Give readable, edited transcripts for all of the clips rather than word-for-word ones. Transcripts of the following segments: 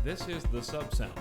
This is the sub sound.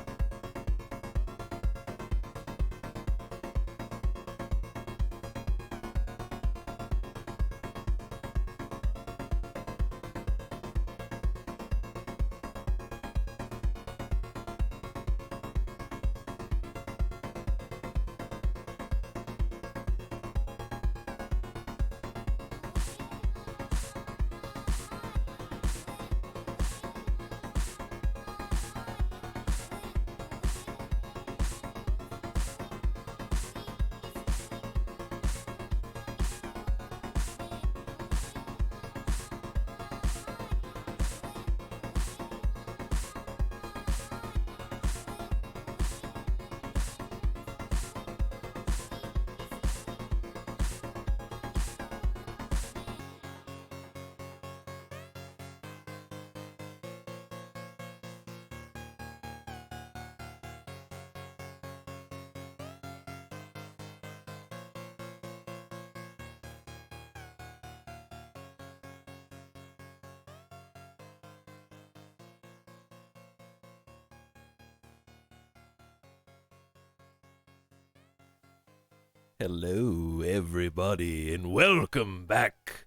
Hello, everybody, and welcome back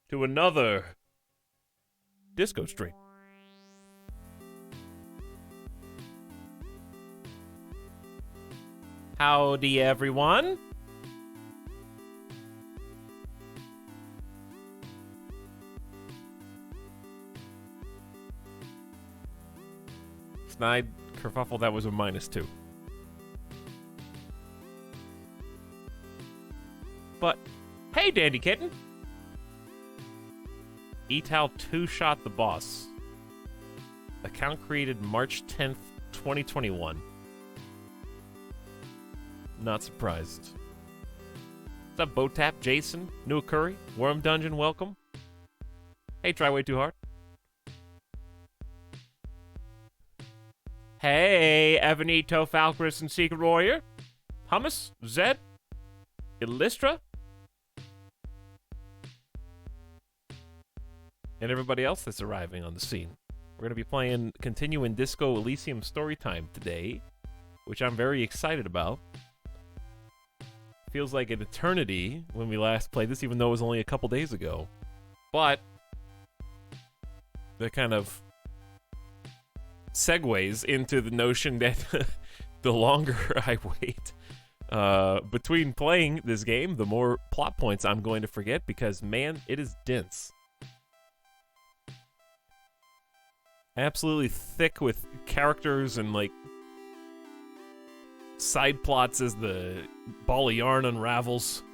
to another disco stream. Howdy, everyone. Snide kerfuffle, that was a -2. But, hey, Dandy Kitten! Etal 2-shot the boss. Account created March 10th, 2021. Not surprised. What's up, Botap, Jason, New Curry, Worm Dungeon, welcome. Hey, Try Way Too Hard. Hey, Evanito, Falcris, and Secret Warrior. Hummus, Zed, Illustra, and everybody else that's arriving on the scene. We're going to be continuing Disco Elysium Storytime today, which I'm very excited about. Feels like an eternity when we last played this, even though it was only a couple days ago. But that kind of segues into the notion that the longer I wait between playing this game, the more plot points I'm going to forget, because, man, it is dense. Absolutely thick with characters and, like, side plots as the ball of yarn unravels.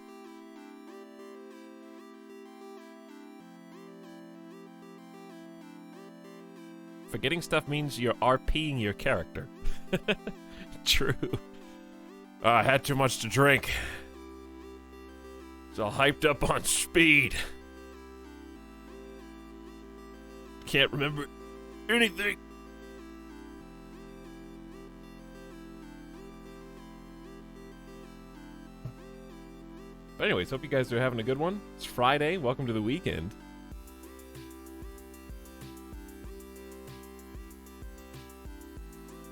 Forgetting stuff means you're RPing your character. True. I had too much to drink. So hyped up on speed. Can't remember anything. But anyways, hope you guys are having a good one. It's Friday. Welcome to the weekend.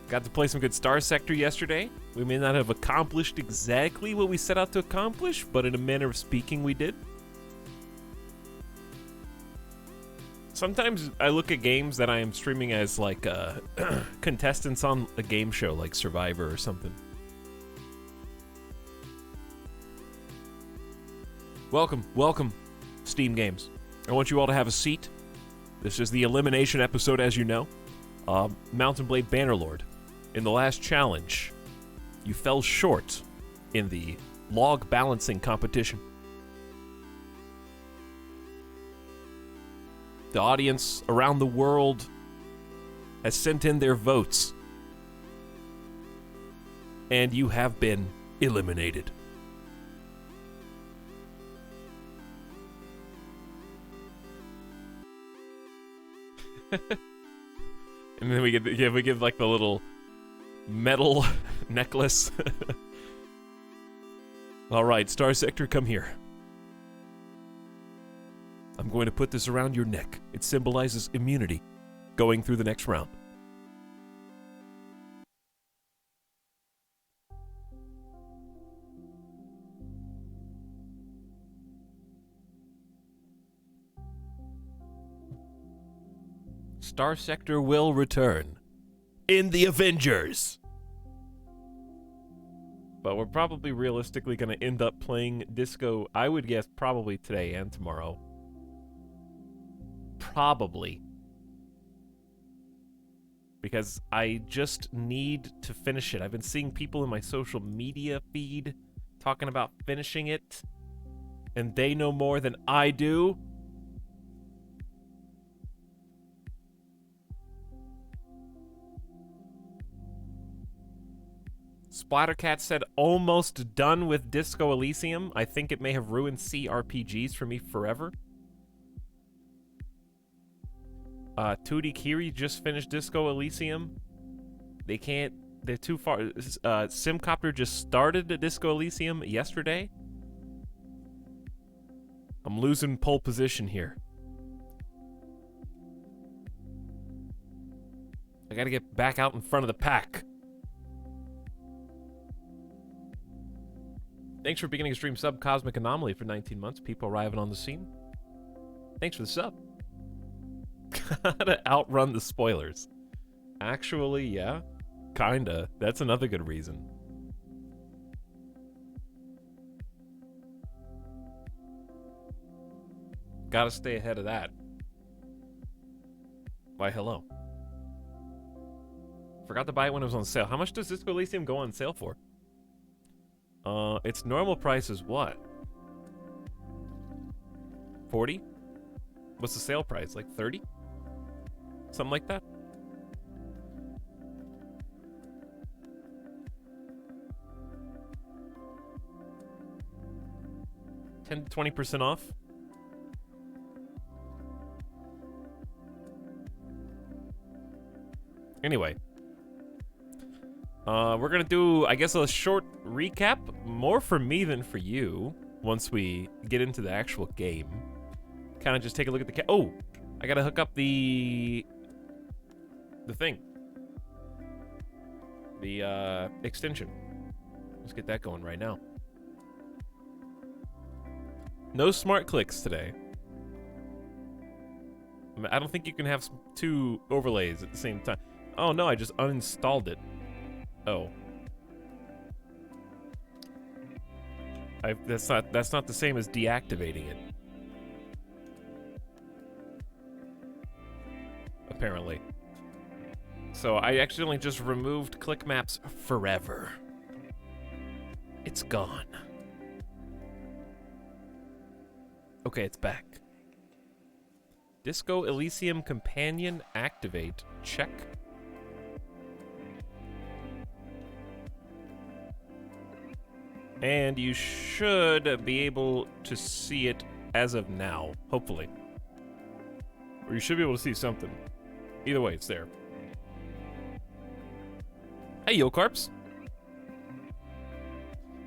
Got to play some good Star Sector yesterday. We may not have accomplished exactly what we set out to accomplish, but in a manner of speaking, we did. Sometimes I look at games that I am streaming as, like, contestants on a game show, like Survivor or something. Welcome, Steam Games. I want you all to have a seat. This is the elimination episode, as you know. Mountain Blade Bannerlord. In the last challenge, you fell short in the log balancing competition. The audience around the world has sent in their votes, and you have been eliminated. And then we give like the little metal necklace. All right, Star Sector, come here. I'm going to put this around your neck. It symbolizes immunity going through the next round. Star Sector will return in the Avengers. But we're probably realistically going to end up playing Disco, I would guess, probably today and tomorrow. Probably. Because I just need to finish it. I've been seeing people in my social media feed talking about finishing it, and they know more than I do. Splattercat said, almost done with Disco Elysium. I think it may have ruined CRPGs for me forever. 2D Kiri just finished Disco Elysium. They're too far. Simcopter just started the Disco Elysium yesterday. I'm losing pole position here. I gotta get back out in front of the pack. Thanks for beginning a stream sub, Cosmic Anomaly, for 19 months. People arriving on the scene. Thanks for the sub. Gotta outrun the spoilers. Actually, yeah. Kinda. That's another good reason. Gotta stay ahead of that. Why, hello. Forgot to buy it when it was on sale. How much does Disco Elysium go on sale for? Its normal price is what? 40? What's the sale price? Like 30? Something like that? $10 to 20% off? Anyway. We're gonna do, I guess, a short recap. More for me than for you. Once we get into the actual game. Kind of just take a look at the oh! I gotta hook up the thing. The, extension. Let's get that going right now. No smart clicks today. I don't think you can have two overlays at the same time. Oh no, I just uninstalled it. Oh. That's not the same as deactivating it. Apparently. So I accidentally just removed click maps forever. It's gone. Okay, it's back. Disco Elysium Companion activate. Check. And you should be able to see it as of now, hopefully. Or you should be able to see something. Either way, it's there. Hey, Yocarps.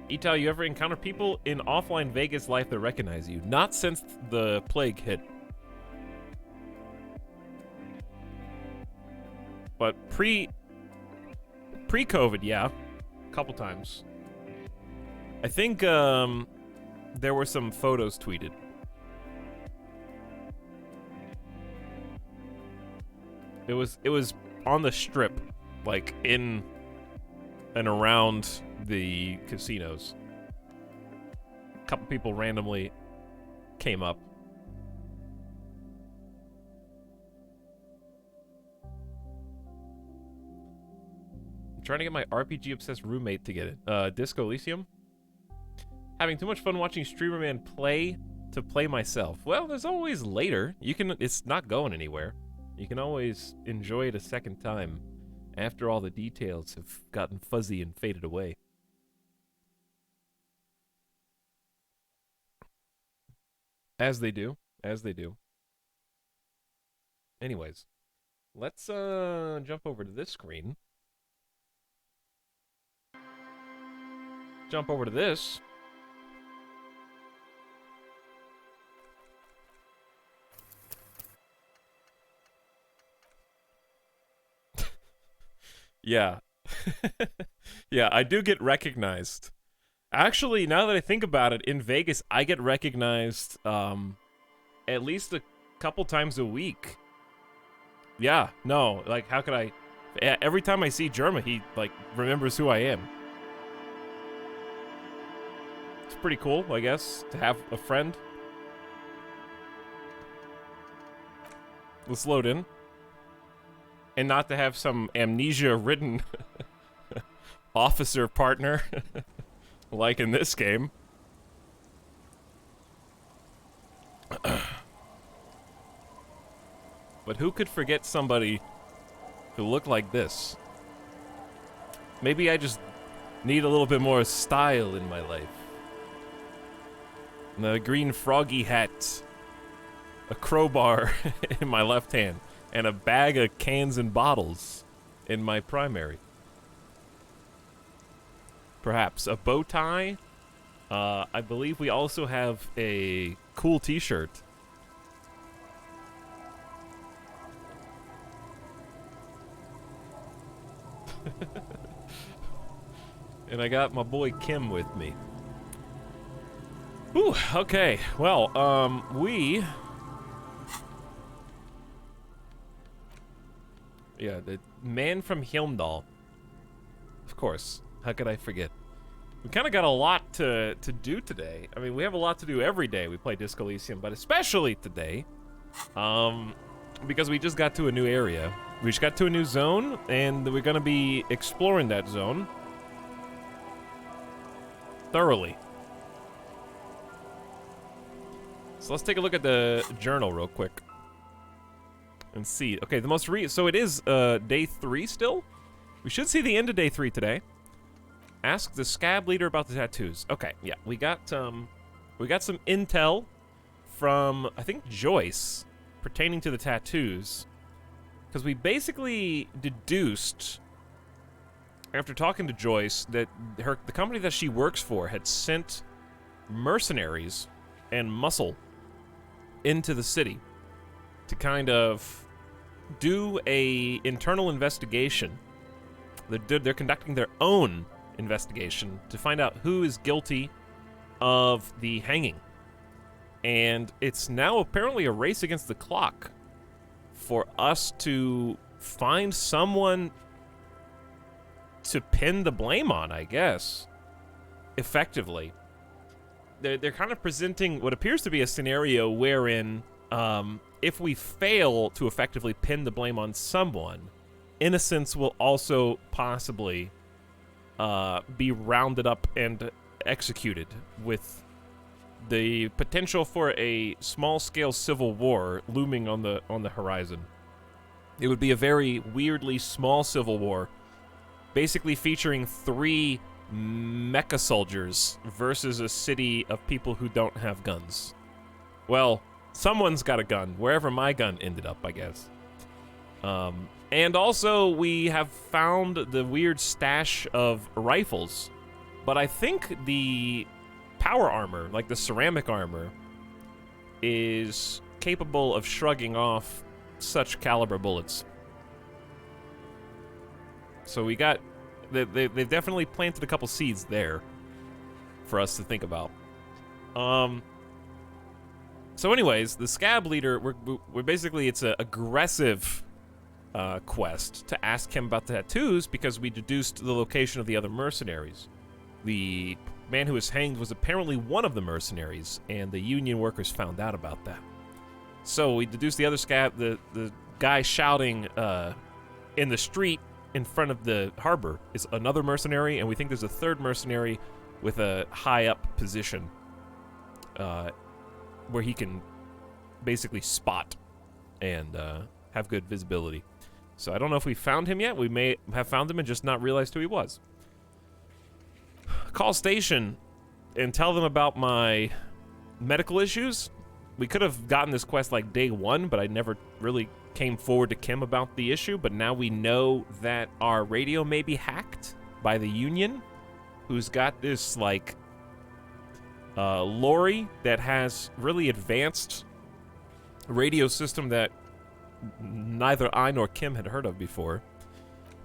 Etal, you ever encounter people in offline Vegas life that recognize you? Not since the plague hit. But pre-COVID, yeah. A couple times. I think, there were some photos tweeted. It was on the strip, like, in and around the casinos. A couple people randomly came up. I'm trying to get my RPG-obsessed roommate to get it. Disco Elysium? Having too much fun watching Streamer Man play to play myself. Well, there's always later. It's not going anywhere. You can always enjoy it a second time after all the details have gotten fuzzy and faded away. As they do. As they do. Anyways, let's jump over to this screen. Jump over to this. Yeah. Yeah, I do get recognized. Actually, now that I think about it, in Vegas, I get recognized at least a couple times a week. Yeah, no, like, how could I... Every time I see Germa, he, like, remembers who I am. It's pretty cool, I guess, to have a friend. Let's load in. And not to have some amnesia-ridden officer partner, like in this game. But who could forget somebody who looked like this? Maybe I just need a little bit more style in my life. The green froggy hat, a crowbar in my left hand, and a bag of cans and bottles in my primary. Perhaps a bow tie. I believe we also have a cool t-shirt. And I got my boy Kim with me. Ooh, okay. Well, yeah, the man from Helmdall. Of course. How could I forget? We kind of got a lot to do today. I mean, we have a lot to do every day we play Disc Elysium, but especially today, because we just got to a new area. We just got to a new zone, and we're going to be exploring that zone thoroughly. So let's take a look at the journal real quick and see. Okay, the most so it is day 3 still. We should see the end of day 3 today. Ask the scab leader about the tattoos. Okay, yeah, we got some intel from, I think, Joyce pertaining to the tattoos, because we basically deduced after talking to Joyce that the company that she works for had sent mercenaries and muscle into the city to kind of do a internal investigation. They're conducting their own investigation to find out who is guilty of the hanging. And it's now apparently a race against the clock for us to find someone to pin the blame on, I guess, effectively. They're kind of presenting what appears to be a scenario wherein if we fail to effectively pin the blame on someone, innocence will also possibly be rounded up and executed, with the potential for a small-scale civil war looming on the horizon. It would be a very weirdly small civil war, basically featuring 3 mecha soldiers versus a city of people who don't have guns. Well, someone's got a gun, wherever my gun ended up, I guess. And also, we have found the weird stash of rifles, but I think the power armor, like the ceramic armor, is capable of shrugging off such caliber bullets. So we got... They've definitely planted a couple seeds there for us to think about. So anyways, the scab leader, we're basically, it's an aggressive quest to ask him about the tattoos, because we deduced the location of the other mercenaries. The man who was hanged was apparently one of the mercenaries, and the union workers found out about that. So we deduced the other scab, the guy shouting in the street in front of the harbor is another mercenary, and we think there's a third mercenary with a high-up position where he can basically spot and have good visibility. So I don't know if we found him yet. We may have found him and just not realized who he was. Call station and tell them about my medical issues. We could have gotten this quest like day 1, but I never really came forward to Kim about the issue. But now we know that our radio may be hacked by the Union, who's got this like lorry that has really advanced radio system that neither I nor Kim had heard of before.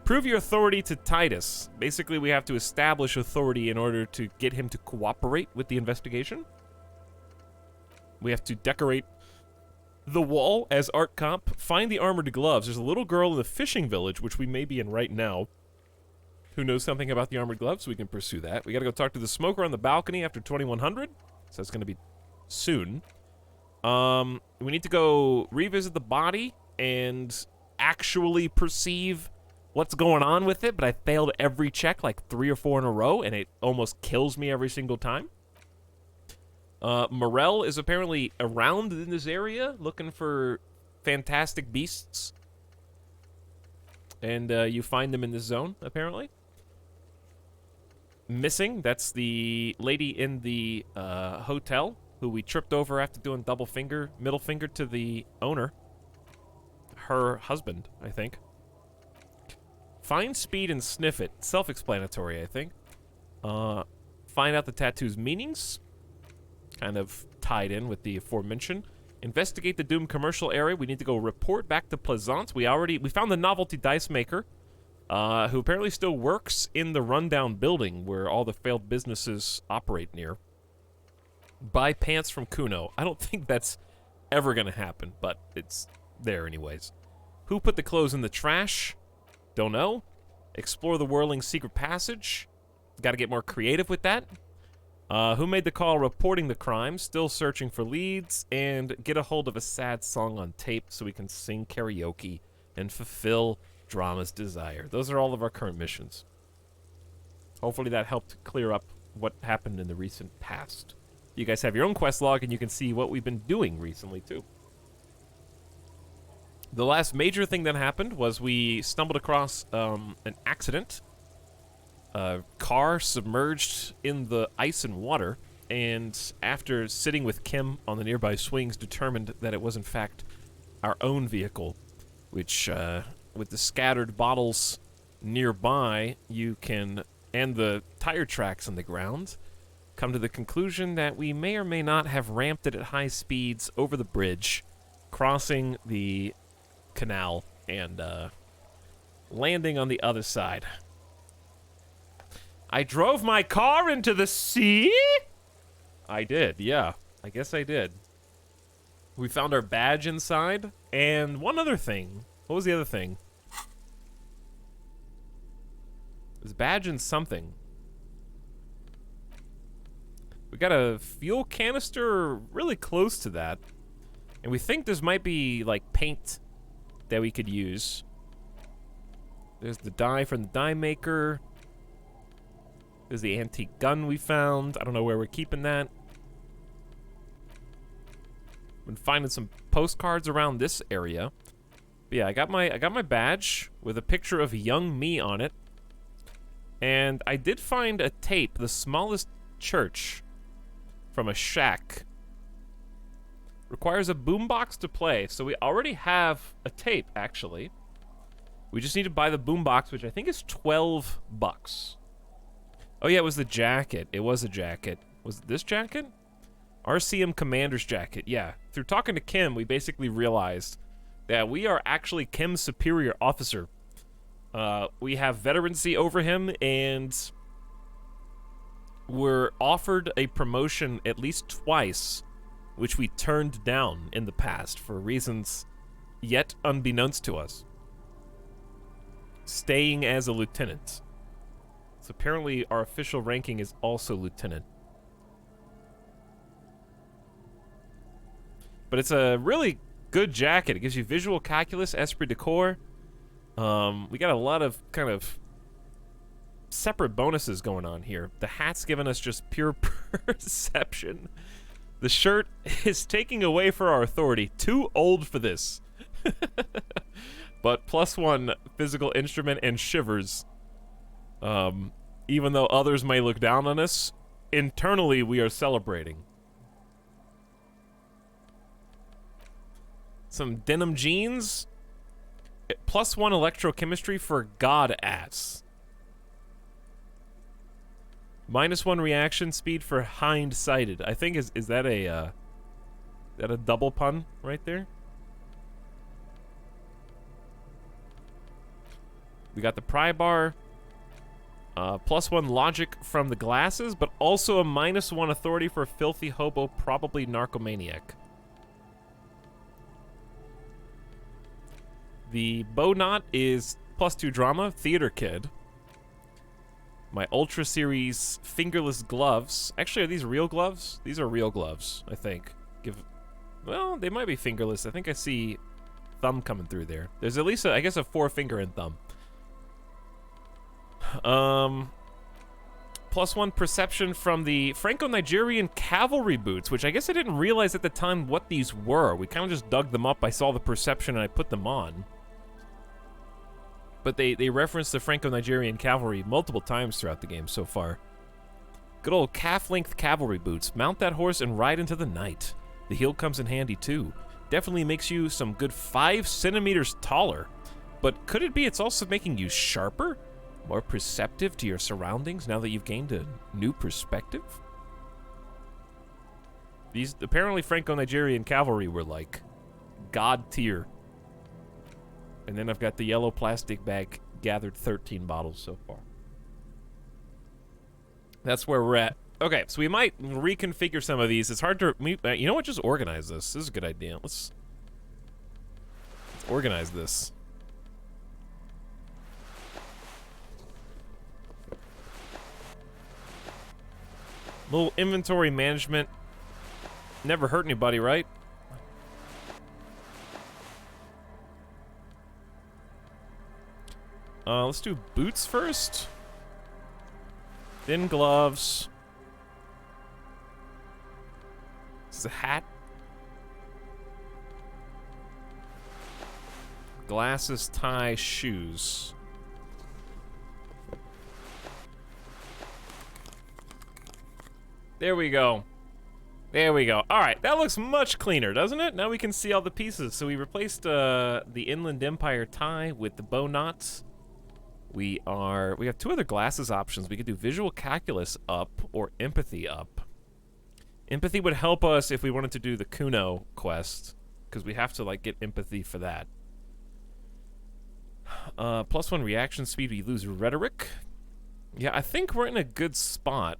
Prove your authority to Titus. Basically, we have to establish authority in order to get him to cooperate with the investigation. We have to decorate the wall as art comp. Find the armored gloves. There's a little girl in the fishing village, which we may be in right now, who knows something about the armored gloves, so we can pursue that. We gotta go talk to the smoker on the balcony after 2100, so that's gonna be soon. We need to go revisit the body and actually perceive what's going on with it, but I failed every check, like 3 or 4 in a row, and it almost kills me every single time. Morel is apparently around in this area, looking for fantastic beasts. And you find them in this zone, apparently. Missing, that's the lady in the hotel, who we tripped over after doing middle finger to the owner. Her husband, I think. Find speed and sniff it. Self-explanatory, I think. Find out the tattoo's meanings. Kind of tied in with the aforementioned. Investigate the Doom commercial area. We need to go report back to Plaisance. We found the novelty dice maker, who apparently still works in the rundown building where all the failed businesses operate near. Buy pants from Kuno. I don't think that's ever gonna happen, but it's there anyways. Who put the clothes in the trash? Don't know. Explore the whirling secret passage. Gotta get more creative with that. Who made the call reporting the crime? Still searching for leads. And get a hold of a sad song on tape so we can sing karaoke and fulfill Drama's desire. Those are all of our current missions. Hopefully that helped clear up what happened in the recent past. You guys have your own quest log and you can see what we've been doing recently too. The last major thing that happened was we stumbled across an accident. A car submerged in the ice and water, and after sitting with Kim on the nearby swings, determined that it was in fact our own vehicle, which, with the scattered bottles nearby, you can, and the tire tracks on the ground, come to the conclusion that we may or may not have ramped it at high speeds over the bridge, crossing the canal, and landing on the other side. I drove my car into the sea? I did, yeah. I guess I did. We found our badge inside, and one other thing. What was the other thing? It was badge and something. We got a fuel canister really close to that. And we think this might be, like, paint that we could use. There's the dye from the dye maker. There's the antique gun we found. I don't know where we're keeping that. Been finding some postcards around this area. But yeah, I got my badge with a picture of young me on it. And I did find a tape, the smallest church, from a shack. Requires a boombox to play, so we already have a tape, actually. We just need to buy the boombox, which I think is $12. Oh yeah, it was the jacket. It was a jacket. Was it this jacket? RCM Commander's jacket, yeah. Through talking to Kim, we basically realized that we are actually Kim's superior officer. We have veterancy over him, and we're offered a promotion at least twice, which we turned down in the past for reasons yet unbeknownst to us. Staying as a lieutenant. So apparently our official ranking is also lieutenant. But it's a really good jacket. It gives you visual calculus, esprit de corps. We got a lot of kind of separate bonuses going on here. The hat's giving us just pure perception. The shirt is taking away for our authority. Too old for this. But +1 physical instrument and shivers. Even though others may look down on us, internally we are celebrating. Some denim jeans. +1 electrochemistry for god ass. -1 reaction speed for hind-sighted. I think is that a double pun right there? We got the pry bar. +1 logic from the glasses, but also a -1 authority for a filthy hobo, probably narcomaniac. The bow knot is +2 drama, theater kid. My Ultra Series fingerless gloves. Actually, are these real gloves? These are real gloves, I think. Well, they might be fingerless. I think I see thumb coming through there. There's at least, I guess, a forefinger and thumb. +1 perception from the Franco-Nigerian cavalry boots, which I guess I didn't realize at the time what these were. We kind of just dug them up. I saw the perception and I put them on. But they reference the Franco-Nigerian cavalry multiple times throughout the game so far. Good old calf-length cavalry boots. Mount that horse and ride into the night. The heel comes in handy too. Definitely makes you some good 5 centimeters taller. But could it be it's also making you sharper? More perceptive to your surroundings now that you've gained a new perspective? These apparently Franco-Nigerian cavalry were like god tier. And then I've got the yellow plastic bag, gathered 13 bottles so far. That's where we're at. Okay, so we might reconfigure some of these. It's hard to... You know what? Just organize this. This is a good idea. Let's organize this. Little inventory management. Never hurt anybody, right? Let's do boots first. Thin gloves. This is a hat. Glasses, tie, shoes. There we go. There we go. All right, that looks much cleaner, doesn't it? Now we can see all the pieces. So we replaced the Inland Empire tie with the bow knots. We have 2 other glasses options. We could do visual calculus up or empathy up. Empathy would help us if we wanted to do the Kuno quest, because we have to like get empathy for that. +1 reaction speed. We lose rhetoric. Yeah, I think we're in a good spot.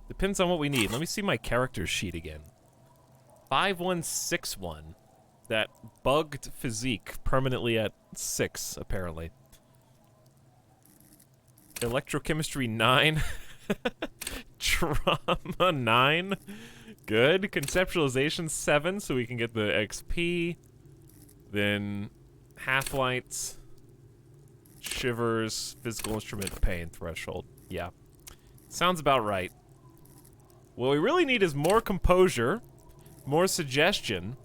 Depends on what we need. Let me see my character sheet again. 5161. That bugged physique permanently at 6, apparently. Electrochemistry 9. Trauma 9. Good. Conceptualization 7, so we can get the XP. Then half-lights, shivers, physical instrument, pain threshold. Yeah. Sounds about right. What we really need is more composure, more suggestion.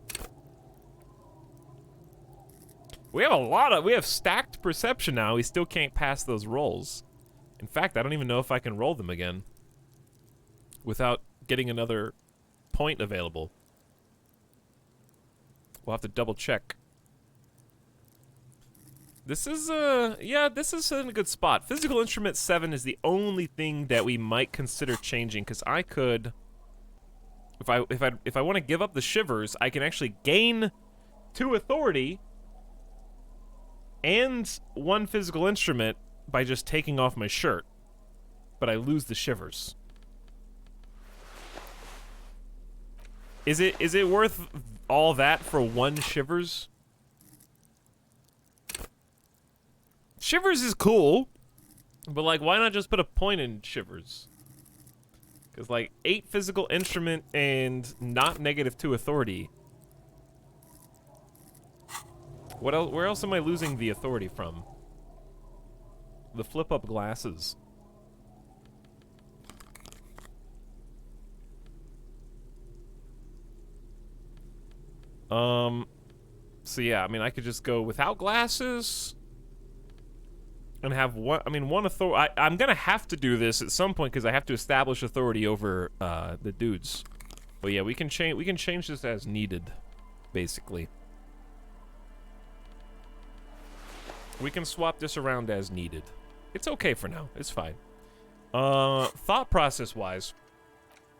We have stacked perception now. We still can't pass those rolls. In fact, I don't even know if I can roll them again without getting another point available. We'll have to double check. This is this is in a good spot. Physical instrument 7 is the only thing that we might consider changing, because I could, if I want to give up the shivers, I can actually gain 2 authority and 1 physical instrument by just taking off my shirt, but I lose the shivers. Is it worth all that for 1 shivers? Shivers is cool, but like, why not just put a point in shivers? Because like 8 physical instrument and not -2 authority. What else? Where else am I losing the authority from? The flip-up glasses. So yeah, I mean, I could just go without glasses and have one authority. I'm gonna have to do this at some point because I have to establish authority over the dudes. But yeah, we can change this as needed, basically. We can swap this around as needed. It's okay for now. It's fine. Thought process-wise,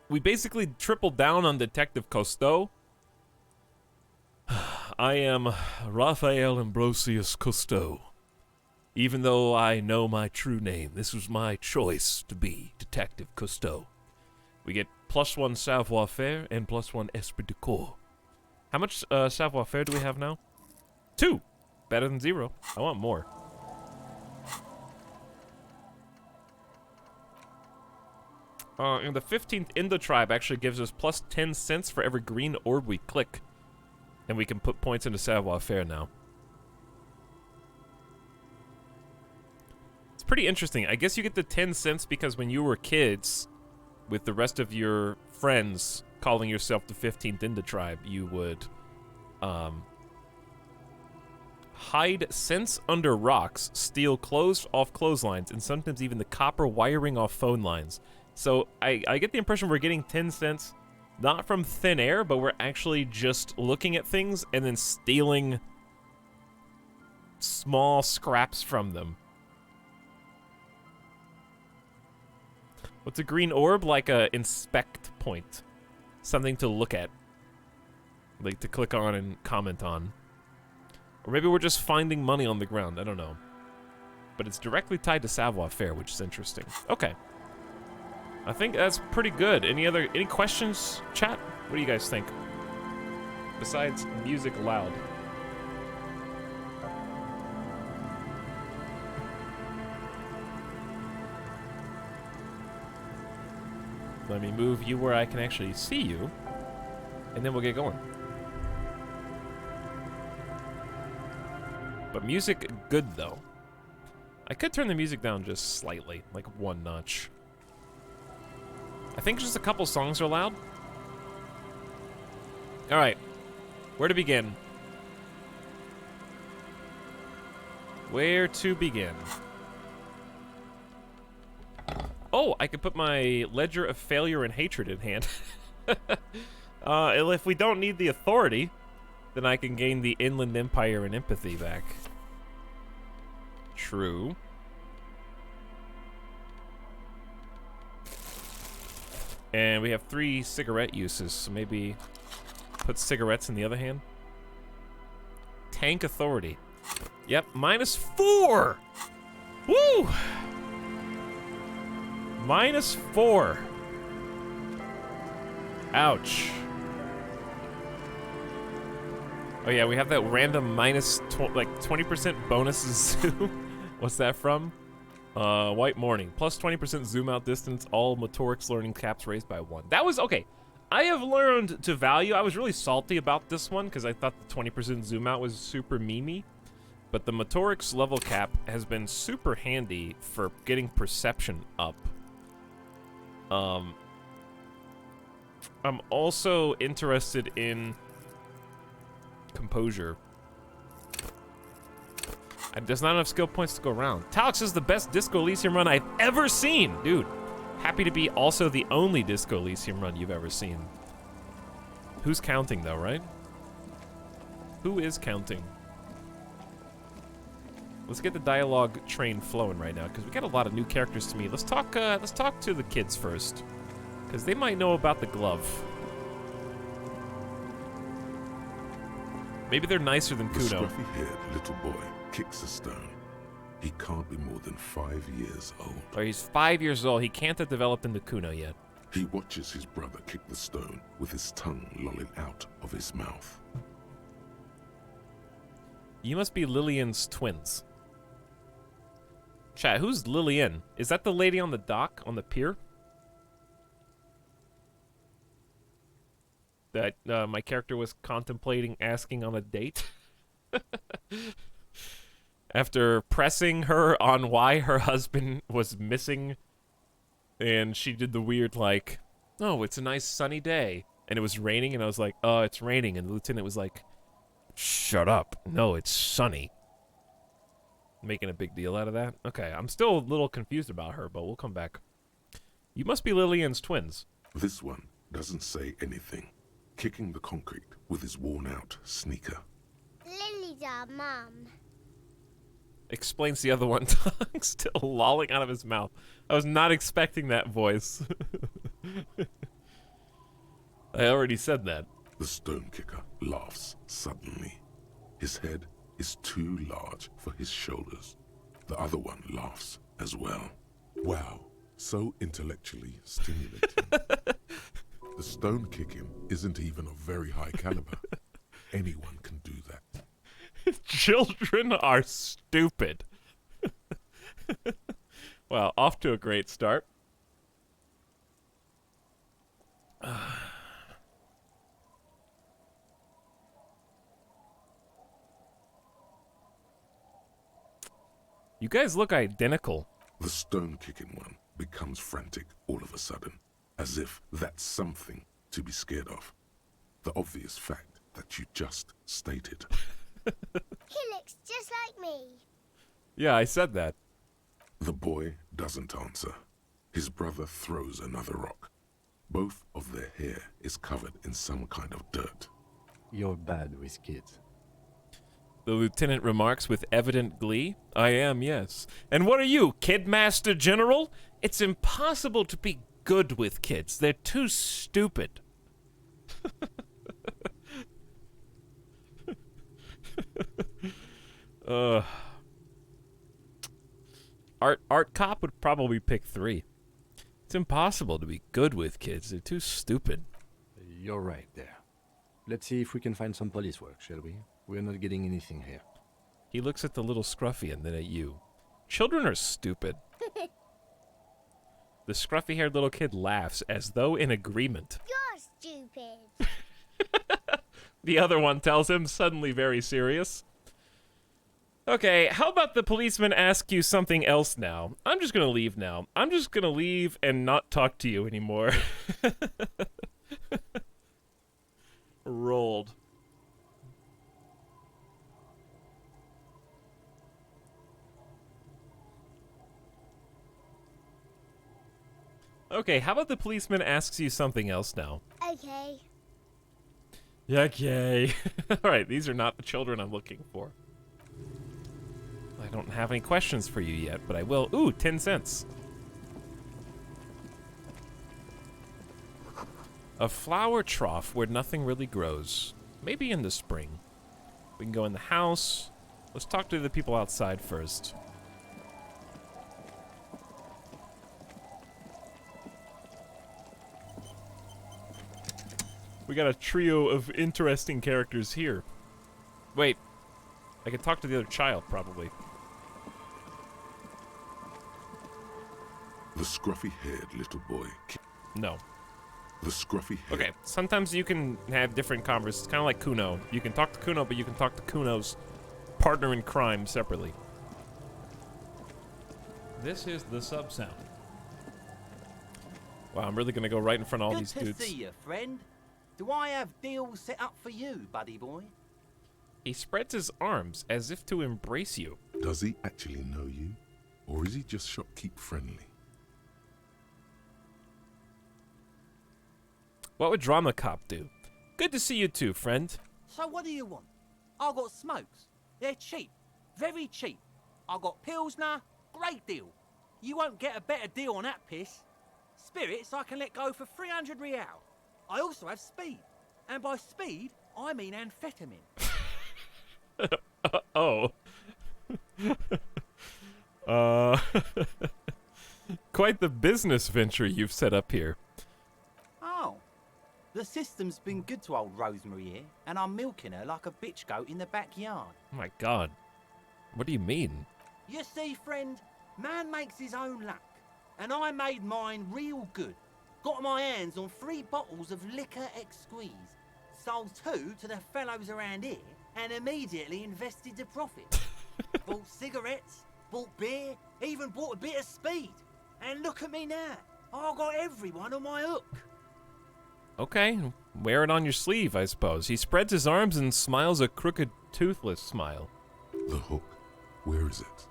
we basically tripled down on Detective Cousteau. I am Raphael Ambrosius Cousteau. Even though I know my true name, this was my choice to be Detective Cousteau. We get +1 savoir-faire and +1 esprit de corps. How much savoir-faire do we have now? 2! Better than 0. I want more. And the 15th Indo tribe actually gives us plus 10 cents for every green orb we click. And we can put points into savoir-faire now. It's pretty interesting. I guess you get the 10 cents because when you were kids, with the rest of your friends calling yourself the 15th Indo tribe, you would hide scents under rocks, steal clothes off clotheslines, and sometimes even the copper wiring off phone lines. So I get the impression we're getting 10 cents, not from thin air, but we're actually just looking at things and then stealing small scraps from them. What's a green orb? Like a inspect point. Something to look at. Like to click on and comment on. Or maybe we're just finding money on the ground, I don't know. But it's directly tied to savoir-faire, which is interesting. Okay. I think that's pretty good. Any questions, chat? What do you guys think? Besides music loud. Let me move you where I can actually see you, and then we'll get going. But music, good though. I could turn the music down just slightly, like 1 notch. I think just a couple songs are allowed. Alright. Where to begin? Where to begin? Oh, I could put my Ledger of Failure and Hatred in hand. If we don't need the authority, then I can gain the Inland Empire and Empathy back. True. And we have 3 cigarette uses, so maybe put cigarettes in the other hand. Tank Authority. Yep, -4! Woo! -4. Ouch. Oh yeah, we have that random like 20% bonus zoom. What's that from? White Morning. Plus 20% zoom out distance, all motorics learning caps raised by 1. That was, okay. I have learned to value, I was really salty about this one because I thought the 20% zoom out was super memey. But the motorics level cap has been super handy for getting perception up. I'm also interested in composure. There's not enough skill points to go around. Etalyx is the best Disco Elysium run I've ever seen! Dude, happy to be also the only Disco Elysium run you've ever seen. Who's counting though, right? Who is counting? Let's get the dialogue train flowing right now, because we got a lot of new characters to meet. Let's talk to the kids first, because they might know about the glove. Maybe they're nicer than Kuno. The scruffy-haired little boy kicks a stone. He can't be more than 5 years old. Or he's 5 years old. He can't have developed into Kuno yet. He watches his brother kick the stone with his tongue lolling out of his mouth. You must be Lillian's twins. Chat, who's Lillian? Is that the lady on the dock, on the pier? That my character was contemplating asking on a date? After pressing her on why her husband was missing, and she did the weird, like, oh, it's a nice sunny day, and it was raining, and I was like, oh, it's raining, and the lieutenant was like, shut up, no, it's sunny. Making a big deal out of that? Okay, I'm still a little confused about her, but we'll come back. You must be Lillian's twins. This one doesn't say anything, kicking the concrete with his worn-out sneaker. Lily's our mum. Explains the other one, tongue still lolling out of his mouth. I was not expecting that voice. I already said that. The stone kicker laughs suddenly. His head is too large for his shoulders. The other one laughs as well. Wow, so intellectually stimulating. The stone kicking isn't even of very high caliber. Anyone can do that. Children are stupid. Well, off to a great start. You guys look identical. The stone-kicking one becomes frantic all of a sudden, as if that's something to be scared of. The obvious fact that you just stated. He looks just like me. Yeah, I said that. The boy doesn't answer. His brother throws another rock. Both of their hair is covered in some kind of dirt. You're bad with kids. The lieutenant remarks with evident glee. I am, yes. And what are you, Kidmaster General? It's impossible to be good with kids. They're too stupid. Art Cop would probably pick 3. It's impossible to be good with kids. They're too stupid. You're right there. Let's see if we can find some police work, shall we? We're not getting anything here. He looks at the little scruffy and then at you. Children are stupid. The scruffy-haired little kid laughs as though in agreement. You're stupid. The other one tells him, suddenly very serious. Okay, how about the policeman ask you something else now? I'm just gonna leave now. I'm just gonna leave and not talk to you anymore. Rolled. Okay, how about the policeman asks you something else now? Okay. Okay. Alright, these are not the children I'm looking for. I don't have any questions for you yet, but I will. Ooh, 10 cents. A flower trough where nothing really grows. Maybe in the spring. We can go in the house. Let's talk to the people outside first. We got a trio of interesting characters here. Wait. I can talk to the other child, probably. The scruffy-haired little boy. No. The scruffy-haired. Okay, sometimes you can have different conversations. It's kind of like Kuno. You can talk to Kuno, but you can talk to Kuno's partner in crime separately. This is the sub-sound. Wow, I'm really going to go right in front of all these dudes. Good to see you, friend. Do I have deals set up for you, buddy boy? He spreads his arms as if to embrace you. Does he actually know you? Or is he just shopkeep friendly? What would Drama Cop do? Good to see you too, friend. So what do you want? I got smokes. They're cheap. Very cheap. I got Pilsner. Great deal. You won't get a better deal on that piss. Spirits I can let go for 300 real. I also have speed. And by speed, I mean amphetamine. Oh. Quite the business venture you've set up here. Oh. The system's been good to old Rosemary here, and I'm milking her like a bitch goat in the backyard. Oh my god. What do you mean? You see, friend, man makes his own luck. And I made mine real good. Got my hands on 3 bottles of liquor exquise. Sold 2 to the fellows around here, and immediately invested the profit. Bought cigarettes, bought beer, even bought a bit of speed. And look at me now. I got everyone on my hook. Okay, wear it on your sleeve, I suppose. He spreads his arms and smiles a crooked, toothless smile. The hook. Where is it?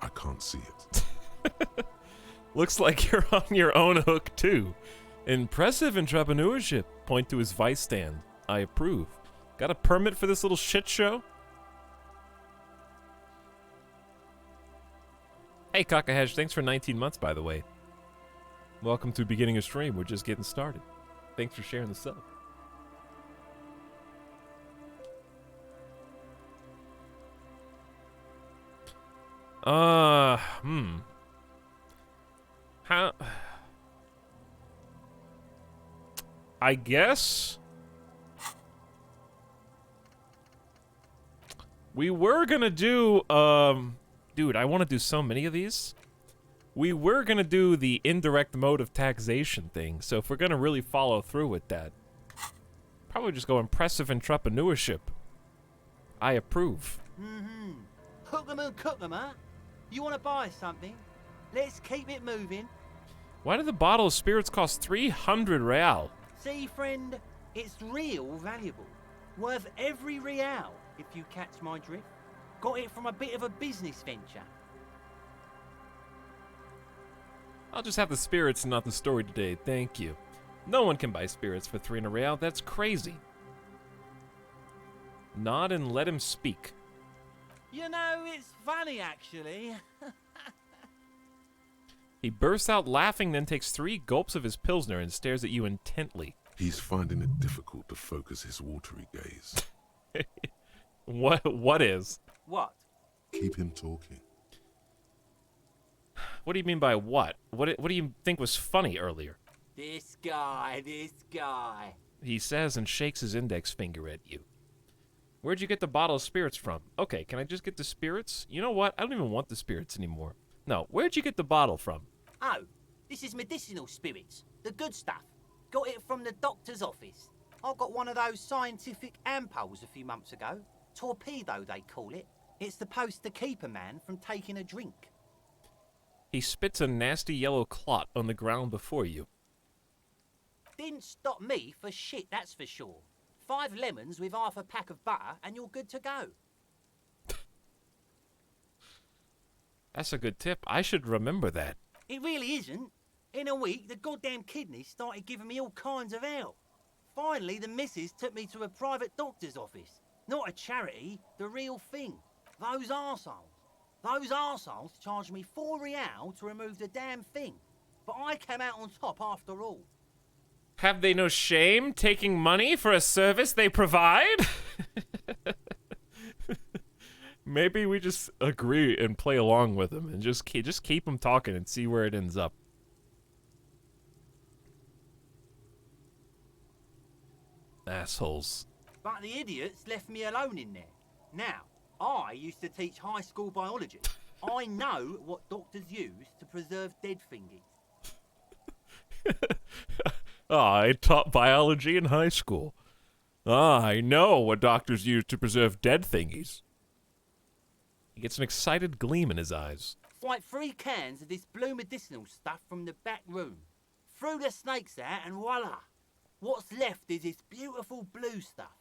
I can't see it. Looks like you're on your own hook, too. Impressive entrepreneurship. Point to his vice stand. I approve. Got a permit for this little shit show? Hey, Cockahedge, thanks for 19 months, by the way. Welcome to beginning of stream. We're just getting started. Thanks for sharing the sub. How? I guess We were gonna do, dude, I want to do so many of these. We were gonna do the indirect mode of taxation thing, so if we're gonna really follow through with that, probably just go impressive entrepreneurship. I approve. Mm-hmm. Hook 'em and cook 'em, huh? You want to buy something? Let's keep it moving. Why did the bottle of spirits cost 300 real? See, friend, it's real valuable. Worth every real, if you catch my drift. Got it from a bit of a business venture. I'll just have the spirits and not the story today, thank you. No one can buy spirits for 300 real, that's crazy. Nod and let him speak. You know, it's funny, actually. He bursts out laughing, then takes 3 gulps of his pilsner and stares at you intently. He's finding it difficult to focus his watery gaze. What is? What? Keep him talking. What do you mean by what? What do you think was funny earlier? This guy. He says and shakes his index finger at you. Where'd you get the bottle of spirits from? Okay, can I just get the spirits? You know what? I don't even want the spirits anymore. No, where'd you get the bottle from? Oh, this is medicinal spirits. The good stuff. Got it from the doctor's office. I got one of those scientific ampoules a few months ago. Torpedo, they call it. It's supposed to keep a man from taking a drink. He spits a nasty yellow clot on the ground before you. Didn't stop me for shit, that's for sure. 5 lemons with half a pack of butter and you're good to go. That's a good tip. I should remember that. It really isn't. In a week, the goddamn kidneys started giving me all kinds of hell. Finally, the missus took me to a private doctor's office. Not a charity, the real thing. Those arseholes charged me 4 real to remove the damn thing. But I came out on top after all. Have they no shame taking money for a service they provide? Maybe we just agree and play along with him and just keep him talking and see where it ends up. Assholes. But the idiots left me alone in there. Now, I used to teach high school biology. I know what doctors use to preserve dead thingies. I taught biology in high school. I know what doctors use to preserve dead thingies. He gets an excited gleam in his eyes. It's like 3 cans of this blue medicinal stuff from the back room. Threw the snakes out and voila. What's left is this beautiful blue stuff.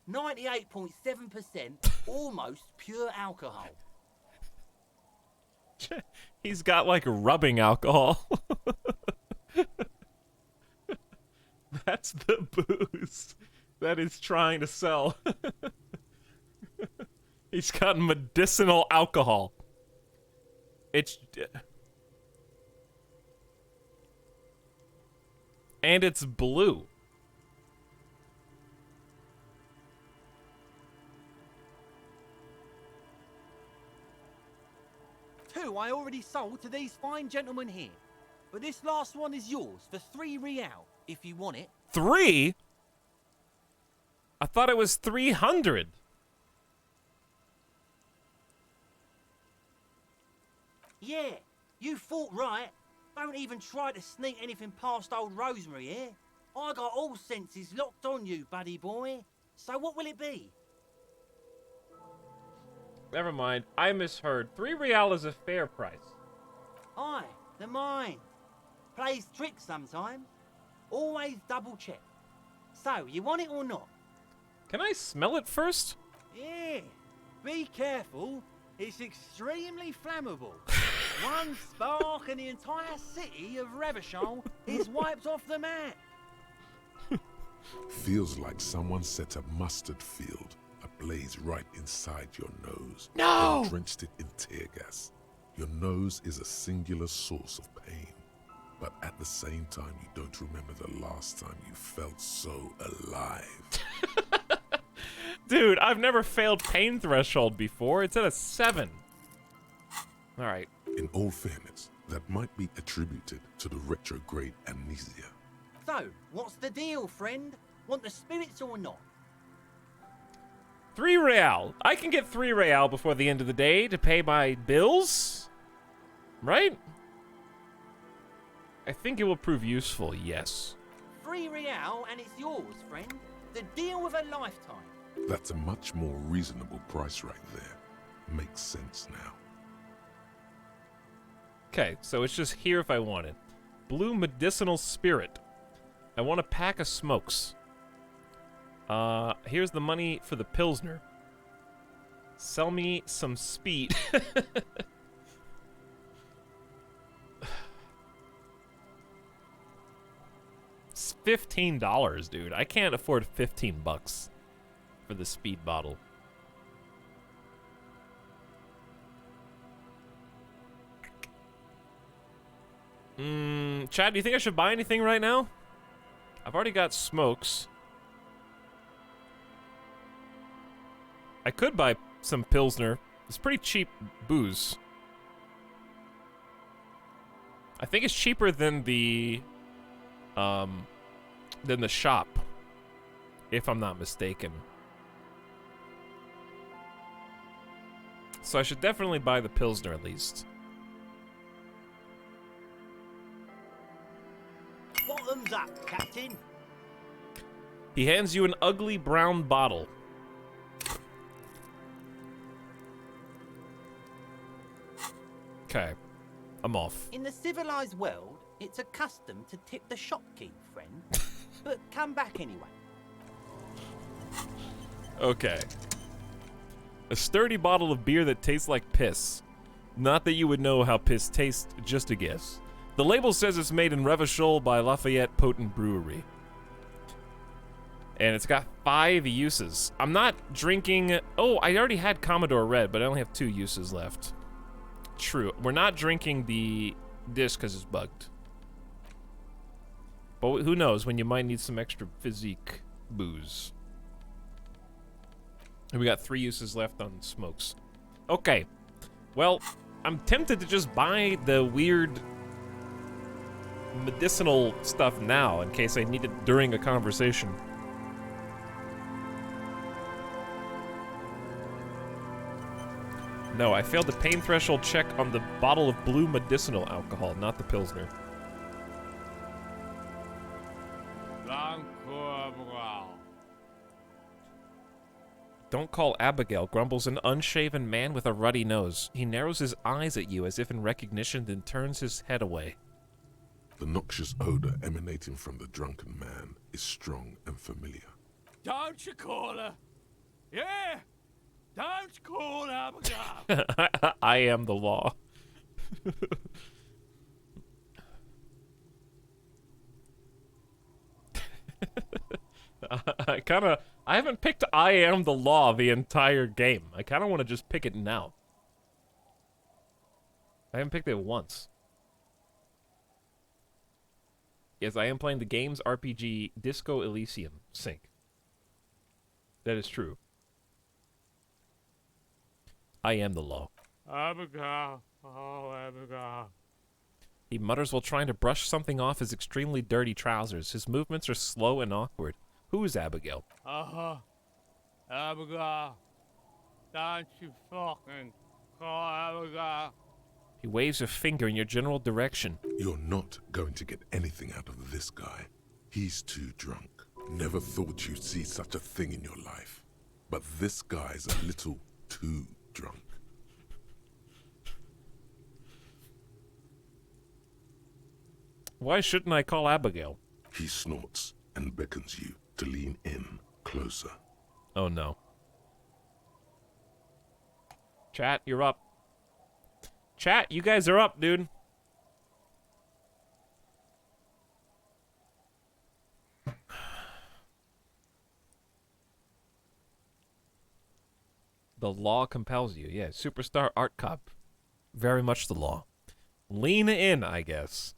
98.7% almost pure alcohol. He's got like rubbing alcohol. That's the booze that he's trying to sell. He's got medicinal alcohol. And it's blue. Two I already sold to these fine gentlemen here. But this last one is yours for 3 real, if you want it. 3? I thought it was 300. Yeah, you thought right. Don't even try to sneak anything past old Rosemary here. I got all senses locked on you, buddy boy. So what will it be? Never mind. I misheard. 3 real is a fair price. Aye, the mind. Plays tricks sometimes. Always double check. So, you want it or not? Can I smell it first? Yeah. Be careful. It's extremely flammable. One spark and the entire city of Revachol is wiped off the map. Feels like someone set a mustard field ablaze right inside your nose. No! And drenched it in tear gas. Your nose is a singular source of pain. But at the same time, you don't remember the last time you felt so alive. Dude, I've never failed pain threshold before. It's at a 7. All right. In all fairness, that might be attributed to the retrograde amnesia. So, what's the deal, friend? Want the spirits or not? 3 real. I can get 3 real before the end of the day to pay my bills, right? I think it will prove useful, yes. 3 real and it's yours, friend. The deal of a lifetime. That's a much more reasonable price right there. Makes sense now. Okay, so it's just here if I want it. Blue medicinal spirit. I want a pack of smokes. Here's the money for the Pilsner. Sell me some speed. It's $15, dude. I can't afford 15 bucks for the speed bottle. Chad, do you think I should buy anything right now? I've already got smokes. I could buy some Pilsner. It's pretty cheap booze. I think it's cheaper than the shop, if I'm not mistaken. So I should definitely buy the Pilsner at least. Bottoms up, Captain. He hands you an ugly brown bottle. Okay, I'm off. In the civilized world, it's a custom to tip the shopkeep, friend. But come back anyway. Okay. A sturdy bottle of beer that tastes like piss. Not that you would know how piss tastes, just a guess. The label says it's made in Revachol by Lafayette Potent Brewery. And it's got 5 uses. I'm not drinking... Oh, I already had Commodore Red, but I only have 2 uses left. True. We're not drinking the disc because it's bugged. But who knows when you might need some extra physique booze. And we got 3 uses left on smokes. Okay. Well, I'm tempted to just buy the weird medicinal stuff now in case I need it during a conversation. No, I failed the pain threshold check on the bottle of blue medicinal alcohol, not the Pilsner. Don't call Abigail, grumbles an unshaven man with a ruddy nose. He narrows his eyes at you as if in recognition, then turns his head away. The noxious odor emanating from the drunken man is strong and familiar. Don't you call her? Yeah! Don't call Abigail! I am the law. I haven't picked I am the law the entire game. I kind of want to just pick it now. I haven't picked it once. Yes, I am playing the game's RPG Disco Elysium sync. That is true. I am the law. Abigail. Oh, Abigail. He mutters while trying to brush something off his extremely dirty trousers. His movements are slow and awkward. Who is Abigail? Abigail. Don't you fucking call Abigail. He waves a finger in your general direction. You're not going to get anything out of this guy. He's too drunk. Never thought you'd see such a thing in your life. But this guy's a little too drunk. Why shouldn't I call Abigail? He snorts and beckons you to lean in closer. Oh no. Chat, you're up. Chat, you guys are up, dude. The law compels you. Yeah, Superstar Art Cop. Very much the law. Lean in, I guess.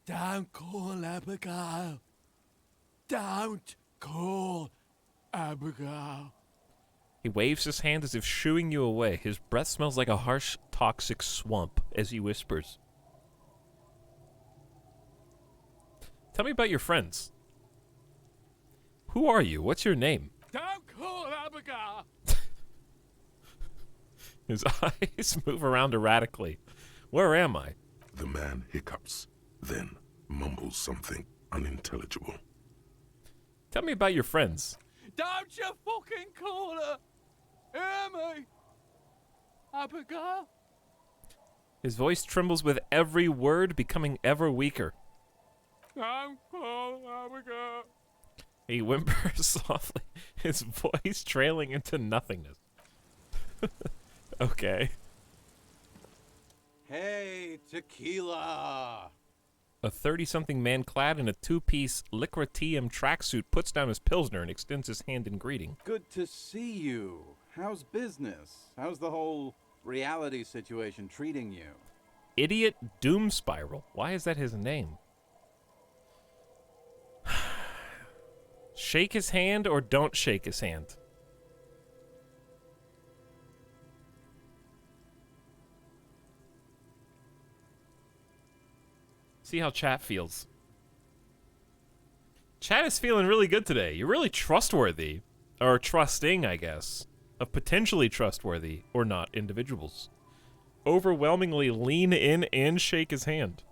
Don't call Abigail. Don't call Abigail. He waves his hand as if shooing you away. His breath smells like a harsh, toxic swamp as he whispers. Tell me about your friends. Who are you? What's your name? Don't call Abigail. His eyes move around erratically. Where am I? The man hiccups, then mumbles something unintelligible. Tell me about your friends. Don't you fucking call her! Hear me? Abigail? His voice trembles with every word, becoming ever weaker. Don't call Abigail. He whimpers softly, his voice trailing into nothingness. Okay. Hey, tequila! A 30-something man clad in a two-piece Licratium tracksuit puts down his Pilsner and extends his hand in greeting. Good to see you. How's business? How's the whole reality situation treating you? Idiot Doom Spiral. Why is that his name? Shake his hand or don't shake his hand. See how chat feels. Chat is feeling really good today. You're really trustworthy. Or trusting, I guess. Of potentially trustworthy or not individuals. Overwhelmingly lean in and shake his hand.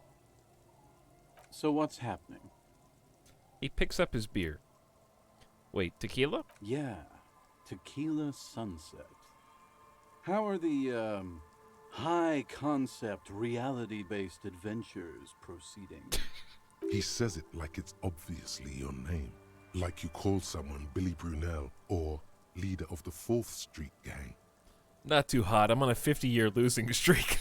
So what's happening? He picks up his beer. Wait, tequila? Yeah, Tequila Sunset. How are the, high-concept, reality-based adventures proceeding? He says it like it's obviously your name. Like you call someone Billy Brunel or leader of the 4th Street gang. Not too hot. I'm on a 50-year losing streak.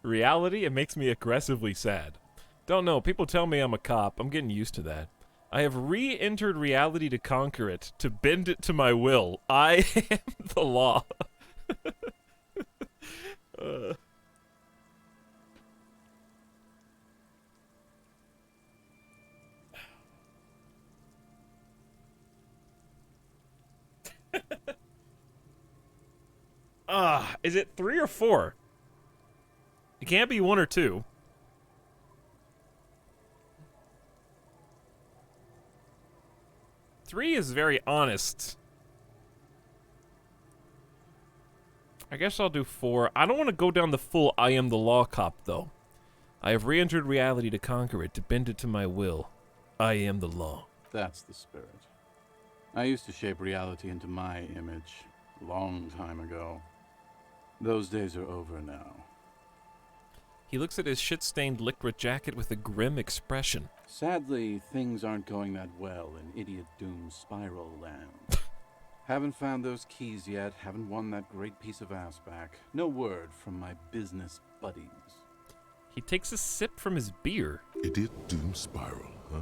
Reality, it makes me aggressively sad. Don't know. People tell me I'm a cop. I'm getting used to that. I have re-entered reality to conquer it, to bend it to my will. I am the law. Is it 3 or 4? It can't be 1 or 2. Three is very honest. I guess I'll do 4. I don't want to go down the full I am the law cop, though. I have re-entered reality to conquer it, to bend it to my will. I am the law. That's the spirit. I used to shape reality into my image a long time ago. Those days are over now. He looks at his shit-stained Lycra jacket with a grim expression. Sadly, things aren't going that well in Idiot Doom Spiral Land. Haven't found those keys yet, haven't won that great piece of ass back. No word from my business buddies. He takes a sip from his beer. Idiot Doom Spiral, huh?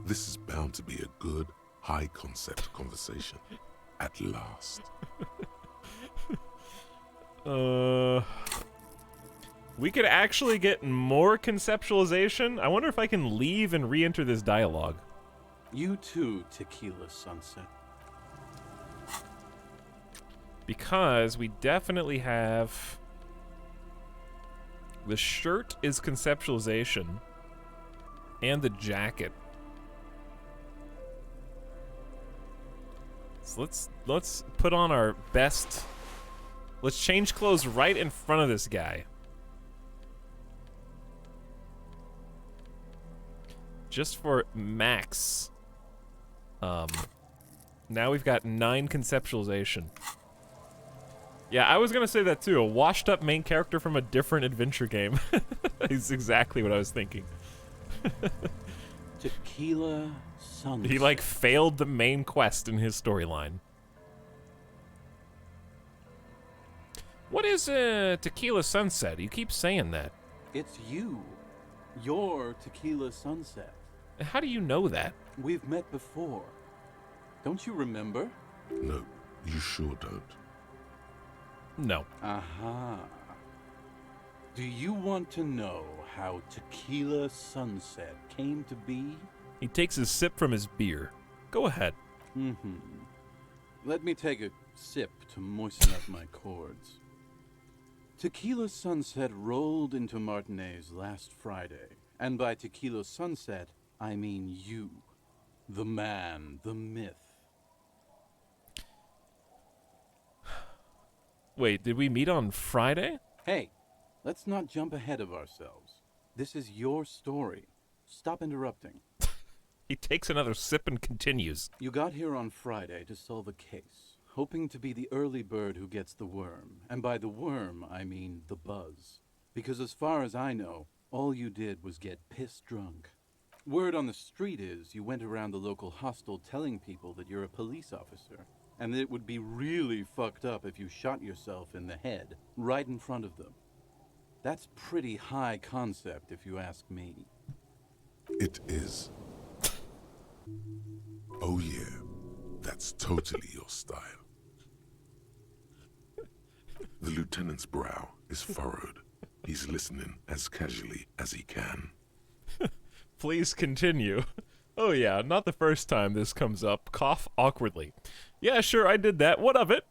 This is bound to be a good, high-concept conversation. At last. We could actually get more conceptualization. I wonder if I can leave and re-enter this dialogue. You too, Tequila Sunset. Because we definitely have... The shirt is conceptualization. And the jacket. So let's put on our best... Let's change clothes right in front of this guy. Just for max. Now we've got 9 conceptualization. Yeah, I was gonna say that too. A washed up main character from a different adventure game. Is exactly what I was thinking. Tequila Sunset. He like failed the main quest in his storyline. What is Tequila Sunset? You keep saying that. It's you. You're Tequila Sunset. How do you know that? We've met before. Don't you remember? No, you sure don't. No. Aha. Do you want to know how Tequila Sunset came to be? He takes a sip from his beer. Go ahead. Mm-hmm. Let me take a sip to moisten up my cords. Tequila Sunset rolled into Martinez last Friday. And by Tequila Sunset, I mean you. The man, the myth. Wait, did we meet on Friday? Hey, let's not jump ahead of ourselves. This is your story. Stop interrupting. He takes another sip and continues. You got here on Friday to solve a case, hoping to be the early bird who gets the worm. And by the worm, I mean the buzz. Because as far as I know, all you did was get piss drunk. Word on the street is you went around the local hostel telling people that you're a police officer, and that it would be really fucked up if you shot yourself in the head right in front of them. That's pretty high concept, if you ask me. It is. Oh yeah, that's totally your style. The lieutenant's brow is furrowed. He's listening as casually as he can. Please continue. Oh yeah, not the first time this comes up. Cough awkwardly. Yeah, sure, I did that. What of it?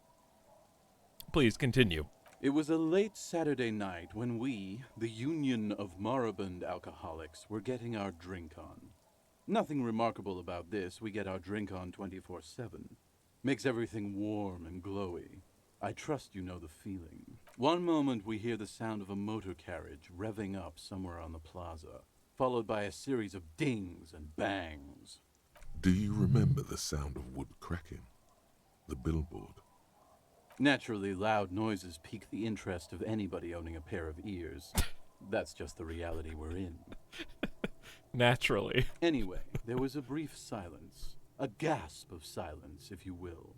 Please continue. It was a late Saturday night when we, the Union of Moribund Alcoholics, were getting our drink on. Nothing remarkable about this. We get our drink on 24/7. Makes everything warm and glowy. I trust you know the feeling. One moment we hear the sound of a motor carriage revving up somewhere on the plaza, followed by a series of dings and bangs. Do you remember the sound of wood cracking? The billboard? Naturally, loud noises pique the interest of anybody owning a pair of ears. That's just the reality we're in. Naturally. Anyway, there was a brief silence. A gasp of silence, if you will.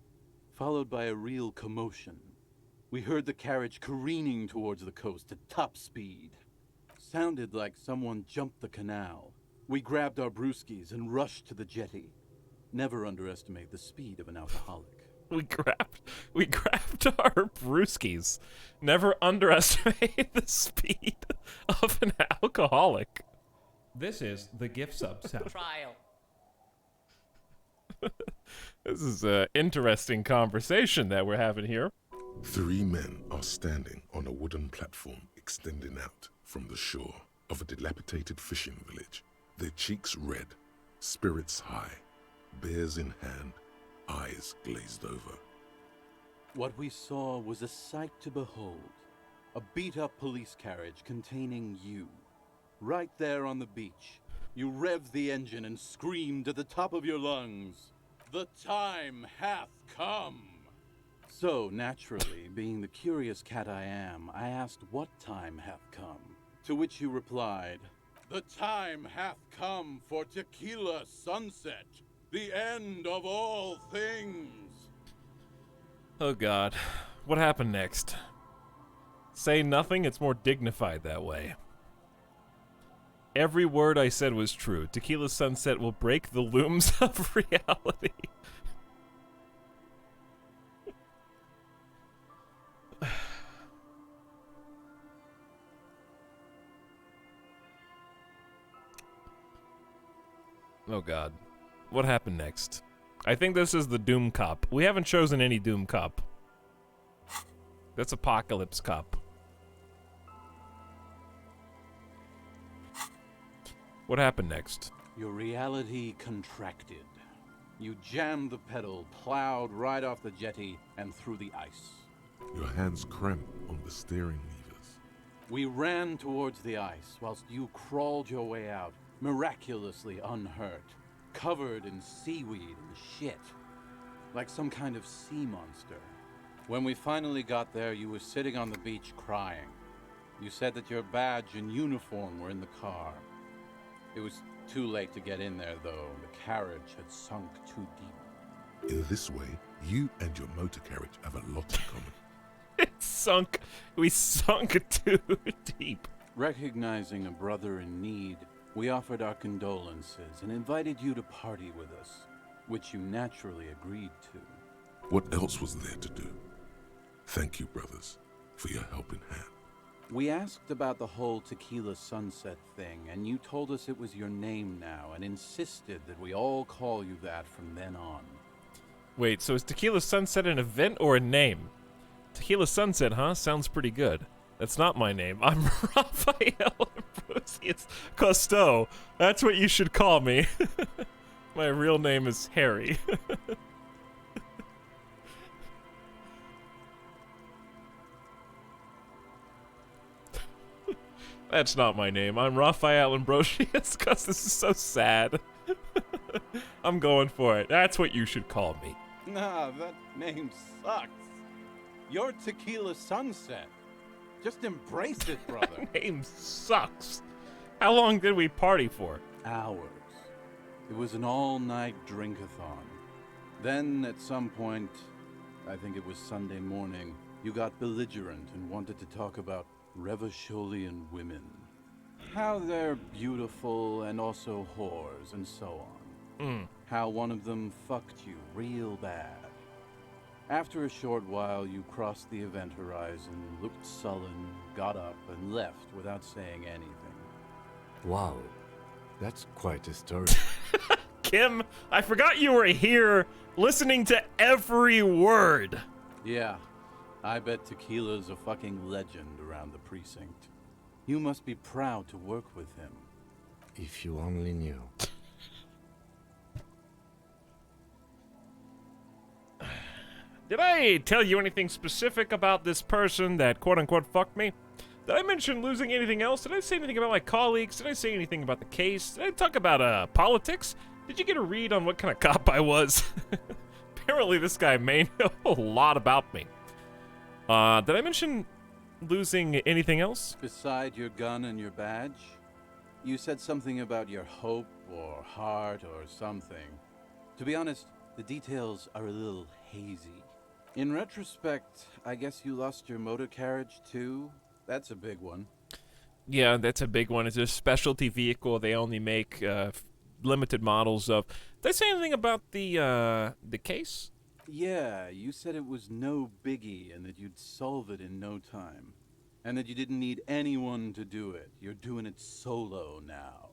Followed by a real commotion. We heard the carriage careening towards the coast at top speed. Sounded like someone jumped the canal. We grabbed our brewskis and rushed to the jetty. Never underestimate the speed of an alcoholic. We grabbed our brewskis. Never underestimate the speed of an alcoholic. This is the gift sub sound. Trial. This is an interesting conversation that we're having here. 3 men are standing on a wooden platform extending out from the shore of a dilapidated fishing village. Their cheeks red, spirits high, beers in hand, eyes glazed over. What we saw was a sight to behold. A beat-up police carriage containing you. Right there on the beach. You revved the engine and screamed at the top of your lungs, "The time hath come!" So, naturally, being the curious cat I am, I asked what time hath come. To which you replied, "The time hath come for tequila sunset, the end of all things." Oh god. What happened next? Say nothing, it's more dignified that way. Every word I said was true. Tequila sunset will break the looms of reality. Oh god. What happened next? I think this is the Doom Cop. We haven't chosen any Doom Cop. That's Apocalypse Cop. What happened next? Your reality contracted. You jammed the pedal, plowed right off the jetty, and through the ice. Your hands cramp on the steering levers. We ran towards the ice, whilst you crawled your way out, miraculously unhurt, covered in seaweed and shit, like some kind of sea monster. When we finally got there, you were sitting on the beach crying. You said that your badge and uniform were in the car. It was too late to get in there, though. The carriage had sunk too deep. In this way, you and your motor carriage have a lot in common. It sunk. We sunk too deep. Recognizing a brother in need, we offered our condolences and invited you to party with us, which you naturally agreed to. What else was there to do? Thank you, brothers, for your helping hand. We asked about the whole tequila sunset thing, and you told us it was your name now, and insisted that we all call you that from then on. Wait, so is Tequila Sunset an event or a name? Tequila Sunset, huh? Sounds pretty good. That's not my name. I'm Raphael Ambrosius Cousteau. That's what you should call me. My real name is Harry. That's not my name. I'm Raphael Ambrosius, because this is so sad. I'm going for it. That's what you should call me. Nah, that name sucks. You're Tequila Sunset. Just embrace it, brother. Name sucks. How long did we party for? Hours. It was an all-night drink-a-thon. Then, at some point, I think it was Sunday morning, you got belligerent and wanted to talk about Revacholian women. How they're beautiful and also whores and so on. How one of them fucked you real bad. After a short while, you crossed the event horizon, looked sullen, got up, and left without saying anything. Wow, that's quite a story. Kim, I forgot you were here listening to every word. Yeah, I bet Tequila's a fucking legend around the precinct. You must be proud to work with him. If you only knew. Did I tell you anything specific about this person that quote-unquote fucked me? Did I mention losing anything else? Did I say anything about my colleagues? Did I say anything about the case? Did I talk about politics? Did you get a read on what kind of cop I was? Apparently this guy may know a lot about me. Did I mention losing anything else? Beside your gun and your badge, you said something about your hope or heart or something. To be honest, the details are a little hazy. In retrospect, I guess you lost your motor carriage too? That's a big one. Yeah, that's a big one. It's a specialty vehicle they only make limited models of. Did I say anything about the case? Yeah, you said it was no biggie and that you'd solve it in no time. And that you didn't need anyone to do it. You're doing it solo now.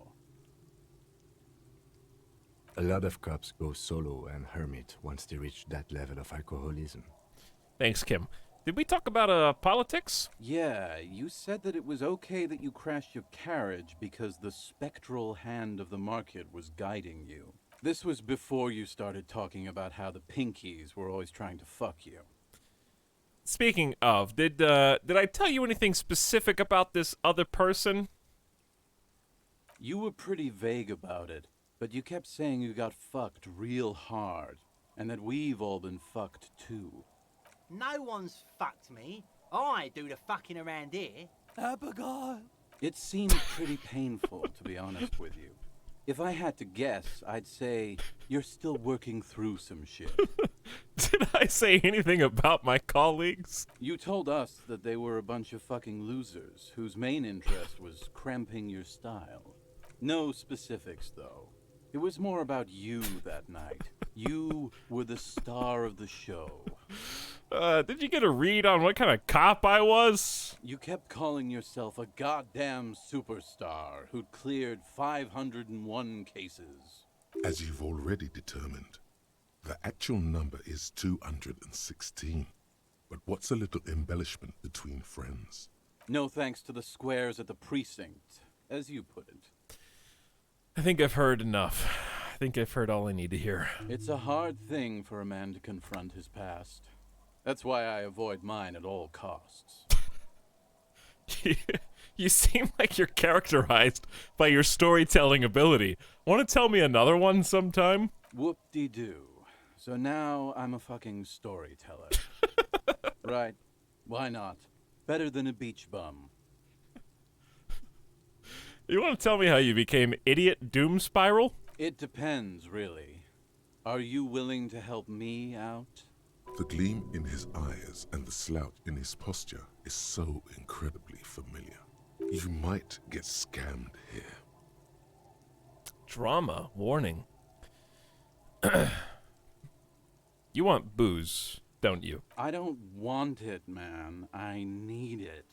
A lot of cops go solo and hermit once they reach that level of alcoholism. Thanks, Kim. Did we talk about politics? Yeah, you said that it was okay that you crashed your carriage because the spectral hand of the market was guiding you. This was before you started talking about how the Pinkies were always trying to fuck you. Speaking of, did I tell you anything specific about this other person? You were pretty vague about it, but you kept saying you got fucked real hard, and that we've all been fucked too. No one's fucked me. I do the fucking around here. Abigail. It seemed pretty painful, to be honest with you. If I had to guess, I'd say you're still working through some shit. Did I say anything about my colleagues? You told us that they were a bunch of fucking losers whose main interest was cramping your style. No specifics, though. It was more about you that night. You were the star of the show. Did you get a read on what kind of cop I was? You kept calling yourself a goddamn superstar who'd cleared 501 cases. As you've already determined, the actual number is 216. But what's a little embellishment between friends? No thanks to the squares at the precinct, as you put it. I think I've heard enough. I think I've heard all I need to hear. It's a hard thing for a man to confront his past. That's why I avoid mine at all costs. You seem like you're characterized by your storytelling ability. Want to tell me another one sometime? Whoop-de-doo. So now I'm a fucking storyteller. Right. Why not? Better than a beach bum. You want to tell me how you became Idiot Doom Spiral? It depends, really. Are you willing to help me out? The gleam in his eyes and the slouch in his posture is so incredibly familiar. You might get scammed here. Drama warning. You want booze, don't you? I don't want it, man. I need it.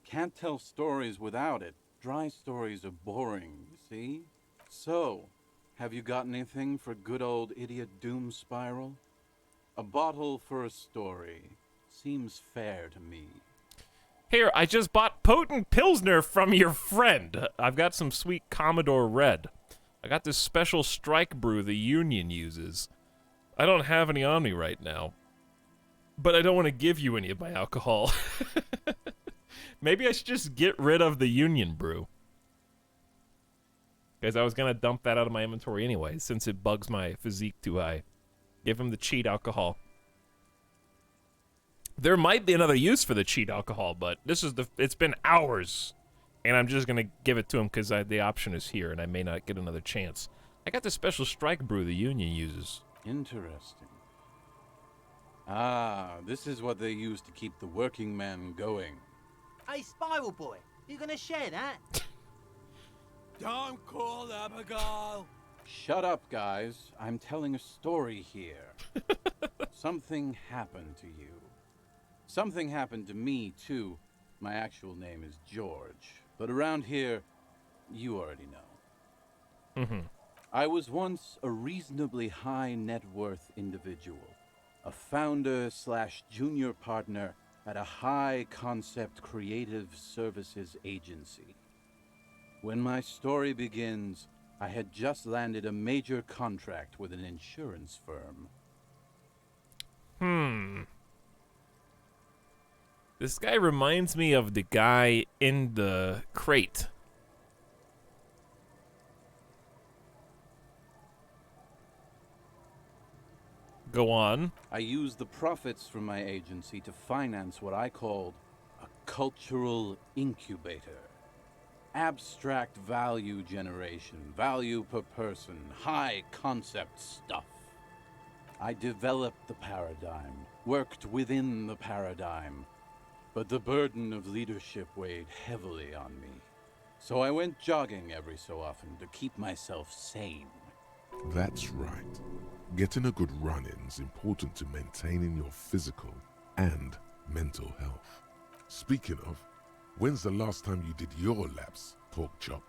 Can't tell stories without it. Dry stories are boring, see? So, have you got anything for good old Idiot Doom Spiral? A bottle for a story. Seems fair to me. Here, I just bought Potent Pilsner from your friend. I've got some sweet Commodore Red. I got this special strike brew the Union uses. I don't have any on me right now. But I don't want to give you any of my alcohol. Maybe I should just get rid of the Union Brew. Because I was going to dump that out of my inventory anyway, since it bugs my physique too high. Give him the cheat alcohol. There might be another use for the cheat alcohol, but it's been hours. And I'm just going to give it to him because the option is here, and I may not get another chance. I got the special strike brew the Union uses. Interesting. Ah, this is what they use to keep the working men going. Hey, Spiral Boy, you gonna share that? Don't call Abigail. Shut up, guys. I'm telling a story here. Something happened to you. Something happened to me, too. My actual name is George. But around here, you already know. Mm-hmm. I was once a reasonably high net worth individual. A founder/junior partner at a high-concept creative services agency. When my story begins, I had just landed a major contract with an insurance firm. This guy reminds me of the guy in the crate. Go on. I used the profits from my agency to finance what I called a cultural incubator. Abstract value generation, value per person, high concept stuff. I developed the paradigm, worked within the paradigm, but the burden of leadership weighed heavily on me. So I went jogging every so often to keep myself sane. That's right. Getting a good run-in's important to maintaining your physical and mental health. Speaking of, when's the last time you did your laps, pork chop?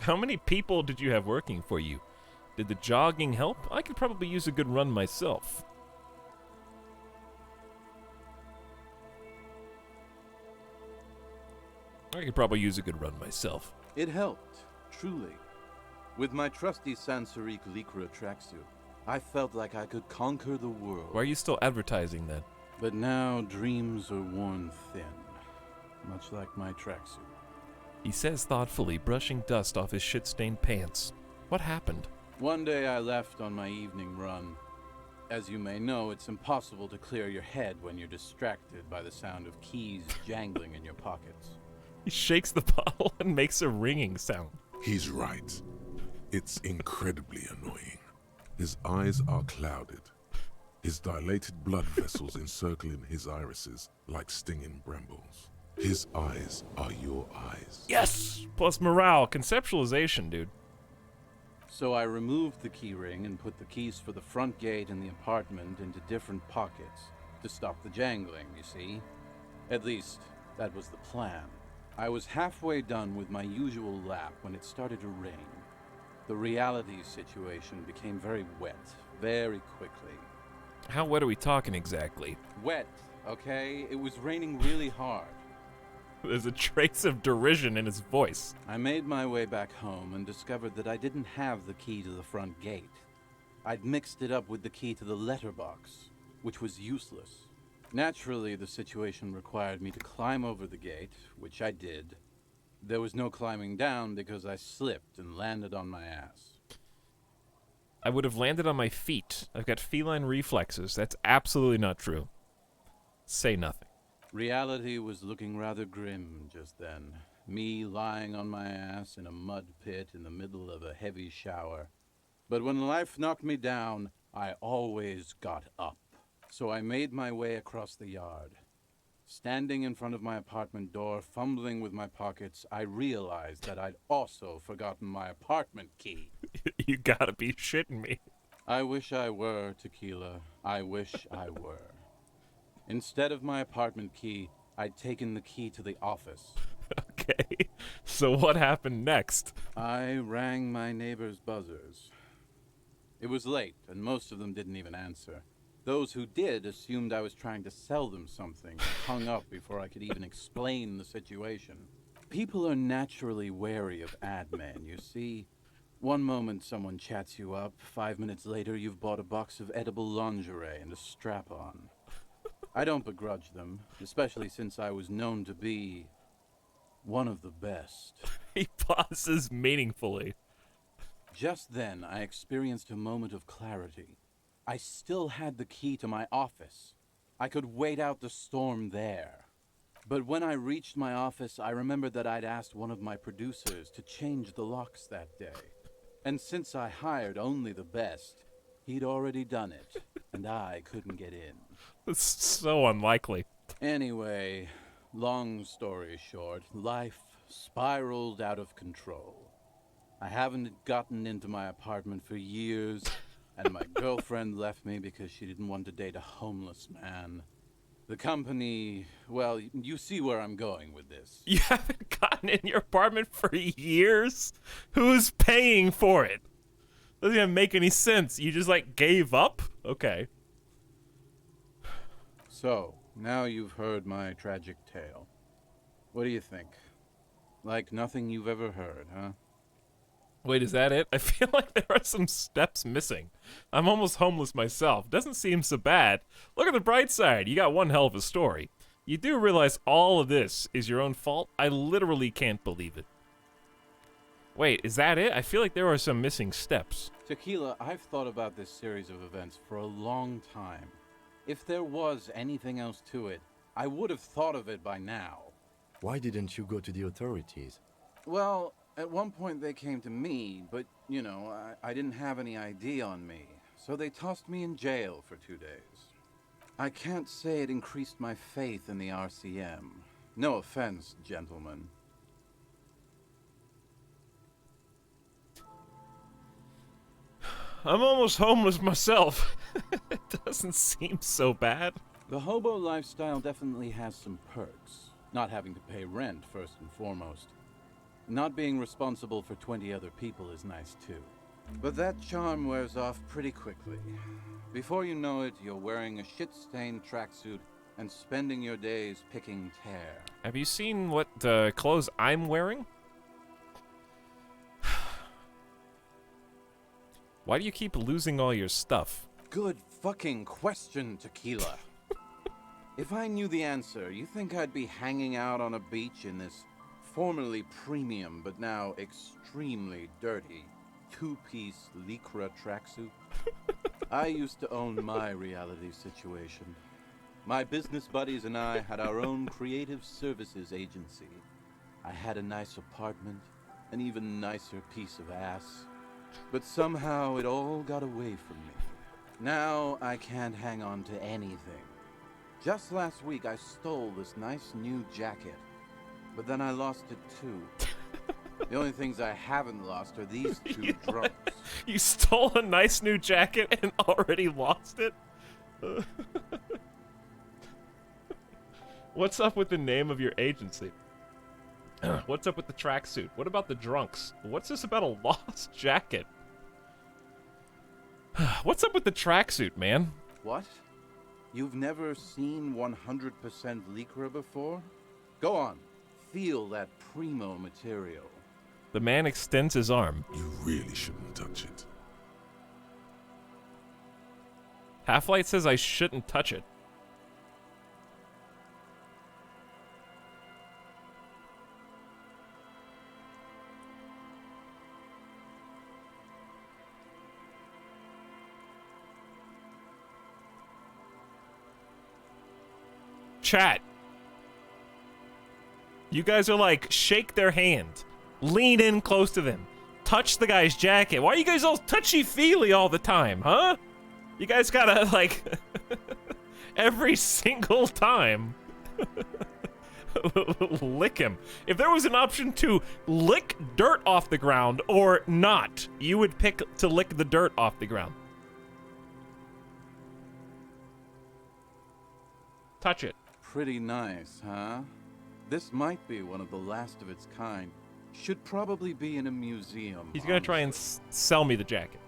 How many people did you have working for you? Did the jogging help? I could probably use a good run myself. I could probably use a good run myself. It helped, truly. With my trusty Sansarique Lycra tracksuit, I felt like I could conquer the world. Why are you still advertising then? But now dreams are worn thin, much like my tracksuit. He says thoughtfully, brushing dust off his shit-stained pants. What happened? One day I left on my evening run. As you may know, it's impossible to clear your head when you're distracted by the sound of keys jangling in your pockets. He shakes the bottle and makes a ringing sound. He's right. It's incredibly annoying. His eyes are clouded. His dilated blood vessels encircling his irises like stinging brambles. His eyes are your eyes. Yes! Plus morale. Conceptualization, dude. So I removed the key ring and put the keys for the front gate and the apartment into different pockets to stop the jangling, you see? At least, that was the plan. I was halfway done with my usual lap when it started to rain. The reality situation became very wet, very quickly. How wet are we talking exactly? Wet, okay? It was raining really hard. There's a trace of derision in his voice. I made my way back home and discovered that I didn't have the key to the front gate. I'd mixed it up with the key to the letterbox, which was useless. Naturally, the situation required me to climb over the gate, which I did. There was no climbing down because I slipped and landed on my ass. I would have landed on my feet. I've got feline reflexes. That's absolutely not true. Say nothing. Reality was looking rather grim just then. Me lying on my ass in a mud pit in the middle of a heavy shower. But when life knocked me down, I always got up. So I made my way across the yard. Standing in front of my apartment door, fumbling with my pockets, I realized that I'd also forgotten my apartment key. You gotta be shitting me. I wish I were, Tequila. I wish I were. Instead of my apartment key, I'd taken the key to the office. Okay, so what happened next? I rang my neighbor's buzzers. It was late, and most of them didn't even answer. Those who did assumed I was trying to sell them something, and hung up before I could even explain the situation. People are naturally wary of ad men, you see. One moment someone chats you up, 5 minutes later you've bought a box of edible lingerie and a strap-on. I don't begrudge them, especially since I was known to be one of the best. He pauses meaningfully. Just then, I experienced a moment of clarity. I still had the key to my office. I could wait out the storm there. But when I reached my office, I remembered that I'd asked one of my producers to change the locks that day. And since I hired only the best, he'd already done it, and I couldn't get in. It's so unlikely. Anyway, long story short, life spiraled out of control. I haven't gotten into my apartment for years, and my girlfriend left me because she didn't want to date a homeless man. The company, well, you see where I'm going with this. You haven't gotten in your apartment for years? Who's paying for it? Doesn't even make any sense. You just, like, gave up? Okay. So, now you've heard my tragic tale. What do you think? Like nothing you've ever heard, huh? Wait, is that it? I feel like there are some steps missing. I'm almost homeless myself. Doesn't seem so bad. Look at the bright side. You got one hell of a story. You do realize all of this is your own fault? I literally can't believe it. Wait, is that it? I feel like there are some missing steps. Tequila, I've thought about this series of events for a long time. If there was anything else to it, I would have thought of it by now. Why didn't you go to the authorities? Well, at one point they came to me, but, you know, I didn't have any ID on me, so they tossed me in jail for 2 days. I can't say it increased my faith in the RCM. No offense, gentlemen. I'm almost homeless myself. It doesn't seem so bad. The hobo lifestyle definitely has some perks. Not having to pay rent, first and foremost. Not being responsible for 20 other people is nice too. But that charm wears off pretty quickly. Before you know it, you're wearing a shit-stained tracksuit and spending your days picking tear. Have you seen what clothes I'm wearing? Why do you keep losing all your stuff? Good fucking question, Tequila. If I knew the answer, you think I'd be hanging out on a beach in this formerly premium but now extremely dirty two-piece Lycra tracksuit? I used to own my reality situation. My business buddies and I had our own creative services agency. I had a nice apartment, an even nicer piece of ass. But somehow it all got away from me. Now I can't hang on to anything. Just last week I stole this nice new jacket, but then I lost it too. The only things I haven't lost are these two drunks. You stole a nice new jacket and already lost it? What's up with the name of your agency? What's up with the tracksuit? What about the drunks? What's this about a lost jacket? What's up with the tracksuit, man? What? You've never seen 100% Lycra before? Go on, feel that primo material. The man extends his arm. You really shouldn't touch it. Half-Light says I shouldn't touch it. Chat. You guys are like, shake their hand. Lean in close to them. Touch the guy's jacket. Why are you guys all touchy-feely all the time, huh? You guys gotta, like, every single time. Lick him. If there was an option to lick dirt off the ground or not, you would pick to lick the dirt off the ground. Touch it. Pretty nice, huh? This might be one of the last of its kind. Should probably be in a museum. He's gonna try and sell me the jacket.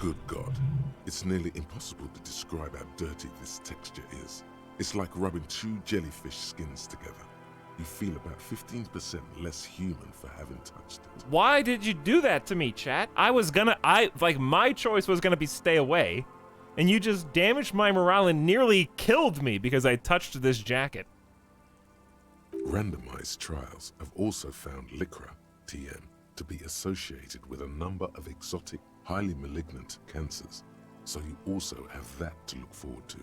Good God. It's nearly impossible to describe how dirty this texture is. It's like rubbing two jellyfish skins together. You feel about 15% less human for having touched it. Why did you do that to me, chat? My choice was gonna be stay away. And you just damaged my morale and nearly killed me because I touched this jacket. Randomized trials have also found Lycra, TM, to be associated with a number of exotic, highly malignant cancers. So you also have that to look forward to.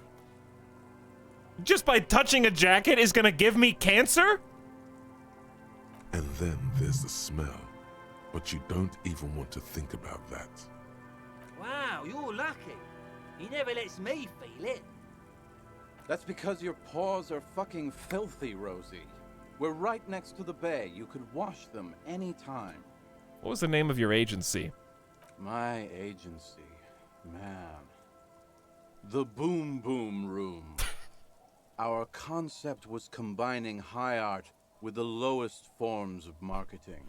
Just by touching a jacket is gonna give me cancer? And then there's the smell. But you don't even want to think about that. Wow, you're lucky. He never lets me feel it. That's because your paws are fucking filthy, Rosie. We're right next to the bay. You could wash them anytime. What was the name of your agency? My agency. Man. The Boom Boom Room. Our concept was combining high art with the lowest forms of marketing.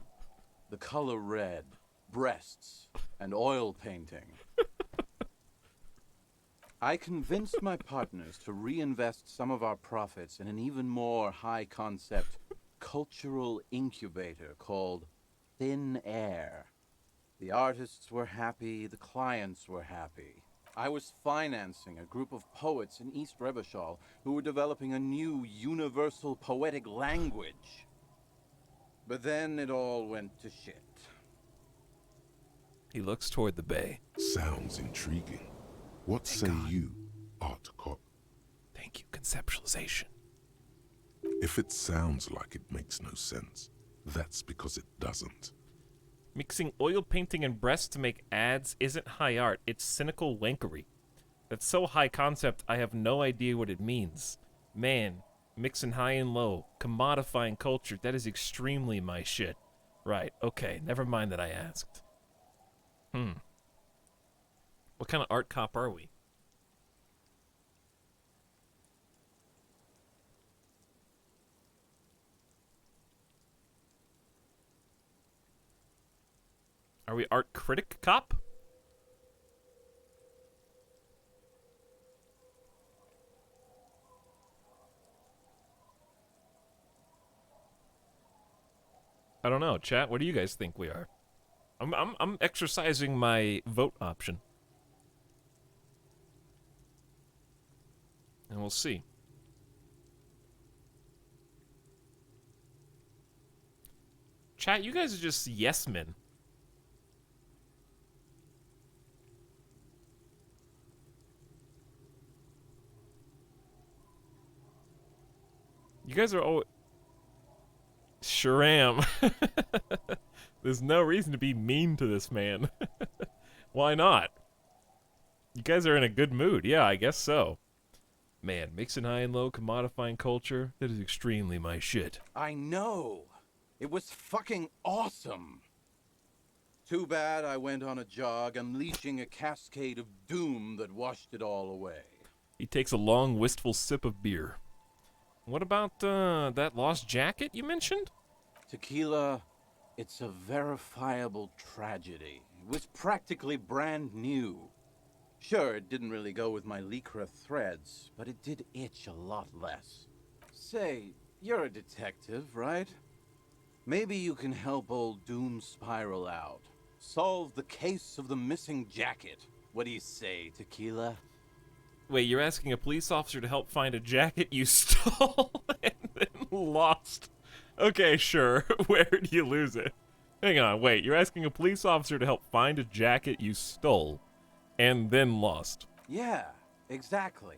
The color red, breasts, and oil painting. I convinced my partners to reinvest some of our profits in an even more high-concept cultural incubator called Thin Air. The artists were happy, the clients were happy. I was financing a group of poets in East Revachol who were developing a new universal poetic language. But then it all went to shit. He looks toward the bay. Sounds intriguing. What say you, Art Cop? Thank you, conceptualization. If it sounds like it makes no sense, that's because it doesn't. Mixing oil painting and breasts to make ads isn't high art, it's cynical wankery. That's so high concept, I have no idea what it means. Man, mixing high and low, commodifying culture, that is extremely my shit. Right, okay, never mind that I asked. What kind of art cop are we? Are we art critic cop? I don't know, chat. What do you guys think we are? I'm exercising my vote option. And we'll see. Chat, you guys are just yes men. You guys are all... Sure am. There's no reason to be mean to this man. Why not? You guys are in a good mood. Yeah, I guess so. Man, mixing high and low, commodifying culture, that is extremely my shit. I know. It was fucking awesome. Too bad I went on a jog, unleashing a cascade of doom that washed it all away. He takes a long, wistful sip of beer. What about, that lost jacket you mentioned? Tequila, it's a verifiable tragedy. It was practically brand new. Sure, it didn't really go with my Lycra threads, but it did itch a lot less. Say, you're a detective, right? Maybe you can help old Doom Spiral out. Solve the case of the missing jacket. What do you say, Tequila? Wait, you're asking a police officer to help find a jacket you stole and then lost? Okay, sure. Where do you lose it? Hang on, wait. You're asking a police officer to help find a jacket you stole and then lost? Yeah, exactly.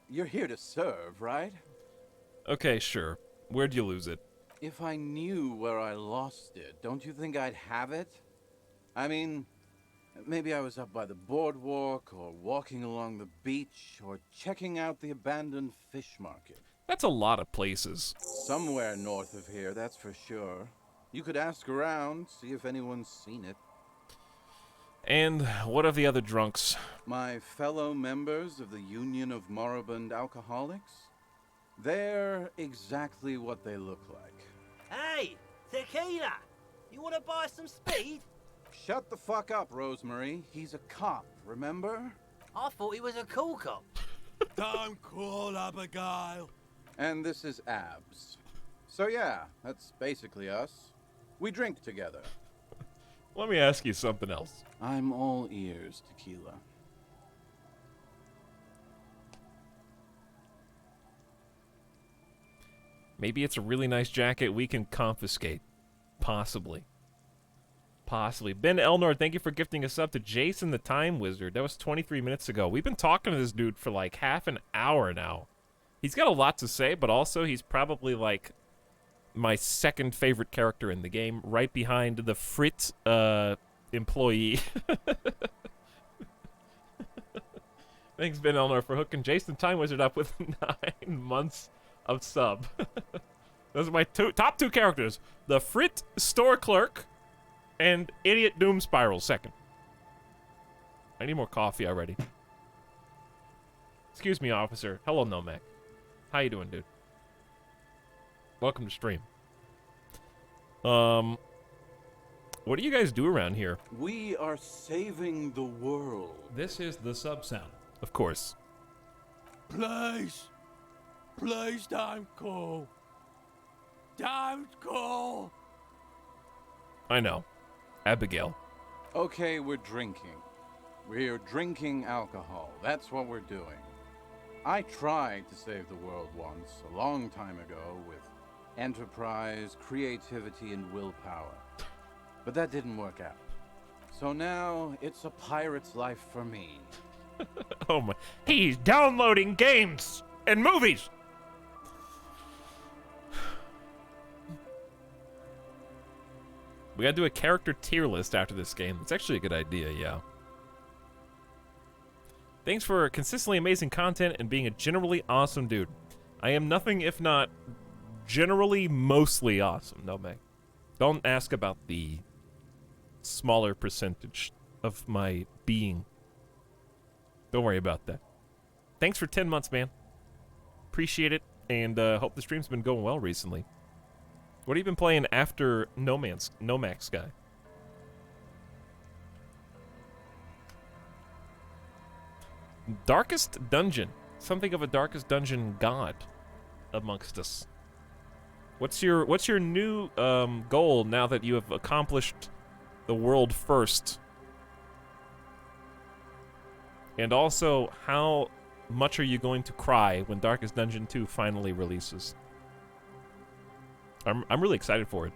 You're here to serve, right? Okay, sure. Where'd you lose it? If I knew where I lost it, don't you think I'd have it? I mean, maybe I was up by the boardwalk, or walking along the beach, or checking out the abandoned fish market. That's a lot of places. Somewhere north of here, that's for sure. You could ask around, see if anyone's seen it. And what of the other drunks? My fellow members of the Union of Moribund Alcoholics? They're exactly what they look like. Hey, Tequila! You want to buy some speed? Shut the fuck up, Rosemary. He's a cop, remember? I thought he was a cool cop. Don't call Abigail. And this is Abs. So yeah, that's basically us. We drink together. Let me ask you something else. I'm all ears, Tequila. Maybe it's a really nice jacket we can confiscate. Possibly. Possibly. Ben Elnor, thank you for gifting us up to Jason the Time Wizard. That was 23 minutes ago. We've been talking to this dude for like half an hour now. He's got a lot to say, but also he's probably like my second favorite character in the game, right behind the Frit employee. Thanks, Ben Elnor, for hooking Jason the Time Wizard up with 9 months of sub. Those are my top two characters. The Frit store clerk and Idiot Doom Spiral second. I need more coffee already. Excuse me, officer. Hello, Nomac. How you doing, dude? Welcome to stream. What do you guys do around here? We are saving the world. This is the sub sound. Of course. Please. Please don't call. Don't call. I know. Abigail. Okay, we're drinking. We're drinking alcohol. That's what we're doing. I tried to save the world once, a long time ago, with enterprise, creativity, and willpower. But that didn't work out. So now, it's a pirate's life for me. Oh my. He's downloading games and movies! We gotta do a character tier list after this game. It's actually a good idea, yeah. Thanks for consistently amazing content and being a generally awesome dude. I am nothing if not generally mostly awesome. No, Meg. Don't ask about the smaller percentage of my being. Don't worry about that. Thanks for 10 months, man. Appreciate it, and hope the stream's been going well recently. What have you been playing after Nomac Sky? Darkest Dungeon. Something of a Darkest Dungeon god amongst us. What's your new goal now that you have accomplished the world first? And also, how much are you going to cry when Darkest Dungeon 2 finally releases? I'm really excited for it.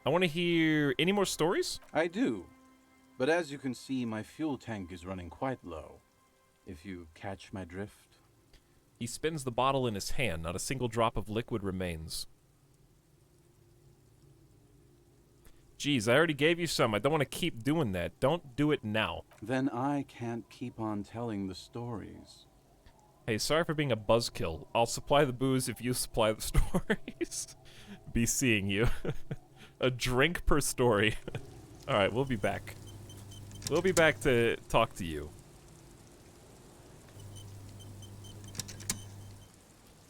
I want to hear any more stories? I do. But as you can see, my fuel tank is running quite low. If you catch my drift. He spins the bottle in his hand. Not a single drop of liquid remains. Geez, I already gave you some. I don't want to keep doing that. Don't do it now. Then I can't keep on telling the stories. Hey, sorry for being a buzzkill. I'll supply the booze if you supply the stories. Be seeing you. A drink per story. Alright, we'll be back. We'll be back to talk to you.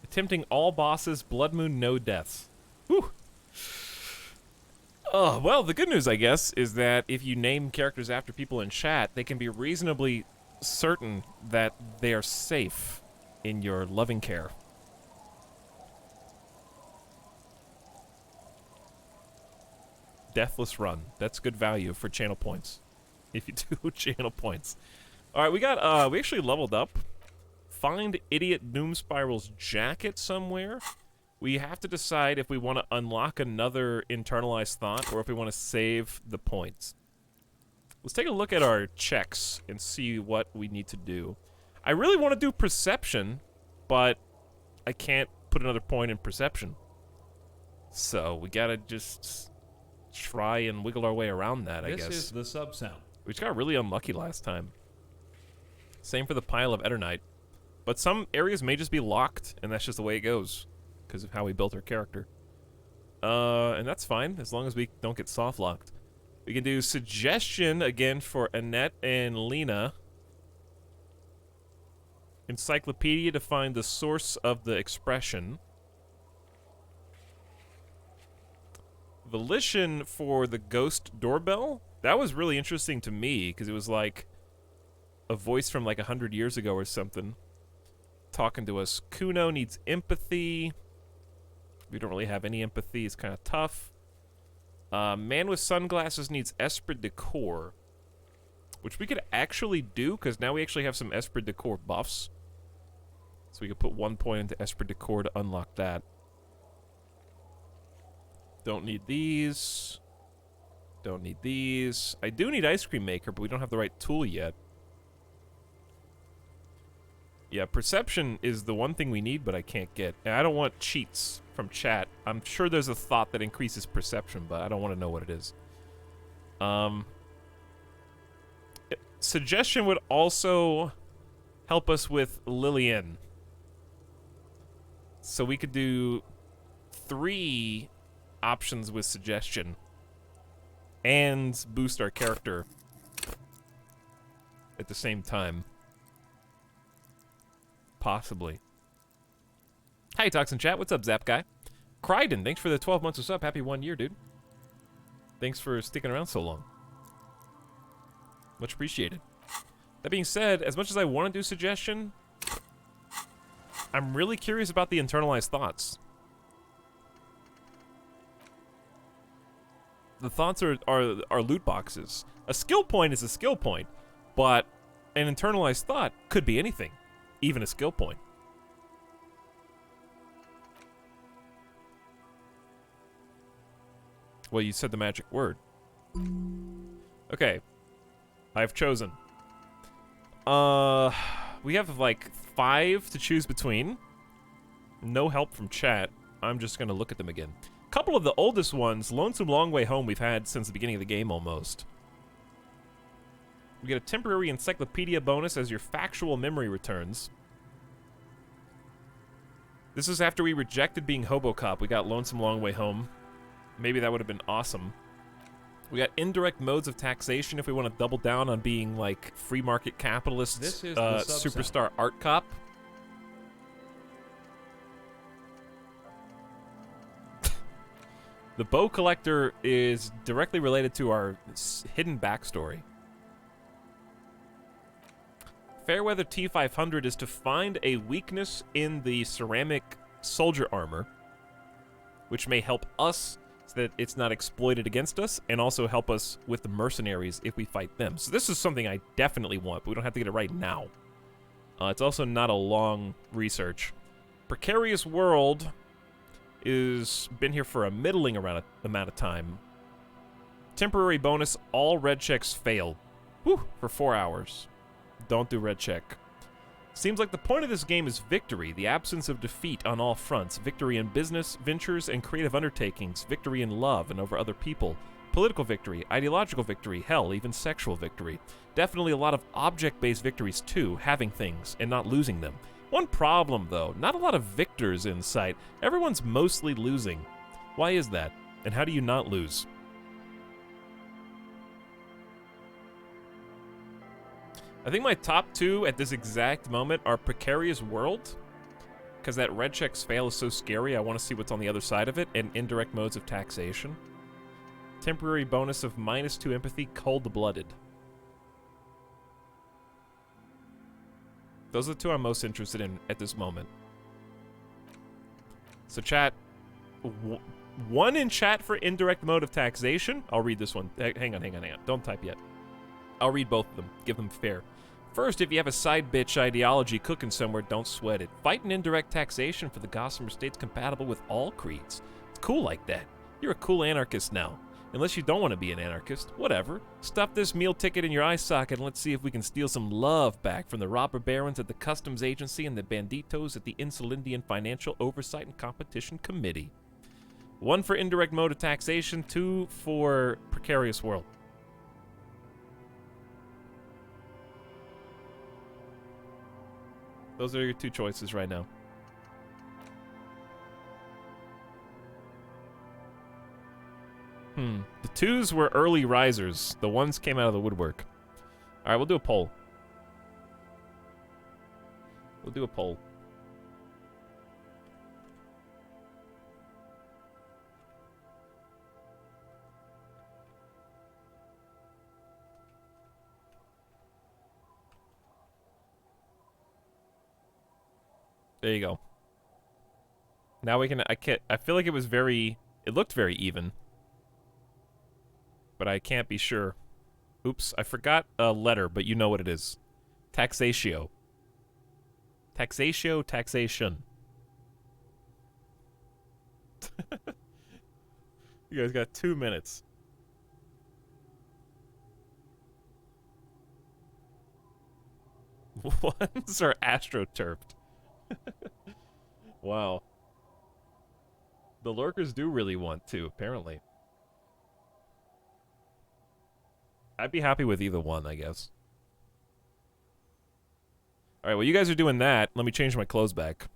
Attempting all bosses, Blood Moon, no deaths. Whew. Oh, well, the good news, I guess, is that if you name characters after people in chat, they can be reasonably certain that they are safe in your loving care. Deathless Run. That's good value for channel points. If you do channel points. Alright, we actually leveled up. Find Idiot Doom Spiral's jacket somewhere. We have to decide if we want to unlock another internalized thought or if we want to save the points. Let's take a look at our checks and see what we need to do. I really want to do perception, but I can't put another point in perception. So we gotta just try and wiggle our way around that, I guess. This is the sub sound. We just got really unlucky last time. Same for the pile of Eternite. But some areas may just be locked, and that's just the way it goes. Because of how we built our character. And that's fine, as long as we don't get soft-locked. We can do suggestion, again, for Annette and Lena. Encyclopedia to find the source of the expression. Volition for the ghost doorbell. That was really interesting to me, because it was like a voice from like 100 years ago or something. Talking to us. Kuno needs empathy. We don't really have any empathy. It's kind of tough. Man with sunglasses needs esprit de corps, which we could actually do, because now we actually have some esprit de corps buffs. So we could put 1 point into Esper Decor to unlock that. Don't need these. Don't need these. I do need Ice Cream Maker, but we don't have the right tool yet. Yeah, Perception is the one thing we need, but I can't get. And I don't want cheats from chat. I'm sure there's a thought that increases Perception, but I don't want to know what it is. Suggestion would also help us with Lillian. So we could do 3 options with Suggestion and boost our character at the same time. Possibly. Hi, Toxin Chat. What's up, Zap Guy? Crichton, thanks for the 12 months of sub. Happy 1 year, dude. Thanks for sticking around so long. Much appreciated. That being said, as much as I want to do Suggestion, I'm really curious about the internalized thoughts. The thoughts are loot boxes. A skill point is a skill point, but an internalized thought could be anything, even a skill point. Well, you said the magic word. Okay. I've chosen. We have like 5 to choose between. No help from chat. I'm just gonna look at them again. Couple of the oldest ones, Lonesome Long Way Home, we've had since the beginning of the game almost. We get a temporary encyclopedia bonus as your factual memory returns. This is after we rejected being Hobocop. We got Lonesome Long Way Home. Maybe that would have been awesome. We got indirect modes of taxation if we want to double down on being like free market capitalist This is the superstar art cop. The Bow Collector is directly related to our hidden backstory. Fairweather T500 is to find a weakness in the ceramic soldier armor, which may help us so that it's not exploited against us, and also help us with the mercenaries if we fight them. So this is something I definitely want, but we don't have to get it right now. It's also not a long research. Precarious World is been here for a middling amount of time. Temporary bonus, all red checks fail. Whew, for 4 hours. Don't do red check. Seems like the point of this game is victory, the absence of defeat on all fronts. Victory in business, ventures, and creative undertakings. Victory in love and over other people. Political victory, ideological victory, hell, even sexual victory. Definitely a lot of object-based victories too, having things and not losing them. One problem though, not a lot of victors in sight. Everyone's mostly losing. Why is that? And how do you not lose? I think my top 2 at this exact moment are Precarious World, because that red checks fail is so scary, I want to see what's on the other side of it, and indirect modes of taxation. Temporary bonus of -2 empathy, cold-blooded. Those are the 2 I'm most interested in at this moment. So chat, 1 in chat for indirect mode of taxation. I'll read this one. Hang on. Don't type yet. I'll read both of them. Give them fair. First, if you have a side bitch ideology cooking somewhere, don't sweat it. Fight an indirect taxation for the Gossamer State's compatible with all creeds. It's cool like that. You're a cool anarchist now. Unless you don't want to be an anarchist. Whatever. Stuff this meal ticket in your eye socket and let's see if we can steal some love back from the robber barons at the Customs Agency and the banditos at the Insulindian Financial Oversight and Competition Committee. 1 for indirect mode of taxation, 2 for Precarious World. Those are your 2 choices right now. The 2s were early risers. The 1s came out of the woodwork. Alright, we'll do a poll. There you go. Now we can, I feel like it was it looked very even. But I can't be sure. Oops, I forgot a letter, but you know what it is. Taxatio. Taxation. You guys got 2 minutes. Ones are astroturfed. Wow. The lurkers do really want to, apparently. I'd be happy with either one, I guess. Alright, well, you guys are doing that. Let me change my clothes back.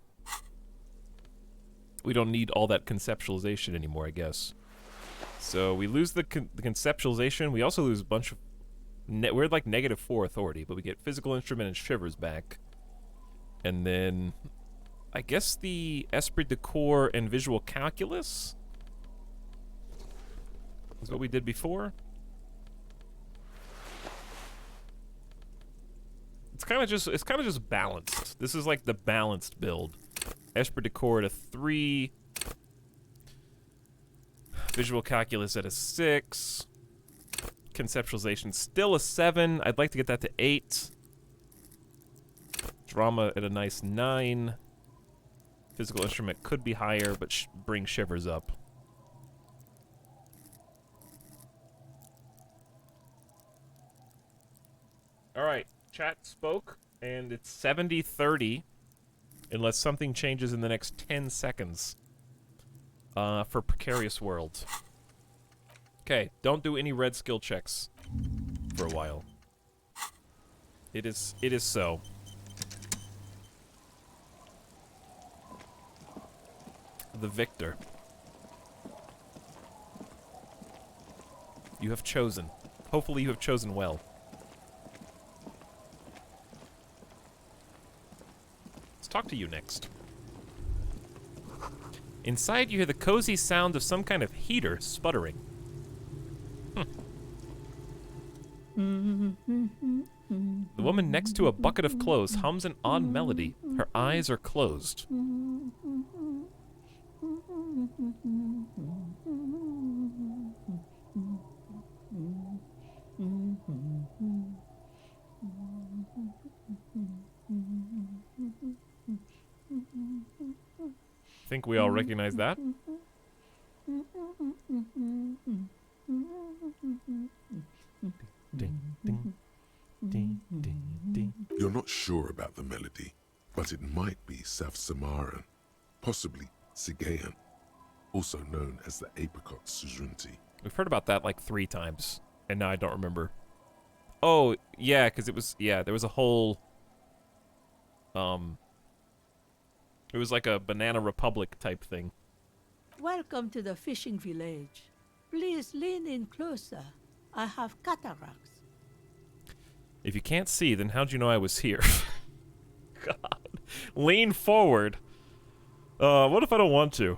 We don't need all that conceptualization anymore, I guess. So we lose the conceptualization. We also lose a bunch of... we're like -4 authority, but we get physical instrument and shivers back. And then... I guess the esprit de corps and visual calculus is what we did before. It's kind of just balanced. This is like the balanced build. Esprit de corps at a 3. Visual calculus at a 6. Conceptualization still a 7. I'd like to get that to 8. Drama at a nice 9. Physical instrument could be higher, but bring shivers up. Alright, chat spoke, and it's 70-30, unless something changes in the next 10 seconds. For Precarious World. Okay, don't do any red skill checks for a while. It is so. The victor. You have chosen. Hopefully you have chosen well. Let's talk to you next. Inside you hear the cozy sound of some kind of heater sputtering. The woman next to a bucket of clothes hums an odd melody. Her eyes are closed. Think we all recognize that? Ding, ding, ding, ding, ding. You're not sure about the melody, but it might be South Samaran, possibly Sigayan, also known as the apricot sujunti. We've heard about that like 3 times, and now I don't remember. Oh, yeah, because it was, yeah, there was a whole, it was like a Banana Republic type thing. Welcome to the fishing village. Please lean in closer. I have cataracts. If you can't see, then how'd you know I was here? God. Lean forward. What if I don't want to?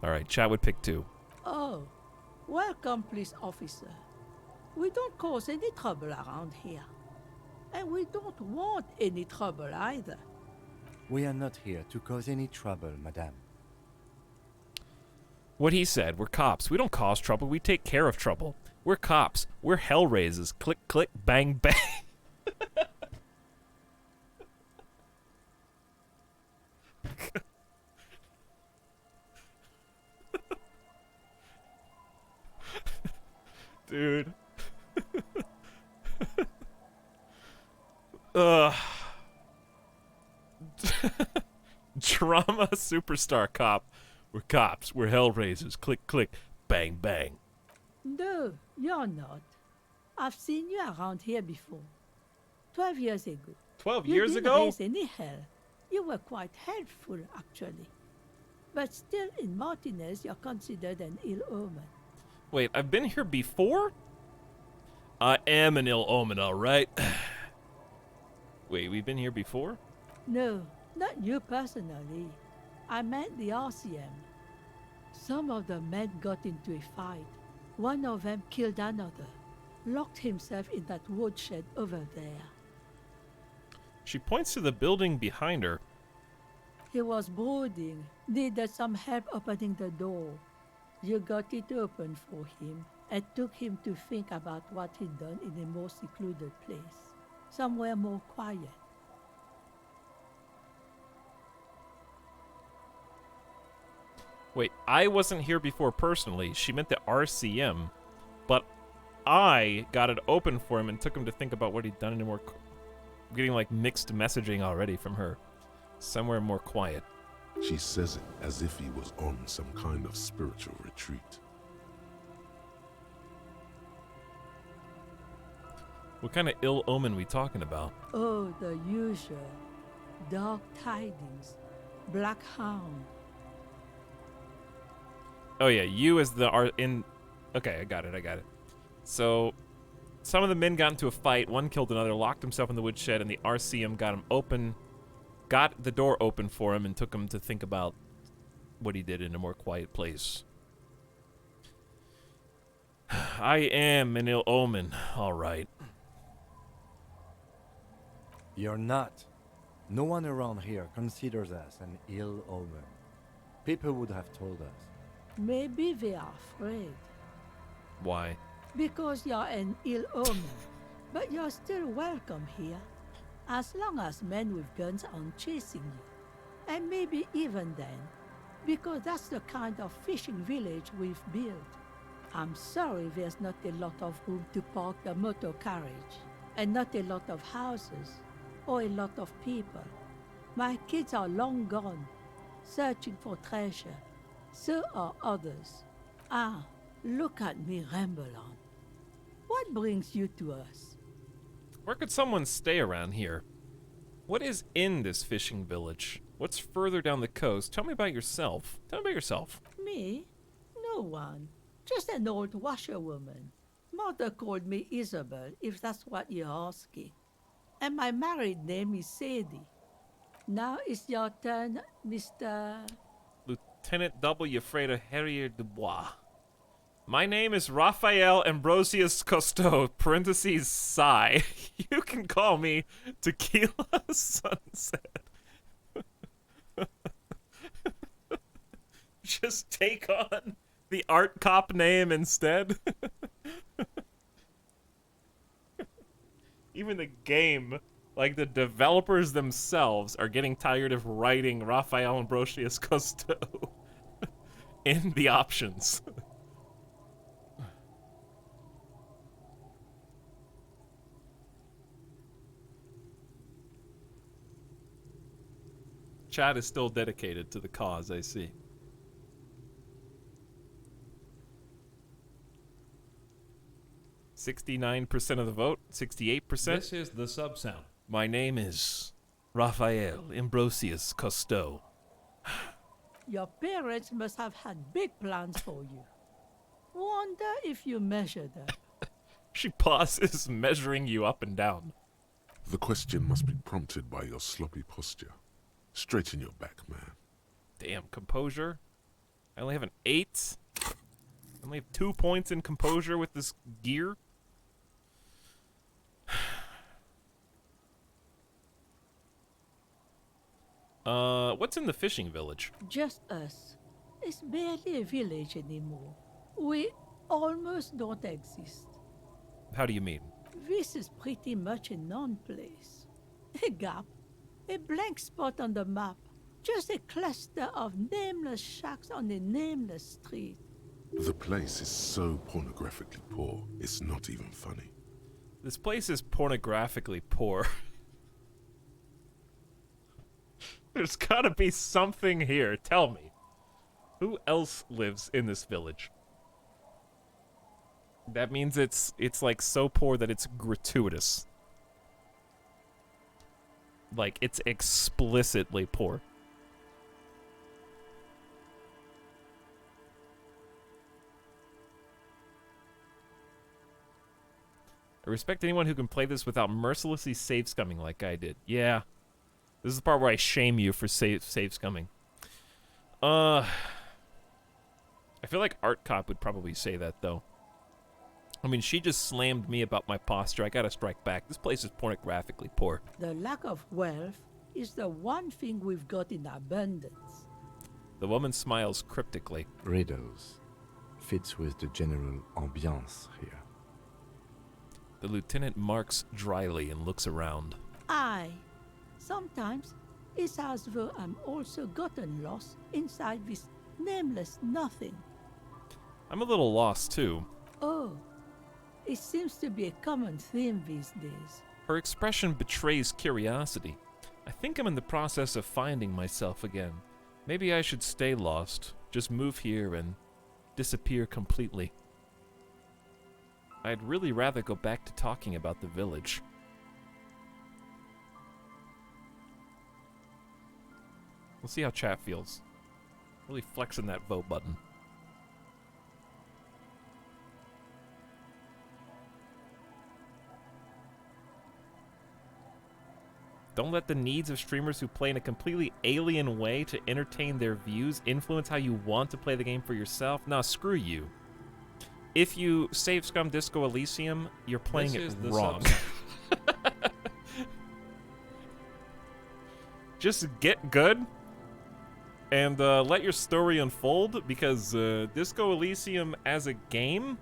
Alright, chat would pick 2. Oh, welcome, police officer. We don't cause any trouble around here. And we don't want any trouble either. We are not here to cause any trouble, madame. What he said, we're cops. We don't cause trouble, we take care of trouble. We're cops. We're hell raisers. Click, click, bang, bang. Dude. Drama superstar cop. We're cops. We're hell raisers. Click, click, bang, bang. No, you're not. I've seen you around here before. 12 years ago. 12 You years didn't ago? raise any hell. You were quite helpful, actually. But still, in Martinez, you're considered an ill omen. Wait, I've been here before? I am an ill omen, all right. Wait, we've been here before? No, not you personally. I meant the RCM. Some of the men got into a fight. One of them killed another. Locked himself in that woodshed over there. She points to the building behind her. He was brooding, needed some help opening the door. You got it open for him, and took him to think about what he'd done in a more secluded place. Somewhere more quiet. Wait, I wasn't here before personally. She meant the RCM, but I got it open for him and took him to think about what he'd done in more... Getting, like, mixed messaging already from her. Somewhere more quiet. She says it as if he was on some kind of spiritual retreat. What kind of ill omen we talking about? Oh, the usual. Dark tidings. Black hound. Oh yeah, you as the Okay, I got it. So, some of the men got into a fight, one killed another, locked himself in the woodshed, and the RCM got the door open for him and took him to think about what he did in a more quiet place. I am an ill omen, alright. You're not. No one around here considers us an ill omen. People would have told us. Maybe they are afraid. Why? Because you're an ill omen. But you're still welcome here. As long as men with guns aren't chasing you. And maybe even then. Because that's the kind of fishing village we've built. I'm sorry there's not a lot of room to park the motor carriage. And not a lot of houses. Or a lot of people. My kids are long gone, searching for treasure. So are others. Ah, look at me ramble on. What brings you to us? Where could someone stay around here? What is in this fishing village? What's further down the coast? Tell me about yourself. Me? No one. Just an old washerwoman. Mother called me Isabel, if that's what you're asking. And my married name is Sadie. Now it's your turn, Mr. Lieutenant W. Freda Harrier Dubois. My name is Raphael Ambrosius Cousteau, parentheses, Psy. You can call me Tequila Sunset. Just take on the art cop name instead. Even the game, like the developers themselves, are getting tired of writing Raphael Ambrosius Cousteau in the options. Chat is still dedicated to the cause, I see. %69% of the vote, 68%. This is the sub sound. My name is Raphael Ambrosius Cousteau. Your parents must have had big plans for you. Wonder if you measured them. She pauses, measuring you up and down. The question must be prompted by your sloppy posture. Straighten your back, man. Damn, composure. I only have an 8. I only have 2 points in composure with this gear. What's in the fishing village? Just us. It's barely a village anymore. We almost don't exist. How do you mean? This is pretty much a non-place. A gap. A blank spot on the map. Just a cluster of nameless shacks on a nameless street. The place is so pornographically poor, it's not even funny. This place is pornographically poor. There's gotta be something here. Tell me. Who else lives in this village? That means it's like so poor that it's gratuitous. Like, it's explicitly poor. I respect anyone who can play this without mercilessly save scumming like I did. Yeah. This is the part where I shame you for save scumming. I feel like Art Cop would probably say that, though. I mean, she just slammed me about my posture. I gotta strike back. This place is pornographically poor. The lack of wealth is the one thing we've got in abundance. The woman smiles cryptically. Riddles. Fits with the general ambiance here. The lieutenant marks dryly and looks around. Sometimes it's as though I'm also gotten lost inside this Nameless nothing. I'm a little lost, too. Oh, it seems to be a common theme these days. Her expression betrays curiosity. I think I'm in the process of finding myself again. Maybe I should stay lost, just move here and disappear completely. I'd really rather go back to talking about the village. We'll see how chat feels. Really flexing that vote button. Don't let the needs of streamers who play in a completely alien way to entertain their views influence how you want to play the game for yourself. Nah, screw you. If you save Scum Disco Elysium, you're playing it wrong. Just get good and let your story unfold, because Disco Elysium as a game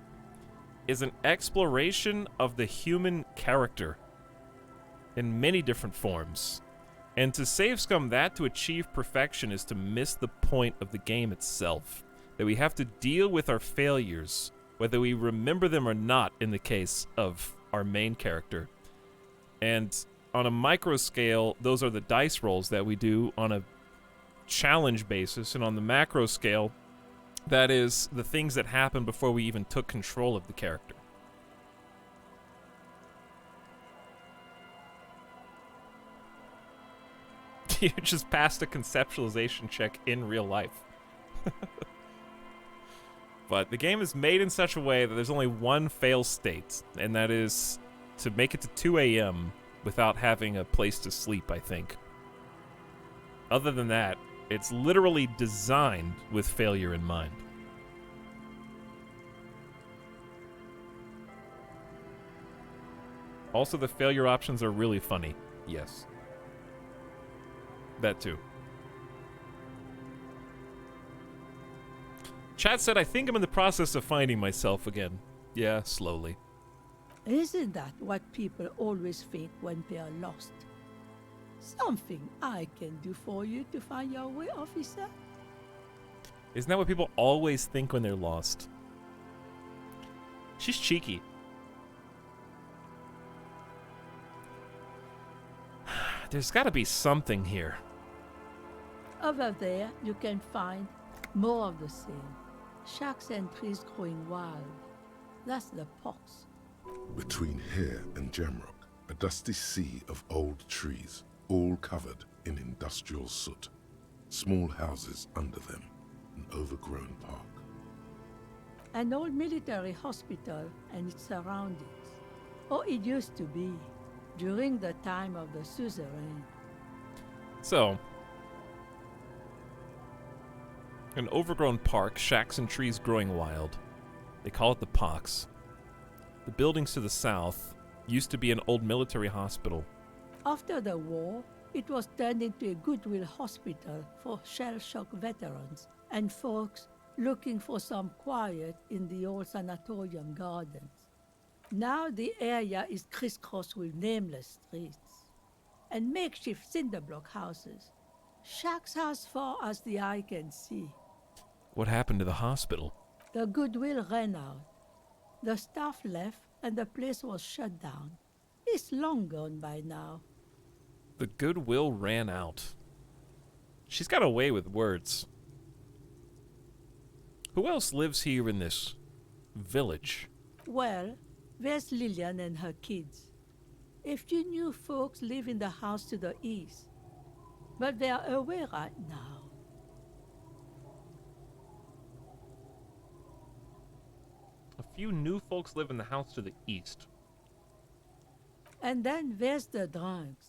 is an exploration of the human character in many different forms. And to save Scum that to achieve perfection is to miss the point of the game itself. That we have to deal with our failures, whether we remember them or not in the case of our main character. And on a micro scale, those are the dice rolls that we do on a challenge basis, and on the macro scale, that is the things that happen before we even took control of the character. You just passed a conceptualization check in real life. But the game is made in such a way that there's only one fail state, and that is to make it to 2 a.m. without having a place to sleep, I think. Other than that, it's literally designed with failure in mind. Also, the failure options are really funny. Yes. That too. Chat said, I think I'm in the process of finding myself again. Yeah, slowly. Isn't that what people always think when they are lost? Something I can do for you to find your way, officer? Isn't that what people always think when they're lost? She's cheeky. There's gotta be something here. Over there, you can find more of the same. Shacks and trees growing wild. That's the pox. Between here and Jamrock, a dusty sea of old trees, all covered in industrial soot. Small houses under them, an overgrown park. An old military hospital and its surroundings. Or it used to be, during the time of the suzerain. So, an overgrown park, shacks and trees growing wild. They call it the Pox. The buildings to the south used to be an old military hospital. After the war, it was turned into a goodwill hospital for shell-shock veterans and folks looking for some quiet in the old sanatorium gardens. Now the area is crisscrossed with nameless streets and makeshift cinderblock houses. Shacks as far as the eye can see. What happened to the hospital? The goodwill ran out. The staff left and the place was shut down. It's long gone by now. The goodwill ran out. She's got a way with words. Who else lives here in this village? Well, there's Lillian and her kids. A few new folks live in the house to the east, but they are away right now. A few new folks live in the house to the east. And then there's the drunks.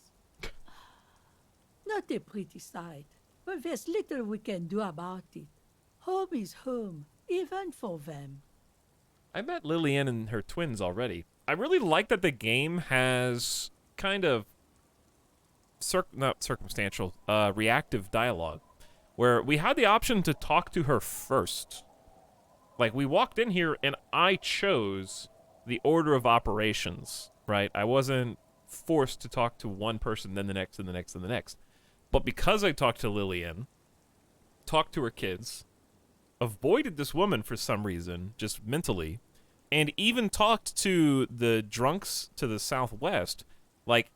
Not a pretty sight, but there's little we can do about it. Home is home, even for them. I met Lillian and her twins already. I really like that the game has kind of not circumstantial, reactive dialogue, where we had the option to talk to her first. Like, we walked in here and I chose the order of operations, right? I wasn't forced to talk to one person, then the next, and the next, and the next. But because I talked to Lillian, talked to her kids, avoided this woman for some reason, just mentally, and even talked to the drunks to the southwest. Like,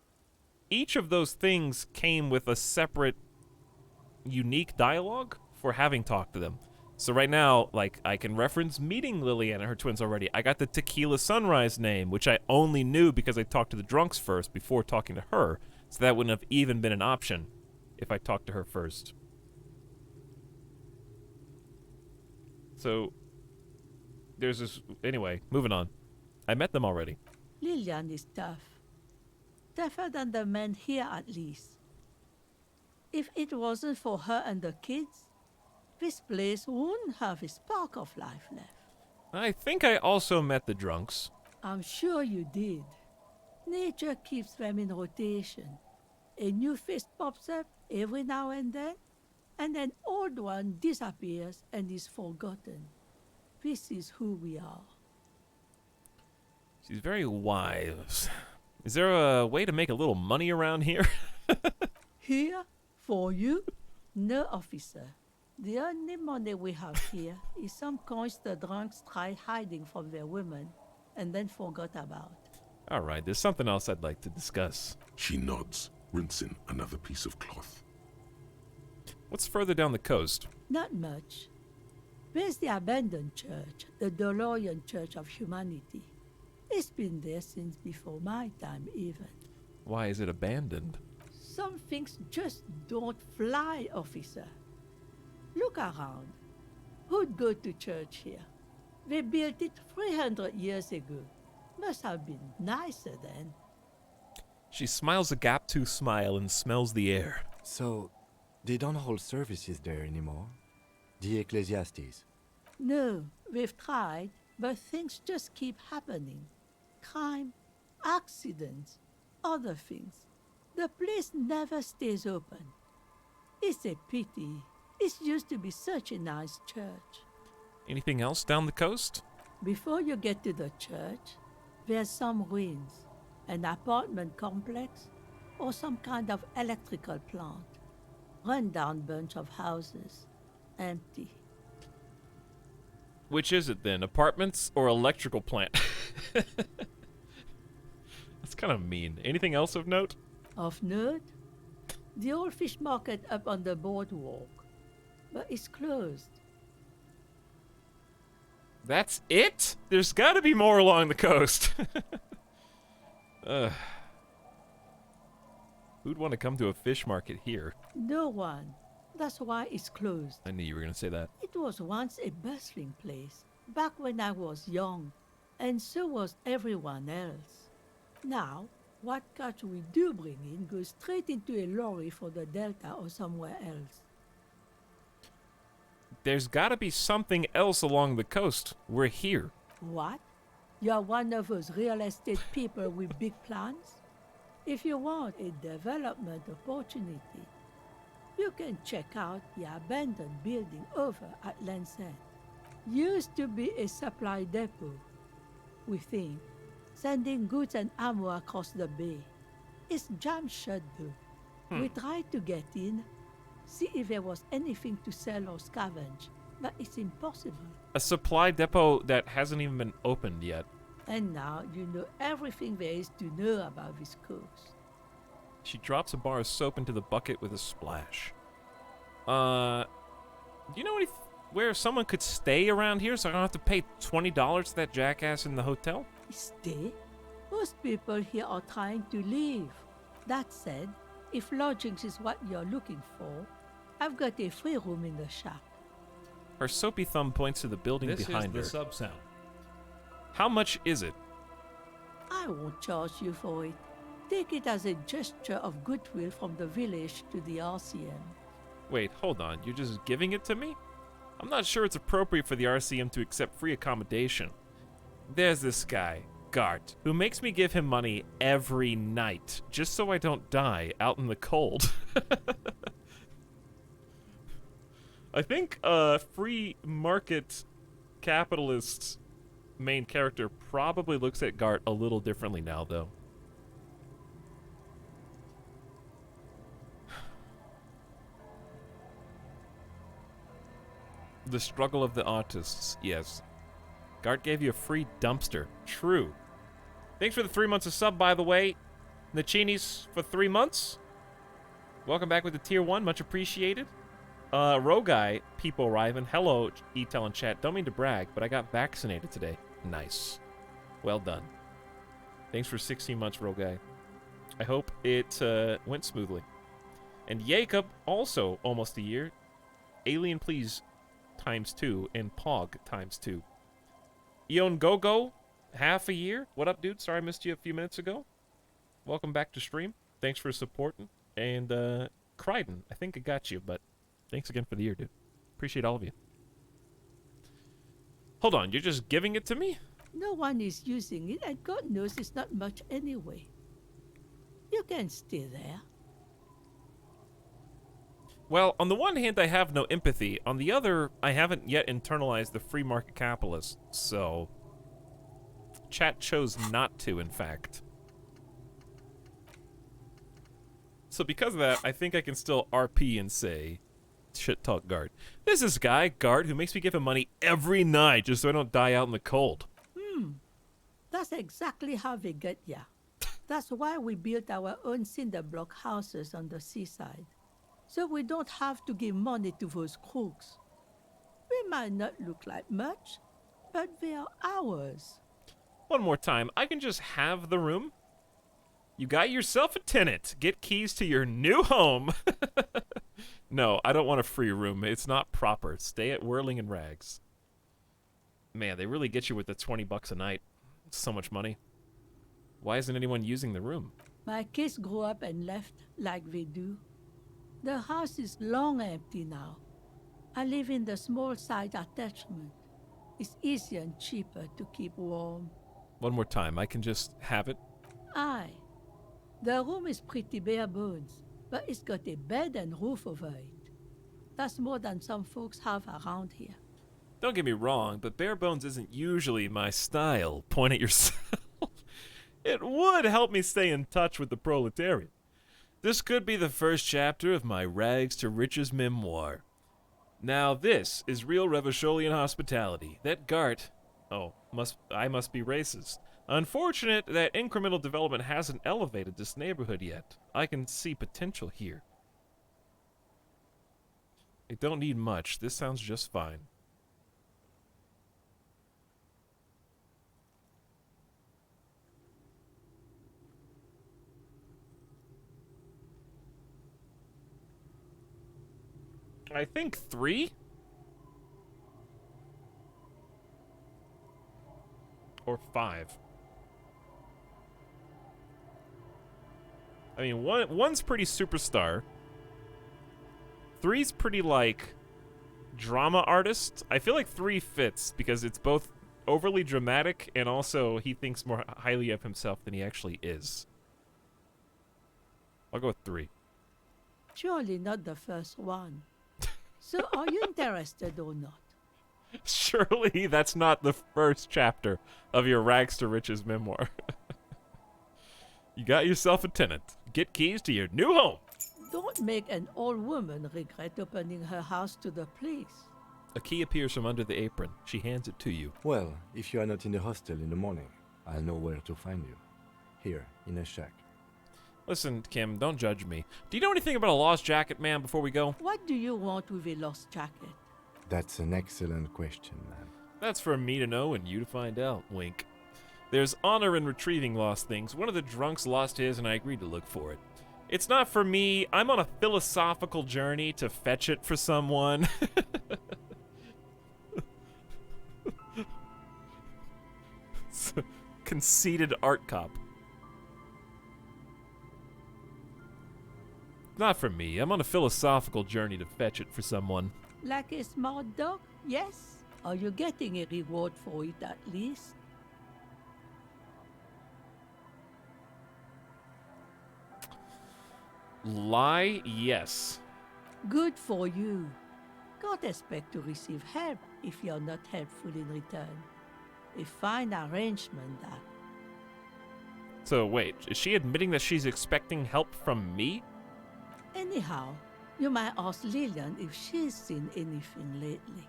each of those things came with a separate, unique dialogue for having talked to them. So right now, like, I can reference meeting Lillian and her twins already. I got the Tequila Sunrise name, which I only knew because I talked to the drunks first before talking to her. So that wouldn't have even been an option if I talked to her first. So, there's this... Anyway, moving on. I met them already. Lillian is tough. Tougher than the men here, at least. If it wasn't for her and the kids, this place wouldn't have a spark of life left. I think I also met the drunks. I'm sure you did. Nature keeps them in rotation. A new face pops up every now and an old one disappears and is forgotten. This is who we are. She's very wise. Is there a way to make a little money around here? Here? For you? No, officer. The only money we have here is some coins the drunks tried hiding from their women and then forgot about. All right, there's something else I'd like to discuss. She nods, rinsing another piece of cloth. What's further down the coast? Not much. There's the abandoned church, the DeLorean Church of Humanity. It's been there since before my time, even. Why is it abandoned? Some things just don't fly, officer. Look around. Who'd go to church here? They built it 300 years ago. Must have been nicer then. She smiles a gap-toothed smile and smells the air. So, they don't hold services there anymore? The Ecclesiastes? No, we've tried, but things just keep happening. Crime, accidents, other things. The place never stays open. It's a pity. It used to be such a nice church. Anything else down the coast? Before you get to the church, there's some ruins, an apartment complex, or some kind of electrical plant. Run-down bunch of houses, empty. Which is it then, apartments or electrical plant? That's kind of mean. Anything else of note? Of note? The old fish market up on the boardwalk, but it's closed. That's it? There's got to be more along the coast. Who'd want to come to a fish market here? No one. That's why it's closed. I knew you were going to say that. It was once a bustling place, back when I was young, and so was everyone else. Now, what catch we do bring in goes straight into a lorry for the Delta or somewhere else. There's got to be something else along the coast. We're here. What? You're one of those real estate people with big plans? If you want a development opportunity, you can check out the abandoned building over at Land's End. Used to be a supply depot, we think, sending goods and ammo across the bay. It's jammed shut though. We tried to get in, see if there was anything to sell or scavenge, but it's impossible. A supply depot that hasn't even been opened yet. And now you know everything there is to know about this coast. She drops a bar of soap into the bucket with a splash. Do you know where someone could stay around here so I don't have to pay $20 to that jackass in the hotel? Stay? Most people here are trying to leave. That said, if lodgings is what you're looking for, I've got a free room in the shack. Her soapy thumb points to the building behind her. This is the sub-sound. How much is it? I won't charge you for it. Take it as a gesture of goodwill from the village to the RCM. Wait, hold on. You're just giving it to me? I'm not sure it's appropriate for the RCM to accept free accommodation. There's this guy, Gart, who makes me give him money every night, just so I don't die out in the cold. I think free market capitalist main character probably looks at Gart a little differently now, though. The struggle of the artists, yes. Gart gave you a free dumpster. True. Thanks for the 3 months of sub, by the way. Nachinis for 3 months. Welcome back with the tier 1. Much appreciated. Roguy, people arriving. Hello, Etel and chat. Don't mean to brag, but I got vaccinated today. Nice. Well done. Thanks for 16 months, Roguy. I hope it went smoothly. And Jacob, also almost a year. Alien Please ×2 and Pog ×2. Eon Gogo, half a year. What up, dude? Sorry I missed you a few minutes ago. Welcome back to stream. Thanks for supporting. And Crichton, I think I got you, but thanks again for the year, dude. Appreciate all of you. Hold on, you're just giving it to me? No one is using it, and God knows it's not much anyway. You can stay there. Well, on the one hand, I have no empathy. On the other, I haven't yet internalized the free market capitalist, so... Chat chose not to, in fact. So because of that, I think I can still RP and say, shit talk Gart. This is guy, Gart, who makes me give him money every night just so I don't die out in the cold. That's exactly how we get ya. That's why we built our own cinder block houses on the seaside. So we don't have to give money to those crooks. We might not look like much, but they are ours. One more time, I can just have the room. You got yourself a tenant. Get keys to your new home. No, I don't want a free room. It's not proper. Stay at Whirling and Rags. Man, they really get you with the 20 bucks a night. It's so much money. Why isn't anyone using the room? My kids grew up and left like they do. The house is long empty now. I live in the small side attachment. It's easier and cheaper to keep warm. One more time, I can just have it? Aye. The room is pretty bare bones, but it's got a bed and roof over it. That's more than some folks have around here. Don't get me wrong, but bare bones isn't usually my style. Point at yourself. It would help me stay in touch with the proletariat. This could be the first chapter of my rags to riches memoir. Now this is real Revacholian hospitality. That Gart... Oh, I must be racist. Unfortunate that incremental development hasn't elevated this neighborhood yet. I can see potential here. I don't need much. This sounds just fine. I think 3? Or 5. I mean, one's pretty superstar. 3's pretty, like, drama artist. I feel like 3 fits because it's both overly dramatic and also he thinks more highly of himself than he actually is. I'll go with 3. Surely not the first one. So are you interested or not? Surely that's not the first chapter of your rags to riches memoir. You got yourself a tenant. Get keys to your new home. Don't make an old woman regret opening her house to the place. A key appears from under the apron. She hands it to you. Well, if you are not in the hostel in the morning, I'll know where to find you. Here, in a shack. Listen, Kim, don't judge me. Do you know anything about a lost jacket, man, before we go? What do you want with a lost jacket? That's an excellent question, man. That's for me to know and you to find out, wink. There's honor in retrieving lost things. One of the drunks lost his and I agreed to look for it. It's not for me. I'm on a philosophical journey to fetch it for someone. Conceited art cop. Not for me. I'm on a philosophical journey to fetch it for someone. Like a smart dog, yes? Are you getting a reward for it at least? Lie, yes. Good for you. Can't expect to receive help if you're not helpful in return. A fine arrangement, that. So wait, is she admitting that she's expecting help from me? Anyhow, you might ask Lillian if she's seen anything lately.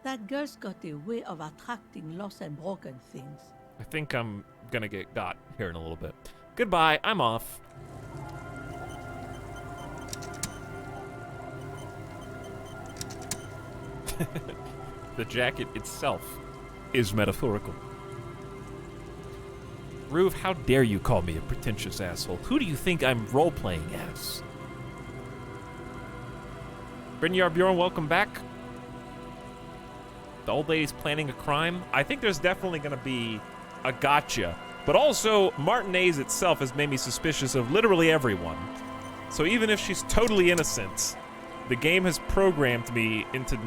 That girl's got a way of attracting lost and broken things. I think I'm gonna get got here in a little bit. Goodbye, I'm off. The jacket itself is metaphorical. Ruve, how dare you call me a pretentious asshole? Who do you think I'm role-playing as? Brynjar Bjorn, welcome back. The old lady's planning a crime. I think there's definitely going to be a gotcha. But also, Martinez itself has made me suspicious of literally everyone. So even if she's totally innocent, the game has programmed me into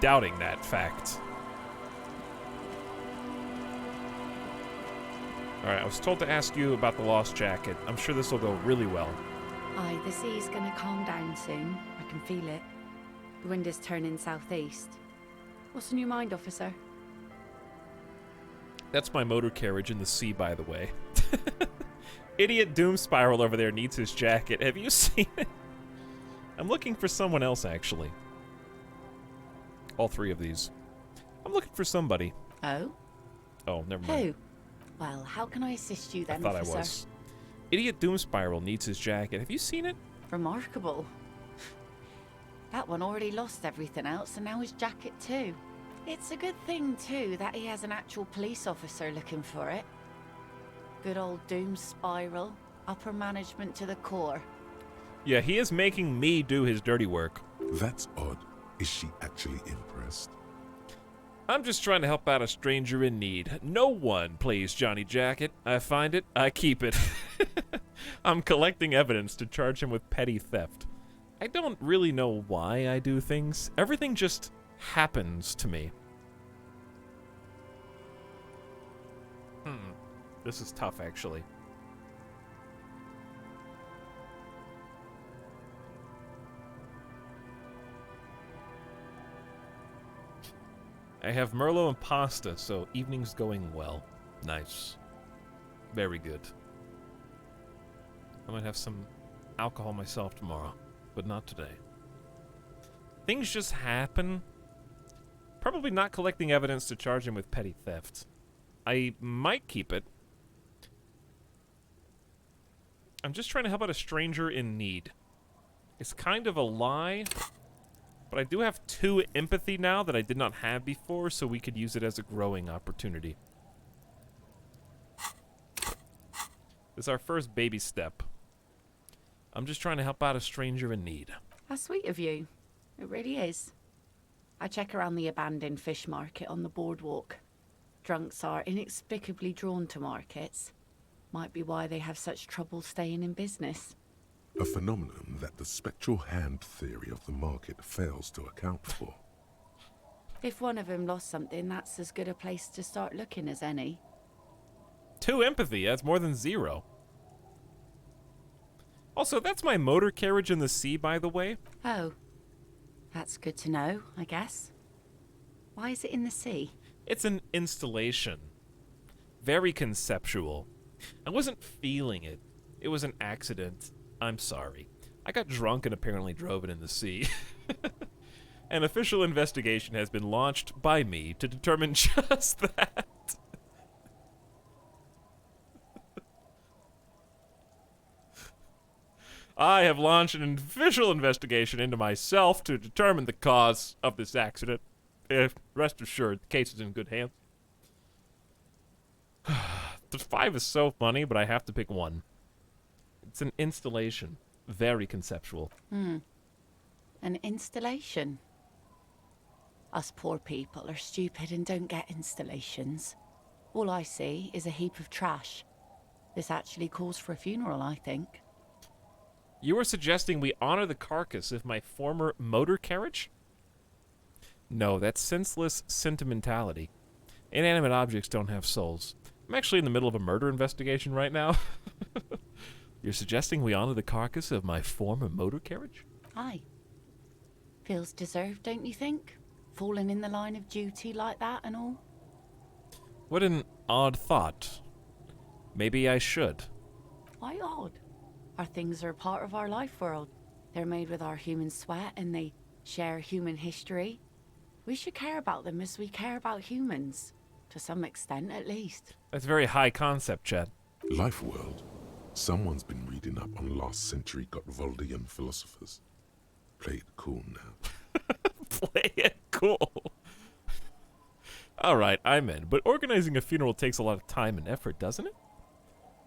doubting that fact. Alright, I was told to ask you about the lost jacket. I'm sure this will go really well. Aye, the sea's gonna calm down soon. I can feel it. The wind is turning southeast. What's on your mind, officer? That's my motor carriage in the sea, by the way. Idiot Doom Spiral over there needs his jacket. Have you seen it? I'm looking for someone else, actually. All three of these. I'm looking for somebody. Oh? Oh, never mind. Who? Well, how can I assist you then, I thought officer? I was. Idiot Doom Spiral needs his jacket. Have you seen it? Remarkable. That one already lost everything else, and now his jacket too. It's a good thing, too, that he has an actual police officer looking for it. Good old Doom Spiral. Upper management to the core. Yeah, he is making me do his dirty work. That's odd. Is she actually impressed? I'm just trying to help out a stranger in need. No one plays Johnny Jacket. I find it, I keep it. I'm collecting evidence to charge him with petty theft. I don't really know why I do things. Everything just happens to me. This is tough, actually. I have Merlot and pasta, so evening's going well. Nice. Very good. I might have some alcohol myself tomorrow, but not today. Things just happen. Probably not collecting evidence to charge him with petty theft. I might keep it. I'm just trying to help out a stranger in need. It's kind of a lie. But I do have 2 empathy now that I did not have before, so we could use it as a growing opportunity. This is our first baby step. I'm just trying to help out a stranger in need. How sweet of you. It really is. I check around the abandoned fish market on the boardwalk. Drunks are inexplicably drawn to markets. Might be why they have such trouble staying in business. A phenomenon that the spectral hand theory of the market fails to account for. If one of them lost something, that's as good a place to start looking as any. 2 empathy, that's more than 0. Also, that's my motor carriage in the sea, by the way. Oh. That's good to know, I guess. Why is it in the sea? It's an installation. Very conceptual. I wasn't feeling it. It was an accident. I'm sorry. I got drunk and apparently drove it in the sea. An official investigation has been launched by me to determine just that. I have launched an official investigation into myself to determine the cause of this accident. Rest assured, the case is in good hands. The 5 is so funny, but I have to pick one. It's an installation. Very conceptual. An installation? Us poor people are stupid and don't get installations. All I see is a heap of trash. This actually calls for a funeral, I think. You were suggesting we honor the carcass of my former motor carriage? No, that's senseless sentimentality. Inanimate objects don't have souls. I'm actually in the middle of a murder investigation right now. You're suggesting we honor the carcass of my former motor carriage? Aye. Feels deserved, don't you think? Falling in the line of duty like that and all? What an odd thought. Maybe I should. Why odd? Our things are a part of our life world. They're made with our human sweat and they share human history. We should care about them as we care about humans. To some extent, at least. That's very high concept, Chad. Life world. Someone's been reading up on last century Gotvaldian philosophers. Play it cool now. Play it cool. Alright, I'm in. But organizing a funeral takes a lot of time and effort, doesn't it?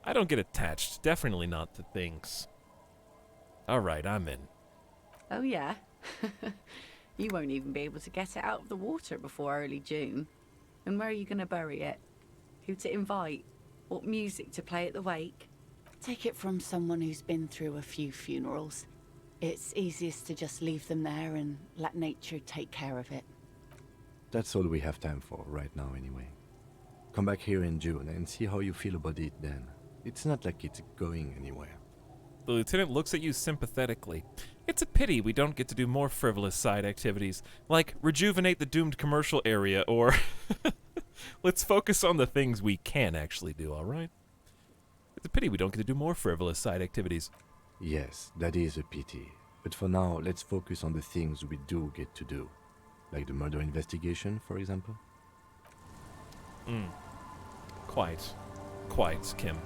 I don't get attached. Definitely not to things. Alright, I'm in. Oh, yeah? You won't even be able to get it out of the water before early June. And where are you going to bury it? Who to invite? What music to play at the wake? Take it from someone who's been through a few funerals. It's easiest to just leave them there and let nature take care of it. That's all we have time for right now anyway. Come back here in June and see how you feel about it then. It's not like it's going anywhere. The lieutenant looks at you sympathetically. It's a pity we don't get to do more frivolous side activities, like rejuvenate the doomed commercial area, or let's focus on the things we can actually do, alright? It's a pity we don't get to do more frivolous side activities. Yes, that is a pity. But for now, let's focus on the things we do get to do. Like the murder investigation, for example. Quite, Kim.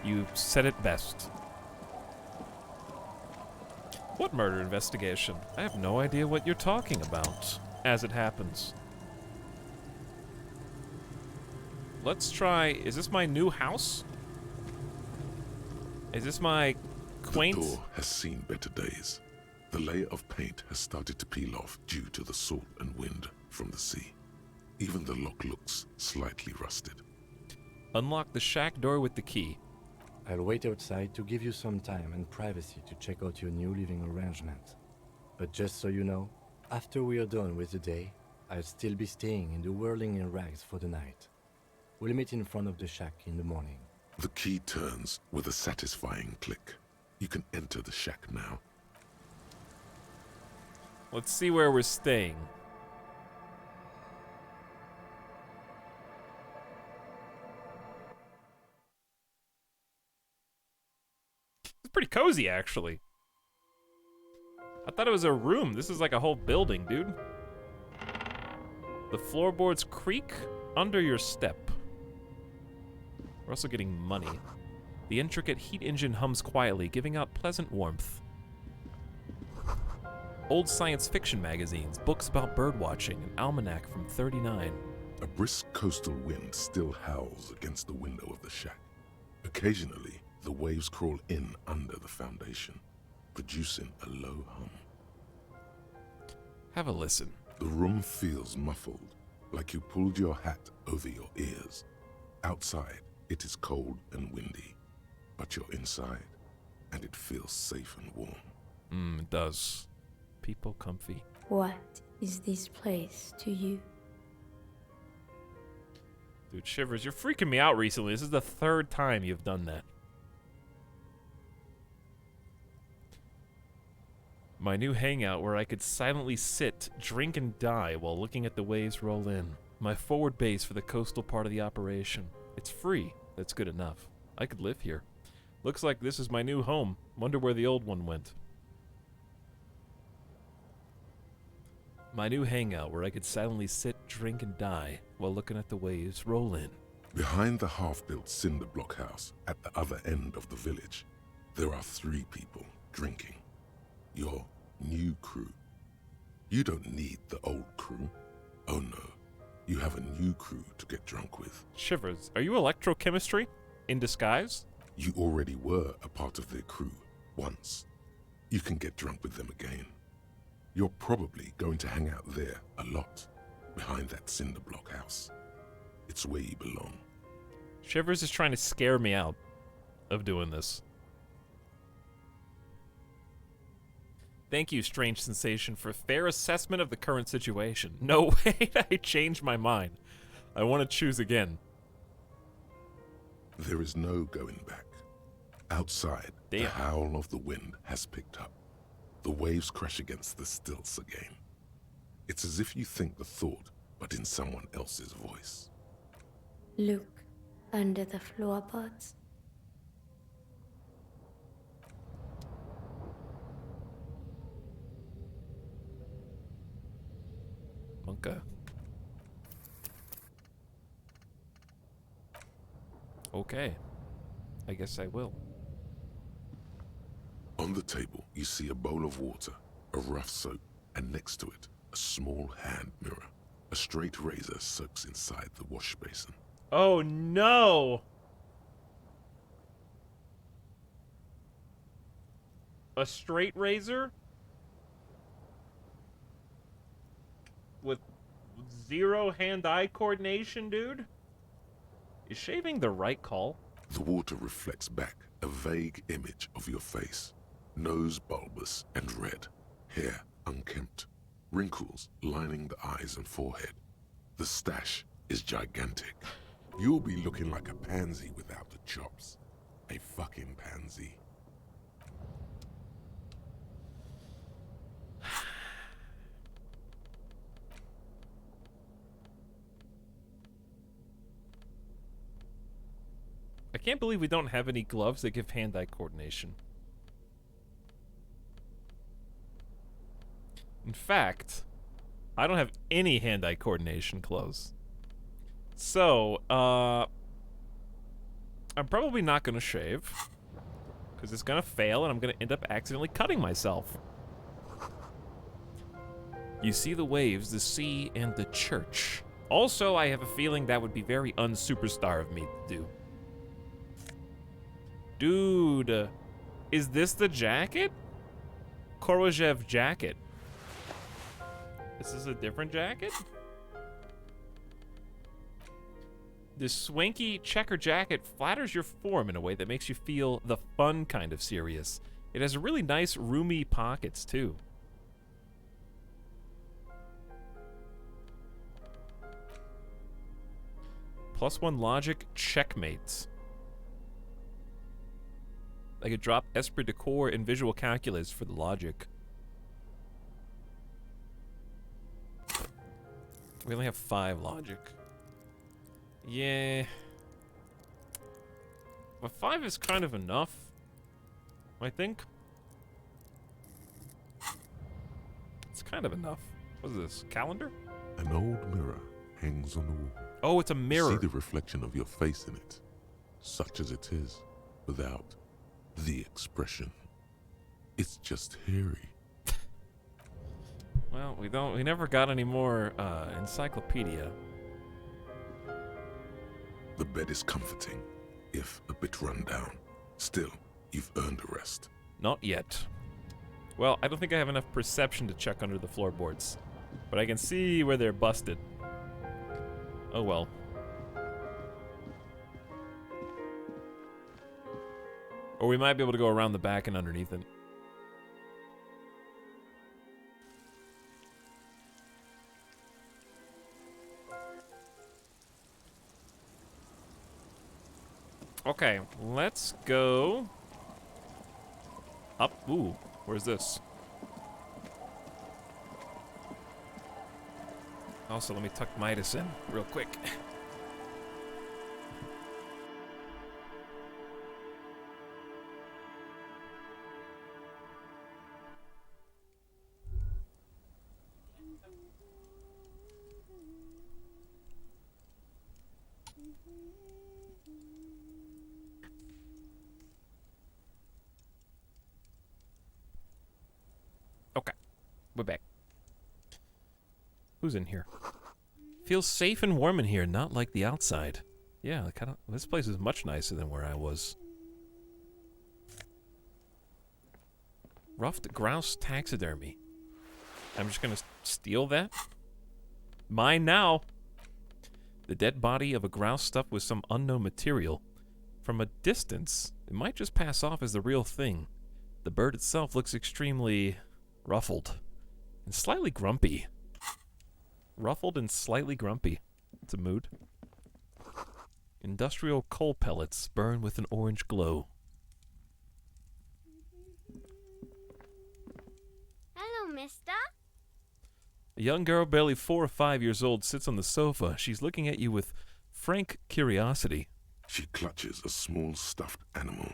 You said it best. What murder investigation? I have no idea what you're talking about, as it happens. Let's try... Is this my new house? Is this my quaint... The door has seen better days. The layer of paint has started to peel off due to the salt and wind from the sea. Even the lock looks slightly rusted. Unlock the shack door with the key. I'll wait outside to give you some time and privacy to check out your new living arrangement. But just so you know, after we are done with the day, I'll still be staying in the Whirling in Rags for the night. We'll meet in front of the shack in the morning. The key turns with a satisfying click. You can enter the shack now. Let's see where we're staying. It's pretty cozy, actually. I thought it was a room. This is like a whole building, dude. The floorboards creak under your step. We're also getting money. The intricate heat engine hums quietly, giving out pleasant warmth. Old science fiction magazines, books about birdwatching, an almanac from '39. A brisk coastal wind still howls against the window of the shack. Occasionally, the waves crawl in under the foundation, producing a low hum. Have a listen. The room feels muffled, like you pulled your hat over your ears. Outside, it is cold and windy, but you're inside, and it feels safe and warm. It does. People comfy. What is this place to you? Dude, Shivers, you're freaking me out recently. This is the third time you've done that. My new hangout where I could silently sit, drink, and die while looking at the waves roll in. My forward base for the coastal part of the operation. It's free. That's good enough. I could live here. Looks like this is my new home. Wonder where the old one went. My new hangout where I could silently sit, drink, and die while looking at the waves roll in. Behind the half-built cinder block house at the other end of the village, there are 3 people drinking. Your new crew. You don't need the old crew. Oh no, you have a new crew to get drunk with. Shivers, are you electrochemistry in disguise? You already were a part of their crew once. You can get drunk with them again. You're probably going to hang out there a lot, behind that cinder block house. It's where you belong. Shivers is trying to scare me out of doing this. Thank you, Strange Sensation, for fair assessment of the current situation. No, wait, I changed my mind. I want to choose again. There is no going back. Outside, the howl of the wind has picked up. The waves crash against the stilts again. It's as if you think the thought, but in someone else's voice. Look under the floorboards. Monka. Okay. I guess I will. On the table, you see a bowl of water, a rough soap, and next to it, a small hand mirror. A straight razor soaks inside the wash basin. Oh no! A straight razor? With zero hand-eye coordination, dude? Is shaving the right call? The water reflects back a vague image of your face. Nose bulbous and red, hair unkempt, wrinkles lining the eyes and forehead. The stash is gigantic. You'll be looking like a pansy without the chops. A fucking pansy. I can't believe we don't have any gloves that give hand-eye coordination. In fact, I don't have any hand-eye coordination clothes. So, I'm probably not gonna shave, because it's gonna fail and I'm gonna end up accidentally cutting myself. You see the waves, the sea, and the church. Also, I have a feeling that would be very un-superstar of me to do. Dude, is this the jacket? Korojev jacket. Is this a different jacket? This swanky checker jacket flatters your form in a way that makes you feel the fun kind of serious. It has really nice, roomy pockets, too. +1 logic, checkmate. I could drop esprit de corps and visual calculus for the logic. We only have 5 logic. Yeah. But 5 is kind of enough, I think. It's kind of enough. What is this, calendar? An old mirror hangs on the wall. Oh, it's a mirror. See the reflection of your face in it, such as it is, without the expression. It's just hairy. Well, we never got any more encyclopedia. The bed is comforting, if a bit run down. Still, you've earned a rest. Not yet. Well, I don't think I have enough perception to check under the floorboards, but I can see where they're busted. Oh well. Or we might be able to go around the back and underneath it. Okay, let's go up. Ooh, where's this? Also, let me tuck Midas in real quick. Okay, we're back. Who's in here? Feels safe and warm in here, not like the outside. Yeah, this place is much nicer than where I was. Ruffed grouse taxidermy. I'm just gonna steal that. Mine now. The dead body of a grouse stuffed with some unknown material. From a distance, it might just pass off as the real thing. The bird itself looks extremely ruffled and slightly grumpy. Ruffled and slightly grumpy. It's a mood. Industrial coal pellets burn with an orange glow. Hello, mister. A young girl, barely 4 or 5 years old, sits on the sofa. She's looking at you with frank curiosity. She clutches a small stuffed animal.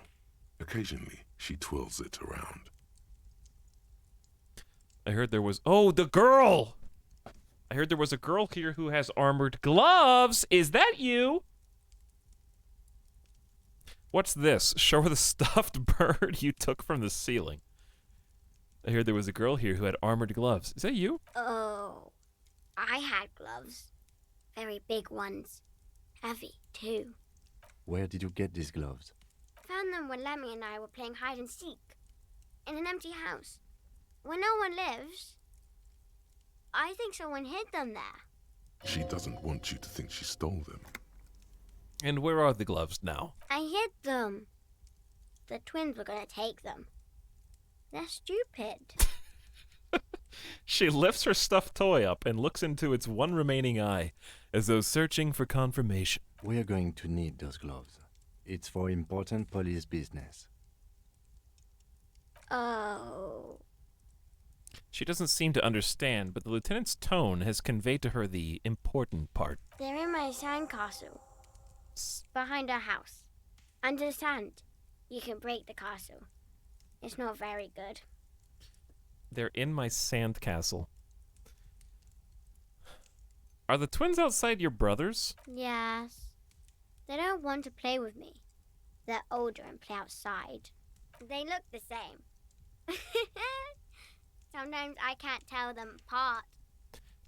Occasionally, she twirls it around. I heard there was... Oh, the girl! I heard there was a girl here who has armored gloves. Is that you? What's this? Show her the stuffed bird you took from the ceiling. I heard there was a girl here who had armored gloves. Is that you? Oh, I had gloves. Very big ones. Heavy, too. Where did you get these gloves? Found them when Lemmy and I were playing hide and seek. In an empty house. Where no one lives. I think someone hid them there. She doesn't want you to think she stole them. And where are the gloves now? I hid them. The twins were gonna take them. They're stupid. She lifts her stuffed toy up and looks into its one remaining eye, as though searching for confirmation. We are going to need those gloves. It's for important police business. Oh. She doesn't seem to understand, but the lieutenant's tone has conveyed to her the important part. They're in my sandcastle. Behind our house. Under the sand. You can break the castle. It's not very good. They're in my sandcastle. Are the twins outside your brothers? Yes. They don't want to play with me. They're older and play outside. They look the same. Sometimes I can't tell them apart.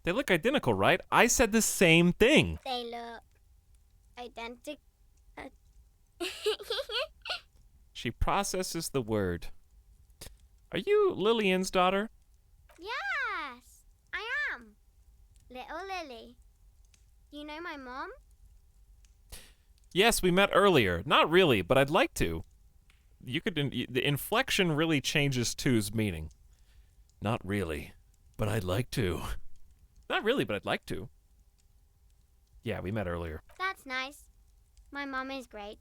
They look identical, right? I said the same thing. They look identical. She processes the word. Are you Lillian's daughter? Yes, I am. Little Lily. You know my mom? Yes, we met earlier. Not really, but I'd like to. You could. The inflection really changes to's meaning. Not really, but I'd like to. Not really, but I'd like to. Yeah, we met earlier. That's nice. My mom is great.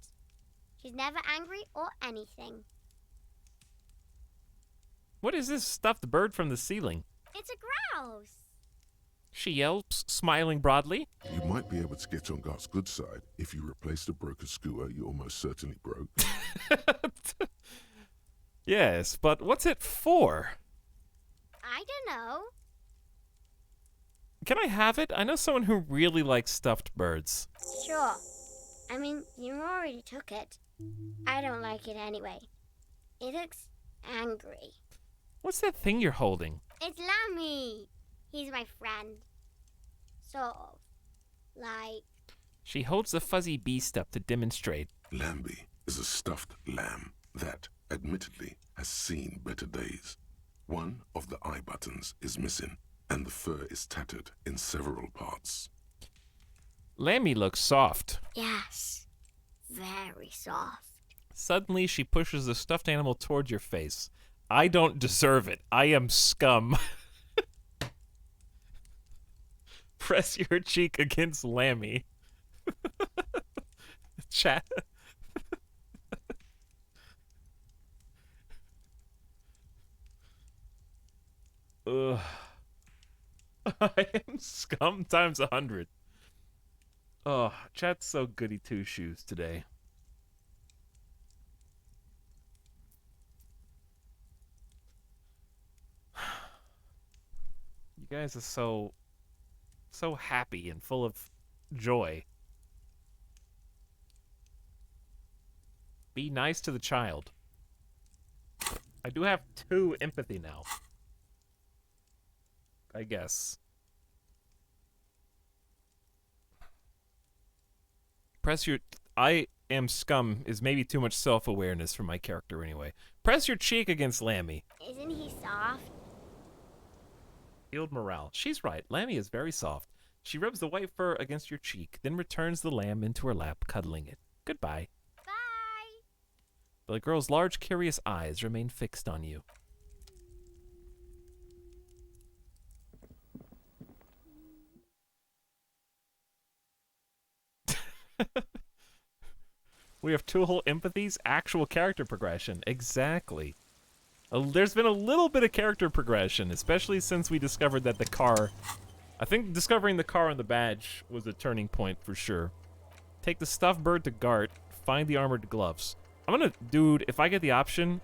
She's never angry or anything. What is this stuffed bird from the ceiling? It's a grouse. She yelps, smiling broadly. You might be able to get on Gart's good side if you replace the broken skewer you almost certainly broke. Yes, but what's it for? I don't know. Can I have it? I know someone who really likes stuffed birds. Sure. I mean, you already took it. I don't like it anyway. It looks angry. What's that thing you're holding? It's Lammy. He's my friend. Sort of. Like... She holds the fuzzy beast up to demonstrate. Lambie is a stuffed lamb that, admittedly, has seen better days. One of the eye buttons is missing, and the fur is tattered in several parts. Lammy looks soft. Yes. Very soft. Suddenly, she pushes the stuffed animal toward your face. I don't deserve it. I am scum. Press your cheek against Lammy. Chat. Ugh. I am scum times 100. Oh, chat's so goody two shoes today. You guys are so happy and full of joy. Be nice to the child. I do have 2 empathy now. I guess. Press your... I am scum is maybe too much self-awareness for my character anyway. Press your cheek against Lammy. Isn't he soft? Field morale. She's right. Lammy is very soft. She rubs the white fur against your cheek, then returns the lamb into her lap, cuddling it. Goodbye. Bye. The girl's large, curious eyes remain fixed on you. We have 2 whole empathies, actual character progression. Exactly. There's been a little bit of character progression, especially since we discovered that the car... I think discovering the car and the badge was a turning point for sure. Take the stuffed bird to Gart, find the armored gloves. I'm gonna... Dude, if I get the option...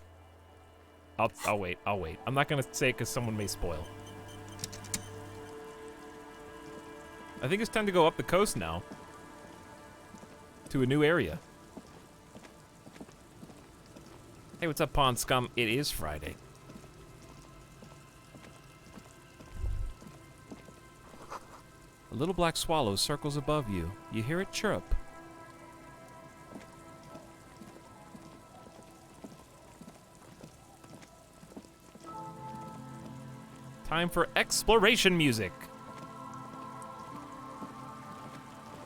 I'll wait. I'm not gonna say it because someone may spoil. I think it's time to go up the coast now. To a new area. Hey, what's up, Pond Scum? It is Friday. A little black swallow circles above you. You hear it chirp. Time for exploration music.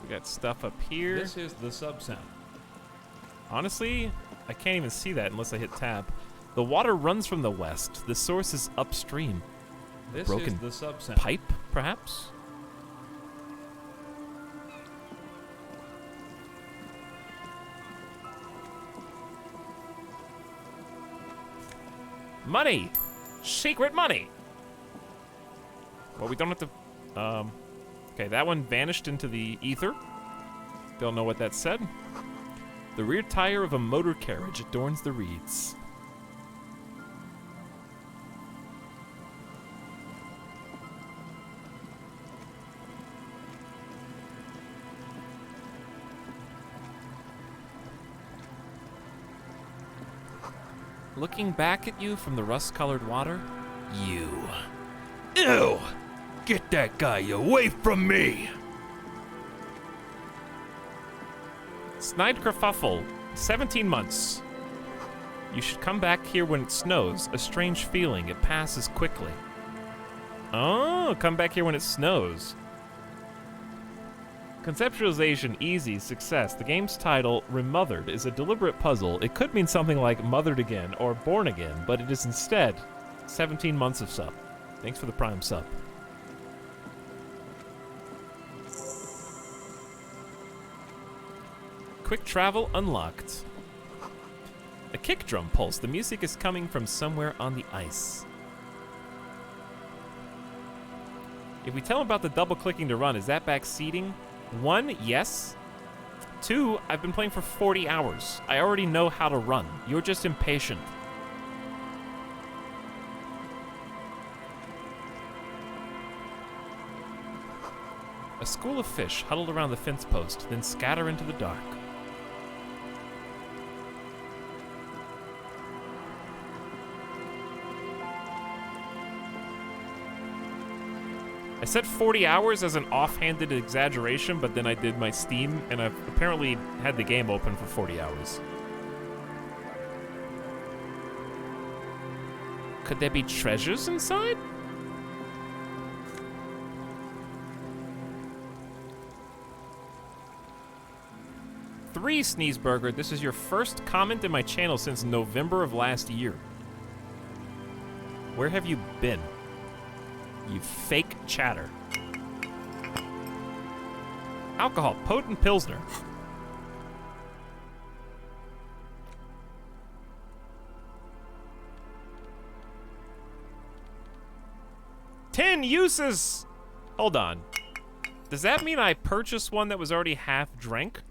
We got stuff up here. This is the sub-sound. Honestly, I can't even see that unless I hit tab. The water runs from the west. The source is upstream. This Broken is the sub-sound. pipe, perhaps? Money! Secret money! Well, we don't have to... Okay, that one vanished into the ether. Don't know what that said. The rear tire of a motor carriage adorns the reeds. Looking back at you from the rust-colored water, you. Ew! Get that guy away from me! Snide kerfuffle, 17 months. You should come back here when it snows. A strange feeling, it passes quickly. Oh, come back here when it snows. Conceptualization, easy, success. The game's title, Remothered, is a deliberate puzzle. It could mean something like Mothered Again or Born Again, but it is instead 17 months of sub. Thanks for the Prime sub. Quick travel unlocked. A kick drum pulse. The music is coming from somewhere on the ice. If we tell him about the double clicking to run, is that backseating? 1, yes. 2, I've been playing for 40 hours. I already know how to run. You're just impatient. A school of fish huddled around the fence post, then scatter into the dark. I said 40 hours as an offhanded exaggeration, but then I did my Steam, and I've apparently had the game open for 40 hours. Could there be treasures inside? Three, Sneezeburger, this is your first comment in my channel since November of last year. Where have you been? You fake chatter. Alcohol, potent Pilsner. Ten uses! Hold on. Does that mean I purchased one that was already half drank?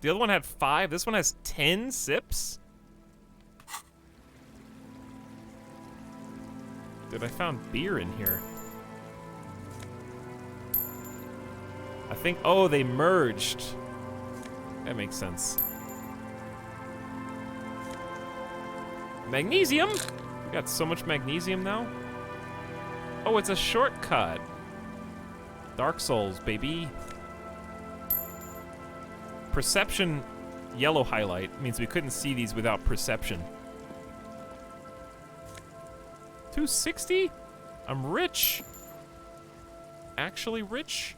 The other one had 5. This one has 10 sips? Dude, I found beer in here. I think, oh, they merged. That makes sense. Magnesium? We got so much magnesium now. Oh, it's a shortcut. Dark Souls, baby. Perception yellow highlight means we couldn't see these without perception. 260? I'm rich. Actually rich?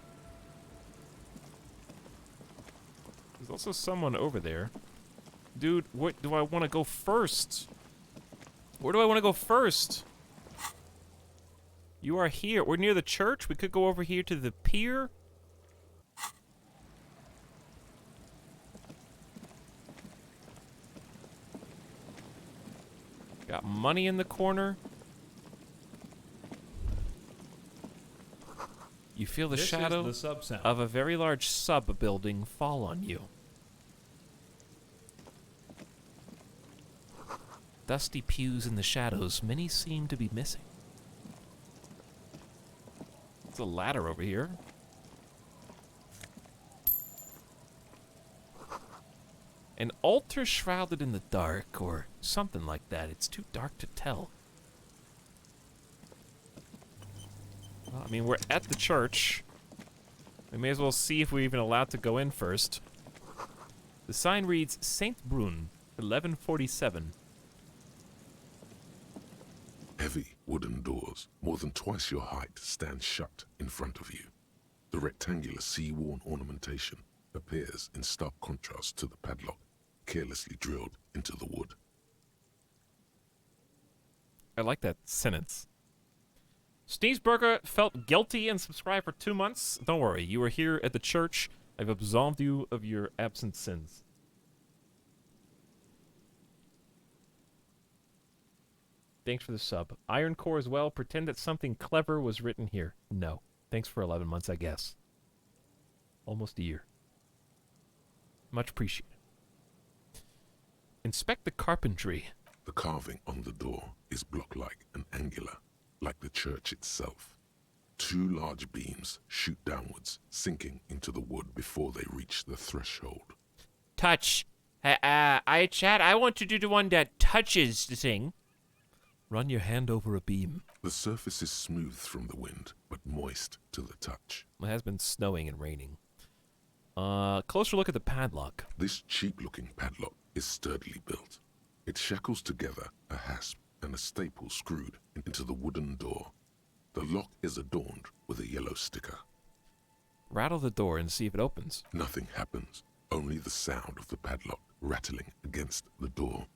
There's also someone over there. Dude, what do I want to go first? Where do I want to go first? You are here. We're near the church. We could go over here to the pier. Got money in the corner. You feel the shadow of a very large sub-building fall on you. Dusty pews in the shadows, many seem to be missing. There's a ladder over here. An altar shrouded in the dark, or something like that. It's too dark to tell. Well, I mean, we're at the church. We may as well see if we're even allowed to go in first. The sign reads, Saint Brun, 1147. Heavy wooden doors, more than twice your height, stand shut in front of you. The rectangular sea-worn ornamentation appears in stark contrast to the padlock, carelessly drilled into the wood. I like that sentence. Steensberger felt guilty and subscribed for 2 months. Don't worry, you are here at the church. I've absolved you of your absent sins. Thanks for the sub. Iron Core as well. Pretend that something clever was written here. No. Thanks for 11 months, I guess. Almost a year. Much appreciated. Inspect the carpentry. The carving on the door is block-like and angular, like the church itself. 2 large beams shoot downwards, sinking into the wood before they reach the threshold. Touch. Chad, I want you to do the one that touches the thing. Run your hand over a beam. The surface is smooth from the wind, but moist to the touch. It has been snowing and raining. Closer look at the padlock. This cheap-looking padlock is sturdily built. It shackles together a hasp and a staple screwed into the wooden door. The lock is adorned with a yellow sticker. Rattle the door and see if it opens. Nothing happens, only the sound of the padlock rattling against the door.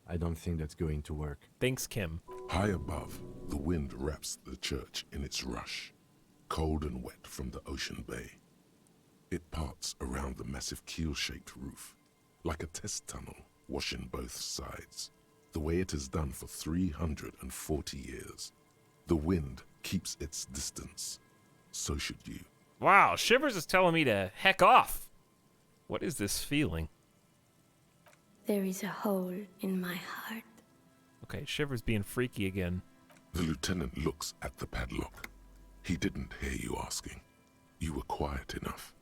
I don't think that's going to work. Thanks, Kim. High above, the wind wraps the church in its rush, cold and wet from the ocean bay. It parts around the massive keel-shaped roof, like a test tunnel washing both sides, the way it has done for 340 years. The wind keeps its distance. So should you. Wow, Shivers is telling me to heck off. What is this feeling? There is a hole in my heart. Okay, Shivers being freaky again. The lieutenant looks at the padlock. He didn't hear you asking. You were quiet enough.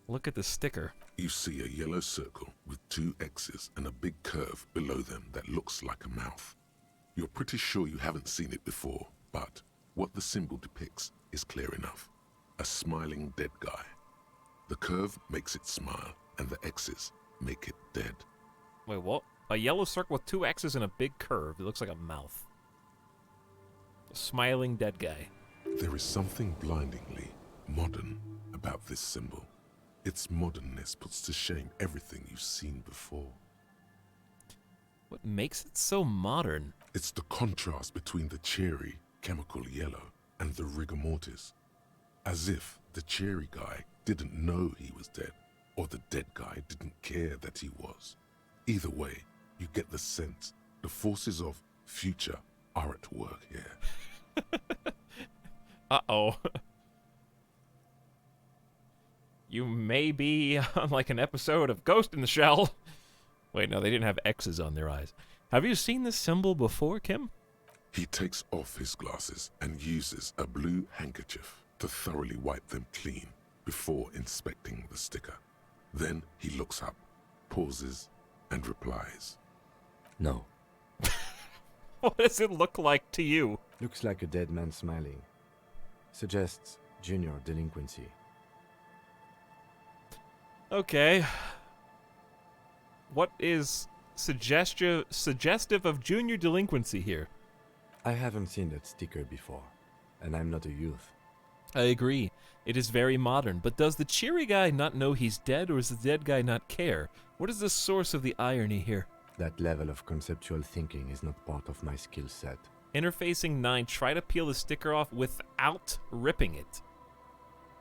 Look at the sticker. You see a yellow circle with 2 X's and a big curve below them that looks like a mouth. You're pretty sure you haven't seen it before, but what the symbol depicts is clear enough. A smiling dead guy. The curve makes it smile, and the X's make it dead. Wait, what? A yellow circle with 2 X's and a big curve. It looks like a mouth. A smiling dead guy. There is something blindingly modern about this symbol. Its modernness puts to shame everything you've seen before. What makes it so modern? It's the contrast between the cheery, chemical yellow and the rigor mortis. As if the cheery guy didn't know he was dead, or the dead guy didn't care that he was. Either way, you get the sense the forces of future are at work here. Uh-oh. You may be on like an episode of Ghost in the Shell. Wait, no, they didn't have X's on their eyes. Have you seen this symbol before, Kim? He takes off his glasses and uses a blue handkerchief to thoroughly wipe them clean before inspecting the sticker. Then he looks up, pauses, and replies. No. What does it look like to you? Looks like a dead man smiling. Suggests junior delinquency. Okay. What is suggestive of junior delinquency here? I haven't seen that sticker before, and I'm not a youth. I agree. It is very modern, but does the cheery guy not know he's dead, or does the dead guy not care? What is the source of the irony here? That level of conceptual thinking is not part of my skill set. Interfacing 9, try to peel the sticker off without ripping it.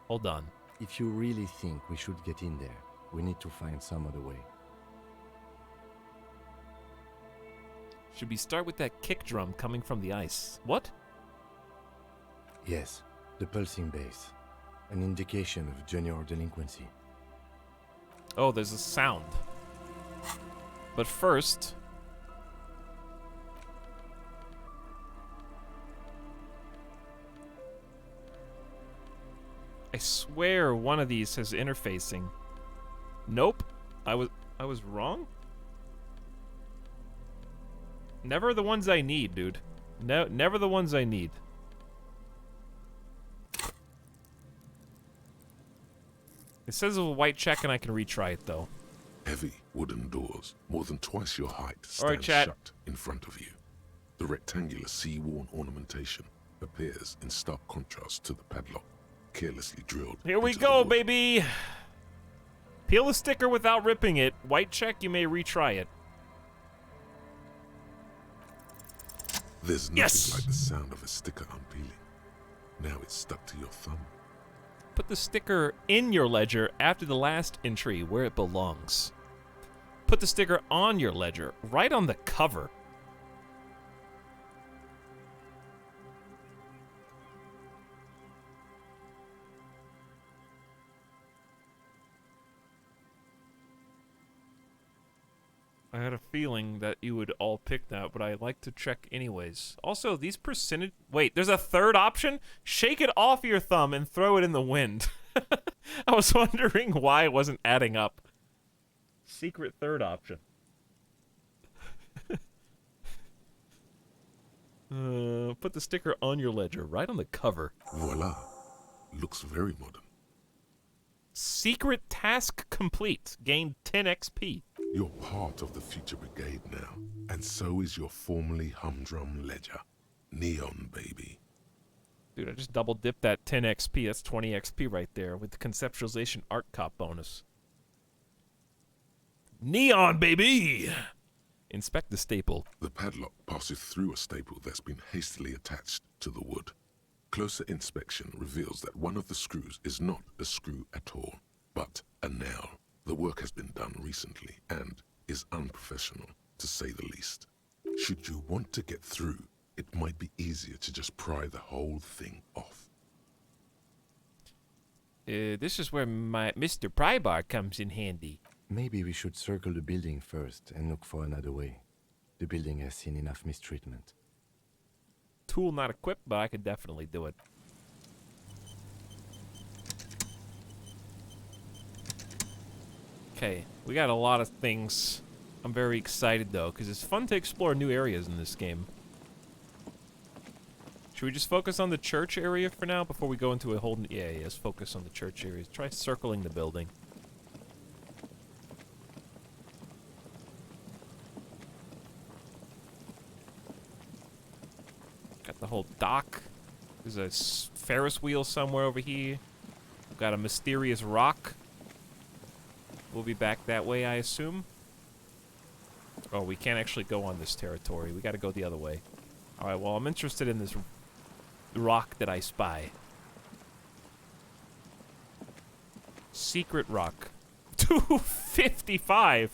Hold on. If you really think we should get in there, we need to find some other way. Should we start with that kick drum coming from the ice? What? Yes, the pulsing bass. An indication of junior delinquency. Oh, there's a sound. But first... swear one of these has interfacing. Nope. I was wrong? Never the ones I need, dude. Never the ones I need. It says a white check and I can retry it, though. Heavy wooden doors, more than twice your height, All right, stand chat. shut in front of you. The rectangular sea-worn ornamentation appears in stark contrast to the padlock, carelessly drilled. Here we into the go, wood. baby! Peel the sticker without ripping it. White check, you may retry it. There's nothing Yes! like the sound of a sticker unpeeling. Now it's stuck to your thumb. Put the sticker in your ledger after the last entry where it belongs. Put the sticker on your ledger, right on the cover. I had a feeling that you would all pick that, but I like to check anyways. Also, these percentage... Wait, there's a third option? Shake it off your thumb and throw it in the wind. I was wondering why it wasn't adding up. Secret third option. Put the sticker on your ledger, right on the cover. Voila. Looks very modern. Secret task complete. Gain 10 XP. You're part of the future brigade now, and so is your formerly humdrum ledger. Neon, baby. Dude, I just double dipped that 10 XP. That's 20 XP right there with the conceptualization art cop bonus. Neon, baby! Inspect the staple. The padlock passes through a staple that's been hastily attached to the wood. Closer inspection reveals that one of the screws is not a screw at all, but a nail. The work has been done recently and is unprofessional, to say the least. Should you want to get through, it might be easier to just pry the whole thing off. This is where my Mr. Prybar comes in handy. Maybe we should circle the building first and look for another way. The building has seen enough mistreatment. Tool not equipped, but I could definitely do it. Okay, we got a lot of things. I'm very excited, though, because it's fun to explore new areas in this game. Should we just focus on the church area for now before we go into a whole... Yeah, let's focus on the church area. Try circling the building. Got the whole dock. There's a Ferris wheel somewhere over here. We've got a mysterious rock. We'll be back that way, I assume. Oh, we can't actually go on this territory. We gotta go the other way. Alright, well, I'm interested in this rock that I spy. Secret rock. 255!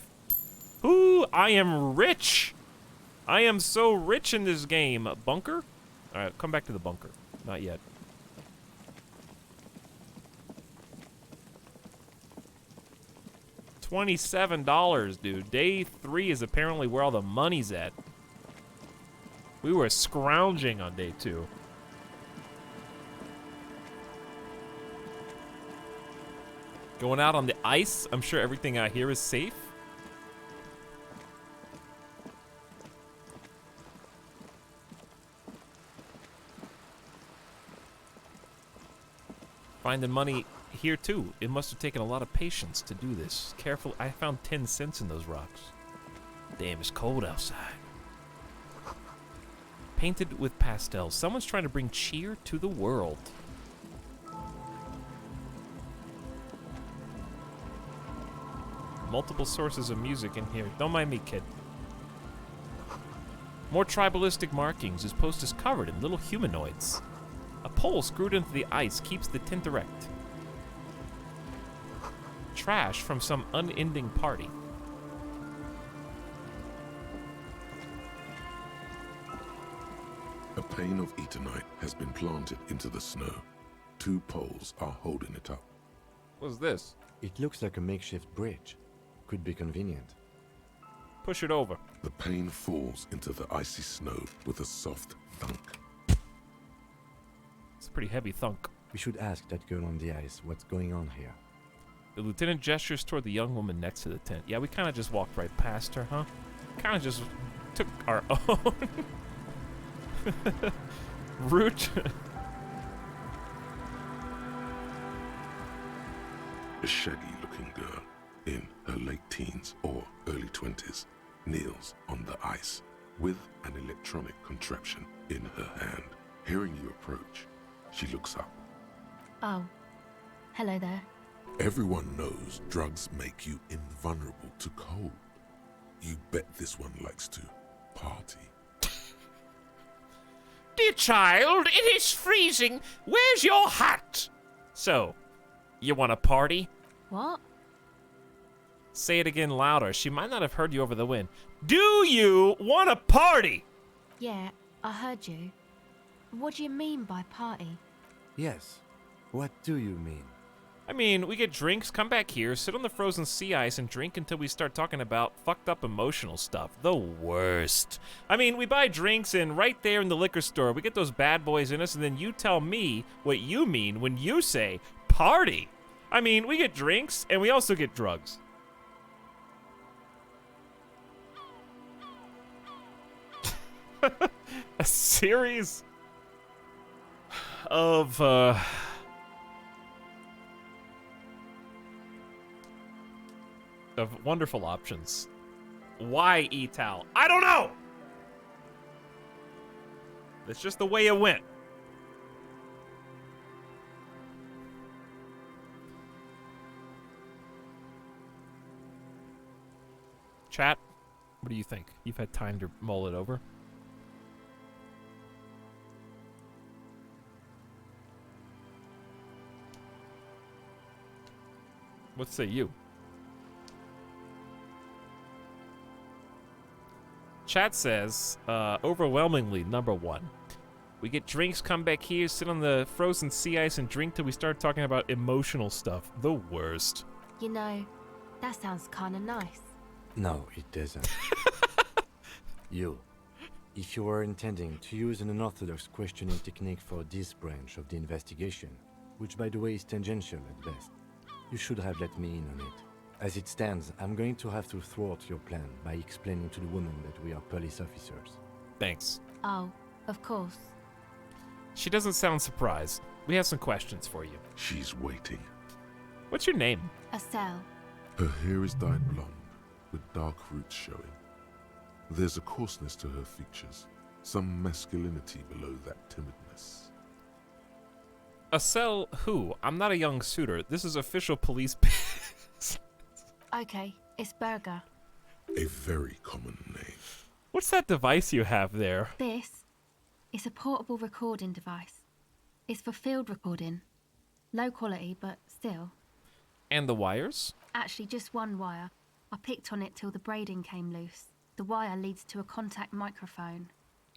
Ooh, I am rich! I am so rich in this game. Bunker? Alright, come back to the bunker. Not yet. $27, dude. Day 3 is apparently where all the money's at. We were scrounging on day 2. Going out on the ice. I'm sure everything out here is safe. Finding money here too. It must have taken a lot of patience to do this. Careful, I found 10 cents in those rocks. Damn, it's cold outside. Painted with pastels. Someone's trying to bring cheer to the world. Multiple sources of music in here. Don't mind me, kid. More tribalistic markings. This post is covered in little humanoids. A pole screwed into the ice keeps the tint erect. Trash from some unending party. A pane of Eternite has been planted into the snow. 2 poles are holding it up. What's this? It looks like a makeshift bridge. Could be convenient. Push it over. The pane falls into the icy snow with a soft thunk. It's a pretty heavy thunk. We should ask that girl on the ice what's going on here. The lieutenant gestures toward the young woman next to the tent. Yeah, we kind of just walked right past her, huh? Kind of just took our own route. A shaggy-looking girl in her late teens or early 20s kneels on the ice with an electronic contraption in her hand. Hearing you approach, she looks up. Oh, hello there. Everyone knows drugs make you invulnerable to cold. You bet this one likes to party. Dear child, it is freezing. Where's your hat? So, you want to party? What? Say it again louder. She might not have heard you over the wind. Do you want to party? Yeah, I heard you. What do you mean by party? Yes. What do you mean? I mean, we get drinks, come back here, sit on the frozen sea ice, and drink until we start talking about fucked up emotional stuff. The worst. I mean, we buy drinks, and right there in the liquor store, we get those bad boys in us, and then you tell me what you mean when you say party. I mean, we get drinks, and we also get drugs. A series of, wonderful options. Why Etal? I don't know! That's just the way it went. Chat, what do you think? You've had time to mull it over. What say you? Chat says, overwhelmingly, number one. We get drinks, come back here, sit on the frozen sea ice, and drink till we start talking about emotional stuff. The worst. You know, that sounds kinda nice. No, it doesn't. You, if you were intending to use an unorthodox questioning technique for this branch of the investigation, which by the way is tangential at best, you should have let me in on it. As it stands, I'm going to have to thwart your plan by explaining to the woman that we are police officers. Thanks. Oh, of course. She doesn't sound surprised. We have some questions for you. She's waiting. What's your name? Estelle. Her hair is dyed blonde, with dark roots showing. There's a coarseness to her features, some masculinity below that timidness. Estelle who? I'm not a young suitor. This is official police Okay, it's Berger. A very common name. What's that device you have there? This is a portable recording device. It's for field recording. Low quality, but still. And the wires? Actually, just one wire. I picked on it till the braiding came loose. The wire leads to a contact microphone.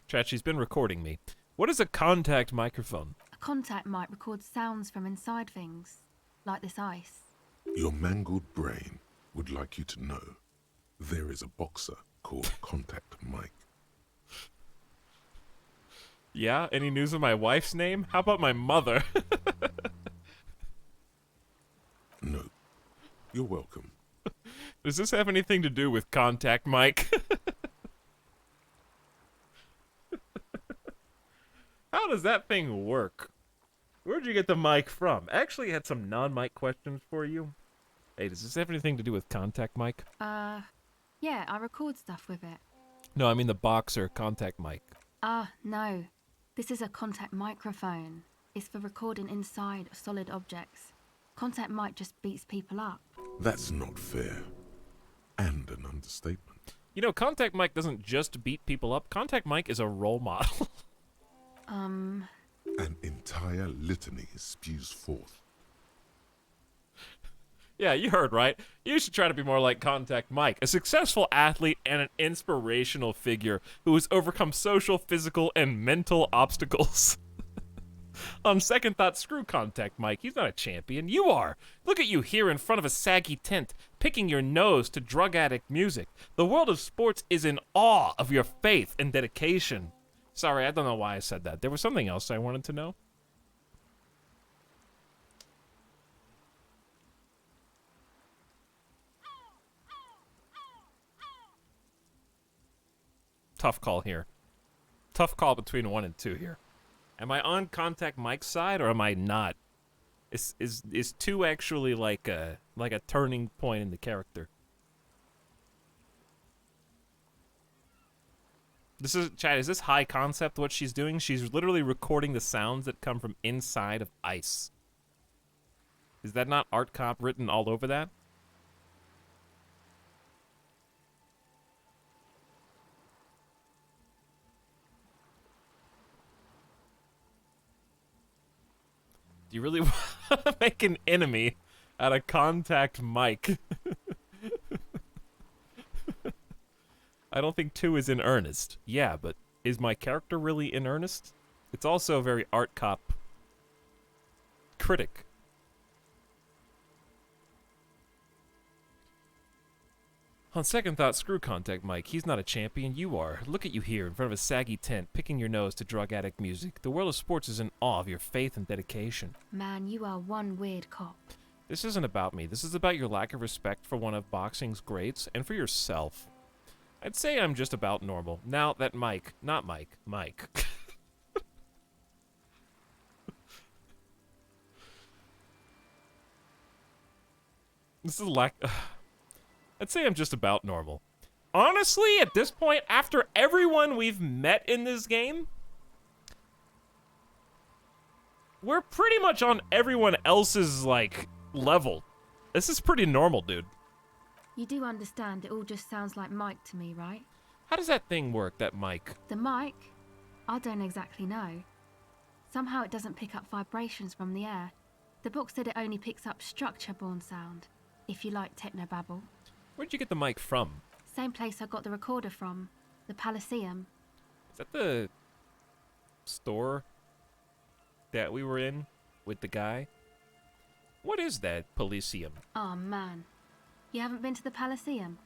Chat, she's been recording me. What is a contact microphone? A contact mic records sounds from inside things, like this ice. Your mangled brain would like you to know there is a boxer called Contact Mike. Yeah? Any news of my wife's name? How about my mother? No. You're welcome. Does this have anything to do with Contact Mike? How does that thing work? Where'd you get the mic from? I actually had some non-mic questions for you. Hey, does this have anything to do with Contact Mike? Yeah, I record stuff with it. No, I mean the boxer Contact Mike. No. This is a contact microphone. It's for recording inside solid objects. Contact mic just beats people up. That's not fair. And an understatement. You know, Contact Mike doesn't just beat people up. Contact Mike is a role model. An entire litany spews forth. Yeah, you heard right. You should try to be more like Contact Mike, a successful athlete and an inspirational figure who has overcome social, physical, and mental obstacles. On second thought, screw Contact Mike. He's not a champion. You are. Look at you here in front of a saggy tent, picking your nose to drug addict music. The world of sports is in awe of your faith and dedication. Sorry, I don't know why I said that. There was something else I wanted to know. tough call here. Tough call between 1 and 2 here. Am I on Contact Mike's side or am I not? Is 2 actually like a turning point in the character? This is, Chad, is this high concept what she's doing? She's literally recording the sounds that come from inside of ice. Is that not art cop written all over that? Do you really want to make an enemy out of Contact Mike? I don't think 2 is in earnest. Yeah, but is my character really in earnest? It's also a very art cop critic. On second thought, screw Contact Mike. He's not a champion, you are. Look at you here in front of a saggy tent, picking your nose to drug addict music. The world of sports is in awe of your faith and dedication. Man, you are one weird cop. This isn't about me. This is about your lack of respect for one of boxing's greats and for yourself. I'd say I'm just about normal. Now that Mike, not Mike, Mike. This is I'd say I'm just about normal. Honestly, at this point, after everyone we've met in this game, we're pretty much on everyone else's, like, level. This is pretty normal, dude. You do understand it all just sounds like Mike to me, right? How does that thing work, that mic? The mic? I don't exactly know. Somehow it doesn't pick up vibrations from the air. The book said it only picks up structure-borne sound, if you like technobabble. Where'd you get the mic from? Same place I got the recorder from, the Elysium. Is that the store that we were in with the guy? What is that Elysium? Oh man, you haven't been to the Elysium?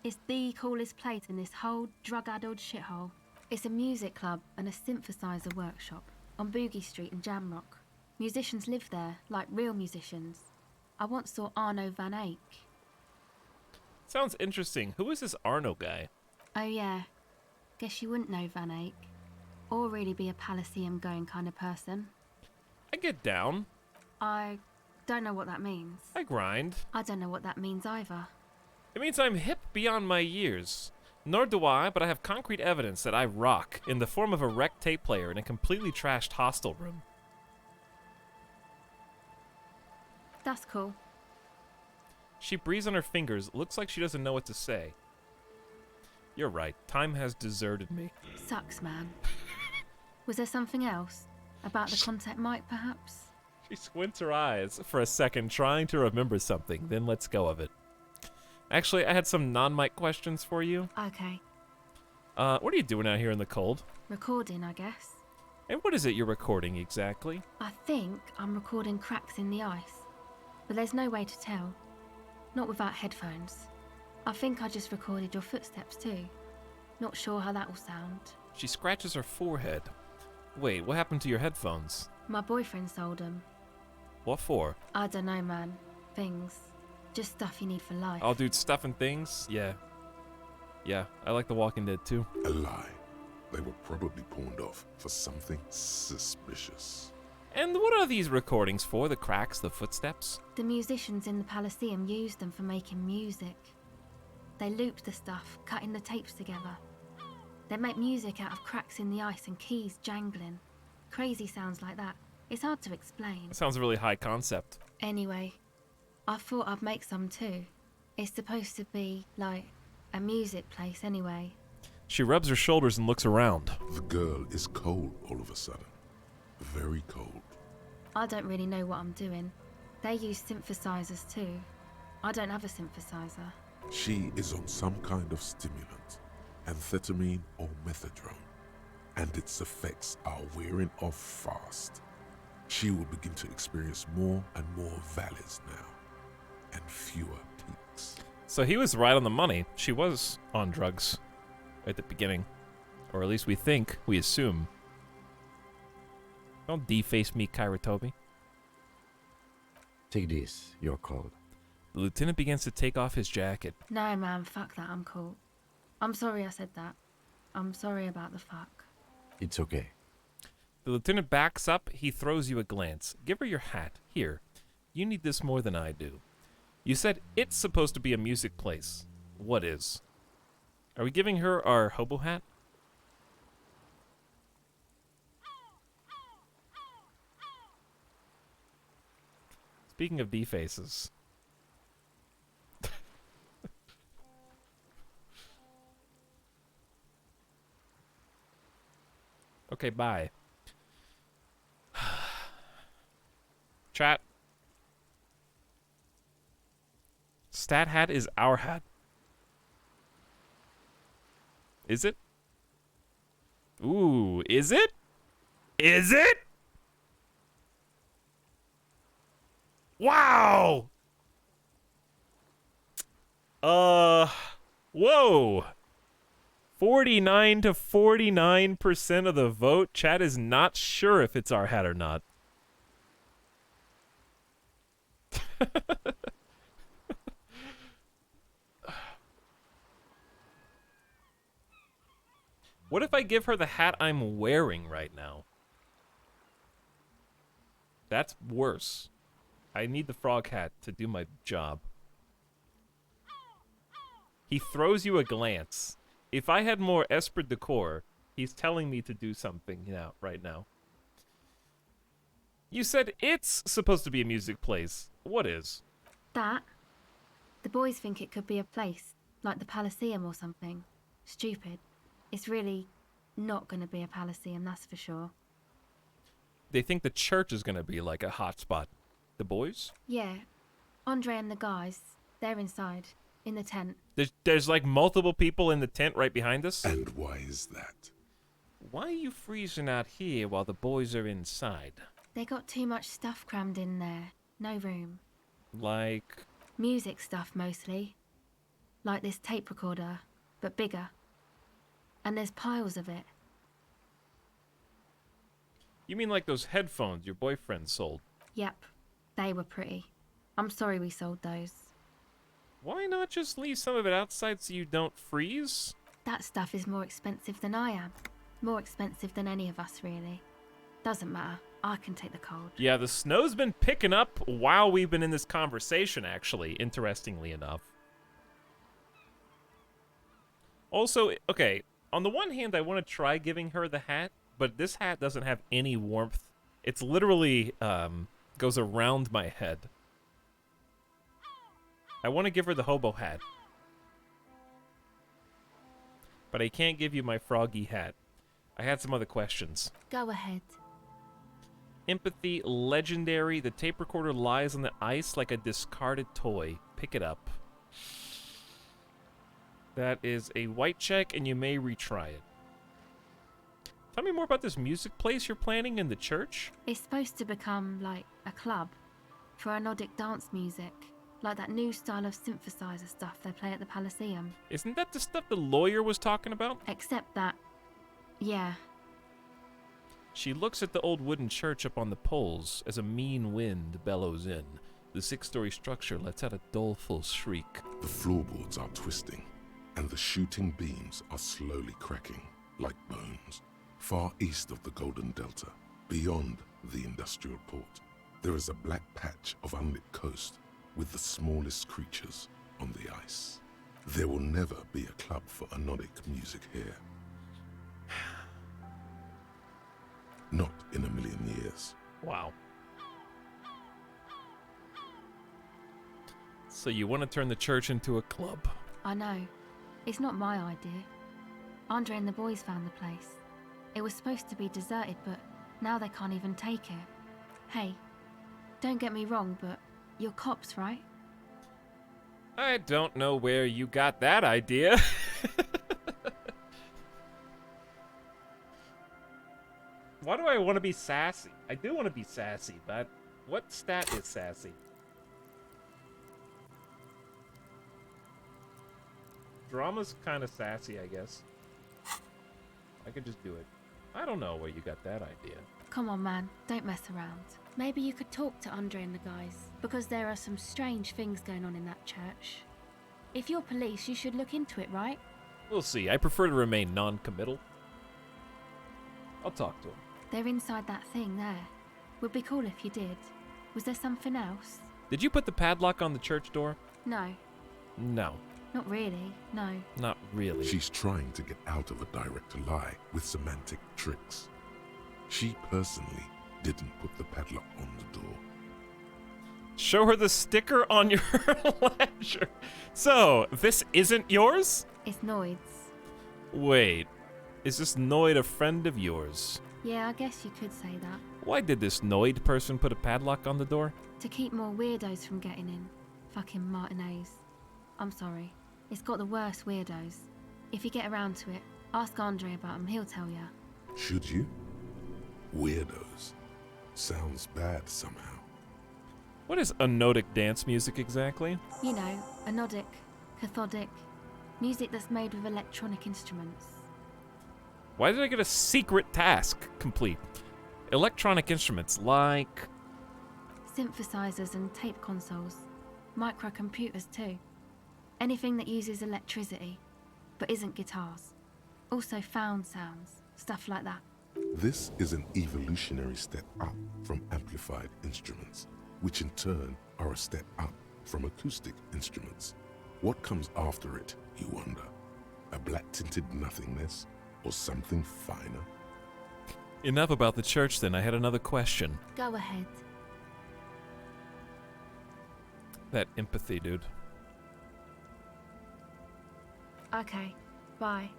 It's the coolest place in this whole drug-addled shithole. It's a music club and a synthesizer workshop on Boogie Street in Jamrock. Musicians live there, like real musicians. I once saw Arno van Eyck. Sounds interesting. Who is this Arno guy? Oh yeah, guess you wouldn't know Van Eyck. Or really be a Elysium going kind of person. I get down. I don't know what that means. I grind. I don't know what that means either. It means I'm hip beyond my years. Nor do I, but I have concrete evidence that I rock in the form of a wrecked tape player in a completely trashed hostel room. That's cool. She breathes on her fingers. Looks like she doesn't know what to say. You're right. Time has deserted me. Sucks, man. Was there something else? About the Contact Mike, perhaps? She squints her eyes for a second, trying to remember something, then lets go of it. Actually, I had some non-mic questions for you. Okay. What are you doing out here in the cold? Recording, I guess. And what is it you're recording exactly? I think I'm recording cracks in the ice. But there's no way to tell. Not without headphones. I think I just recorded your footsteps too. Not sure how that will sound. She scratches her forehead. Wait, what happened to your headphones? My boyfriend sold them. What for? I don't know, man. Things. Just stuff you need for life. Oh, dude, stuff and things? Yeah. Yeah, I like The Walking Dead too. A lie. They were probably pawned off for something suspicious. And what are these recordings for? The cracks, the footsteps? The musicians in the Elysium used them for making music. They looped the stuff, cutting the tapes together. They make music out of cracks in the ice and keys jangling. Crazy sounds like that. It's hard to explain. That sounds really high concept. Anyway, I thought I'd make some too. It's supposed to be, like, a music place anyway. She rubs her shoulders and looks around. The girl is cold all of a sudden. Very cold. I don't really know what I'm doing. They use synthesizers too. I don't have a synthesizer. She is on some kind of stimulant, amphetamine or methadone, and its effects are wearing off fast. She will begin to experience more and more valleys now, and fewer peaks. So he was right on the money. She was on drugs at the beginning. Or at least we think, we assume. Don't deface me, Kairatobi. Take this, you're cold. The lieutenant begins to take off his jacket. No, man, fuck that, I'm cool. I'm sorry I said that. I'm sorry about the fuck. It's okay. The lieutenant backs up. He throws you a glance. Give her your hat. Here. You need this more than I do. You said it's supposed to be a music place. What is? Are we giving her our hobo hat? Speaking of D-faces. Okay, bye. Chat. Stat hat is our hat. Is it? Ooh, is it? Is it? Wow! Whoa! 49 to 49% of the vote. Chat is not sure if it's our hat or not. What if I give her the hat I'm wearing right now? That's worse. I need the frog hat to do my job. He throws you a glance. If I had more esprit de corps, he's telling me to do something right now. You said it's supposed to be a music place. What is? That? The boys think it could be a place, like the Palaceum or something. Stupid. It's really not going to be a Palaceum, that's for sure. They think the church is going to be like a hotspot. The boys? Yeah. Andre and the guys, they're inside, in the tent. There's like multiple people in the tent right behind us? And why is that? Why are you freezing out here while the boys are inside? They got too much stuff crammed in there. No room. Like? Music stuff, mostly. Like this tape recorder, but bigger. And there's piles of it. You mean like those headphones your boyfriend sold? Yep. They were pretty. I'm sorry we sold those. Why not just leave some of it outside so you don't freeze? That stuff is more expensive than I am. More expensive than any of us, really. Doesn't matter. I can take the cold. Yeah, the snow's been picking up while we've been in this conversation, actually, interestingly enough. Also, okay, on the one hand, I want to try giving her the hat, but this hat doesn't have any warmth. It's literally, goes around my head. I want to give her the hobo hat. But I can't give you my froggy hat. I had some other questions. Go ahead. Empathy, legendary. The tape recorder lies on the ice like a discarded toy. Pick it up. That is a white check, and you may retry it. Tell me more about this music place you're planning in the church. It's supposed to become, like, a club for Nordic dance music. Like that new style of synthesizer stuff they play at the Palaceum. Isn't that the stuff the lawyer was talking about? Except that, yeah. She looks at the old wooden church up on the poles as a mean wind bellows in. The 6-story structure lets out a doleful shriek. The floorboards are twisting, and the shooting beams are slowly cracking, like bones. Far east of the Golden Delta, beyond the industrial port, there is a black patch of unlit coast with the smallest creatures on the ice. There will never be a club for anodic music here. Not in a million years. Wow. So you want to turn the church into a club? I know. It's not my idea. Andre and the boys found the place. It was supposed to be deserted, but now they can't even take it. Hey, don't get me wrong, but you're cops, right? I don't know where you got that idea. Why do I want to be sassy? I do want to be sassy, but what stat is sassy? Drama's kind of sassy, I guess. I could just do it. I don't know where you got that idea. Come on, man. Don't mess around. Maybe you could talk to Andre and the guys, because there are some strange things going on in that church. If you're police, you should look into it, right? We'll see. I prefer to remain non-committal. I'll talk to him. They're inside that thing there. Would be cool if you did. Was there something else? Did you put the padlock on the church door? No. No. Not really, no. Not really. She's trying to get out of a direct lie with semantic tricks. She personally didn't put the padlock on the door. Show her the sticker on your ledger. So, this isn't yours? It's Noid's. Wait, is this Noid a friend of yours? Yeah, I guess you could say that. Why did this Noid person put a padlock on the door? To keep more weirdos from getting in. Fucking Martinez. I'm sorry. It's got the worst weirdos. If you get around to it, ask Andre about them, he'll tell ya. Should you? Weirdos. Sounds bad somehow. What is anodic dance music exactly? You know, anodic, cathodic, music that's made with electronic instruments. Why did I get a secret task complete? Electronic instruments like... Synthesizers and tape consoles. Microcomputers too. Anything that uses electricity, but isn't guitars. Also found sounds, stuff like that. This is an evolutionary step up from amplified instruments, which in turn are a step up from acoustic instruments. What comes after it, you wonder? A black-tinted nothingness or something finer? Enough about the church then, I had another question. Go ahead. That empathy, dude. Okay, bye.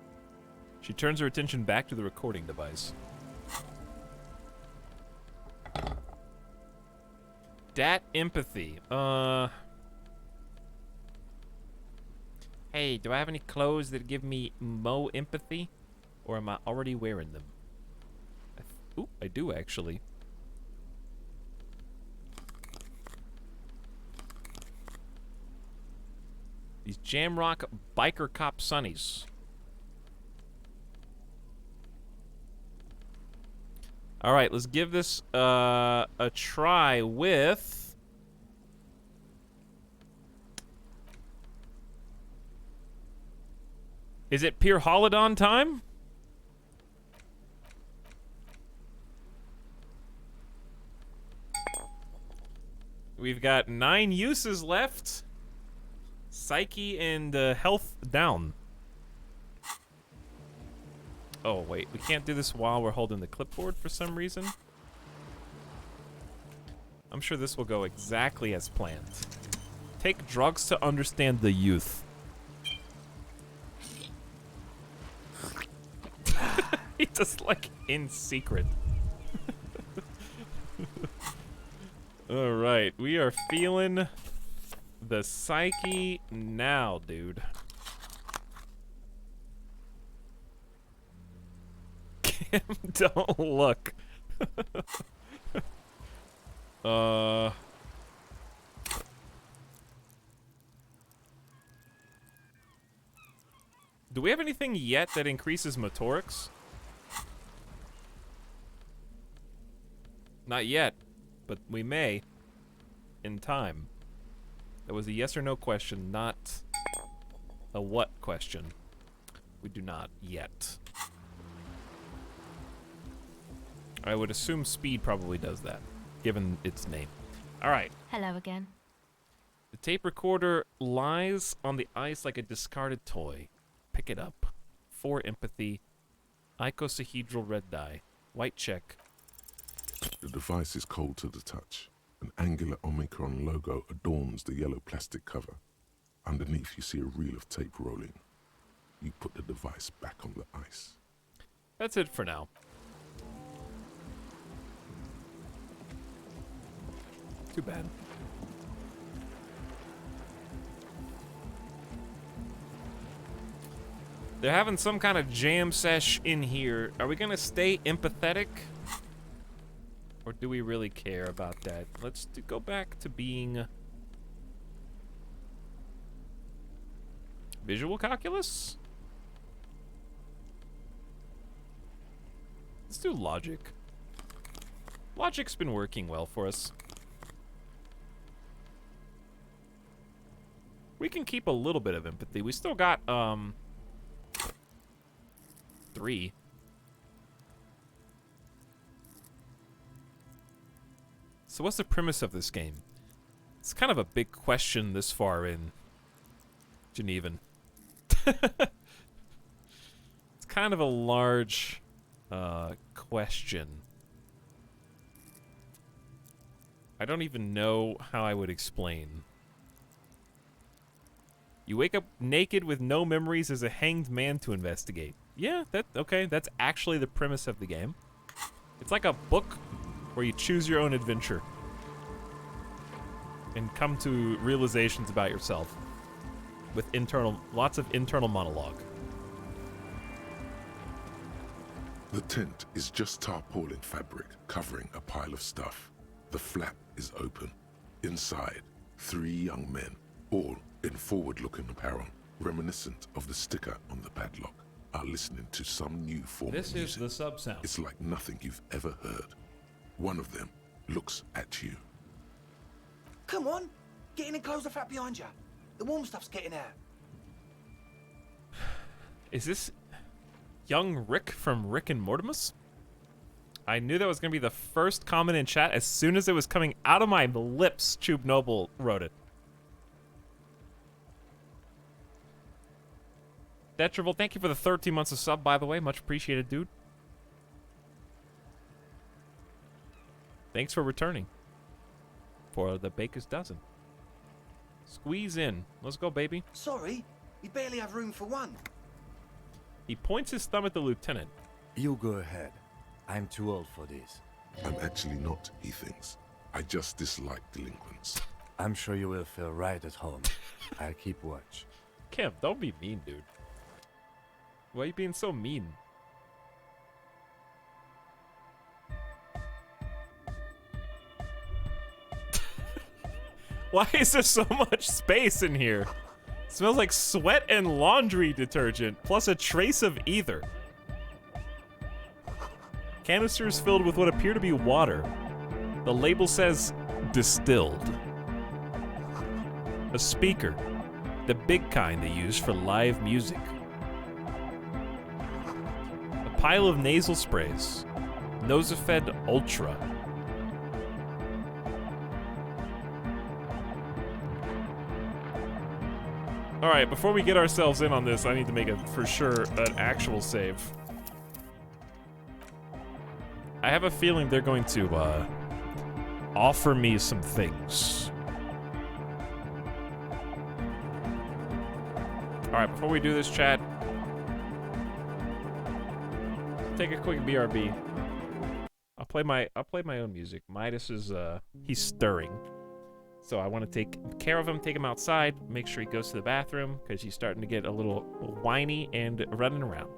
She turns her attention back to the recording device. Dat empathy. Hey, do I have any clothes that give me mo empathy? Or am I already wearing them? Ooh, I do actually. These Jamrock Biker Cop Sunnies. All right, let's give this a try with... Is it Pure Holodon time? We've got 9 uses left. Psyche and health down. Oh, wait. We can't do this while we're holding the clipboard for some reason. I'm sure this will go exactly as planned. Take drugs to understand the youth. He just, like, in secret. Alright, we are feeling the psyche now, dude. Kim, don't look. Do we have anything yet that increases motorics? Not yet, but we may in time. That was a yes or no question, not a what question. We do not yet. I would assume speed probably does that, given its name. Alright. Hello again. The tape recorder lies on the ice like a discarded toy. Pick it up. 4 empathy. Icosahedral red dye. White check. The device is cold to the touch. An angular Omicron logo adorns the yellow plastic cover. Underneath you see a reel of tape rolling. You put the device back on the ice. That's it for now. Too bad. They're having some kind of jam sesh in here. Are we gonna stay empathetic? Or do we really care about that? Let's go back to being... Visual calculus? Let's do logic. Logic's been working well for us. We can keep a little bit of empathy. We still got, 3. So what's the premise of this game? It's kind of a big question this far in Genevan. It's kind of a large question. I don't even know how I would explain. You wake up naked with no memories as a hanged man to investigate. Yeah, okay, that's actually the premise of the game. It's like a book where you choose your own adventure and come to realizations about yourself with lots of internal monologue. The tent is just tarpaulin fabric covering a pile of stuff. The flap is open. Inside, 3 young men, all in forward-looking apparel, reminiscent of the sticker on the padlock, are listening to some new form of music. This is the sub-sound. It's like nothing you've ever heard. One of them looks at you. Come on, get in and close the flap behind you. The warm stuff's getting out. Is this young Rick from Rick and Mortimus? I knew that was going to be the first comment in chat as soon as it was coming out of my lips. Chube Noble wrote it. Detrival, thank you for the 13 months of sub, by the way. Much appreciated, dude. Thanks for returning. For the baker's dozen. Squeeze in. Let's go, baby. Sorry, we barely have room for one. He points his thumb at the lieutenant. You go ahead. I'm too old for this. I'm actually not, he thinks. I just dislike delinquents. I'm sure you will feel right at home. I'll keep watch. Kim, don't be mean, dude. Why are you being so mean? Why is there so much space in here? It smells like sweat and laundry detergent, plus a trace of ether. Canisters filled with what appear to be water. The label says distilled. A speaker, the big kind they use for live music. A pile of nasal sprays, Nosafed Ultra. Alright, before we get ourselves in on this, I need to make it for sure an actual save. I have a feeling they're going to offer me some things. Alright, before we do this, chat, take a quick BRB. I'll play my own music. Midas is he's stirring. So I want to take care of him, take him outside, make sure he goes to the bathroom, because he's starting to get a little whiny and running around.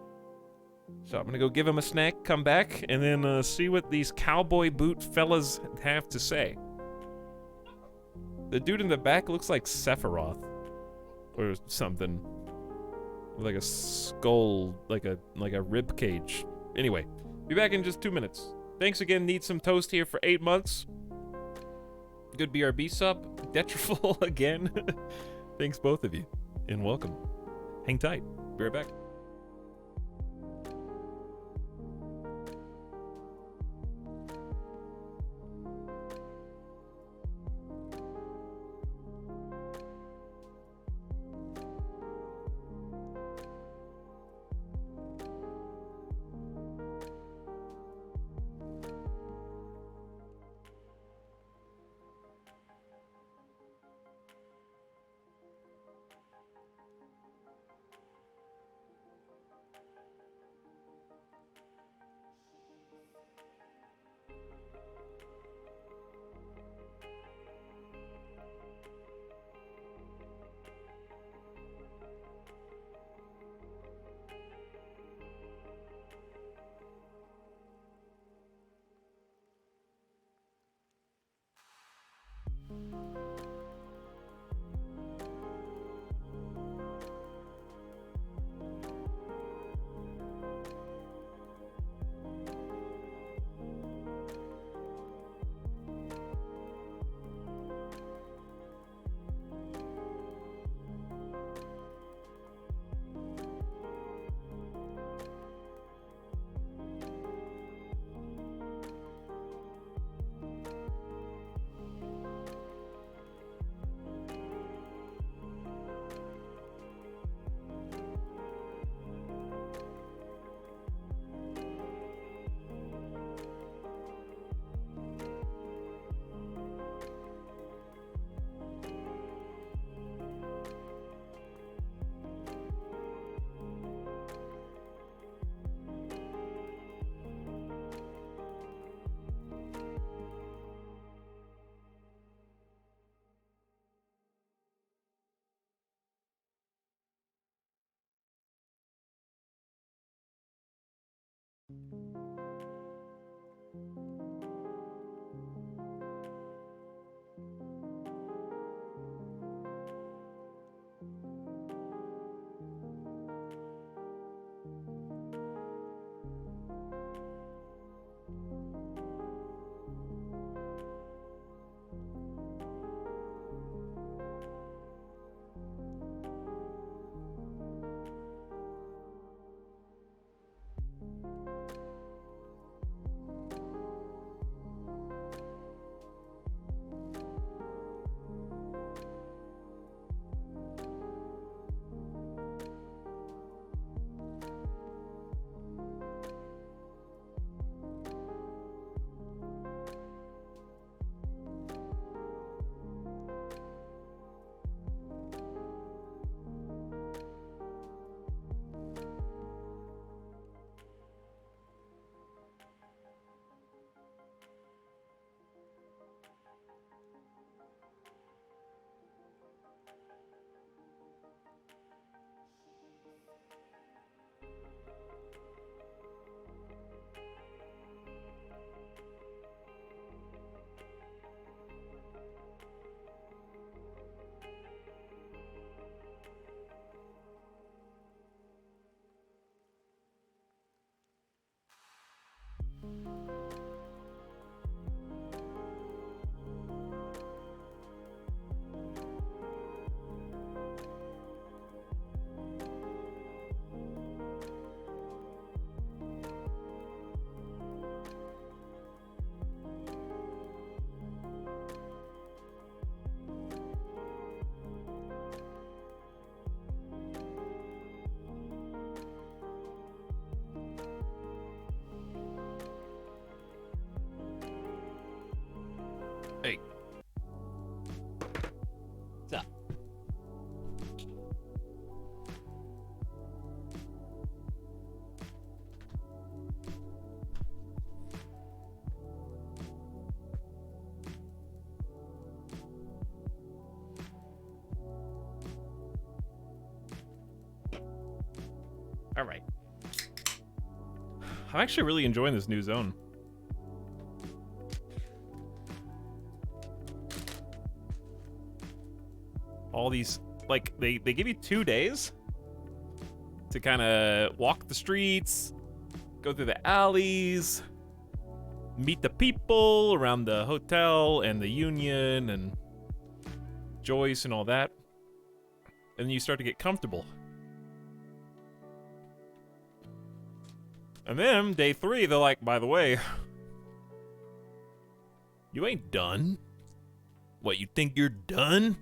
So I'm going to go give him a snack, come back, and then see what these cowboy boot fellas have to say. The dude in the back looks like Sephiroth. Or something. Like a skull, like a rib cage. Anyway, be back in just 2 minutes. Thanks again, Need Some Toast here for 8 months. Good BRB sub. Detriful again. Thanks both of you. And welcome. Hang tight. Be right back. All right. I'm actually really enjoying this new zone. All these, like, they give you 2 days to kind of walk the streets, go through the alleys, meet the people around the hotel and the Union and Joyce and all that. And then you start to get comfortable. And then, day 3, they're like, by the way, you ain't done. What, you think you're done?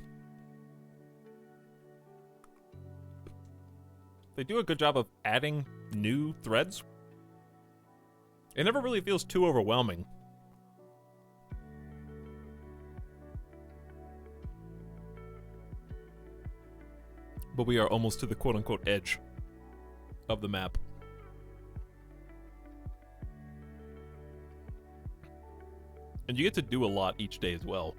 They do a good job of adding new threads. It never really feels too overwhelming. But we are almost to the quote-unquote edge of the map. And you get to do a lot each day as well.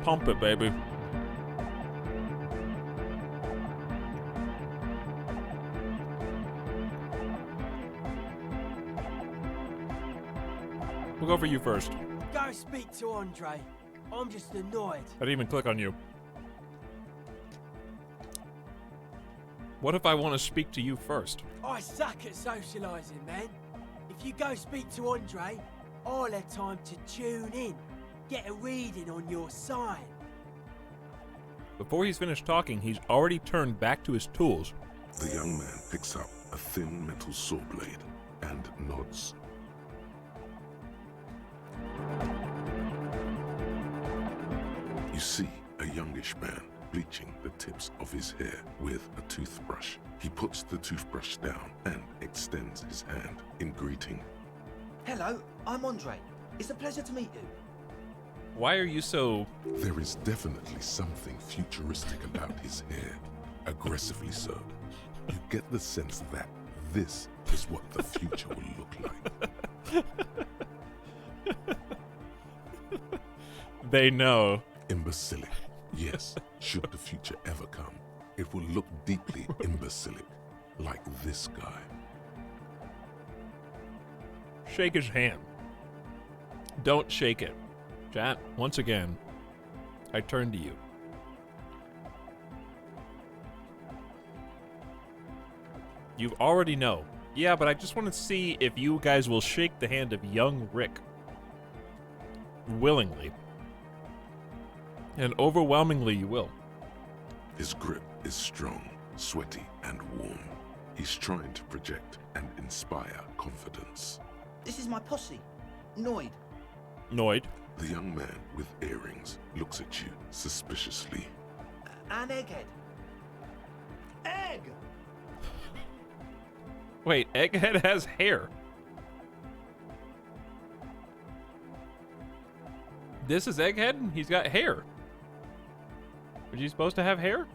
Pump it, baby. We'll go for you first. Go speak to Andre. I'm just annoyed. I didn't even click on you. What if I want to speak to you first? I suck at socialising, man. If you go speak to Andre, I'll have time to tune in. Get a reading on your sign. Before he's finished talking, he's already turned back to his tools. The young man picks up a thin metal saw blade and nods. You see a youngish man bleaching the tips of his hair with a toothbrush. He puts the toothbrush down and extends his hand in greeting. Hello, I'm Andre. It's a pleasure to meet you. Why are you so... There is definitely something futuristic about his hair. Aggressively so. You get the sense that this is what the future will look like. They know. Imbecilic. Yes, should the future ever come, it will look deeply imbecilic, like this guy. Shake his hand. Don't shake it. Chat, once again, I turn to you. You already know. Yeah, but I just want to see if you guys will shake the hand of young Rick. Willingly. And overwhelmingly you will. His grip is strong, sweaty, and warm. He's trying to project and inspire confidence. This is my posse, Noid. Noid. The young man with earrings looks at you suspiciously. And Egghead. Egg! Wait, Egghead has hair. This is Egghead? He's got hair. Was he supposed to have hair?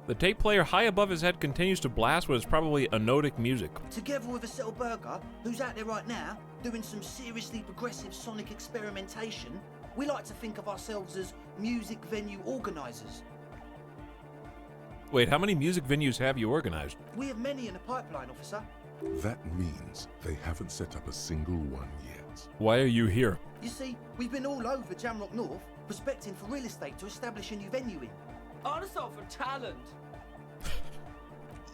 The tape player high above his head continues to blast what is probably anodic music. Together with a Settle Burger, who's out there right now, doing some seriously progressive sonic experimentation, we like to think of ourselves as music venue organisers. Wait, how many music venues have you organized? We have many in the pipeline, officer. That means they haven't set up a single one yet. Why are you here? You see, we've been all over Jamrock North, prospecting for real estate to establish a new venue in. Also for talent.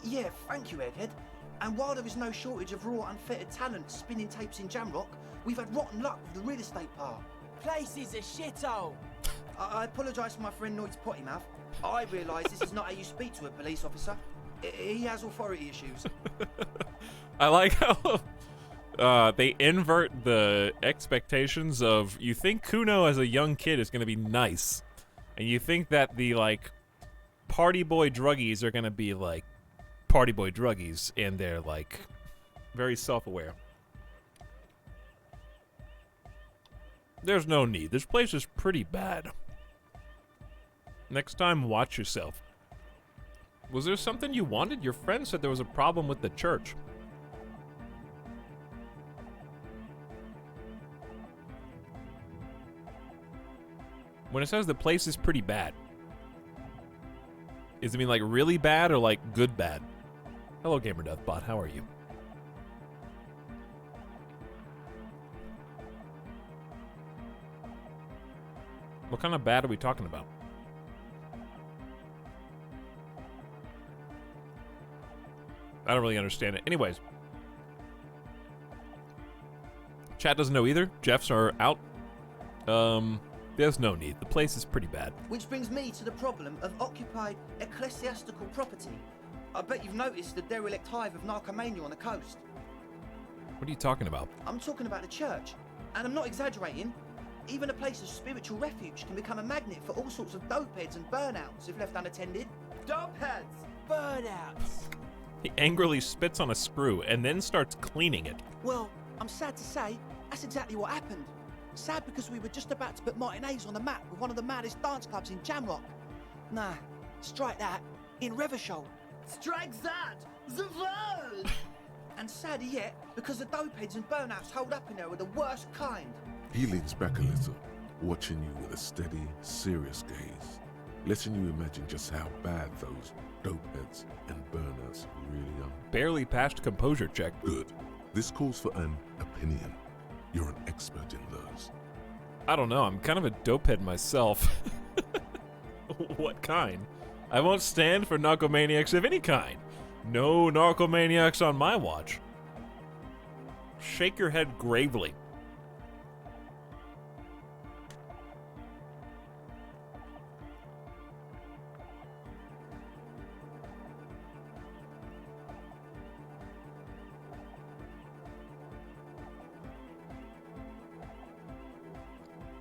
Yeah, thank you, Egghead. And while there is no shortage of raw, unfettered talent spinning tapes in Jamrock, we've had rotten luck with the real estate part. Place is a shithole. I apologise for my friend Noid's potty mouth. I realise this is not how you speak to a police officer. He has authority issues. I like how they invert the expectations of, you think Kuno as a young kid is going to be nice, and you think that the, like, party boy druggies are going to be, like, party boy druggies, and they're, like, very self-aware. There's no need. This place is pretty bad. Next time, watch yourself. Was there something you wanted? Your friend said there was a problem with the church. When it says the place is pretty bad, does it mean like really bad or like good bad? Hello, GamerDeathBot. How are you? What kind of bad are we talking about? I don't really understand it. Anyways. Chat doesn't know either. Jeffs are out. There's no need. The place is pretty bad. Which brings me to the problem of occupied ecclesiastical property. I bet you've noticed the derelict hive of narcomania on the coast. What are you talking about? I'm talking about the church. And I'm not exaggerating. Even a place of spiritual refuge can become a magnet for all sorts of dopeheads and burnouts if left unattended. Dopeheads! Burnouts! He angrily spits on a screw and then starts cleaning it. Well, I'm sad to say, that's exactly what happened. Sad because we were just about to put Martinez on the map with one of the maddest dance clubs in Jamrock. Nah, strike that, in Revachol. Strike that! The world! And sadder yet, because the dopeheads and burnouts holed up in there are the worst kind. He leans back a little, watching you with a steady, serious gaze, letting you imagine just how bad those dopeheads and burnouts really are. Barely passed composure check. Good. This calls for an opinion. You're an expert in those. I don't know. I'm kind of a dopehead myself. What kind? I won't stand for narcomaniacs of any kind. No narcomaniacs on my watch. Shake your head gravely.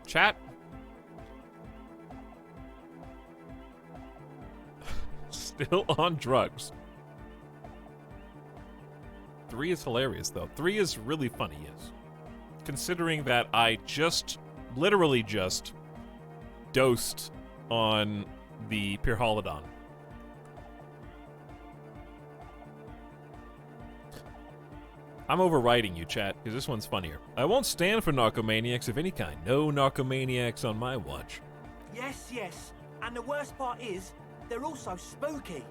Chat. Still on drugs. 3 is hilarious, though. 3 is really funny, yes. Considering that I literally just, dosed on the Pyrhalidon. I'm overriding you, chat, because this one's funnier. I won't stand for narcomaniacs of any kind. No narcomaniacs on my watch. Yes. And the worst part is, they're also spooky.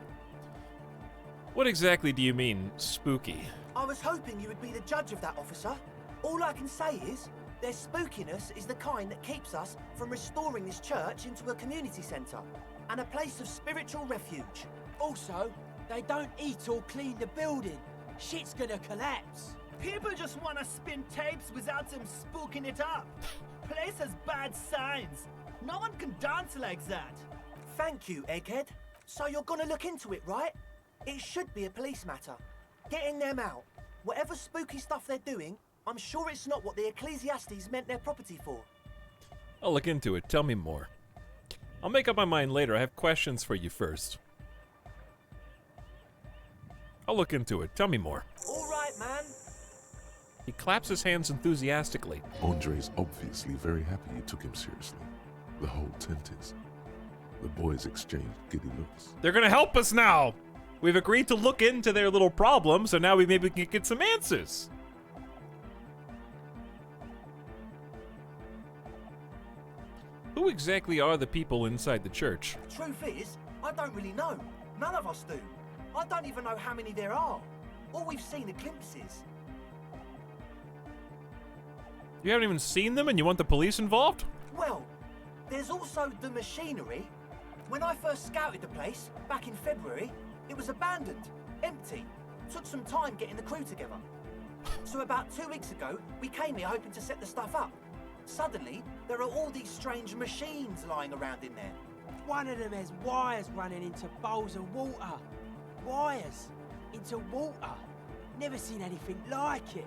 What exactly do you mean, spooky? I was hoping you would be the judge of that, officer. All I can say is, their spookiness is the kind that keeps us from restoring this church into a community centre and a place of spiritual refuge. Also, they don't eat or clean the building. Shit's gonna collapse. People just want to spin tapes without them spooking it up. Place has bad signs. No one can dance like that. Thank you, Egghead. So you're gonna look into it, right? It should be a police matter. Getting them out. Whatever spooky stuff they're doing, I'm sure it's not what the Ecclesiastes meant their property for. I'll look into it. Tell me more. I'll make up my mind later. I have questions for you first. I'll look into it. Tell me more. All right, man. He claps his hands enthusiastically. Andre's obviously very happy you took him seriously. The whole tent is. The boys exchanged giddy looks. They're gonna help us now! We've agreed to look into their little problem, so now maybe we can get some answers. Who exactly are the people inside the church? Truth is, I don't really know. None of us do. I don't even know how many there are. All we've seen are glimpses. You haven't even seen them and you want the police involved? Well, there's also the machinery. When I first scouted the place, back in February, it was abandoned, empty. Took some time getting the crew together. So about 2 weeks ago, we came here hoping to set the stuff up. Suddenly, there are all these strange machines lying around in there. One of them has wires running into bowls of water. Wires into water. Never seen anything like it.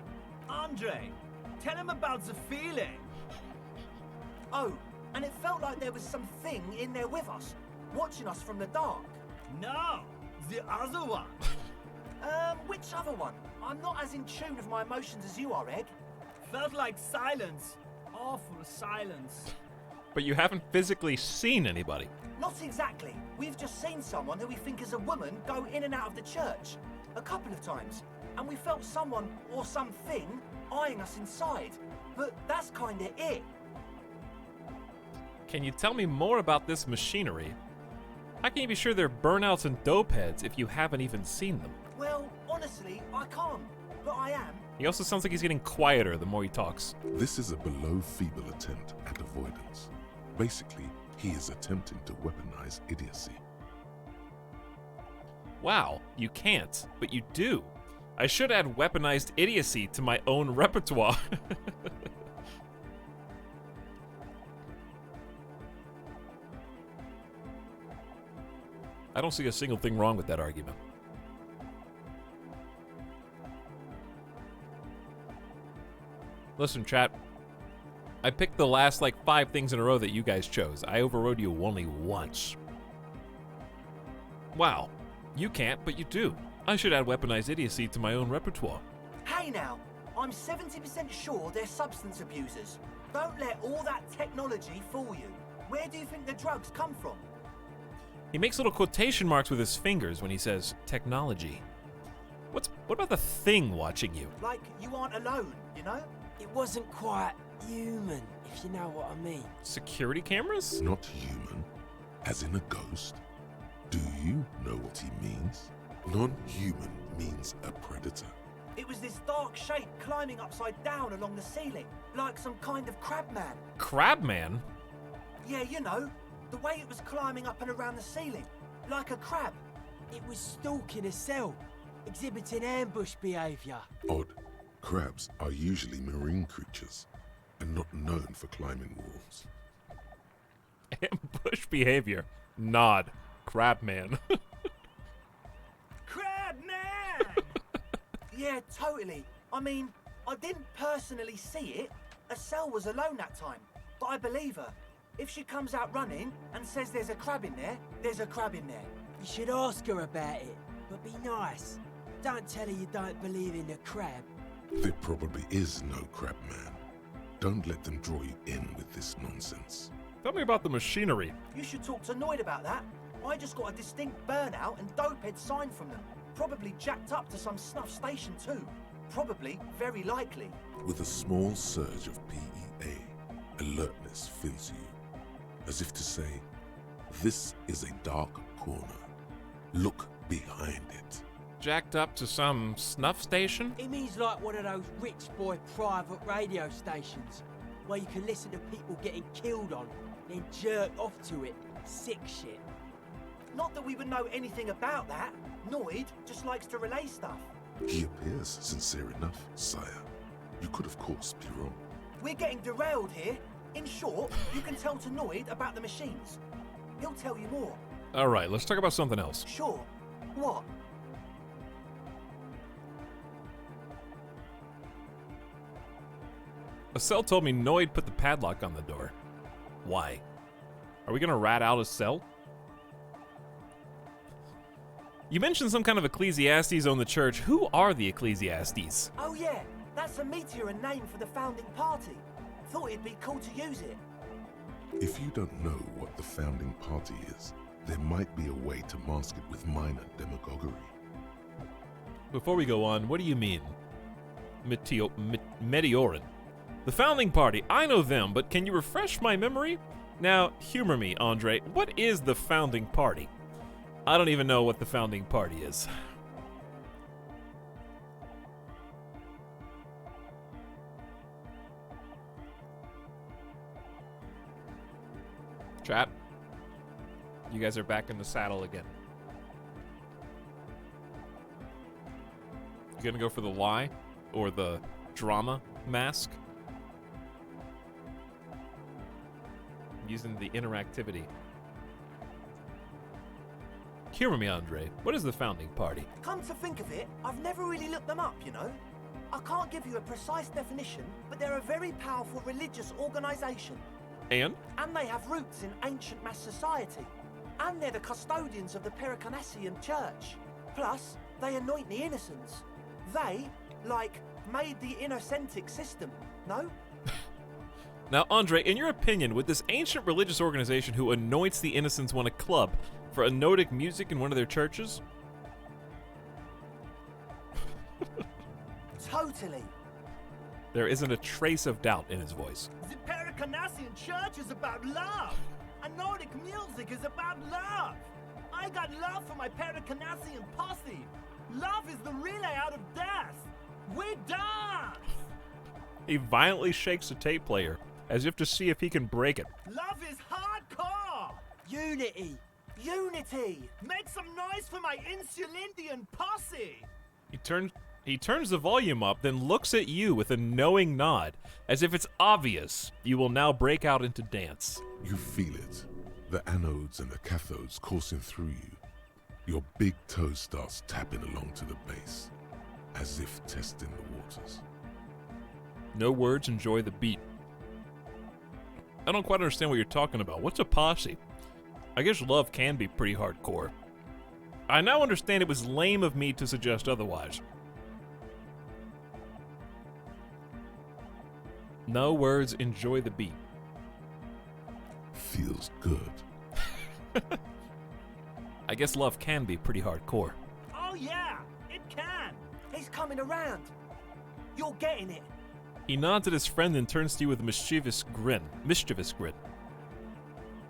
Andre, tell him about the feeling. Oh, and it felt like there was something in there with us, watching us from the dark. No, the other one. Which other one? I'm not as in tune with my emotions as you are, Egg. Felt like silence. Awful silence. But you haven't physically seen anybody. Not exactly. We've just seen someone who we think is a woman go in and out of the church. A couple of times. And we felt someone or something eyeing us inside. But that's kinda it. Can you tell me more about this machinery? How can you be sure they're burnouts and dope heads if you haven't even seen them? Well, honestly, I can't, but I am. He also sounds like he's getting quieter the more he talks. This is a below-feeble attempt at avoidance. Basically, he is attempting to weaponize idiocy. Wow, you can't, but you do. I should add weaponized idiocy to my own repertoire. I don't see a single thing wrong with that argument. Listen, chat. I picked the last, 5 things in a row that you guys chose. I overrode you only once. Wow. You can't, but you do. I should add weaponized idiocy to my own repertoire. Hey now, I'm 70% sure they're substance abusers. Don't let all that technology fool you. Where do you think the drugs come from? He makes little quotation marks with his fingers when he says technology. What about the thing watching you? Like you aren't alone, you know? It wasn't quite human, if you know what I mean. Security cameras? Not human, as in a ghost. Do you know what he means? Non-human means a predator. It was this dark shape climbing upside down along the ceiling, like some kind of crabman. Crabman? Yeah, you know, the way it was climbing up and around the ceiling, like a crab. It was stalking a cell, exhibiting ambush behaviour. Odd. Crabs are usually marine creatures, and not known for climbing walls. Ambush behavior. Nod. Crabman. Crabman! Yeah, totally. I mean, I didn't personally see it. Estelle was alone that time, but I believe her. If she comes out running and says there's a crab in there, there's a crab in there. You should ask her about it, but be nice. Don't tell her you don't believe in the crab. There probably is no crab man. Don't let them draw you in with this nonsense. Tell me about the machinery. You should talk to Noid about that. I just got a distinct burnout and dopehead sign from them. Probably jacked up to some snuff station too. Probably, very likely. With a small surge of PEA, alertness fills you, as if to say, this is a dark corner. Look behind it. Jacked up to some snuff station? It means like one of those rich boy private radio stations, where you can listen to people getting killed on, then jerk off to it. Sick shit. Not that we would know anything about that. Noid just likes to relay stuff. He appears sincere enough, sire. You could, of course, be wrong. We're getting derailed here. In short, you can tell to Noid about the machines. He'll tell you more. All right, let's talk about something else. Sure. What? Estelle told me Noid put the padlock on the door. Why? Are we gonna rat out Estelle? You mentioned some kind of Ecclesiastes own the church. Who are the Ecclesiastes? Oh yeah, that's a meteor name for the founding party. Thought it'd be cool to use it. If you don't know what the founding party is, there might be a way to mask it with minor demagoguery. Before we go on, what do you mean? Meteorin. The founding party, I know them, but can you refresh my memory? Now, humor me, Andre. What is the founding party? I don't even know what the founding party is. Chat. You guys are back in the saddle again. You gonna go for the lie or the drama mask? Using the interactivity. Humor me, Andre. What is the founding party? Come to think of it, I've never really looked them up, you know? I can't give you a precise definition, but they're a very powerful religious organization. And? And they have roots in ancient mass society. And they're the custodians of the Pericarnassian church. Plus, they anoint the innocents. They, made the innocentic system, no? Now, Andre, in your opinion, would this ancient religious organization who anoints the innocents want a club for anotic music in one of their churches? Totally. There isn't a trace of doubt in his voice. The Paracanassian church is about love, and Nordic music is about love. I got love for my Paracanassian posse. Love is the relay out of death. We dance! He violently shakes the tape player, as if to see if he can break it. Love is hardcore! Unity! Unity! Make some noise for my Insulindian posse! He turns the volume up, then looks at you with a knowing nod, as if it's obvious you will now break out into dance. You feel it. The anodes and the cathodes coursing through you. Your big toe starts tapping along to the bass, as if testing the waters. No words, enjoy the beat. I don't quite understand what you're talking about. What's a posse? I guess love can be pretty hardcore. I now understand it was lame of me to suggest otherwise. No words, enjoy the beat. Feels good. I guess love can be pretty hardcore. Oh yeah, it can. He's coming around. You're getting it. He nods at his friend and turns to you with a mischievous grin.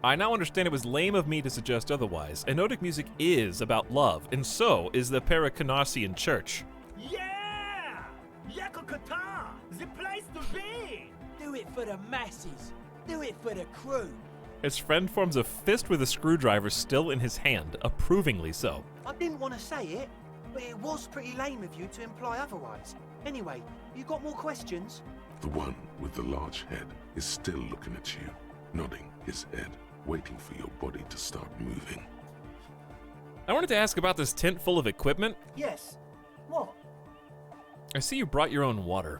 I now understand it was lame of me to suggest otherwise. Enotic music is about love, and so is the Paracanassian church. Yeah! Yakokata! The place to be! Do it for the masses. Do it for the crew. His friend forms a fist with a screwdriver still in his hand, approvingly so. I didn't want to say it, but it was pretty lame of you to imply otherwise. Anyway, you got more questions? The one with the large head is still looking at you, nodding his head, waiting for your body to start moving. I wanted to ask about this tent full of equipment. Yes. What? I see you brought your own water.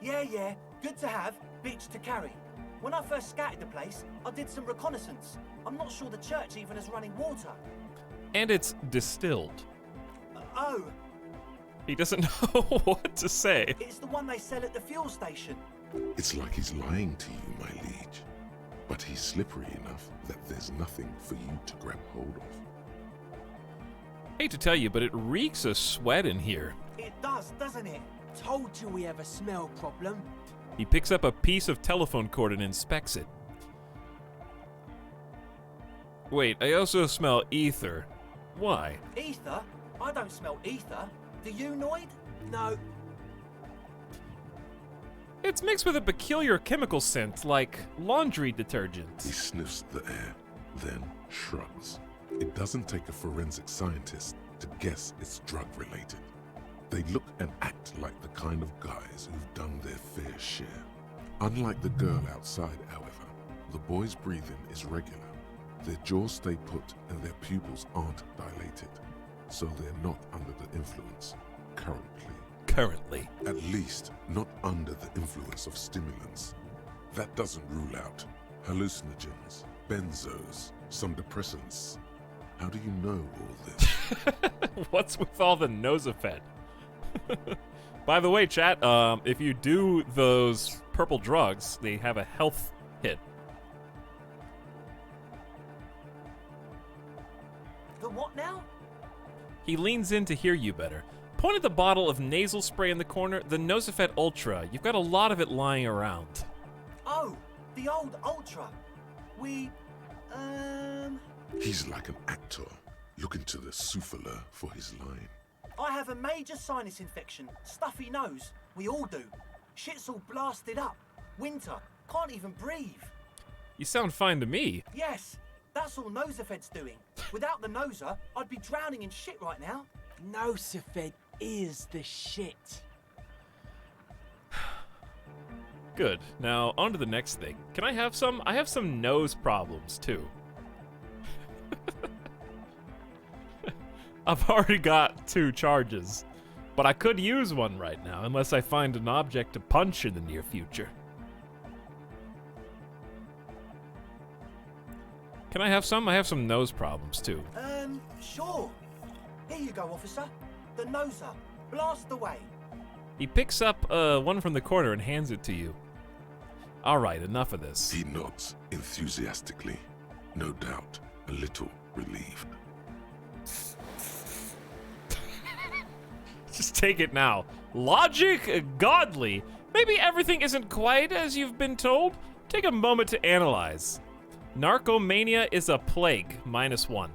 Yeah. Good to have, bitch to carry. When I first scouted the place, I did some reconnaissance. I'm not sure the church even has running water. And it's distilled. Oh. He doesn't know what to say. It's the one they sell at the fuel station. It's like he's lying to you, my liege. But he's slippery enough that there's nothing for you to grab hold of. Hate to tell you, but it reeks of sweat in here. It does, doesn't it? Told you we have a smell problem. He picks up a piece of telephone cord and inspects it. Wait, I also smell ether. Why? Ether? I don't smell ether. Do you, Noid? No. It's mixed with a peculiar chemical scent, like laundry detergent. He sniffs the air, then shrugs. It doesn't take a forensic scientist to guess it's drug-related. They look and act like the kind of guys who've done their fair share. Unlike the girl outside, however, the boy's breathing is regular. Their jaws stay put and their pupils aren't dilated, so they're not under the influence currently. At least not under the influence of stimulants. That doesn't rule out hallucinogens, benzos, some depressants. How do you know all this? What's with all the nosophed? By the way, chat, if you do those purple drugs, they have a health hit. The what now? He leans in to hear you better. Point at the bottle of nasal spray in the corner, the Nosophed Ultra. You've got a lot of it lying around. Oh, the old Ultra. He's like an actor, looking to the souffleur for his line. I have a major sinus infection, stuffy nose. We all do. Shit's all blasted up. Winter. Can't even breathe. You sound fine to me. Yes, that's all Nosoped's doing. Without the Noser, I'd be drowning in shit right now. Nosophed is the shit. Good. Now, on to the next thing. Can I have some? I have some nose problems, too. I've already got 2 charges, but I could use one right now, unless I find an object to punch in the near future. Can I have some? I have some nose problems, too. Sure. Here you go, officer. The Noser. Blast away. He picks up one from the corner and hands it to you. All right, enough of this. He nods enthusiastically, no doubt a little relieved. Just take it now. Logic? Godly. Maybe everything isn't quite as you've been told, Take a moment to analyze. Narcomania is a plague, -1.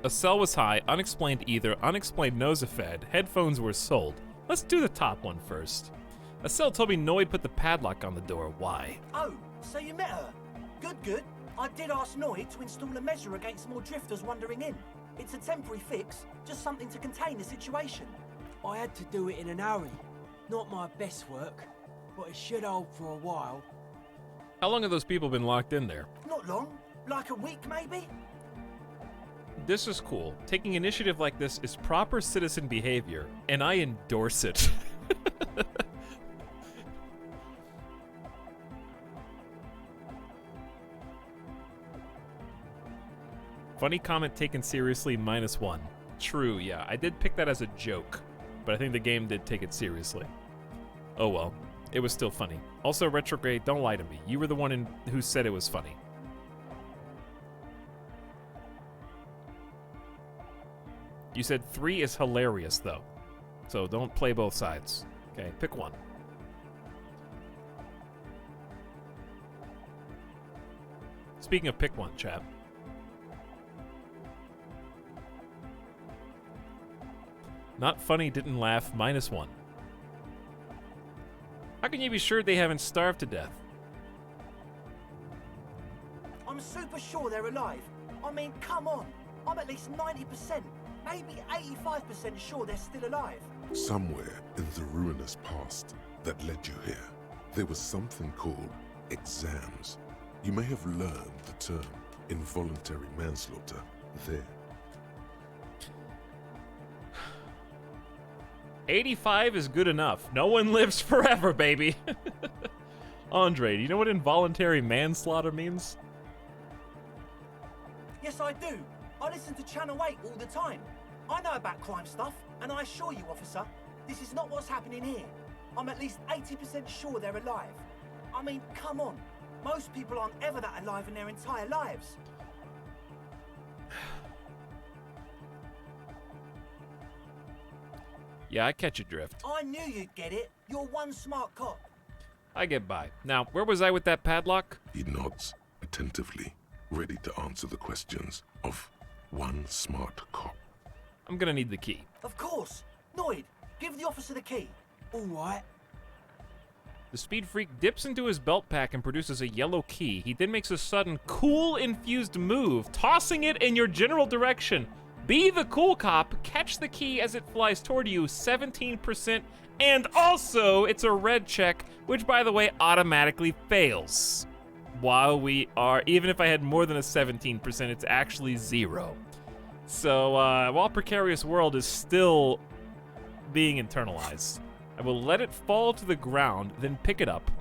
A cell was high, unexplained either, unexplained nosafed, headphones were sold. Let's do the top one first. A cell told me Noid put the padlock on the door. Why? Oh, so you met her? Good. I did ask Noid to install a measure against more drifters wandering in. It's a temporary fix, just something to contain the situation. I had to do it in a hurry. Not my best work, but it should hold for a while. How long have those people been locked in there? Not long, like a week maybe? This is cool. Taking initiative like this is proper citizen behavior, and I endorse it. Funny comment taken seriously, -1. True, yeah. I did pick that as a joke, but I think the game did take it seriously. Oh well. It was still funny. Also, Retrograde, don't lie to me. You were the one who said it was funny. You said 3 is hilarious, though. So don't play both sides. Okay, pick one. Speaking of pick one, chat. Not funny, didn't laugh, -1. How can you be sure they haven't starved to death? I'm super sure they're alive. I mean, come on. I'm at least 90%, maybe 85% sure they're still alive. Somewhere in the ruinous past that led you here, there was something called exams. You may have learned the term involuntary manslaughter there. 85 is good enough. No one lives forever, baby. Andre, do you know what involuntary manslaughter means? Yes, I do. I listen to Channel 8 all the time. I know about crime stuff, and I assure you, officer, this is not what's happening here. I'm at least 80% sure they're alive. I mean, come on. Most people aren't ever that alive in their entire lives. Yeah, I catch your drift. I knew you'd get it. You're one smart cop. I get by. Now, where was I with that padlock? He nods attentively, ready to answer the questions of one smart cop. I'm gonna need the key. Of course. Noid, give the officer the key. All right. The speed freak dips into his belt pack and produces a yellow key. He then makes a sudden cool-infused move, tossing it in your general direction. Be the cool cop, catch the key as it flies toward you, 17%, and also it's a red check, which by the way automatically fails. While we are, even if I had more than a 17%, it's actually 0. So while Precarious World is still being internalized, I will let it fall to the ground, then pick it up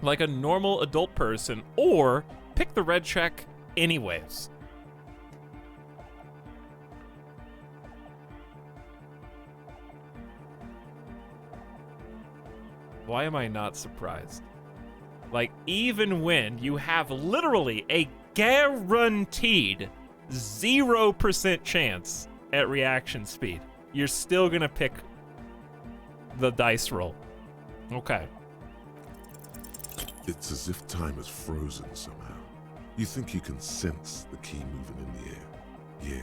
like a normal adult person, or pick the red check anyways. Why am I not surprised? Like, even when you have literally a guaranteed 0% chance at reaction speed, you're still gonna pick the dice roll. Okay. It's as if time is frozen somehow. You think you can sense the key moving in the air. Yeah,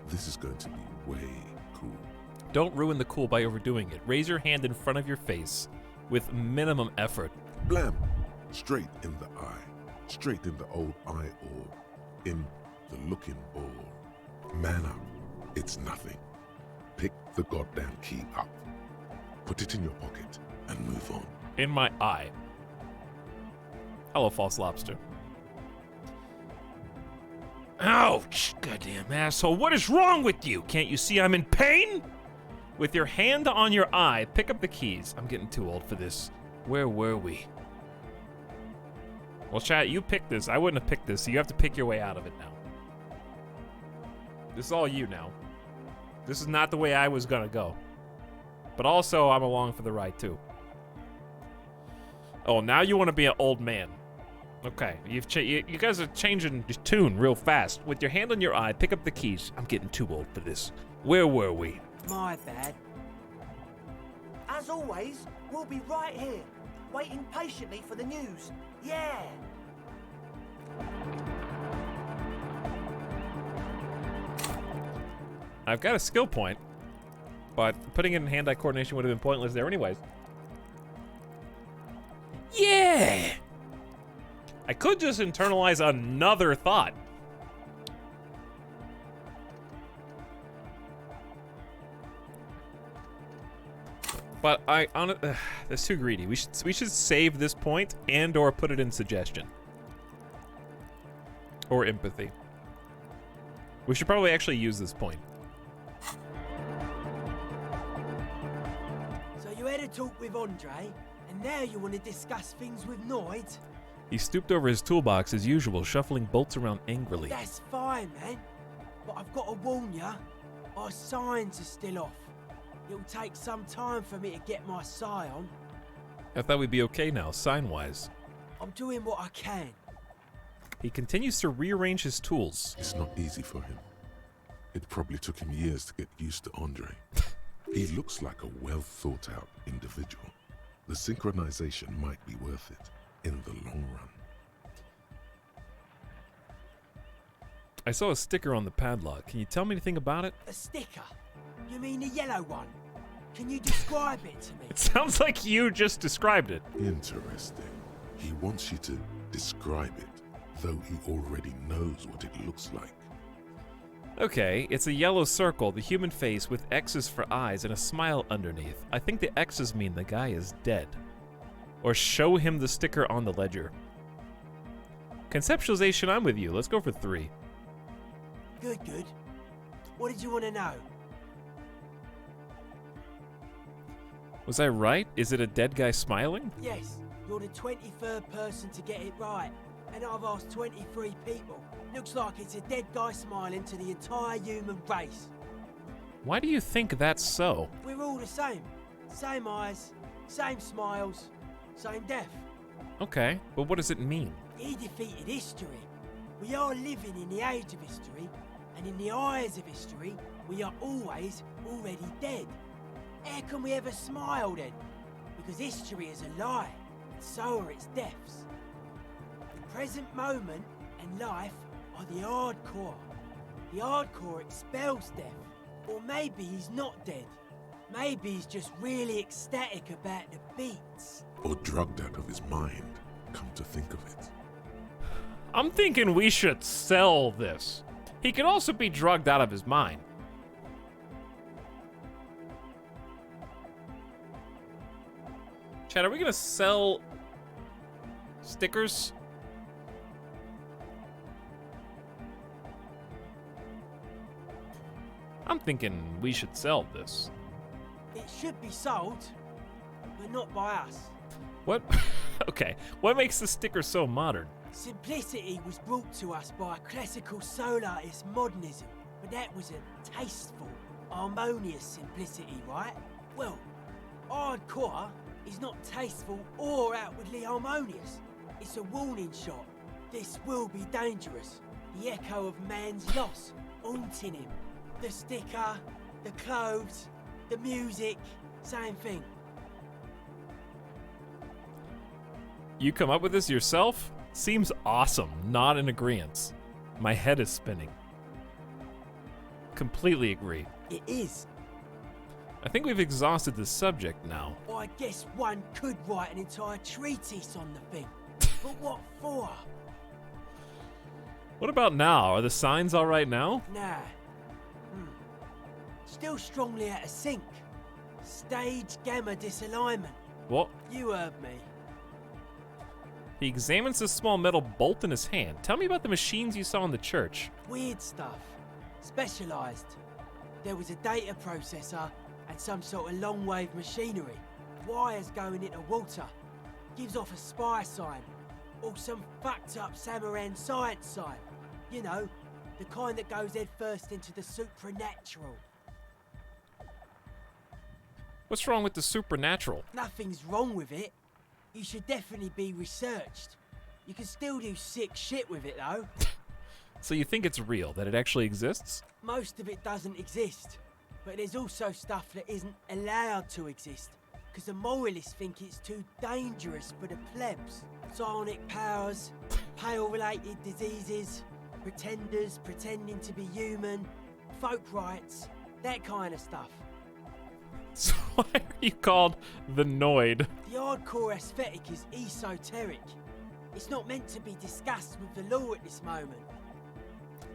this is going to be way cool. Don't ruin the cool by overdoing it. Raise your hand in front of your face with minimum effort. Blam! Straight in the eye. Straight in the old eye orb. In the looking ball. Man up. It's nothing. Pick the goddamn key up. Put it in your pocket and move on. In my eye. Hello, false lobster. Ouch! Goddamn asshole. What is wrong with you? Can't you see I'm in pain? With your hand on your eye, pick up the keys. I'm getting too old for this. Where were we? Well, chat, you picked this. I wouldn't have picked this, so you have to pick your way out of it now. This is all you now. This is not the way I was gonna go. But also, I'm along for the ride, too. Oh, now you want to be an old man. Okay, you guys are changing the tune real fast. With your hand on your eye, pick up the keys. I'm getting too old for this. Where were we? My bad. As always, we'll be right here. waiting patiently for the news. Yeah. I've got a skill point, but putting it in hand-eye coordination would have been pointless there anyways. Yeah! I could just internalize another thought. But that's too greedy. We should save this point and or put it in suggestion. Or empathy. We should probably actually use this point. So you had a talk with Andre, and now you want to discuss things with Noid? He stooped over his toolbox as usual, shuffling bolts around angrily. That's fine, man. But I've got to warn ya, our signs are still off. It'll take some time for me to get my sign on. I thought we'd be okay now, sign-wise. I'm doing what I can. He continues to rearrange his tools. It's not easy for him. It probably took him years to get used to Andre. He looks like a well-thought-out individual. The synchronization might be worth it in the long run. I saw a sticker on the padlock. Can you tell me anything about it? A sticker? You mean the yellow one? Can you describe it to me? It sounds like you just described it. Interesting. He wants you to describe it, though he already knows what it looks like. Okay, it's a yellow circle, the human face with X's for eyes and a smile underneath. I think the X's mean the guy is dead. Or show him the sticker on the ledger. Conceptualization, I'm with you. Let's go for 3. Good, good. What did you want to know? Was I right? Is it a dead guy smiling? Yes, you're the 23rd person to get it right. And I've asked 23 people. Looks like it's a dead guy smiling to the entire human race. Why do you think that's so? We're all the same. Same eyes, same smiles, same death. Okay, but what does it mean? He defeated history. We are living in the age of history, and in the eyes of history, we are always already dead. How can we ever smile then? Because history is a lie, and so are its deaths. The present moment and life are the hardcore. The hardcore expels death. Or maybe he's not dead. Maybe he's just really ecstatic about the beats. Or drugged out of his mind, come to think of it. I'm thinking we should sell this. He could also be drugged out of his mind. Chad, are we gonna sell stickers? I'm thinking we should sell this. It should be sold, but not by us. What? Okay, what makes the sticker so modern? Simplicity was brought to us by classical solarist modernism, but that was a tasteful, harmonious simplicity, right? Well, hardcore is not tasteful or outwardly harmonious. It's a warning shot. This will be dangerous. The echo of man's loss, haunting him. The sticker, the clothes, the music, same thing. You come up with this yourself? Seems awesome, not in agreement. My head is spinning. Completely agree. It is. I think we've exhausted the subject now. I guess one could write an entire treatise on the thing. But what for? What about now? Are the signs all right now? Nah. Still strongly out of sync. Stage gamma disalignment. What? You heard me. He examines the small metal bolt in his hand. Tell me about the machines you saw in the church. Weird stuff. Specialized. There was a data processor and some sort of long-wave machinery. Wires going into water. Gives off a spy sign. Or some fucked up Samaran science sign. You know, the kind that goes head first into the supernatural. What's wrong with the supernatural? Nothing's wrong with it. You should definitely be researched. You can still do sick shit with it though. So you think it's real, that it actually exists? Most of it doesn't exist. But there's also stuff that isn't allowed to exist. because the moralists think it's too dangerous for the plebs. Psionic powers, pale-related diseases, pretenders pretending to be human, folk rights, that kind of stuff. So why are you called the Noid? The hardcore aesthetic is esoteric. It's not meant to be discussed with the law at this moment.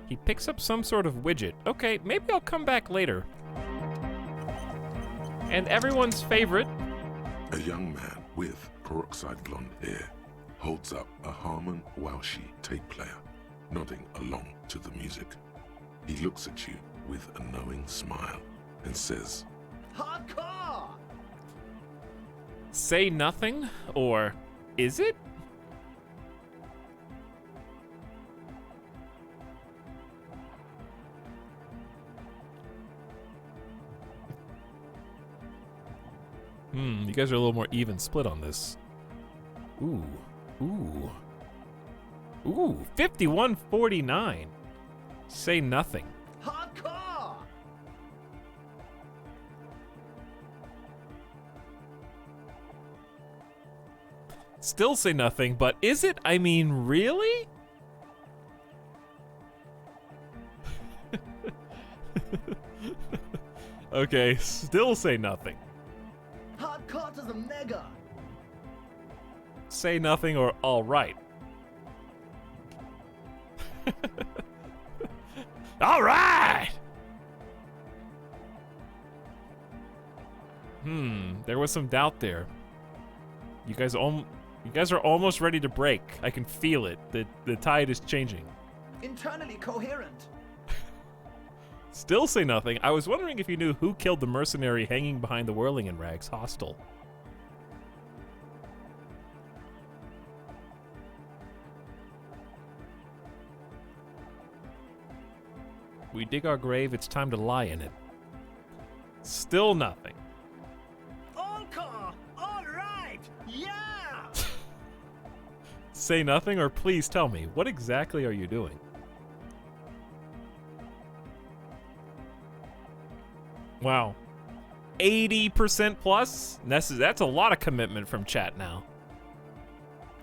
He picks up some sort of widget. Okay, maybe I'll come back later. And everyone's favorite. A young man with peroxide blonde hair holds up a Harman Walshy tape player, nodding along to the music. He looks at you with a knowing smile and says, Hardcore! Say nothing? Or is it? You guys are a little more even split on this. Ooh. 51-49. Say nothing. Hardcore! Still say nothing, but is it? I mean, really? Okay, still say nothing. Hardcore to the mega! Say nothing or all right. All right! There was some doubt there. You guys are almost ready to break. I can feel it. The tide is changing. Internally coherent. Still say nothing. I was wondering if you knew who killed the mercenary hanging behind the Whirling in Rags hostel. We dig our grave, it's time to lie in it. Still nothing. Encore! All right! Yeah! Say nothing, or please tell me, what exactly are you doing? Wow. 80% plus? That's a lot of commitment from chat now.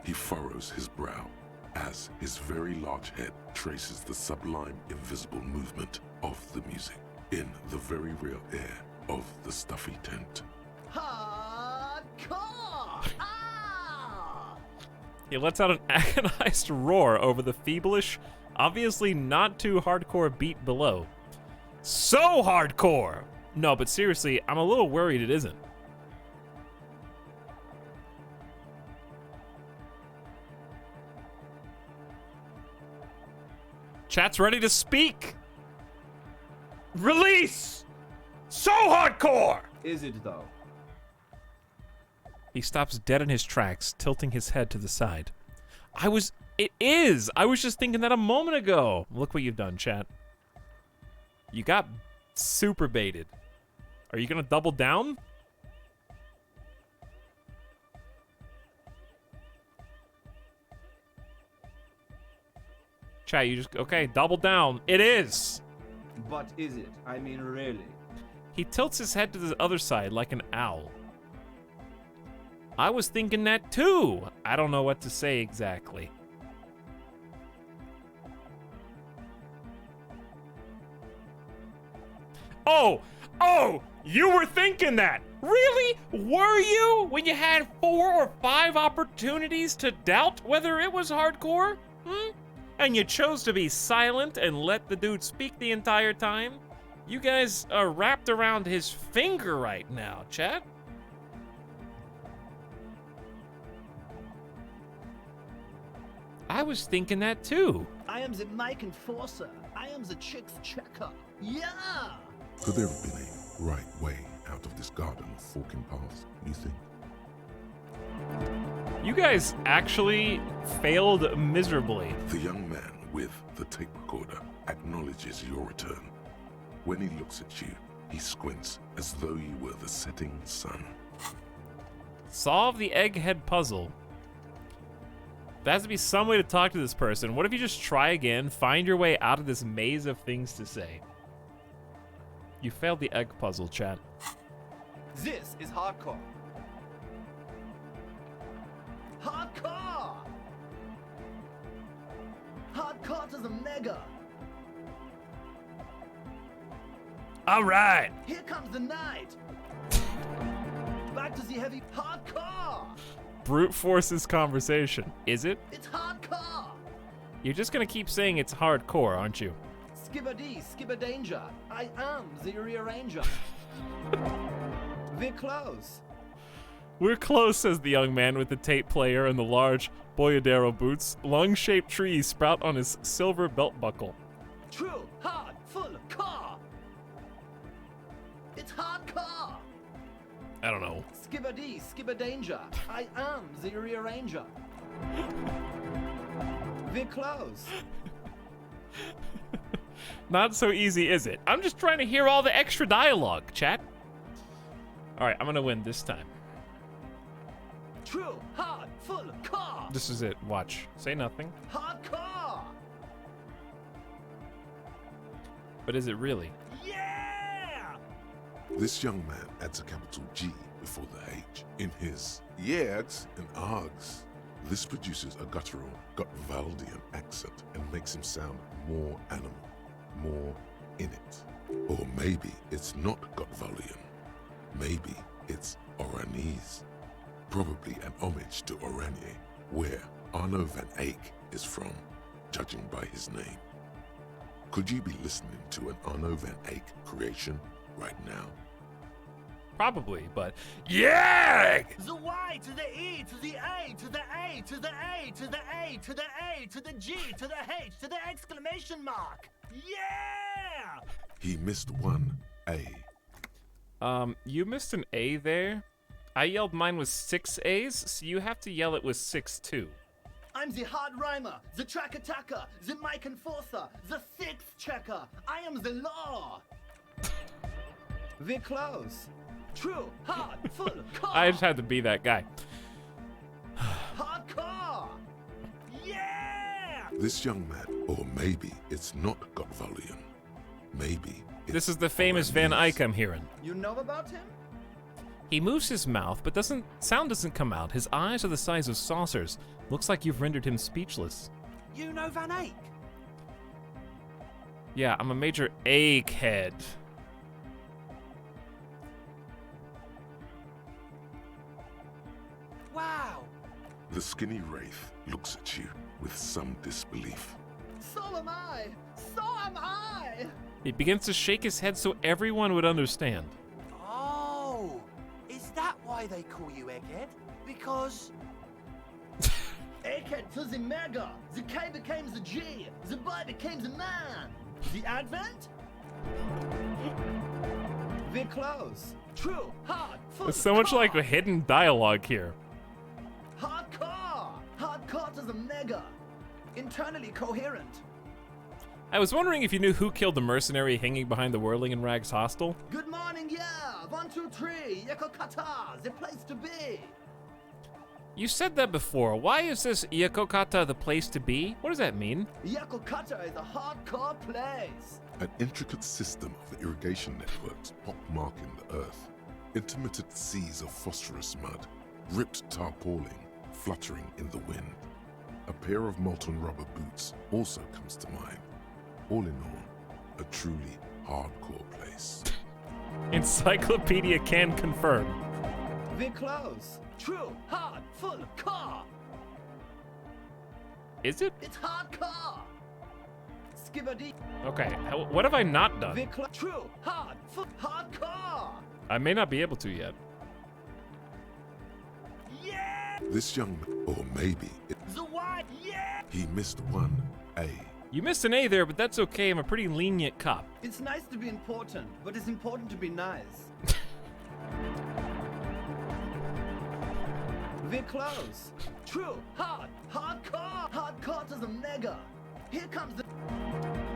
He furrows his brow as his very large head traces the sublime invisible movement of the music in the very real air of the stuffy tent. Hardcore! Ah! He lets out an agonized roar over the feeblish, obviously not too hardcore beat below. So hardcore! No, but seriously, I'm a little worried it isn't. Chat's ready to speak. Release! So hardcore! Is it though? He stops dead in his tracks, tilting his head to the side. It is! I was just thinking that a moment ago. Look what you've done, chat. You got super baited. Are you gonna double down? Chat, you just, okay, double down. It is! But is it? I mean, really? He tilts his head to the other side like an owl. I was thinking that too. I don't know what to say exactly. Oh, you were thinking that. Really? Were you? When you had 4 or 5 opportunities to doubt whether it was hardcore? And you chose to be silent and let the dude speak the entire time? You guys are wrapped around his finger right now, chat. I was thinking that too. I am the mic enforcer. I am the chicks checker. Yeah! Could there have been a right way out of this garden of forking paths, you think? You guys actually failed miserably. The young man with the tape recorder acknowledges your return. When he looks at you, he squints as though you were the setting sun. Solve the egghead puzzle. There has to be some way to talk to this person. What if you just try again, find your way out of this maze of things to say? You failed the egg puzzle, chat. This is hardcore. Hardcore! Hardcore to the mega! All right. Here comes the night! Back to the heavy hardcore! Brute forces conversation. Is it? It's hardcore! You're just gonna keep saying it's hardcore, aren't you? Skibber-dee, skibber-danger. I am the rearranger. We're close. We're close, says the young man with the tape player and the large boyadero boots. Lung-shaped trees sprout on his silver belt buckle. True, hard, full, car. It's hardcore. I don't know. Skibber-dee, skibber-danger. I am the rearranger. We're close. Not so easy, is it? I'm just trying to hear all the extra dialogue, chat. All right, I'm gonna win this time. True, hard, full, car. This is it. Watch. Say nothing. Hardcore. But is it really? Yeah! This young man adds a capital G before the H in his yeags and args. This produces a guttural, Gutwaldian accent and makes him sound more animal, more in it. Or maybe it's not Gutwaldian. Maybe it's Oranese. Probably an homage to Oranje, where Arno van Eyck is from, judging by his name. Could you be listening to an Arno van Eyck creation right now? Probably, but yeah! The Y to the E to the A to the A to the A to the A to the A to the G to the H to the exclamation mark. Yeah! He missed one A. You missed an A there. I yelled mine was 6 A's, so you have to yell it was 6 too. I'm the hard rhymer, the track attacker, the mic enforcer, the sixth checker. I am the law. We're close. True, hard, full, car. I just had to be that guy. Hardcore! Yeah! This young man, or maybe it's not Gutwaldian. Maybe it's This is the famous Van Eyck I'm hearing. You know about him? He moves his mouth, but sound doesn't come out. His eyes are the size of saucers. Looks like you've rendered him speechless. You know Van Eyck? Yeah, I'm a major egghead. Wow! The skinny wraith looks at you with some disbelief. So am I! So am I! He begins to shake his head so everyone would understand. Oh! Is that why they call you Egghead? Because... Egghead to the mega! The K became the G! The boy became the man! The Advent? We're close. True, hard, full. There's so much like a hidden dialogue here. Hardcore! Hardcore to the mega! Internally coherent. I was wondering if you knew who killed the mercenary hanging behind the whirling in rags hostel. Good morning, yeah! 1, 2, 3, Yakokata, the place to be! You said that before. Why is this Yakokata the place to be? What does that mean? Yakokata is a hardcore place! An intricate system of irrigation networks pockmarking the earth. Intermittent seas of phosphorus mud, ripped tarpaulin fluttering in the wind. A pair of molten rubber boots also comes to mind. All in all, a truly hardcore place. Encyclopedia can confirm. We're close. True, hard, full, car. Is it? It's hardcore. Skibber-dee. Okay, what have I not done? We're true, hard, full, hardcore. I may not be able to yet. Yeah! This young man, or maybe The Y, yeah! he missed one A. You missed an A there, but that's okay. I'm a pretty lenient cop. It's nice to be important, but it's important to be nice. We're close. True, hard, hardcore. Hardcore to the mega. Here comes the...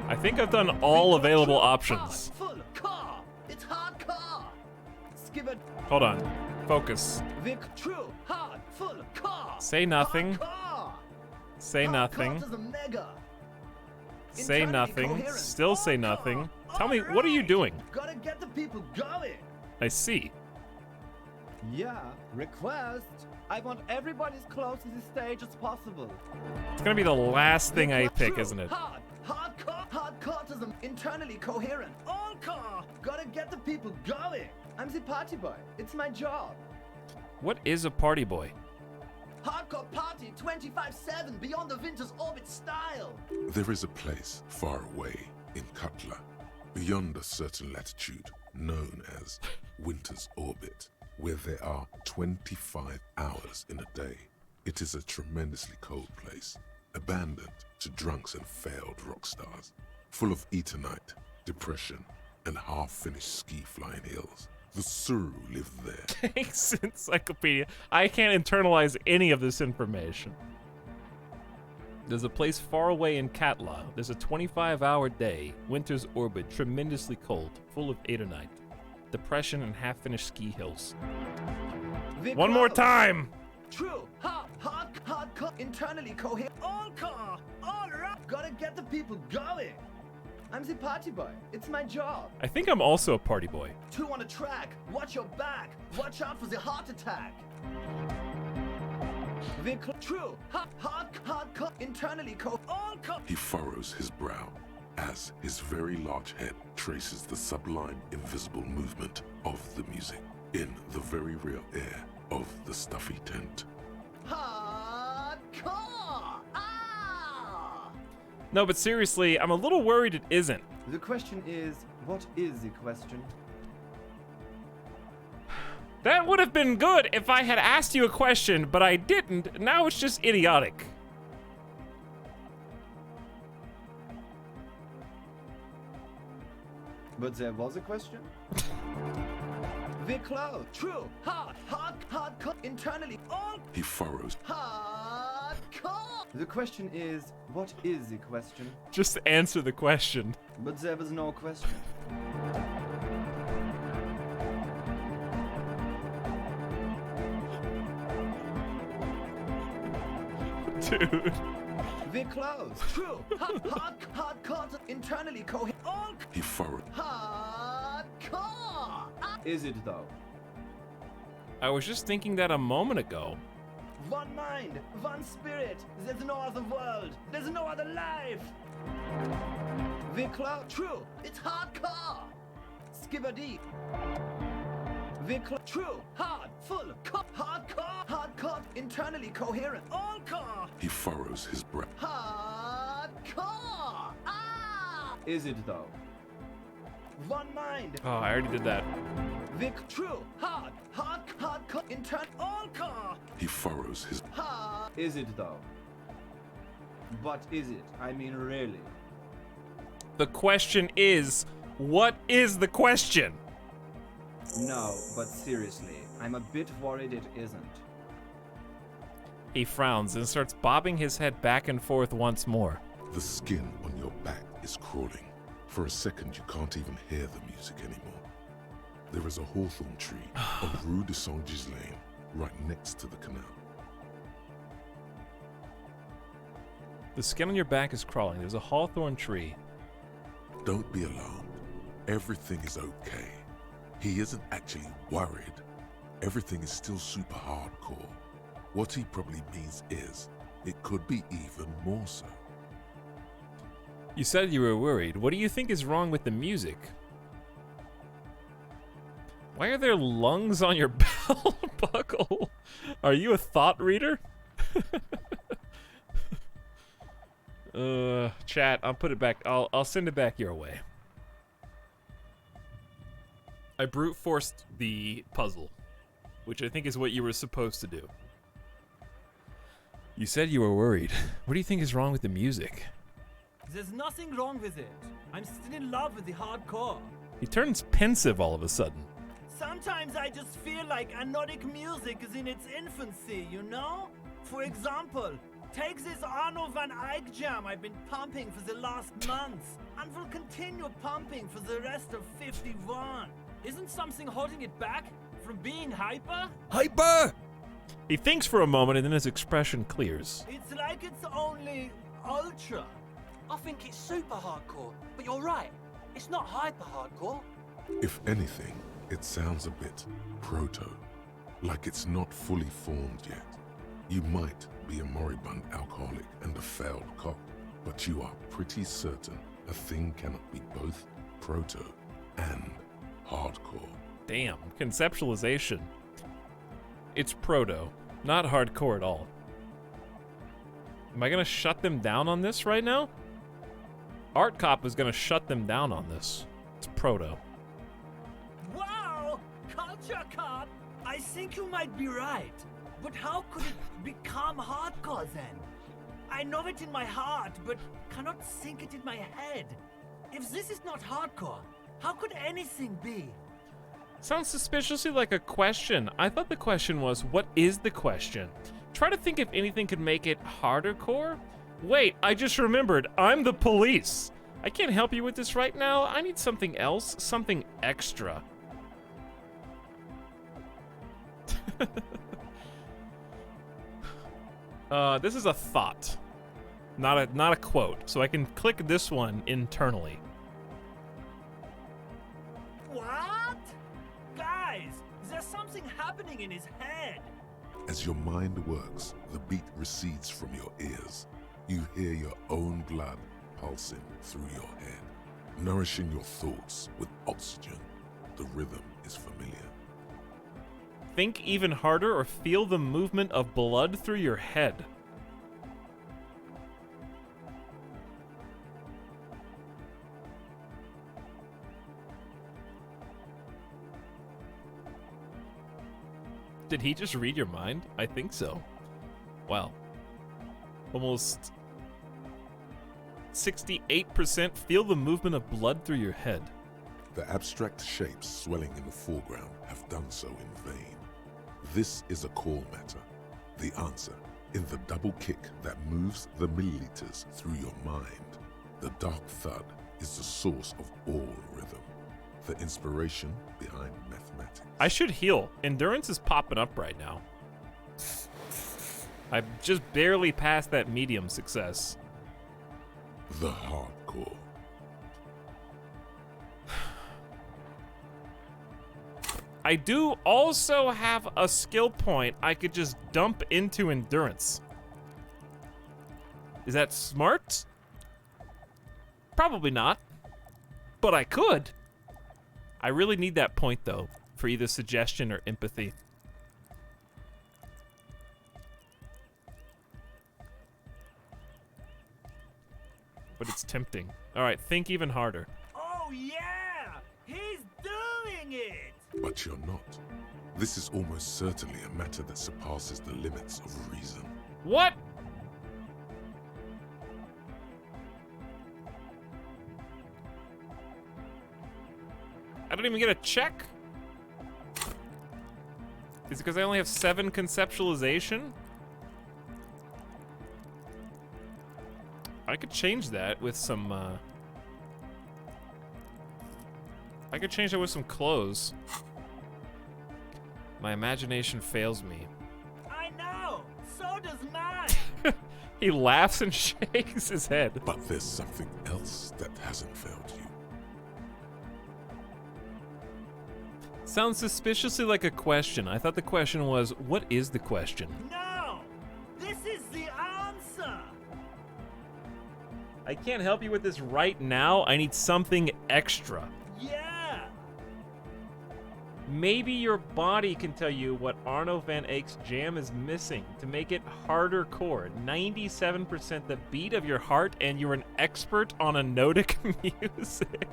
I think I've done all available options. Hard, full, car. It's hardcore. Skibber... Hold on. Focus. Vic, true, hard, full, car. Say nothing. Hardcore. Say nothing. To the mega. Say Internally nothing. coherent. Still say nothing. Tell me, what are you doing? Gotta get the people going. I see. Yeah, request. I want everybody as close to the stage as possible. It's gonna be the last thing I pick, isn't it? Hardcoreism, internally coherent. All car. Gotta get the people going. I'm the party boy. It's my job. What is a party boy? Hardcore party 25/7 beyond the winter's orbit style. There is a place far away in Cutler, beyond a certain latitude, known as Winter's Orbit, where there are 25 hours in a day. It is a tremendously cold place, abandoned to drunks and failed rock stars, full of Eternite, depression, and half-finished ski-flying hills. The Suru live there. Thanks, Encyclopedia. I can't internalize any of this information. There's a place far away in Katla. There's a 25-hour day, winter's orbit, tremendously cold, full of Eternite, depression, and half-finished ski hills. One more time! True, hardcore, internally coherent. All car, all right. Gotta get the people going. I'm the party boy. It's my job. I think I'm also a party boy. 2 on a track. Watch your back. Watch out for the heart attack. True, hardcore, internally all car. He furrows his brow as his very large head traces the sublime invisible movement of the music in the very real air of the stuffy tent. Hardcore! Ah! No, but seriously, I'm a little worried it isn't. The question is, what is the question? That would have been good if I had asked you a question, but I didn't. Now it's just idiotic. But there was a question? We're close. True. Hardcore. Internally. All. He furrows. Hardcore. The question is, what is the question? Just answer the question. But there was no question. Dude. We're close. True. Hardcore. Internally coherent. All. He furrowed. Hardcore. Is it though? I was just thinking that a moment ago. One mind, one spirit. There's no other world. There's no other life. We're close. True. It's hardcore. Skipper deep. We're true. Hard. Full. Hardcore. Internally coherent. All core. He furrows his brow. Hardcore. Ah. Is it though? One mind. Oh, I already did that. True. Hardcore. Intern. All core. He furrows his. Is it though? But is it? I mean, really? The question is, what is the question? No, but seriously, I'm a bit worried it isn't. He frowns and starts bobbing his head back and forth once more. The skin on your back is crawling. For a second, you can't even hear the music anymore. There is a hawthorn tree on Rue de Saint-Ghislain, right next to the canal. The skin on your back is crawling. There's a hawthorn tree. Don't be alarmed. Everything is okay. He isn't actually worried. Everything is still super hardcore. What he probably means is, it could be even more so. You said you were worried. What do you think is wrong with the music? Why are there lungs on your belt buckle? Are you a thought reader? Chat, I'll put it back. I'll send it back your way. I brute forced the puzzle, which I think is what you were supposed to do. You said you were worried. What do you think is wrong with the music? There's nothing wrong with it. I'm still in love with the hardcore. He turns pensive all of a sudden. Sometimes I just feel like anodic music is in its infancy, you know? For example, take this Arno van Eyck jam I've been pumping for the last month, and will continue pumping for the rest of 51. Isn't something holding it back from being hyper? Hyper! He thinks for a moment and then his expression clears. It's like it's only ultra. I think it's super hardcore, but you're right. It's not hyper hardcore. If anything, it sounds a bit proto. Like it's not fully formed yet. You might be a moribund alcoholic and a failed cop, but you are pretty certain a thing cannot be both proto and hardcore. Damn, conceptualization. It's proto, not hardcore at all. Am I gonna shut them down on this right now? Art Cop is gonna shut them down on this. It's proto. Wow! Culture Cop! I think you might be right. But how could it become hardcore then? I know it in my heart, but cannot think it in my head. If this is not hardcore, how could anything be? Sounds suspiciously like a question. I thought the question was, what is the question? Try to think if anything could make it harder core. Wait, I just remembered, I'm the police. I can't help you with this right now. I need something else, something extra. This is a thought, not a quote. So I can click this one internally. What? Guys, there's something happening in his head. As your mind works, the beat recedes from your ears. You hear your own blood pulsing through your head, nourishing your thoughts with oxygen. The rhythm is familiar. Think even harder or feel the movement of blood through your head. Did he just read your mind? I think so. Wow. Almost 68% feel the movement of blood through your head. The abstract shapes swelling in the foreground have done so in vain. This is a core matter. The answer in the double kick that moves the milliliters through your mind. The dark thud is the source of all rhythm. The inspiration behind mathematics. I should heal. Endurance is popping up right now. I've just barely passed that medium success. The hardcore. I do also have a skill point I could just dump into endurance. Is that smart? Probably not. But I could. I really need that point, though, for either suggestion or empathy. But it's tempting. All right, think even harder. Oh yeah! He's doing it! But you're not. This is almost certainly a matter that surpasses the limits of reason. What? I don't even get a check? Is it because I only have 7 conceptualization? I could change that with some, I could change that with some clothes. My imagination fails me. I know! So does mine! He laughs and shakes his head. But there's something else that hasn't failed you. Sounds suspiciously like a question. I thought the question was, what is the question? No! This is the answer! I can't help you with this right now. I need something extra. Yeah! Maybe your body can tell you what Arno van Eyck's jam is missing to make it harder core. 97% the beat of your heart, and you're an expert on anodic music.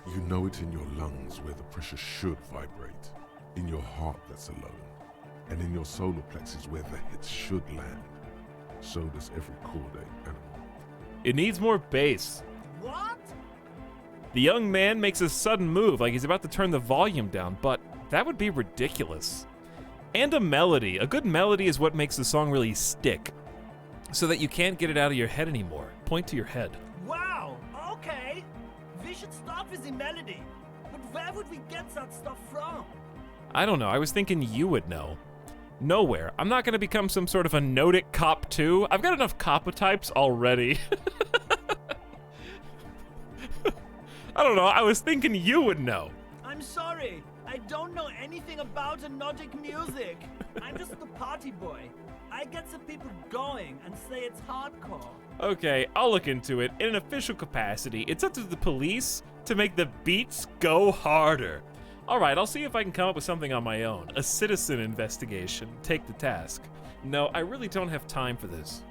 You know it in your lungs where the pressure should vibrate, in your heart that's alone, and in your solar plexus where the hits should land. So does every chordate animal. It needs more bass. What? The young man makes a sudden move like he's about to turn the volume down, but that would be ridiculous. And a melody. A good melody is what makes the song really stick, so that you can't get it out of your head anymore. Point to your head. Wow, okay. We should start with the melody. But where would we get that stuff from? I don't know. I was thinking you would know. Nowhere. I'm not going to become some sort of anodic cop too. I've got enough copotypes already. I don't know. I was thinking you would know. I'm sorry. I don't know anything about Nordic music. I'm just the party boy. I get the people going and say it's hardcore. Okay, I'll look into it. In an official capacity, it's up to the police to make the beats go harder. Alright, I'll see if I can come up with something on my own. A citizen investigation. Take the task. No, I really don't have time for this.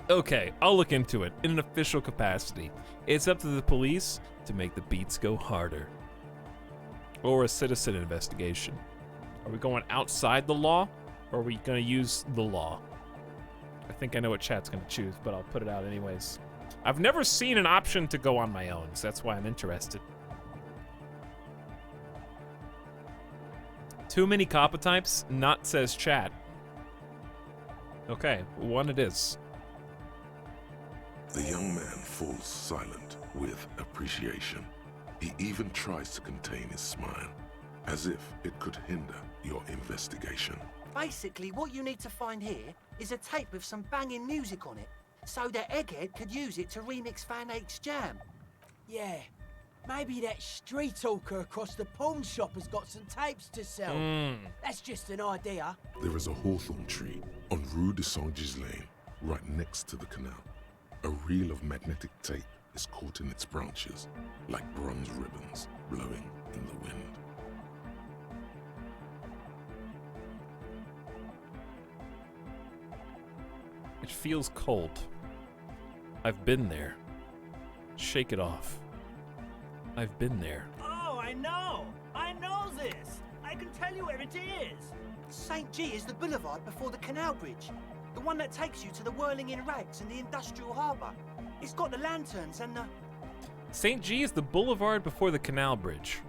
Okay, I'll look into it. In an official capacity. It's up to the police to make the beats go harder. Or a citizen investigation. Are we going outside the law, or are we gonna use the law? I think I know what chat's gonna choose, but I'll put it out anyways. I've never seen an option to go on my own, so that's why I'm interested. Too many copper types? Not says chat. Okay, one it is. The young man falls silent with appreciation. He even tries to contain his smile, as if it could hinder your investigation. Basically, what you need to find here is a tape with some banging music on it, so that Egghead could use it to remix Van Eyck's Jam. Yeah, maybe that street talker across the pawn shop has got some tapes to sell. That's just an idea. There is a hawthorn tree on Rue de Saint-Gislain, right next to the canal. A reel of magnetic tape is caught in its branches, like bronze ribbons blowing in the wind. It feels cold. I've been there. Shake it off. I've been there. Oh, I know! I know this! I can tell you where it is! St. G is the boulevard before the canal bridge. The one that takes you to the whirling in rags and the industrial harbour. It's got the lanterns and the... St. G is the boulevard before the canal bridge.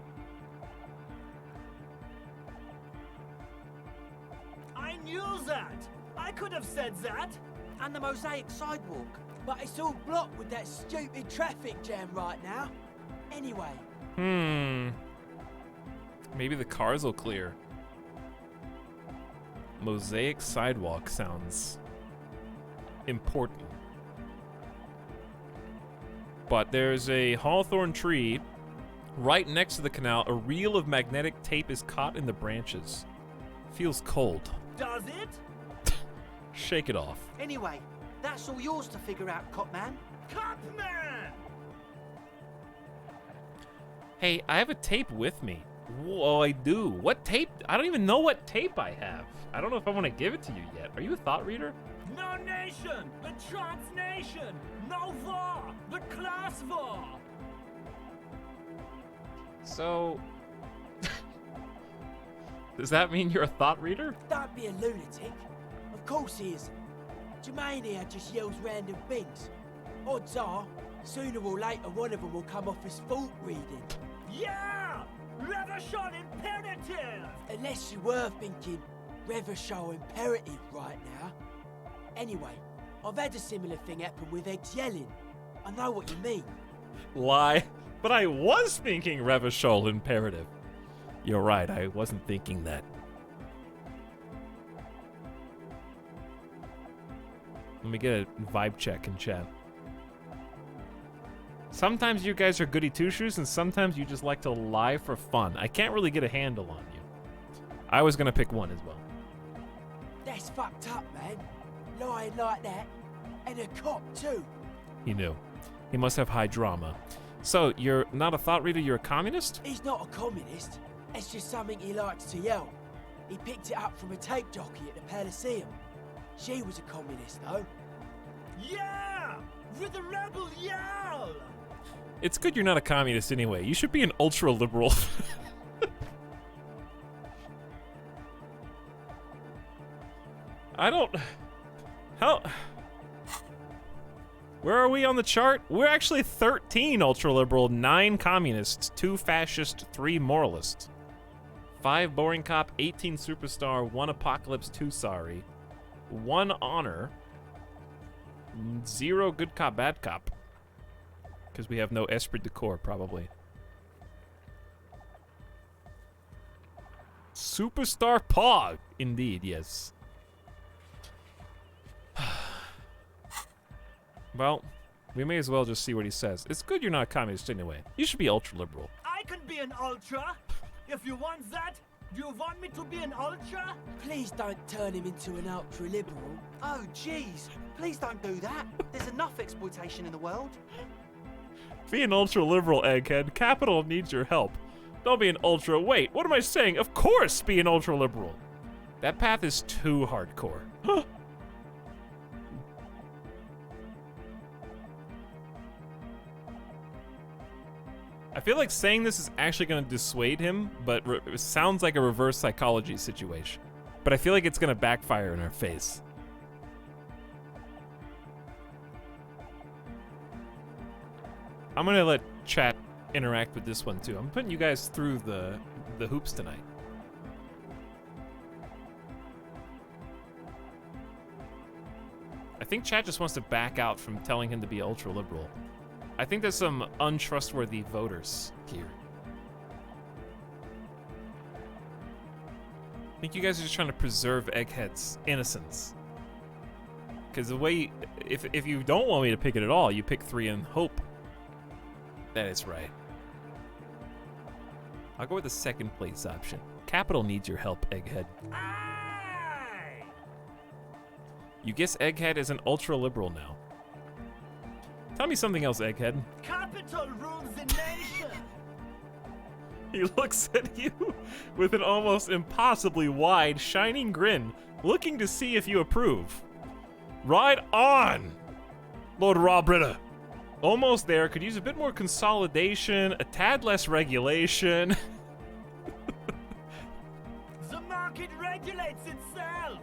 I knew that! I could have said that! And the mosaic sidewalk. But it's all blocked with that stupid traffic jam right now. Anyway. Maybe the cars will clear. Mosaic sidewalk sounds important. But there's a hawthorn tree right next to the canal. A reel of magnetic tape is caught in the branches. Feels cold. Does it? Shake it off. Anyway, that's all yours to figure out, Copman. Copman! Hey, I have a tape with me. Whoa, I do. What tape? I don't even know what tape I have. I don't know if I want to give it to you yet. Are you a thought reader? No nation! The trans nation! No war! The class war! So... does that mean you're a thought reader? Don't be a lunatic. Of course he isn't. Jermaine here just yells random things. Odds are, sooner or later one of them will come off as thought reading. Yeah! Reversion imperative! Unless you were thinking Reversion imperative right now. Anyway, I've had a similar thing happen with eggs yelling. I know what you mean. Lie. But I was thinking Revachol imperative. You're right, I wasn't thinking that. Let me get a vibe check in chat. Sometimes you guys are goody two-shoes, and sometimes you just like to lie for fun. I can't really get a handle on you. I was gonna pick one as well. That's fucked up, man. Lying like that. And a cop, too. He knew. He must have high drama. So, you're not a thought reader, you're a communist? He's not a communist. It's just something he likes to yell. He picked it up from a tape jockey at the Elysium. She was a communist, though. Yeah! With the rebel yell! It's good you're not a communist anyway. You should be an ultra-liberal. I don't... How... Where are we on the chart? We're actually 13 ultra-liberal, 9 communists, 2 fascist, 3 moralists. 5 boring cop, 18 superstar, 1 apocalypse, 2 sorry. 1 honor. 0 good cop, bad cop. Because we have no esprit de corps, probably. Superstar Pog! Indeed, yes. Well, we may as well just see what he says. It's good you're not a communist anyway. You should be ultra-liberal. I can be an ultra. If you want that, do you want me to be an ultra? Please don't turn him into an ultra-liberal. Oh, jeez. Please don't do that. There's enough exploitation in the world. Be an ultra-liberal, Egghead. Capital needs your help. Don't be an ultra. Wait, what am I saying? Of course, be an ultra-liberal. That path is too hardcore. I feel like saying this is actually going to dissuade him, but it sounds like a reverse psychology situation. But I feel like it's going to backfire in our face. I'm going to let chat interact with this one too. I'm putting you guys through the hoops tonight. I think chat just wants to back out from telling him to be ultra-liberal. I think there's some untrustworthy voters here. I think you guys are just trying to preserve Egghead's innocence. Because the way, if you don't want me to pick it at all, you pick 3 and hope that it's right. I'll go with the second place option. Capital needs your help, Egghead. You guess Egghead is an ultra-liberal now. Tell me something else, Egghead. Capital rules the nation. He looks at you with an almost impossibly wide, shining grin, looking to see if you approve. Right on, Lord Rawbritta. Almost there. Could use a bit more consolidation, a tad less regulation. The market regulates itself.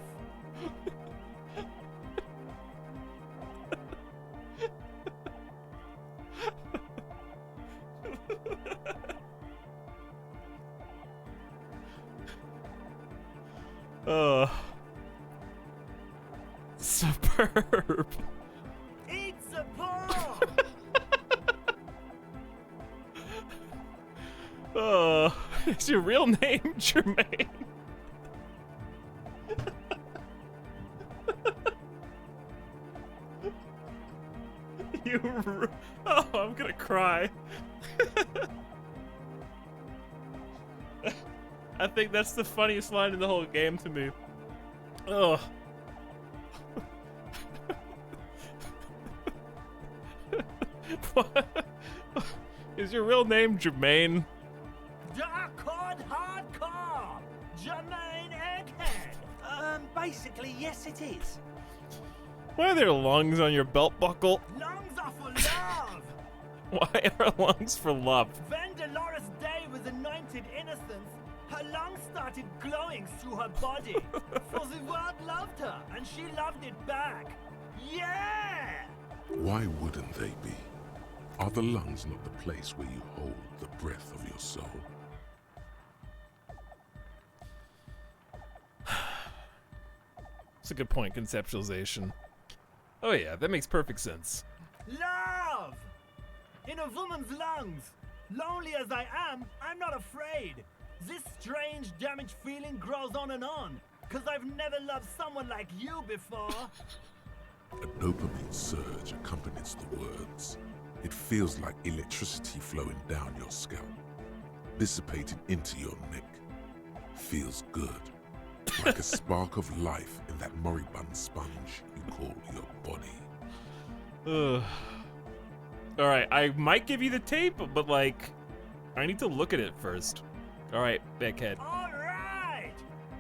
Superb. Eat the poor. Is your real name Jermaine? Oh, I'm gonna cry. I think that's the funniest line in the whole game to me. Ugh. What? Is your real name Jermaine? Dark-hard hardcore! Jermaine Egghead! Basically, yes it is. Why are there lungs on your belt buckle? Lungs are for love! Why are lungs for love? When Dolores Day was anointed innocence, her lungs started glowing through her body. For the world loved her, and she loved it back. Yeah! Why wouldn't they be? Are the lungs not the place where you hold the breath of your soul? That's a good point, conceptualization. Oh yeah, that makes perfect sense. Love! In a woman's lungs. Lonely as I am, I'm not afraid. This strange, damaged feeling grows on and on. Cause I've never loved someone like you before. A dopamine surge accompanies the words. It feels like electricity flowing down your scalp, dissipating into your neck. Feels good. Like a spark of life in that moribund sponge you call your body. Alright, I might give you the tape, but like, I need to look at it first. Alright, Egghead. Alright!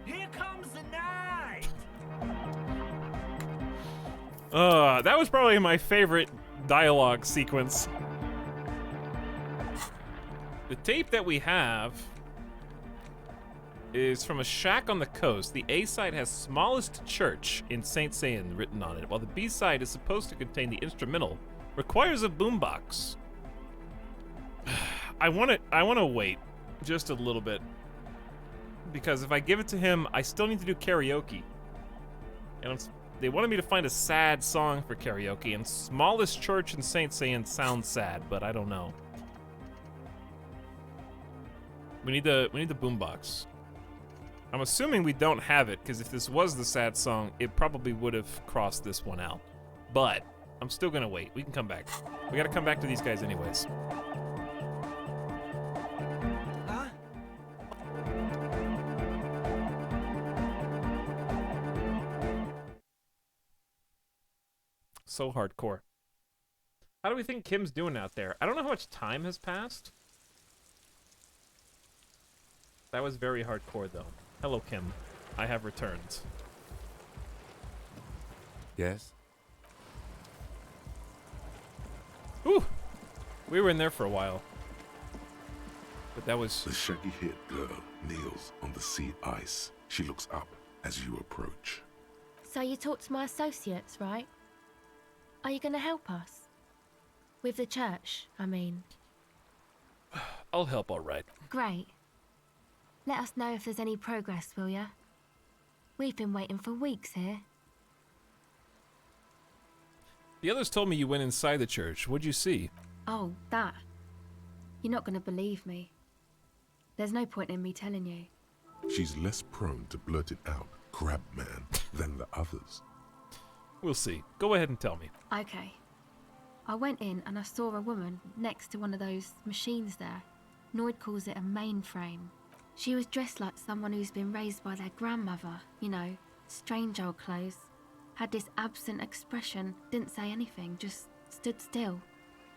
Here comes the night! That was probably my favorite dialogue sequence. The tape that we have is from a shack on the coast. The A-side has smallest church in St. Seiyan written on it, while the B-side is supposed to contain the instrumental. Requires a boombox. I want to wait just a little bit, because if I give it to him, I still need to do karaoke. And they wanted me to find a sad song for karaoke, and smallest church in St. Seiyan sounds sad, but I don't know. We need the boombox. I'm assuming we don't have it, because if this was the sad song, it probably would have crossed this one out. But I'm still gonna wait. We can come back. We gotta come back to these guys anyways. Huh? So hardcore. How do we think Kim's doing out there? I don't know how much time has passed. That was very hardcore, though. Hello, Kim. I have returned. Yes? Ooh! We were in there for a while. But that was... The shaggy-haired girl kneels on the sea ice. She looks up as you approach. So you talked to my associates, right? Are you going to help us? With the church, I mean. I'll help, all right. Great. Let us know if there's any progress, will ya? We've been waiting for weeks here. The others told me you went inside the church. What'd you see? Oh, that. You're not going to believe me. There's no point in me telling you. She's less prone to blurt it out, Crabman, than the others. We'll see. Go ahead and tell me. Okay. I went in and I saw a woman next to one of those machines there. Noid calls it a mainframe. She was dressed like someone who's been raised by their grandmother, you know, strange old clothes. Had this absent expression, didn't say anything, just stood still.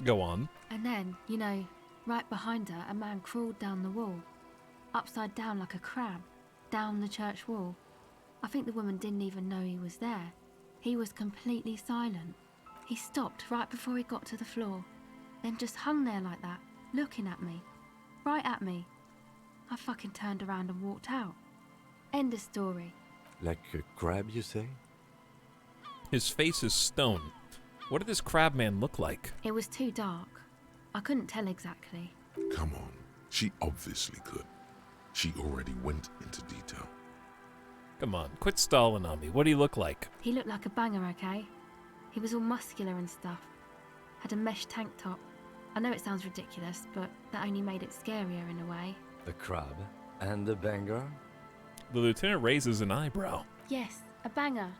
Go on. And then, you know, right behind her, a man crawled down the wall. Upside down like a crab, down the church wall. I think the woman didn't even know he was there. He was completely silent. He stopped right before he got to the floor, then just hung there like that, looking at me. Right at me. I fucking turned around and walked out. End of story. Like a crab, you say? His face is stone. What did this crab man look like? It was too dark. I couldn't tell exactly. Come on. She obviously could. She already went into detail. Come on, quit stalling on me. What do he look like? He looked like a banger, okay? He was all muscular and stuff. Had a mesh tank top. I know it sounds ridiculous, but that only made it scarier in a way. A crab and a banger? The lieutenant raises an eyebrow. Yes, a banger.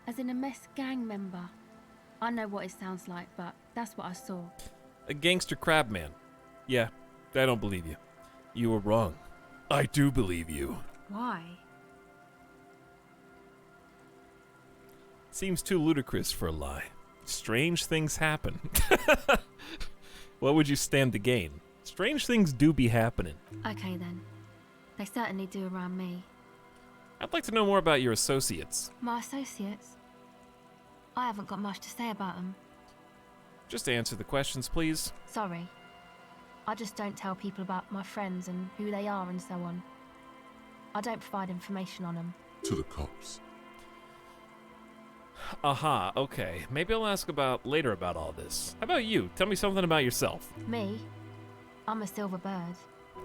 As in a mess gang member. I know what it sounds like, but that's what I saw. A gangster crab man. Yeah, I don't believe you. You were wrong. I do believe you. Why? Seems too ludicrous for a lie. Strange things happen. What would you stand to gain? Strange things do be happening. Okay then. They certainly do around me. I'd like to know more about your associates. My associates? I haven't got much to say about them. Just answer the questions, please. Sorry. I just don't tell people about my friends and who they are and so on. I don't provide information on them. To the cops. Aha, okay. Maybe I'll ask later about all this. How about you? Tell me something about yourself. Me? I'm a silver bird.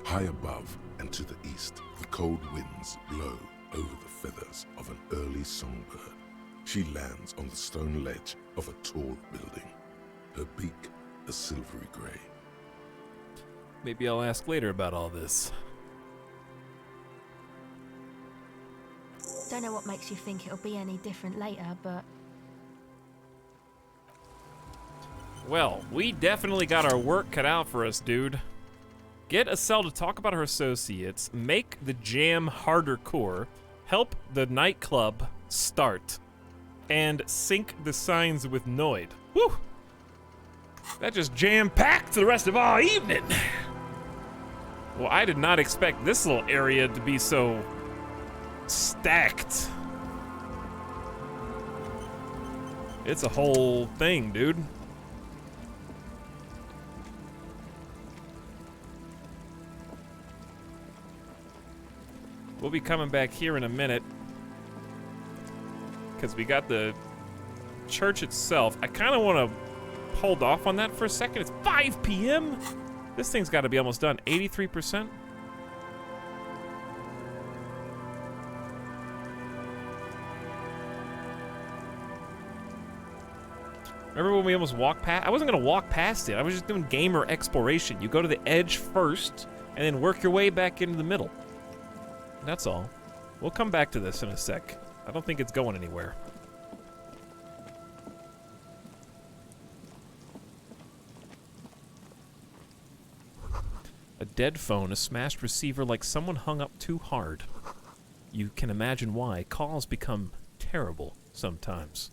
High above and to the east, the cold winds blow over the feathers of an early songbird. She lands on the stone ledge of a tall building, her beak a silvery gray. Maybe I'll ask later about all this. Don't know what makes you think it'll be any different later, but... Well, we definitely got our work cut out for us, dude. Get Estelle to talk about her associates, make the jam harder core, help the nightclub start, and sync the signs with Noid. Whew! That just jam-packed the rest of our evening! Well, I did not expect this little area to be so stacked. It's a whole thing, dude. We'll be coming back here in a minute because we got the church itself. I kind of want to hold off on that for a second. It's 5 p.m. This thing's got to be almost done. 83%. Remember when we almost walked past? I wasn't going to walk past it. I was just doing gamer exploration. You go to the edge first and then work your way back into the middle. That's all. We'll come back to this in a sec. I don't think it's going anywhere. dead phone, a smashed receiver like someone hung up too hard. You can imagine why. Calls become terrible sometimes.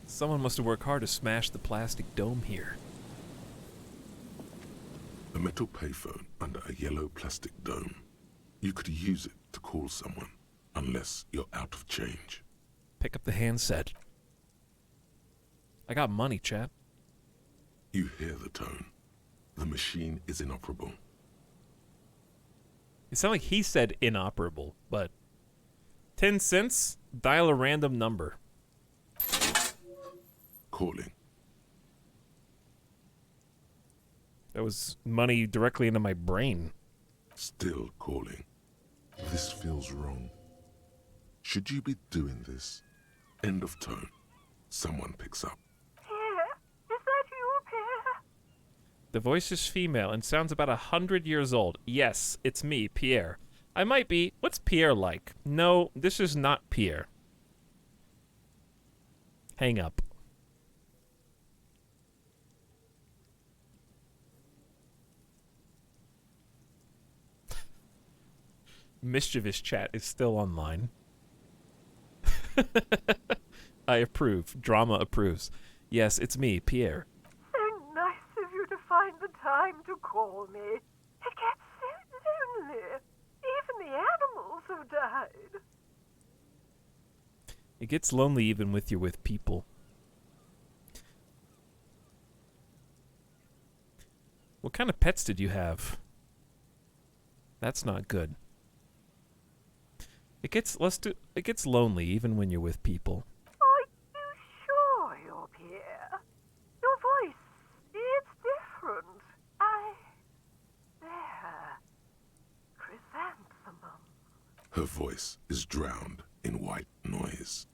Someone must have worked hard to smash the plastic dome here. A metal payphone under a yellow plastic dome. You could use it to call someone, unless you're out of change. Pick up the handset. I got money, chap. You hear the tone. The machine is inoperable. It sounded like he said inoperable, but 10 cents? Dial a random number. Calling. That was money directly into my brain. Still calling. This feels wrong. Should you be doing this? End of tone. Someone picks up. Pierre? Is that you, Pierre? The voice is female and sounds about 100 years old. Yes, it's me, Pierre. I might be. What's Pierre like? No, this is not Pierre. Hang up. Mischievous chat is still online. I approve. Drama approves. Yes, it's me, Pierre. So nice of you to find the time to call me. It gets so lonely. Even the animals have died. It gets lonely even with you're with people. What kind of pets did you have? That's not good. It gets lonely even when you're with people. Are you sure you're Pierre? Your voice, it's different. There. Chrysanthemum. Her voice is drowned in white noise.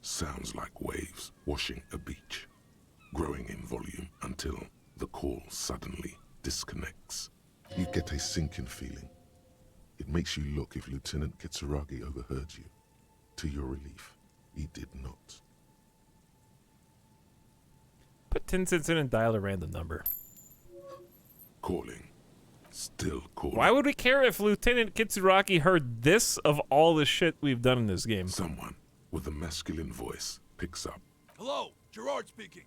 Sounds like waves washing a beach, growing in volume until the call suddenly disconnects. You get a sinking feeling. It makes you look if Lieutenant Kitsuragi overheard you. To your relief, he did not. Put 10 cents in and dial a random number. Calling. Still calling. Why would we care if Lieutenant Kitsuragi heard this of all the shit we've done in this game? Someone with a masculine voice picks up. Hello, Gerard speaking.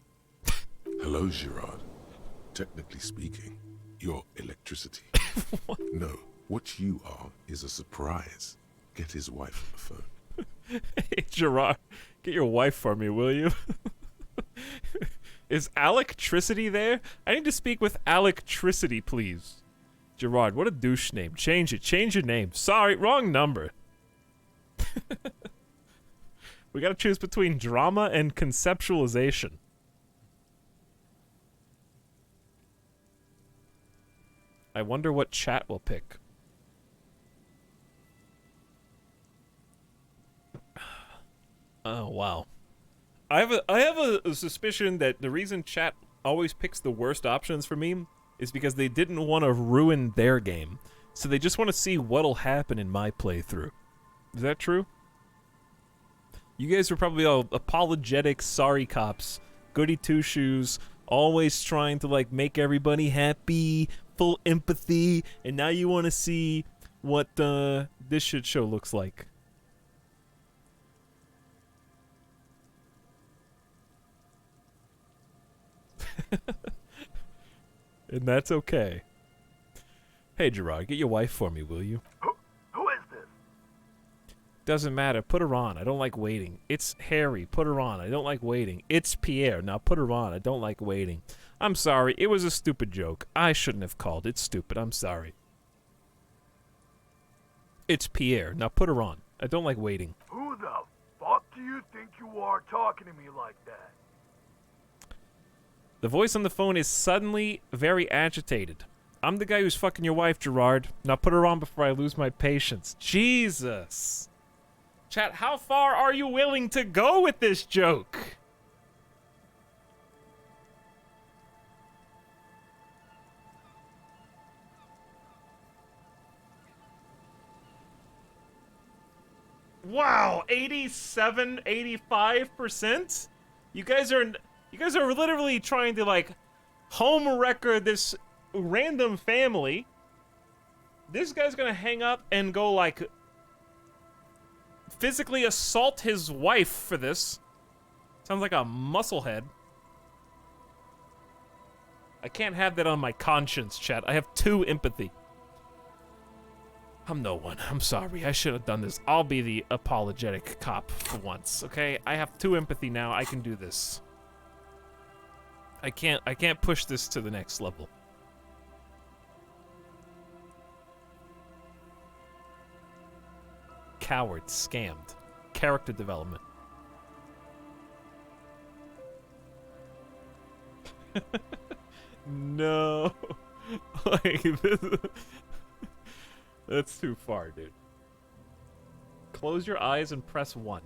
Hello, Gerard. Technically speaking, you're electricity. No, what you are is a surprise. Get his wife on the phone. Hey, Gerard, get your wife for me, will you? Is Electricity there? I need to speak with Electricity, please. Gerard, what a douche name. Change it. Change your name. Sorry, wrong number. We gotta choose between drama and conceptualization. I wonder what chat will pick. Oh, wow. I have a suspicion that the reason chat always picks the worst options for me is because they didn't want to ruin their game. So they just want to see what'll happen in my playthrough. Is that true? You guys were probably all apologetic, sorry cops, goody two-shoes, always trying to, like, make everybody happy, full empathy, and now you want to see what this shit show looks like. And that's okay. Hey, Gerard, get your wife for me, will you? Who is this? Doesn't matter. Put her on. I don't like waiting. It's Harry. Put her on. I don't like waiting. It's Pierre. Now put her on. I don't like waiting. I'm sorry. It was a stupid joke. I shouldn't have called. It's stupid. I'm sorry. It's Pierre. Now put her on. I don't like waiting. Who the fuck do you think you are talking to me like that? The voice on the phone is suddenly very agitated. I'm the guy who's fucking your wife, Gerard. Now put her on before I lose my patience. Jesus. Chat, how far are you willing to go with this joke? Wow, 87, 85%? You guys are You guys are literally trying to, like, home record this random family. This guy's gonna hang up and go, like, physically assault his wife for this. Sounds like a musclehead. I can't have that on my conscience, chat. I have 2 empathy. I'm no one. I'm sorry. I should have done this. I'll be the apologetic cop for once, okay? I have 2 empathy now. I can do this. I can't push this to the next level. Coward, scammed. Character development. No. Like, this... That's too far, dude. Close your eyes and press 1.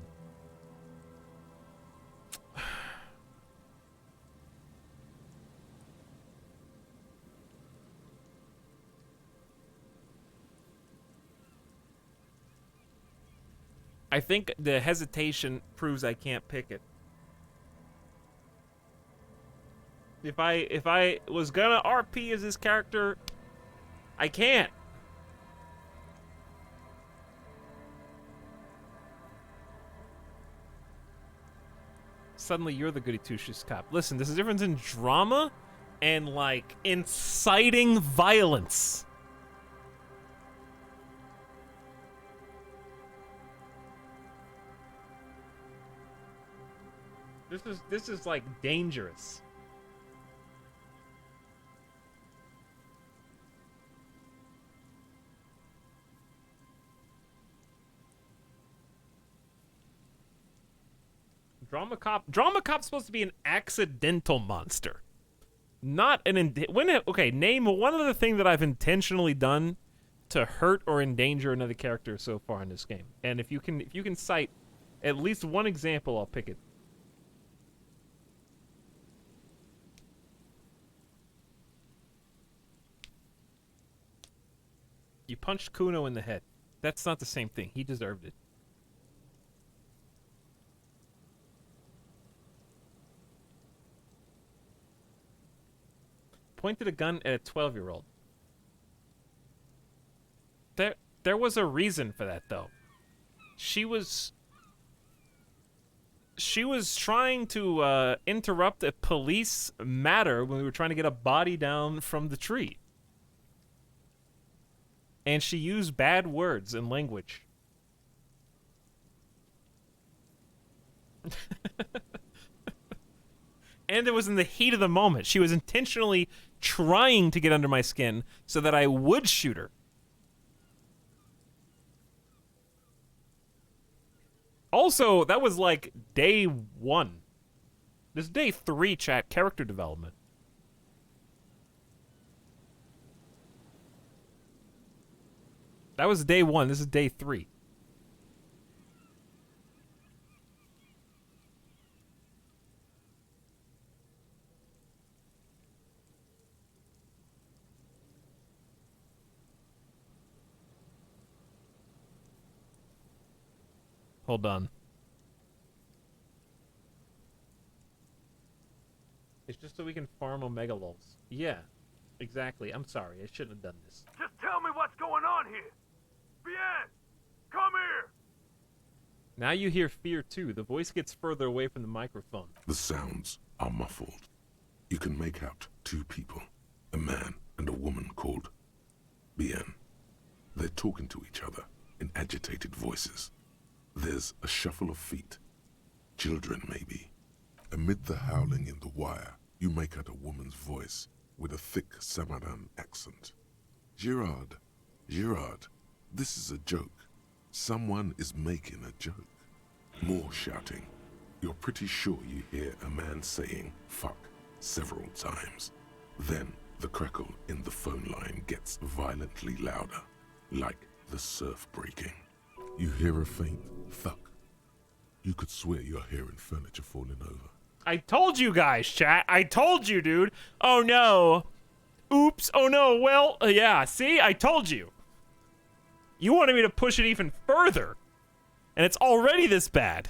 I think the hesitation proves I can't pick it. If I was gonna RP as this character, I can't. Suddenly you're the goody two-shoes cop. Listen, there's a difference in drama and, like, inciting violence. This is like dangerous. Drama cop's supposed to be an accidental monster, not an okay. Name one other thing that I've intentionally done to hurt or endanger another character so far in this game. And if you can cite at least one example, I'll pick it. You punched Kuno in the head. That's not the same thing. He deserved it. Pointed a gun at a 12-year-old. There was a reason for that, though. She was trying to interrupt a police matter when we were trying to get a body down from the tree. And she used bad words and language. And it was in the heat of the moment. She was intentionally trying to get under my skin so that I would shoot her. Also, that was like day 1. This is day 3, chat. Character development. That was day 1. This is day 3. Hold on. It's just so we can farm Omega Lulz. Yeah, exactly. I'm sorry. I shouldn't have done this. Just tell me what's going on here. Bien, come here. Now you hear fear too. The voice gets further away from the microphone. The sounds are muffled. You can make out 2 people, a man and a woman called Bien. They're talking to each other in agitated voices. There's a shuffle of feet. Children, maybe. Amid the howling in the wire, you make out a woman's voice with a thick Samaran accent. Girard, this is a joke. Someone is making a joke. More shouting. You're pretty sure you hear a man saying fuck several times. Then the crackle in the phone line gets violently louder, like the surf breaking. You hear a faint thud. You could swear you're hearing furniture falling over. I told you guys, chat. I told you, dude. Oh no. Oops. Oh no. Well, yeah. See? I told you. You wanted me to push it even further. And it's already this bad.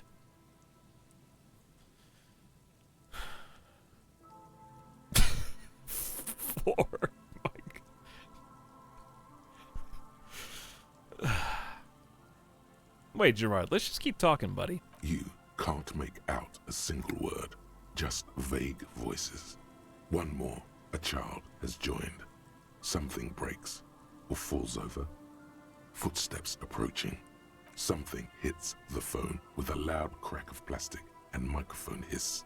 Wait, Gerard, let's just keep talking, buddy. You can't make out a single word, just vague voices. One more, a child has joined. Something breaks or falls over. Footsteps approaching. Something hits the phone with a loud crack of plastic and microphone hiss.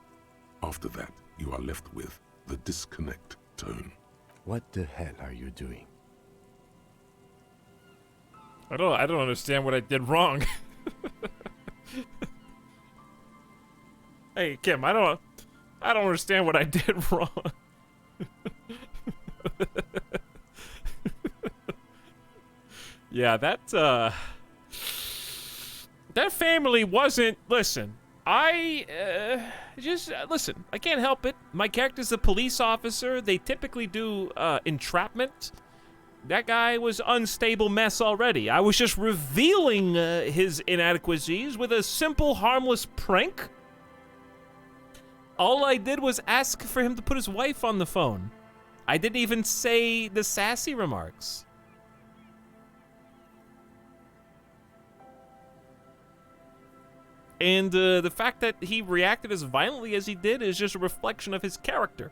After that, you are left with the disconnect tone. What the hell are you doing? I don't understand what I did wrong. Hey, Kim, I don't understand what I did wrong. Yeah, that family wasn't. Listen, listen. I can't help it. My character's a police officer. They typically do entrapment. That guy was unstable mess already. I was just revealing his inadequacies with a simple, harmless prank. All I did was ask for him to put his wife on the phone. I didn't even say the sassy remarks. And the fact that he reacted as violently as he did is just a reflection of his character.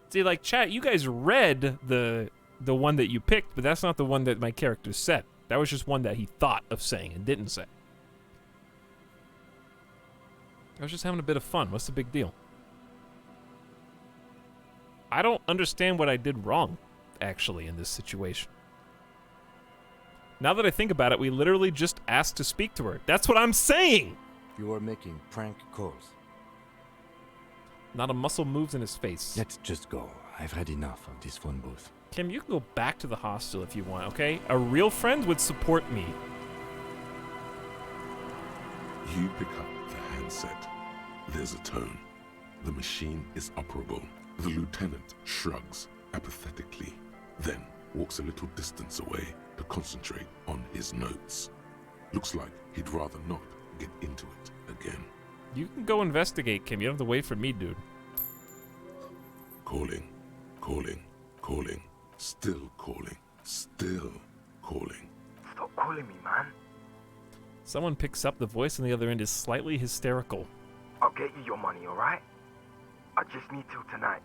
See, like, chat, you guys read the one that you picked, but that's not the one that my character said. That was just one that he thought of saying and didn't say. I was just having a bit of fun. What's the big deal? I don't understand what I did wrong, actually, in this situation. Now that I think about it, we literally just asked to speak to her. That's what I'm saying! You are making prank calls. Not a muscle moves in his face. Let's just go. I've had enough of this phone booth. Kim, you can go back to the hostel if you want, okay? A real friend would support me. You pick up the handset. There's a tone. The machine is operable. The lieutenant shrugs apathetically, then walks a little distance away to concentrate on his notes. Looks like he'd rather not get into it again. You can go investigate, Kim. You don't have to wait for me, dude. Calling, calling, calling, still calling, still calling. Stop calling me, man. Someone picks up. The voice on the other end is slightly hysterical. I'll get you your money, alright? I just need till tonight.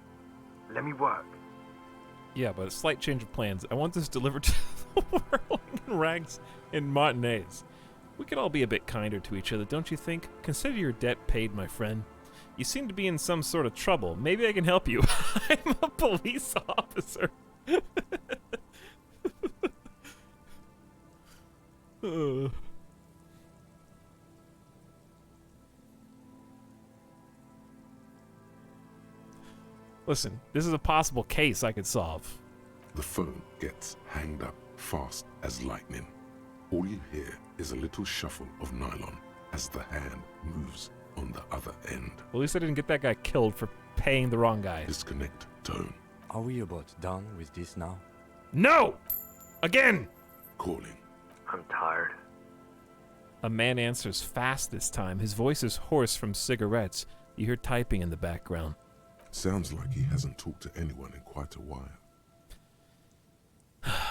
Let me work. Yeah, but a slight change of plans. I want this delivered to the whirling in rags in Martinez. We could all be a bit kinder to each other, don't you think? Consider your debt paid, my friend. You seem to be in some sort of trouble. Maybe I can help you. I'm a police officer. Listen, this is a possible case I could solve. The phone gets hanged up fast as lightning. All you hear is a little shuffle of nylon as the hand moves on the other end. Well, at least I didn't get that guy killed for paying the wrong guy. Disconnect tone. Are we about done with this now? No! Again! Calling. I'm tired. A man answers fast this time. His voice is hoarse from cigarettes. You hear typing in the background. Sounds like he hasn't talked to anyone in quite a while.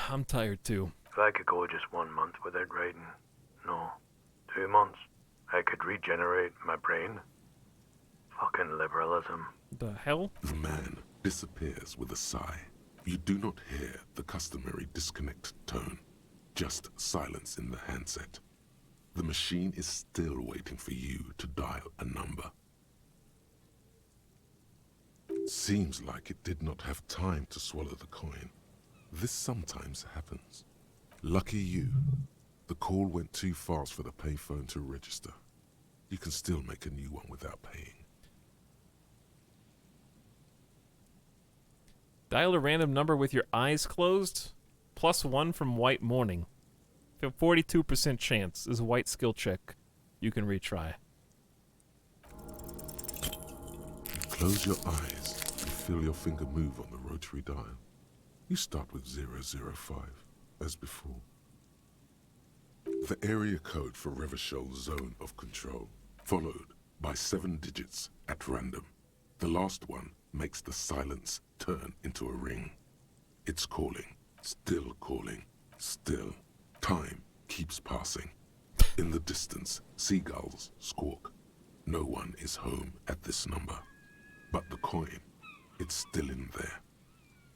I'm tired too. If I could go just 1 month without writing, no, 2 months, I could regenerate my brain. Fucking liberalism. The hell? The man disappears with a sigh. You do not hear the customary disconnect tone, just silence in the handset. The machine is still waiting for you to dial a number. Seems like it did not have time to swallow the coin. This sometimes happens. Lucky you. The call went too fast for the payphone to register. You can still make a new one without paying. Dial a random number with your eyes closed. +1 from white morning. 42% chance is a white skill check. You can retry. Close your eyes and feel your finger move on the rotary dial. You start with 005, as before. The area code for Revachel's zone of control, followed by 7 digits at random. The last one makes the silence turn into a ring. It's calling, still calling, Still, time keeps passing. In the distance, seagulls squawk. No one is home at this number. But the coin, it's still in there.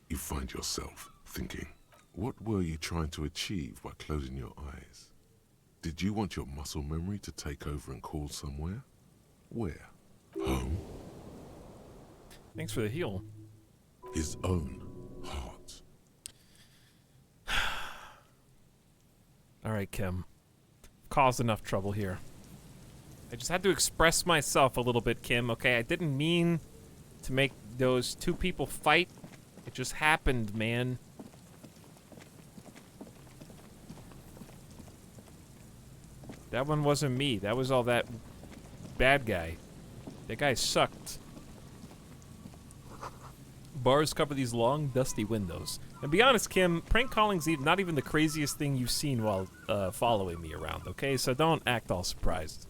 You find yourself thinking, what were you trying to achieve by closing your eyes? Did you want your muscle memory to take over and call somewhere? Where? Home? Thanks for the heal. His own heart. Alright, Kim. Caused enough trouble here. I just had to express myself a little bit, Kim, okay? I didn't mean to make those two people fight. It just happened, man. That one wasn't me. That was all that bad guy. That guy sucked. Bars cover these long, dusty windows. And be honest, Kim, prank calling's not even the craziest thing you've seen while following me around, okay? So don't act all surprised.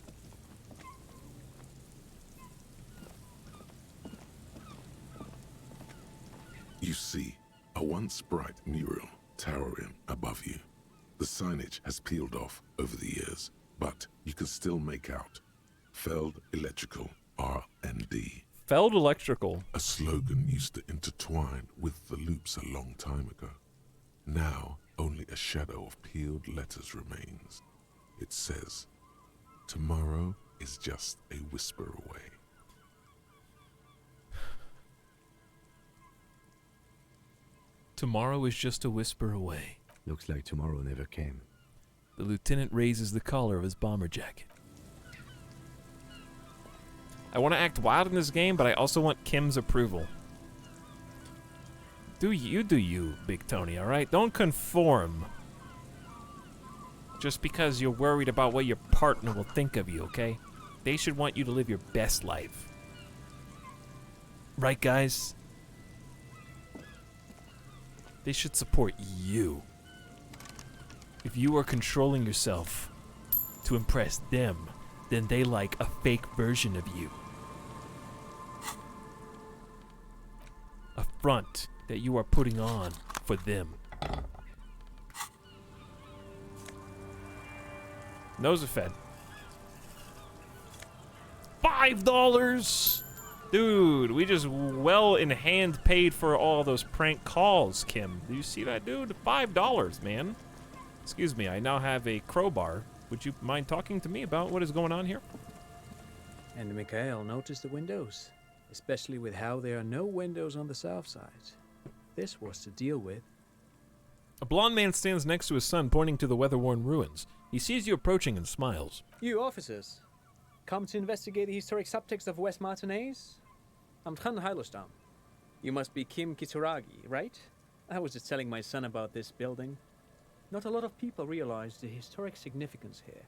You see a once bright mural towering above you. The signage has peeled off over the years, but you can still make out Feld Electrical R&D. Feld Electrical. A slogan used to intertwine with the loops a long time ago. Now, only a shadow of peeled letters remains. It says, tomorrow is just a whisper away. Tomorrow is just a whisper away. Looks like tomorrow never came. The lieutenant raises the collar of his bomber jacket. I want to act wild in this game, but I also want Kim's approval. Do you, Big Tony, alright? Don't conform. Just because you're worried about what your partner will think of you, okay? They should want you to live your best life. Right, guys? They should support you. If you are controlling yourself to impress them, then they like a fake version of you. A front that you are putting on for them. Nose fed. $5! Dude, we just well in hand paid for all those prank calls, Kim. Do you see that, dude? $5, man. Excuse me, I now have a crowbar. Would you mind talking to me about what is going on here? And Mikhail noticed the windows, especially with how there are no windows on the south side. This was to deal with. A blonde man stands next to his son, pointing to the weather-worn ruins. He sees you approaching and smiles. You officers, come to investigate the historic subtext of West Martinez? I'm Tran Heilostam. You must be Kim Kituragi, right? I was just telling my son about this building. Not a lot of people realize the historic significance here.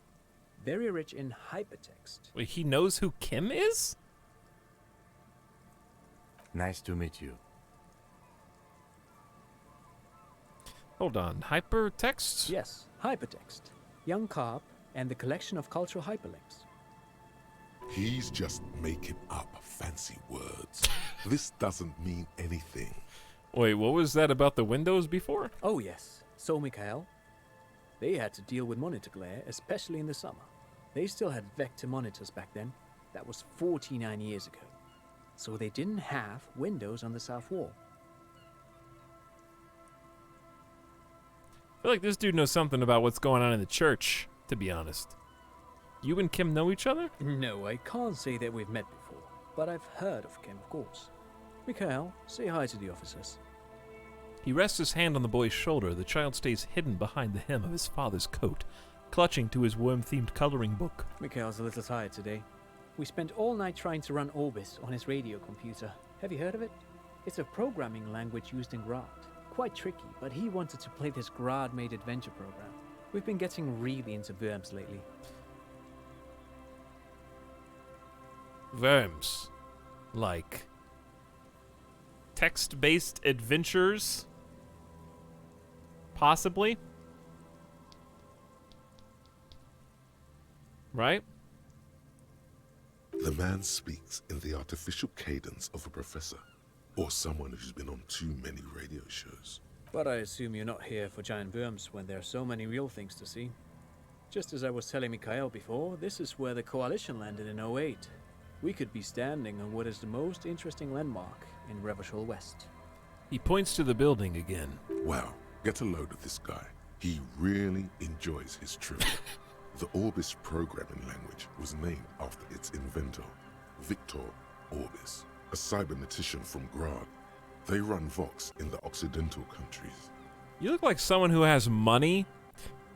Very rich in hypertext. Wait, he knows who Kim is? Nice to meet you. Hold on, hypertext? Yes, hypertext. Young Carp and the collection of cultural hyperlinks. He's just making up fancy words. This doesn't mean anything. Wait, what was that about the windows before? Oh yes, so Mikhail. They had to deal with monitor glare, especially in the summer. They still had vector monitors back then. That was 49 years ago. So they didn't have windows on the south wall. I feel like this dude knows something about what's going on in the church, to be honest. You and Kim know each other? No, I can't say that we've met before, but I've heard of Kim, of course. Mikhail, say hi to the officers. He rests his hand on the boy's shoulder. The child stays hidden behind the hem of his father's coat, clutching to his worm-themed coloring book. Mikhail's a little tired today. We spent all night trying to run Orbis on his radio computer. Have you heard of it? It's a programming language used in Grad. Quite tricky, but he wanted to play this Grad-made adventure program. We've been getting really into worms lately. Worms. Like text-based adventures? Possibly? Right? The man speaks in the artificial cadence of a professor, or someone who's been on too many radio shows. But I assume you're not here for giant worms when there are so many real things to see. Just as I was telling Mikhail before, this is where the Coalition landed in '08. We could be standing on what is the most interesting landmark in Revachol West. He points to the building again. Wow, get a load of this guy. He really enjoys his trip. The Orbis programming language was named after its inventor, Victor Orbis, a cybernetician from Grad. They run Vox in the Occidental countries. You look like someone who has money.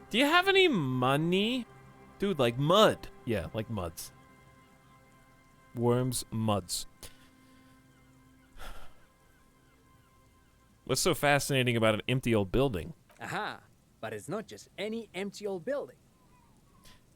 Do you have any money? Dude, like mud. Yeah, like muds. Worms, muds. What's so fascinating about an empty old building? Aha! But it's not just any empty old building.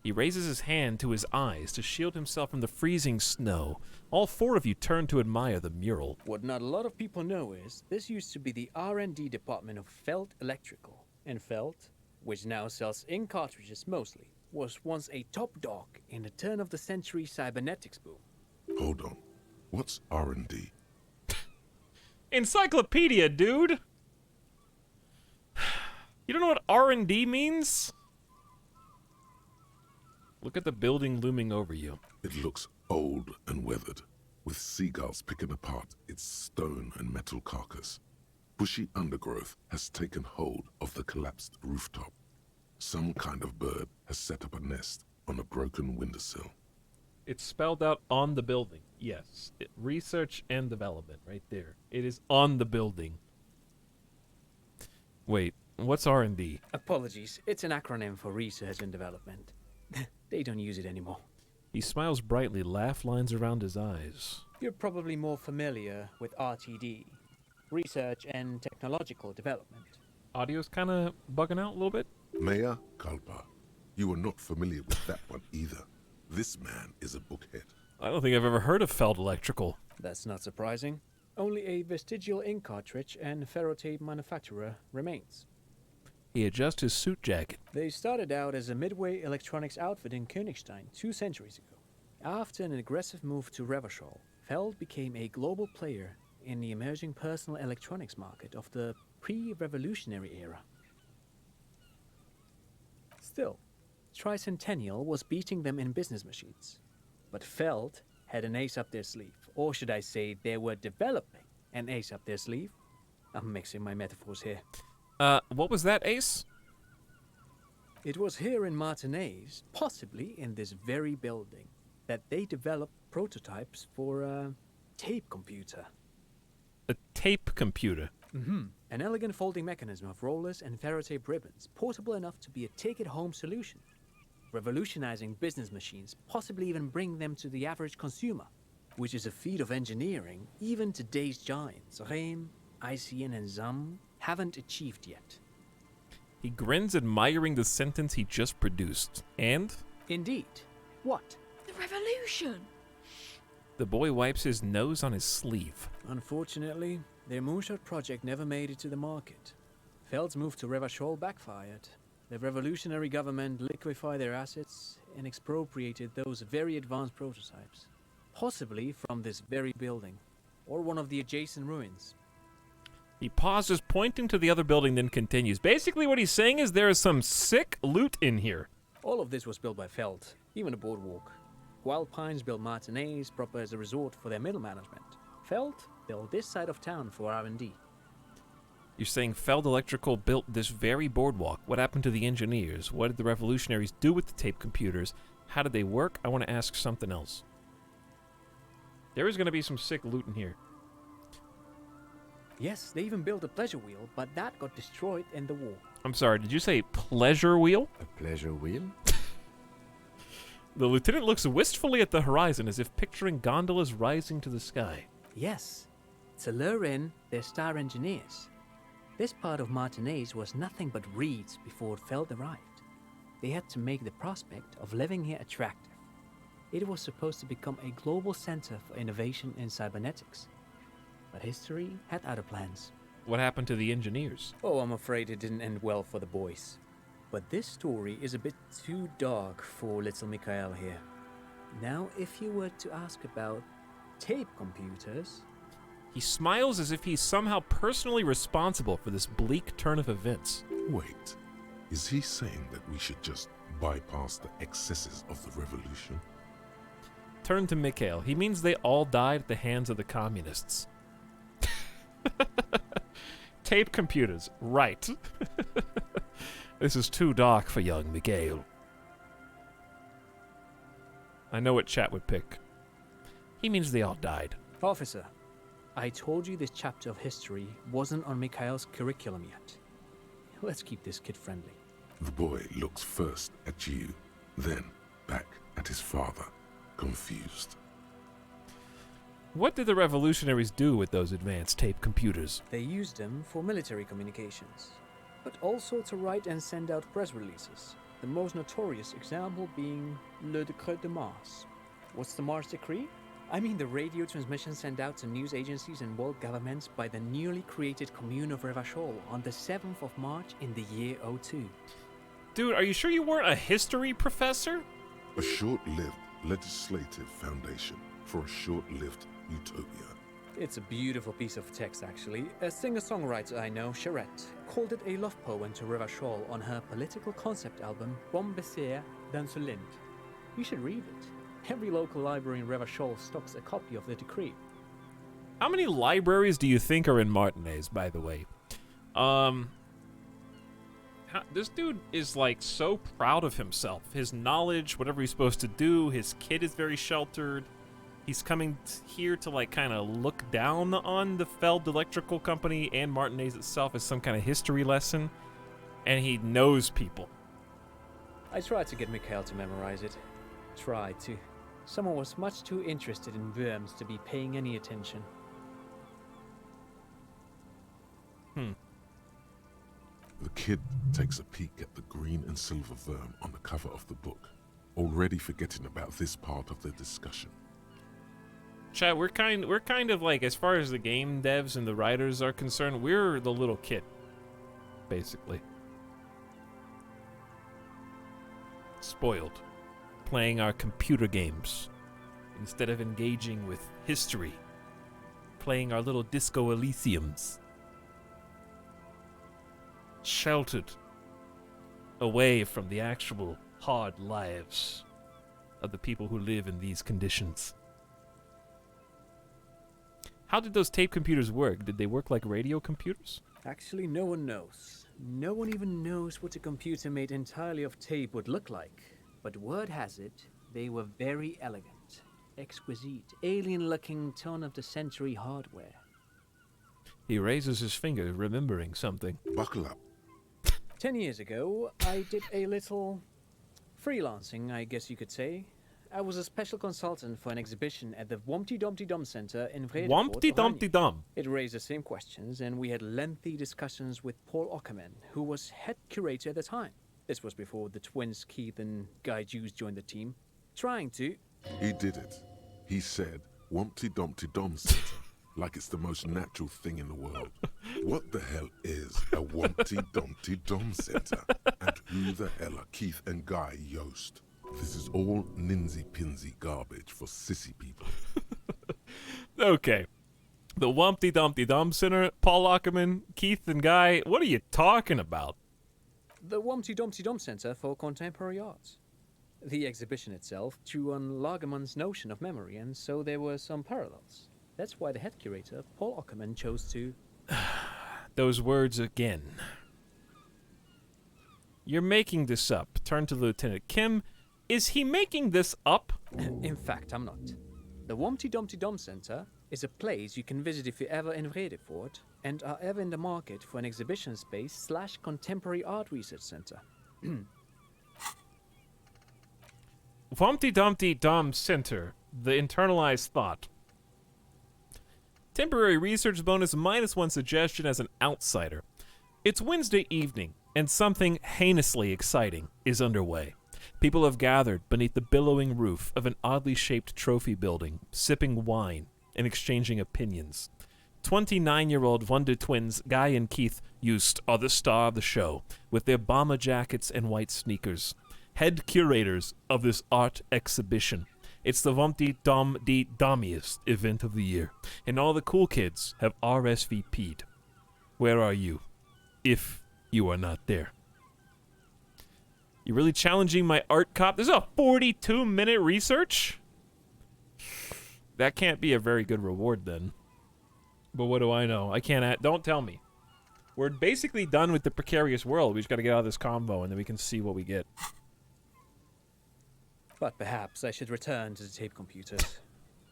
He raises his hand to his eyes to shield himself from the freezing snow. All four of you turn to admire the mural. What not a lot of people know is this used to be the R&D department of Feld Electrical. And Feld, which now sells ink cartridges mostly, was once a top dog in the turn-of-the-century cybernetics boom. Hold on. What's R&D? Encyclopedia, dude! You don't know what R&D means? Look at the building looming over you. It looks old and weathered, with seagulls picking apart its stone and metal carcass. Bushy undergrowth has taken hold of the collapsed rooftop. Some kind of bird has set up a nest on a broken windowsill. It's spelled out on the building. Yes. Research and development, right there. It is on the building. Wait, what's R&D? Apologies, it's an acronym for research and development. They don't use it anymore. He smiles brightly, laugh lines around his eyes. You're probably more familiar with RTD, research and technological development. Audio's kind of bugging out a little bit. Mea culpa. You are not familiar with that one either. This man is a bookhead. I don't think I've ever heard of Feld Electrical. That's not surprising. Only a vestigial ink cartridge and ferrotape manufacturer remains. He adjusts his suit jacket. They started out as a midway electronics outfit in Königstein 2 centuries ago. After an aggressive move to Revachol, Feld became a global player in the emerging personal electronics market of the pre-revolutionary era. Still, Tricentennial was beating them in business machines. But Feld had an ace up their sleeve, or should I say they were developing an ace up their sleeve. I'm mixing my metaphors here. What was that, Ace? It was here in Martinez, possibly in this very building, that they developed prototypes for a tape computer. A tape computer? Mm-hmm. An elegant folding mechanism of rollers and ferrotape ribbons, portable enough to be a take-it-home solution. Revolutionizing business machines, possibly even bring them to the average consumer, which is a feat of engineering even today's giants, Rehm, ICN and ZAM, haven't achieved yet. He grins, admiring the sentence he just produced. And? Indeed. What? The revolution! The boy wipes his nose on his sleeve. Unfortunately, their moonshot project never made it to the market. Feld's move to Revachol backfired. The revolutionary government liquefied their assets and expropriated those very advanced prototypes. Possibly from this very building, or one of the adjacent ruins. He pauses, pointing to the other building, then continues. Basically what he's saying is there is some sick loot in here. All of this was built by Feld, even the boardwalk. Wild Pines built Martinez proper as a resort for their middle management. Feld built this side of town for R&D. You're saying Feld Electrical built this very boardwalk. What happened to the engineers? What did the revolutionaries do with the tape computers? How did they work? I want to ask something else. There is going to be some sick loot in here. Yes, they even built a pleasure wheel, but that got destroyed in the war. I'm sorry, did you say pleasure wheel? A pleasure wheel? The lieutenant looks wistfully at the horizon as if picturing gondolas rising to the sky. Yes, to lure in their star engineers. This part of Martinez was nothing but reeds before Feld arrived. They had to make the prospect of living here attractive. It was supposed to become a global center for innovation in cybernetics. But history had other plans. What happened to the engineers? Oh, I'm afraid it didn't end well for the boys. But this story is a bit too dark for little Mikhail here. Now, if you were to ask about tape computers... He smiles as if he's somehow personally responsible for this bleak turn of events. Wait, is he saying that we should just bypass the excesses of the revolution? Turn to Mikhail. He means they all died at the hands of the communists. Tape computers. Right. This is too dark for young Mikhail. I know what chat would pick. He means they all died. Officer, I told you this chapter of history wasn't on Mikhail's curriculum yet. Let's keep this kid friendly. The boy looks first at you, then back at his father, confused. What did the revolutionaries do with those advanced tape computers? They used them for military communications, but also to write and send out press releases. The most notorious example being Le Décret de Mars. What's the Mars Decree? I mean the radio transmission sent out to news agencies and world governments by the newly created Commune of Revachol on the 7th of March in the year 02. Dude, are you sure you weren't a history professor? A short-lived legislative foundation for a short-lived utopia. It's a beautiful piece of text, actually. A singer-songwriter I know, Charette, called it a love poem to Revachol on her political concept album, Bon Baiser dans ce Lind. You should read it. Every local library in Revachol stocks a copy of the decree. How many libraries do you think are in Martinez, by the way? This dude is, like, so proud of himself. His knowledge, whatever he's supposed to do, his kid is very sheltered. He's coming here to, like, kind of look down on the Feld Electrical Company and Martinez itself as some kind of history lesson. And he knows people. I tried to get Mikhail to memorize it. Tried to. Someone was much too interested in worms to be paying any attention. The kid takes a peek at the green and silver worm on the cover of the book, already forgetting about this part of the discussion. Chat, we're kind of like, as far as the game devs and the writers are concerned, we're the little kid, basically. Spoiled. Playing our computer games instead of engaging with history. Playing our little disco Elysiums. Sheltered away from the actual hard lives of the people who live in these conditions. How did those tape computers work? Did they work like radio computers? Actually, no one knows. No one even knows what a computer made entirely of tape would look like. But word has it, they were very elegant, exquisite, alien-looking turn-of-the-century hardware. He raises his finger, remembering something. Buckle up. 10 years ago, I did a little freelancing, I guess you could say. I was a special consultant for an exhibition at the Wompty Dumpty Dum Center in Vredefort. Wompty Dumpty Dum. It raised the same questions, and we had lengthy discussions with Paul Ockerman, who was head curator at the time. This was before the twins Keith and Guy Jews joined the team. Trying to... He did it. He said, Wompty Dumpty Dum Center, like it's the most natural thing in the world. What the hell is a Wompty Dumpty Dum Center? And who the hell are Keith and Guy Yost? This is all ninsy-pinsy garbage for sissy people. Okay. The Wumpty Dumpty Dum Center, Paul Ackerman, Keith and Guy, what are you talking about? The Wumpty Dumpty Dum Center for Contemporary Arts. The exhibition itself drew on Lagerman's notion of memory, and so there were some parallels. That's why the head curator, Paul Ackerman, chose to... Those words again. You're making this up. Turn to Lieutenant Kim. Is he making this up? In fact, I'm not. The Wumpty Dumpty Dum Center is a place you can visit if you're ever in Vredefort and are ever in the market for an exhibition space / contemporary art research center. Wumpty Dumpty Dum Center, the internalized thought. Temporary research bonus -1 suggestion as an outsider. It's Wednesday evening, and something heinously exciting is underway. People have gathered beneath the billowing roof of an oddly shaped trophy building, sipping wine and exchanging opinions. 29-year-old Wonder twins Guy and Keith Yost are the star of the show, with their bomber jackets and white sneakers. Head curators of this art exhibition. It's the Vumpty Dum De Dummiest event of the year, and all the cool kids have RSVP'd. Where are you? If you are not there. You really challenging my art cop? This is a 42-minute research? That can't be a very good reward then. But what do I know? I can't don't tell me. We're basically done with the precarious world. We just gotta get out of this convo and then we can see what we get. But perhaps I should return to the tape computers.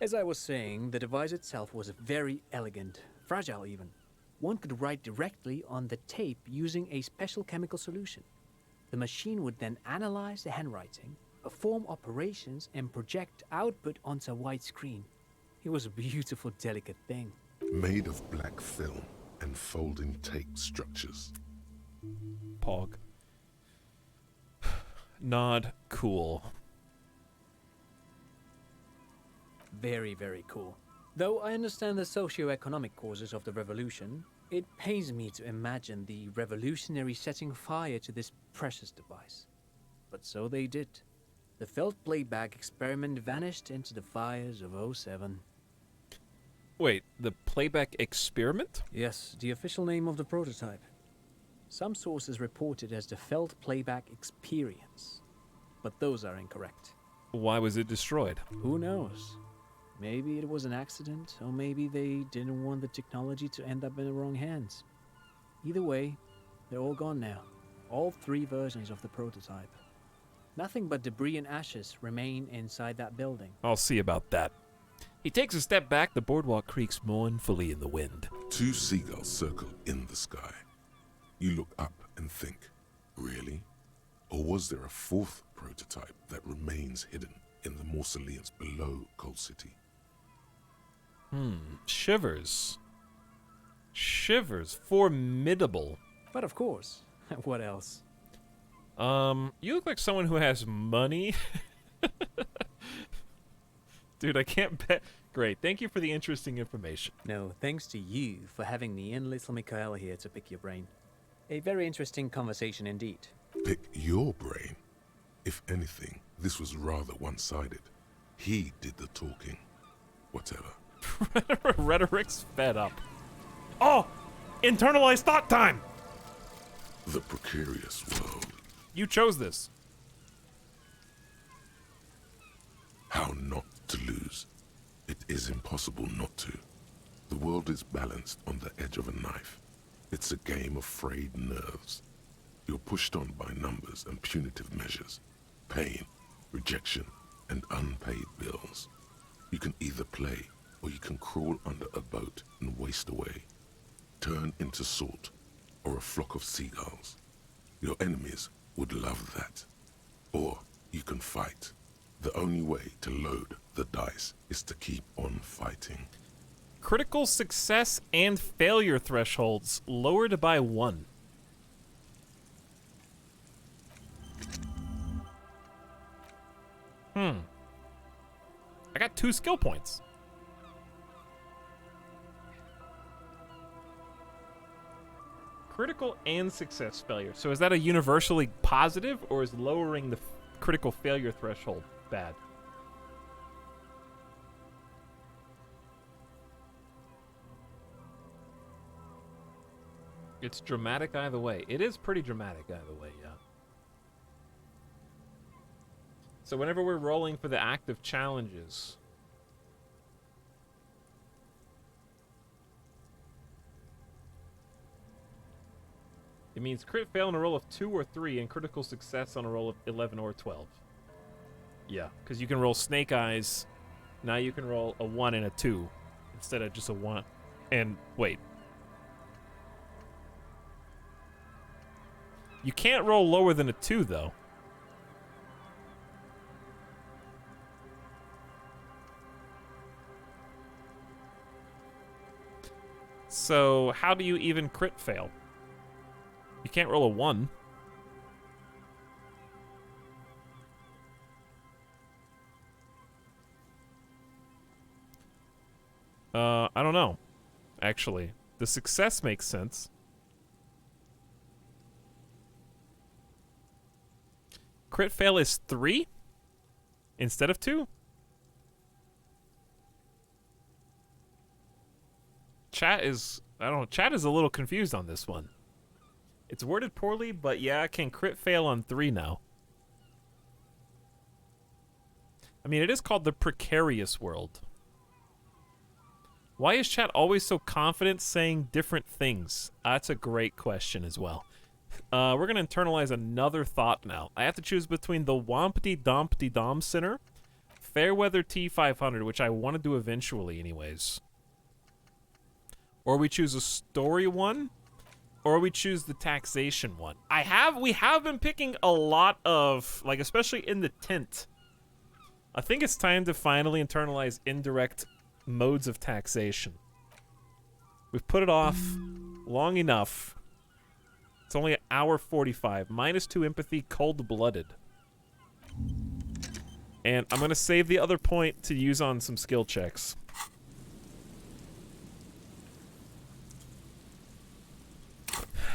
As I was saying, the device itself was very elegant, fragile even. One could write directly on the tape using a special chemical solution. The machine would then analyze the handwriting, perform operations, and project output onto a white screen. It was a beautiful, delicate thing. Made of black film and folding tape structures. Pog. Not cool. Very, very cool. Though I understand the socio-economic causes of the revolution, it pains me to imagine the revolutionaries setting fire to this precious device. But so they did. The felt playback experiment vanished into the fires of '07. Wait, the playback experiment? Yes, the official name of the prototype. Some sources report it as the felt playback experience, but those are incorrect. Why was it destroyed? Who knows? Maybe it was an accident, or maybe they didn't want the technology to end up in the wrong hands. Either way, they're all gone now. All 3 versions of the prototype. Nothing but debris and ashes remain inside that building. I'll see about that. He takes a step back, the boardwalk creaks mournfully in the wind. 2 seagulls circle in the sky. You look up and think, really? Or was there a 4th prototype that remains hidden in the mausoleums below Cold City? Shivers. Shivers. Formidable. But of course, what else? You look like someone who has money. Dude, I can't bet. Great, thank you for the interesting information. No, thanks to you for having me and little Mikael here to pick your brain. A very interesting conversation indeed. Pick your brain? If anything, this was rather one-sided. He did the talking. Whatever. Rhetoric's fed up. Oh! Internalized thought time! The precarious world. You chose this. How not to lose? It is impossible not to. The world is balanced on the edge of a knife. It's a game of frayed nerves. You're pushed on by numbers and punitive measures. Pain, rejection, and unpaid bills. You can either play, or you can crawl under a boat and waste away. Turn into salt, or a flock of seagulls. Your enemies would love that. Or you can fight. The only way to load the dice is to keep on fighting. Critical success and failure thresholds lowered by 1. I got 2 skill points. Critical and success failure. So is that a universally positive, or is lowering the critical failure threshold bad? It's dramatic either way. It is pretty dramatic either way, yeah. So whenever we're rolling for the active challenges, it means crit fail on a roll of 2 or 3 and critical success on a roll of 11 or 12. Yeah, because you can roll snake eyes. Now you can roll a 1 and a 2 instead of just a 1. And wait. You can't roll lower than a 2, though. So, how do you even crit fail? You can't roll a 1. I don't know, actually. The success makes sense. Crit fail is 3 instead of 2? Chat is, I don't know, chat is a little confused on this one. It's worded poorly, but yeah, I can crit fail on 3 now. I mean, it is called the precarious world. Why is chat always so confident saying different things? That's a great question as well. We're going to internalize another thought now. I have to choose between the Wompty Dompty Dom Center, Fairweather T500, which I want to do eventually anyways. Or we choose a story one, or we choose the taxation one. We have been picking a lot of, like, especially in the tent. I think it's time to finally internalize indirect modes of taxation. We've put it off long enough. It's only an hour 45. -2 empathy, cold-blooded. And I'm going to save the other point to use on some skill checks.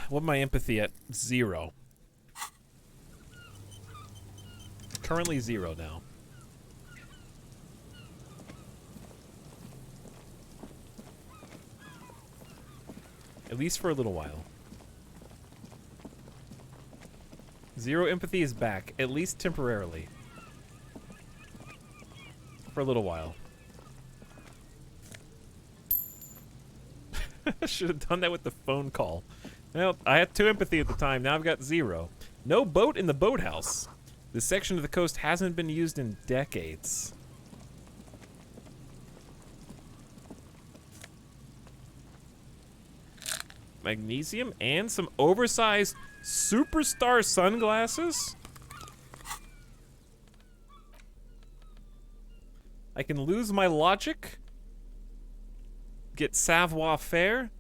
What am my empathy at? 0. Currently 0 now. At least for a little while. 0 empathy is back, at least temporarily. For a little while. I should have done that with the phone call. Well, I had 2 empathy at the time, now I've got 0. No boat in the boathouse. This section of the coast hasn't been used in decades. Magnesium and some oversized superstar sunglasses? I can lose my logic? Get savoir faire?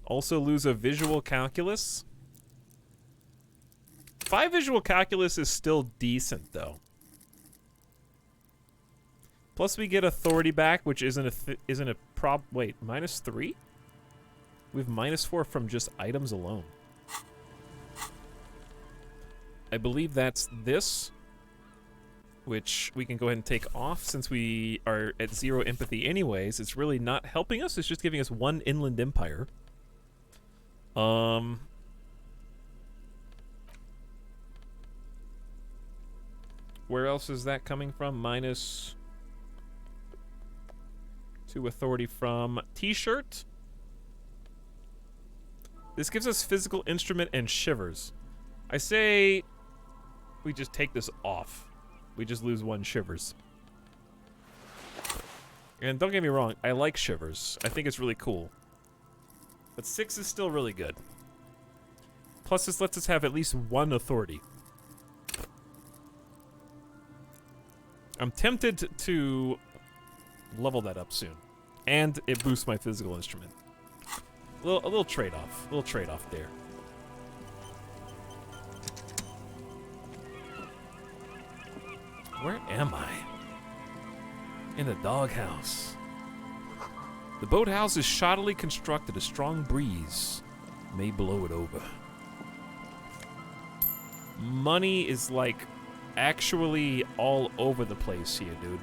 Also lose a visual calculus? 5 visual calculus is still decent, though. Plus we get authority back, which isn't a wait, -3? We have -4 from just items alone. I believe that's this, which we can go ahead and take off since we are at 0 empathy anyways. It's really not helping us, it's just giving us 1 inland empire. Where else is that coming from? -2 authority from T-shirt. This gives us physical instrument and shivers. I say we just take this off. We just lose 1 shivers. And don't get me wrong, I like shivers. I think it's really cool. But 6 is still really good. Plus this lets us have at least 1 authority. I'm tempted to level that up soon. And it boosts my physical instrument. A little trade-off. A little trade-off there. Where am I? In the doghouse. The boathouse is shoddily constructed. A strong breeze may blow it over. Money is like actually all over the place here, dude.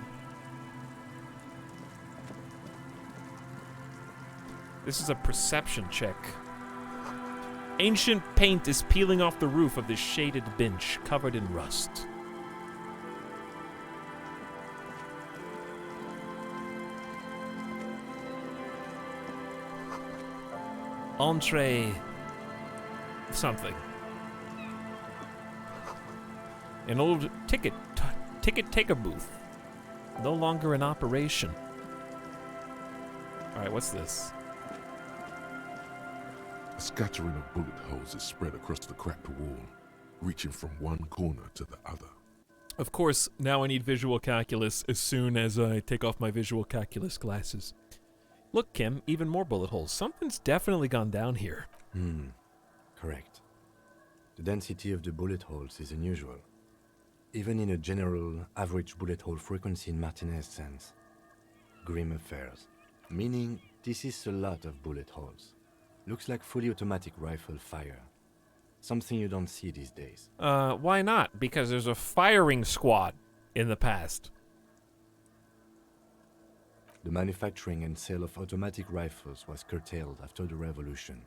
This is a perception check. Ancient paint is peeling off the roof of this shaded bench covered in rust. Entree something. An old ticket taker booth. No longer in operation. Alright, what's this? A scattering of bullet holes is spread across the cracked wall, reaching from one corner to the other. Of course, now I need visual calculus as soon as I take off my visual calculus glasses. Look, Kim, even more bullet holes. Something's definitely gone down here. Correct. The density of the bullet holes is unusual. Even in a general average bullet hole frequency in Martinez sense. Grim affairs. Meaning, this is a lot of bullet holes. Looks like fully automatic rifle fire. Something you don't see these days. Why not? Because there's a firing squad in the past. The manufacturing and sale of automatic rifles was curtailed after the revolution.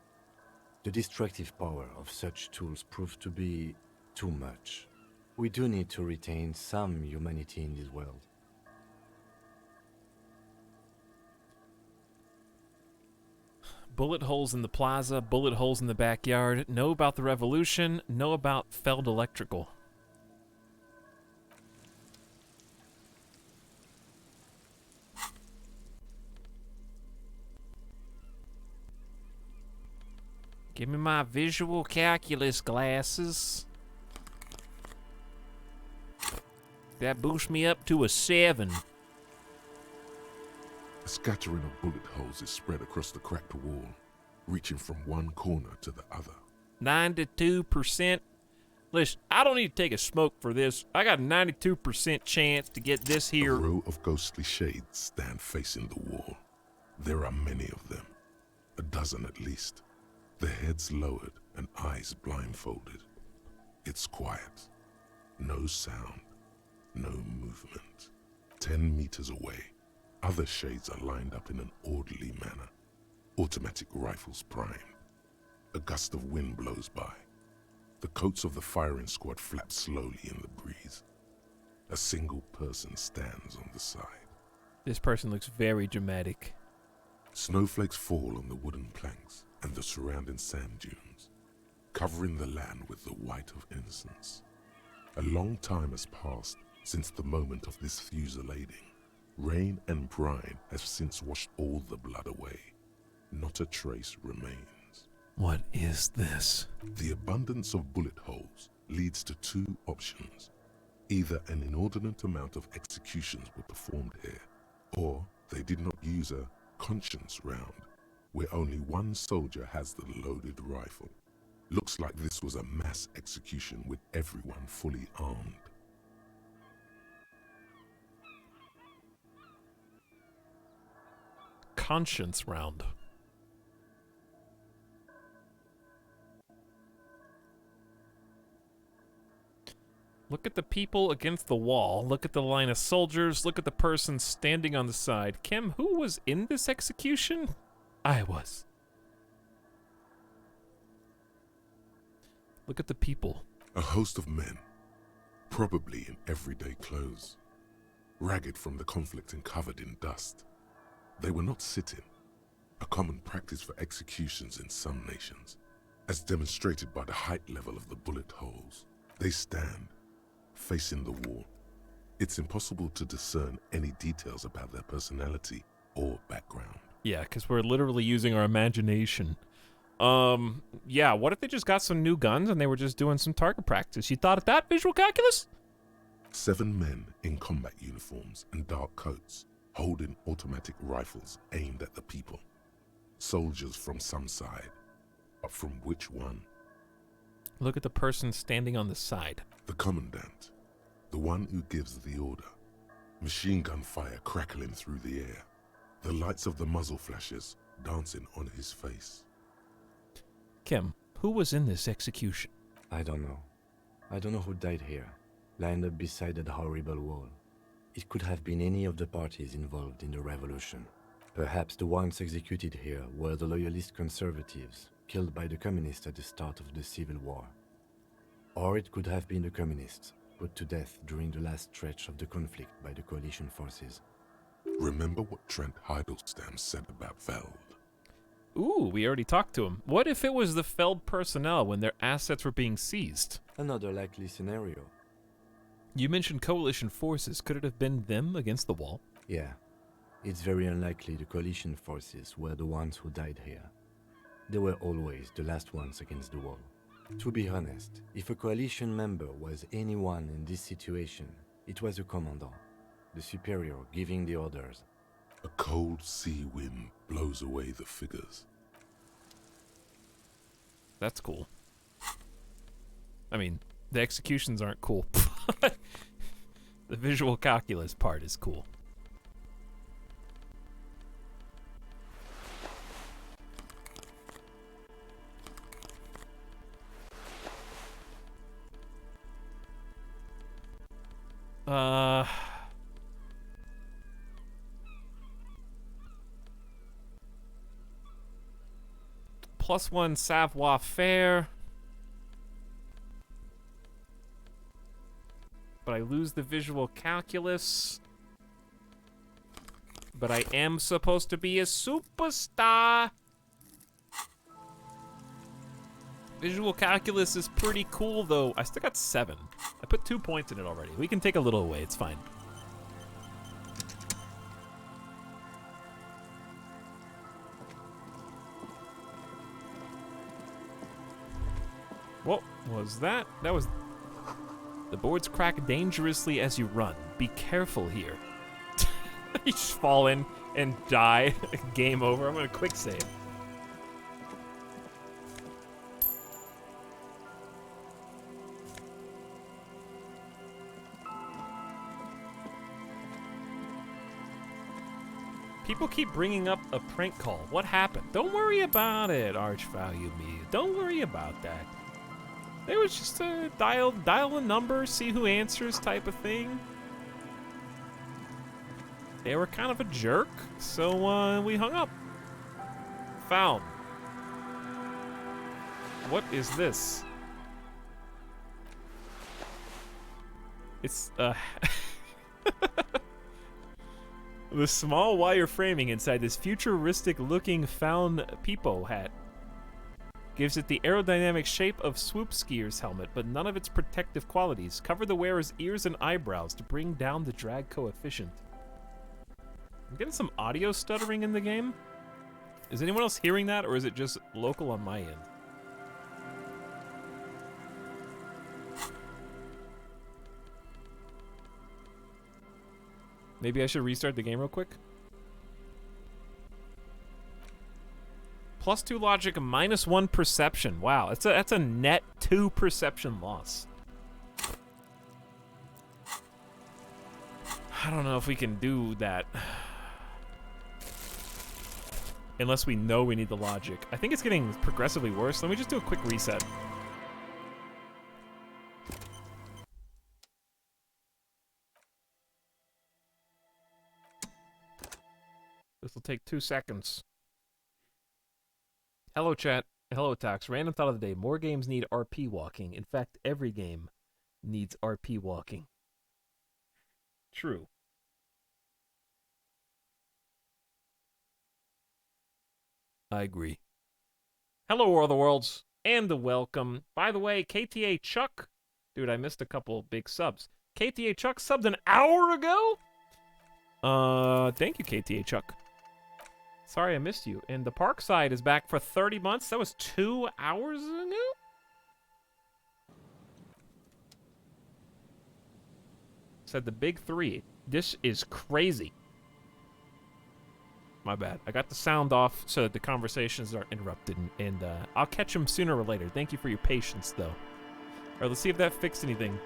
The destructive power of such tools proved to be too much. We do need to retain some humanity in this world. Bullet holes in the plaza, bullet holes in the backyard. Know about the revolution, know about Feld Electrical. Give me my visual calculus glasses. That boosts me up to a 7. A scattering of bullet holes is spread across the cracked wall, reaching from one corner to the other. 92%. Listen, I don't need to take a smoke for this. I got a 92% chance to get this here. A row of ghostly shades stand facing the wall. There are many of them, a dozen at least. Their heads lowered and eyes blindfolded. It's quiet. No sound. No movement. 10 meters away, other shades are lined up in an orderly manner. Automatic rifles primed. A gust of wind blows by. The coats of the firing squad flap slowly in the breeze. A single person stands on the side. This person looks very dramatic. Snowflakes fall on the wooden planks and the surrounding sand dunes, covering the land with the white of innocence. A long time has passed since the moment of this fusillading. Rain and brine have since washed all the blood away. Not a trace remains. What is this? The abundance of bullet holes leads to two options. Either an inordinate amount of executions were performed here, or they did not use a conscience round, where only one soldier has the loaded rifle. Looks like this was a mass execution with everyone fully armed. Conscience round. Look at the people against the wall. Look at the line of soldiers. Look at the person standing on the side. Kim, who was in this execution? I was. Look at the people. A host of men, probably in everyday clothes, ragged from the conflict and covered in dust. They were not sitting, a common practice for executions in some nations, as demonstrated by the height level of the bullet holes. They stand, facing the wall. It's impossible to discern any details about their personality or background. Yeah, because we're literally using our imagination. Yeah, what if they just got some new guns and they were just doing some target practice? You thought of that, visual calculus? 7 men in combat uniforms and dark coats, holding automatic rifles aimed at the people. Soldiers from some side, but from which one? Look at the person standing on the side. The commandant, the one who gives the order. Machine gun fire crackling through the air. The lights of the muzzle flashes dancing on his face. Kim, who was in this execution? I don't know. I don't know who died here, lined up beside that horrible wall. It could have been any of the parties involved in the revolution. Perhaps the ones executed here were the loyalist conservatives, killed by the communists at the start of the Civil War. Or it could have been the communists, put to death during the last stretch of the conflict by the coalition forces. Remember what Trent Heidelstein said about Feld? Ooh, we already talked to him. What if it was the Feld personnel when their assets were being seized? Another likely scenario. You mentioned coalition forces. Could it have been them against the wall? Yeah. It's very unlikely the coalition forces were the ones who died here. They were always the last ones against the wall. To be honest, if a coalition member was anyone in this situation, it was a commandant, the superior giving the orders. A cold sea wind blows away the figures. That's cool. I mean, the executions aren't cool. The visual calculus part is cool. +1 savoir faire. But I lose the visual calculus. But I am supposed to be a superstar. Visual calculus is pretty cool, though. I still got 7. I put 2 points in it already. We can take a little away. It's fine. What was that? That was... The boards crack dangerously as you run. Be careful here. You just fall in and die. Game over. I'm gonna quick save. People keep bringing up a prank call. What happened? Don't worry about it, Arch Value Me. Don't worry about that. It was just a dial a number, see who answers type of thing. They were kind of a jerk, so we hung up. Found. What is this? It's the small wire framing inside this futuristic-looking found peepo hat gives it the aerodynamic shape of swoop skier's helmet, but none of its protective qualities. Cover the wearer's ears and eyebrows to bring down the drag coefficient. I'm getting some audio stuttering in the game. Is anyone else hearing that, or is it just local on my end? Maybe I should restart the game real quick. +2 logic, -1 perception. Wow, that's a net 2 perception loss. I don't know if we can do that. Unless we know we need the logic. I think it's getting progressively worse. Let me just do a quick reset. This will take 2 seconds. Hello, chat. Hello, Tax. Random thought of the day. More games need RP walking. In fact, every game needs RP walking. True. I agree. Hello, War of the Worlds, and welcome. By the way, KTA Chuck. Dude, I missed a couple big subs. KTA Chuck subbed an hour ago? Thank you, KTA Chuck. Sorry I missed you. And the Parkside is back for 30 months. That was 2 hours ago? Said the big 3. This is crazy. My bad. I got the sound off so that the conversations aren't interrupted. And I'll catch them sooner or later. Thank you for your patience, though. All right, let's see if that fixed anything.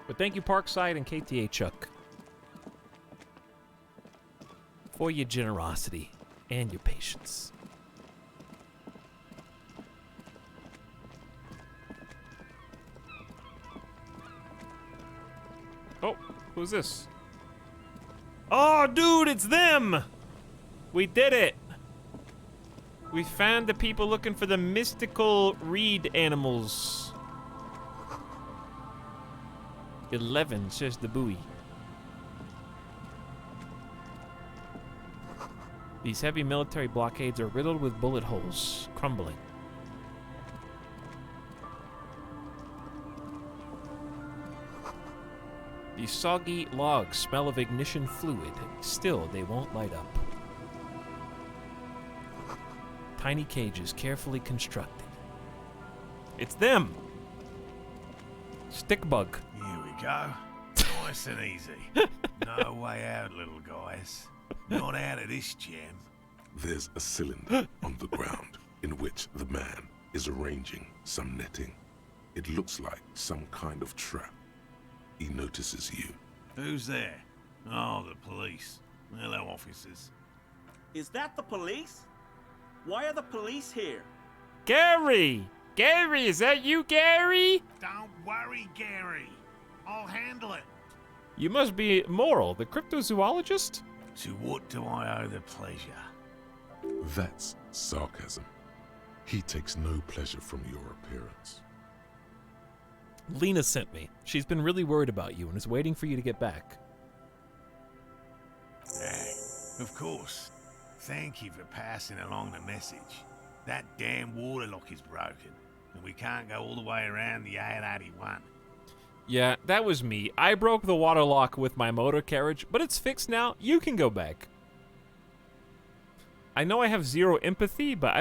But thank you, Parkside and KTA Chuck, for your generosity and your patience. Oh, who's this? Oh, dude, it's them! We did it! We found the people looking for the mystical reed animals. 11, says the buoy. These heavy military blockades are riddled with bullet holes, crumbling. These soggy logs smell of ignition fluid. Still, they won't light up. Tiny cages carefully constructed. It's them! Stickbug. Here we go. Nice and easy. No way out, little guys. Not out of this jam. There's a cylinder on the ground in which the man is arranging some netting. It looks like some kind of trap. He notices you. Who's there? Oh, the police. Hello, officers. Is that the police? Why are the police here? Gary! Gary, is that you, Gary? Don't worry, Gary. I'll handle it. You must be Moral, the cryptozoologist? To what do I owe the pleasure? That's sarcasm. He takes no pleasure from your appearance. Lena sent me. She's been really worried about you and is waiting for you to get back. Of course. Thank you for passing along the message. That damn water lock is broken, and we can't go all the way around the 881. Yeah, that was me. I broke the water lock with my motor carriage, but it's fixed now. You can go back. I know I have zero empathy, but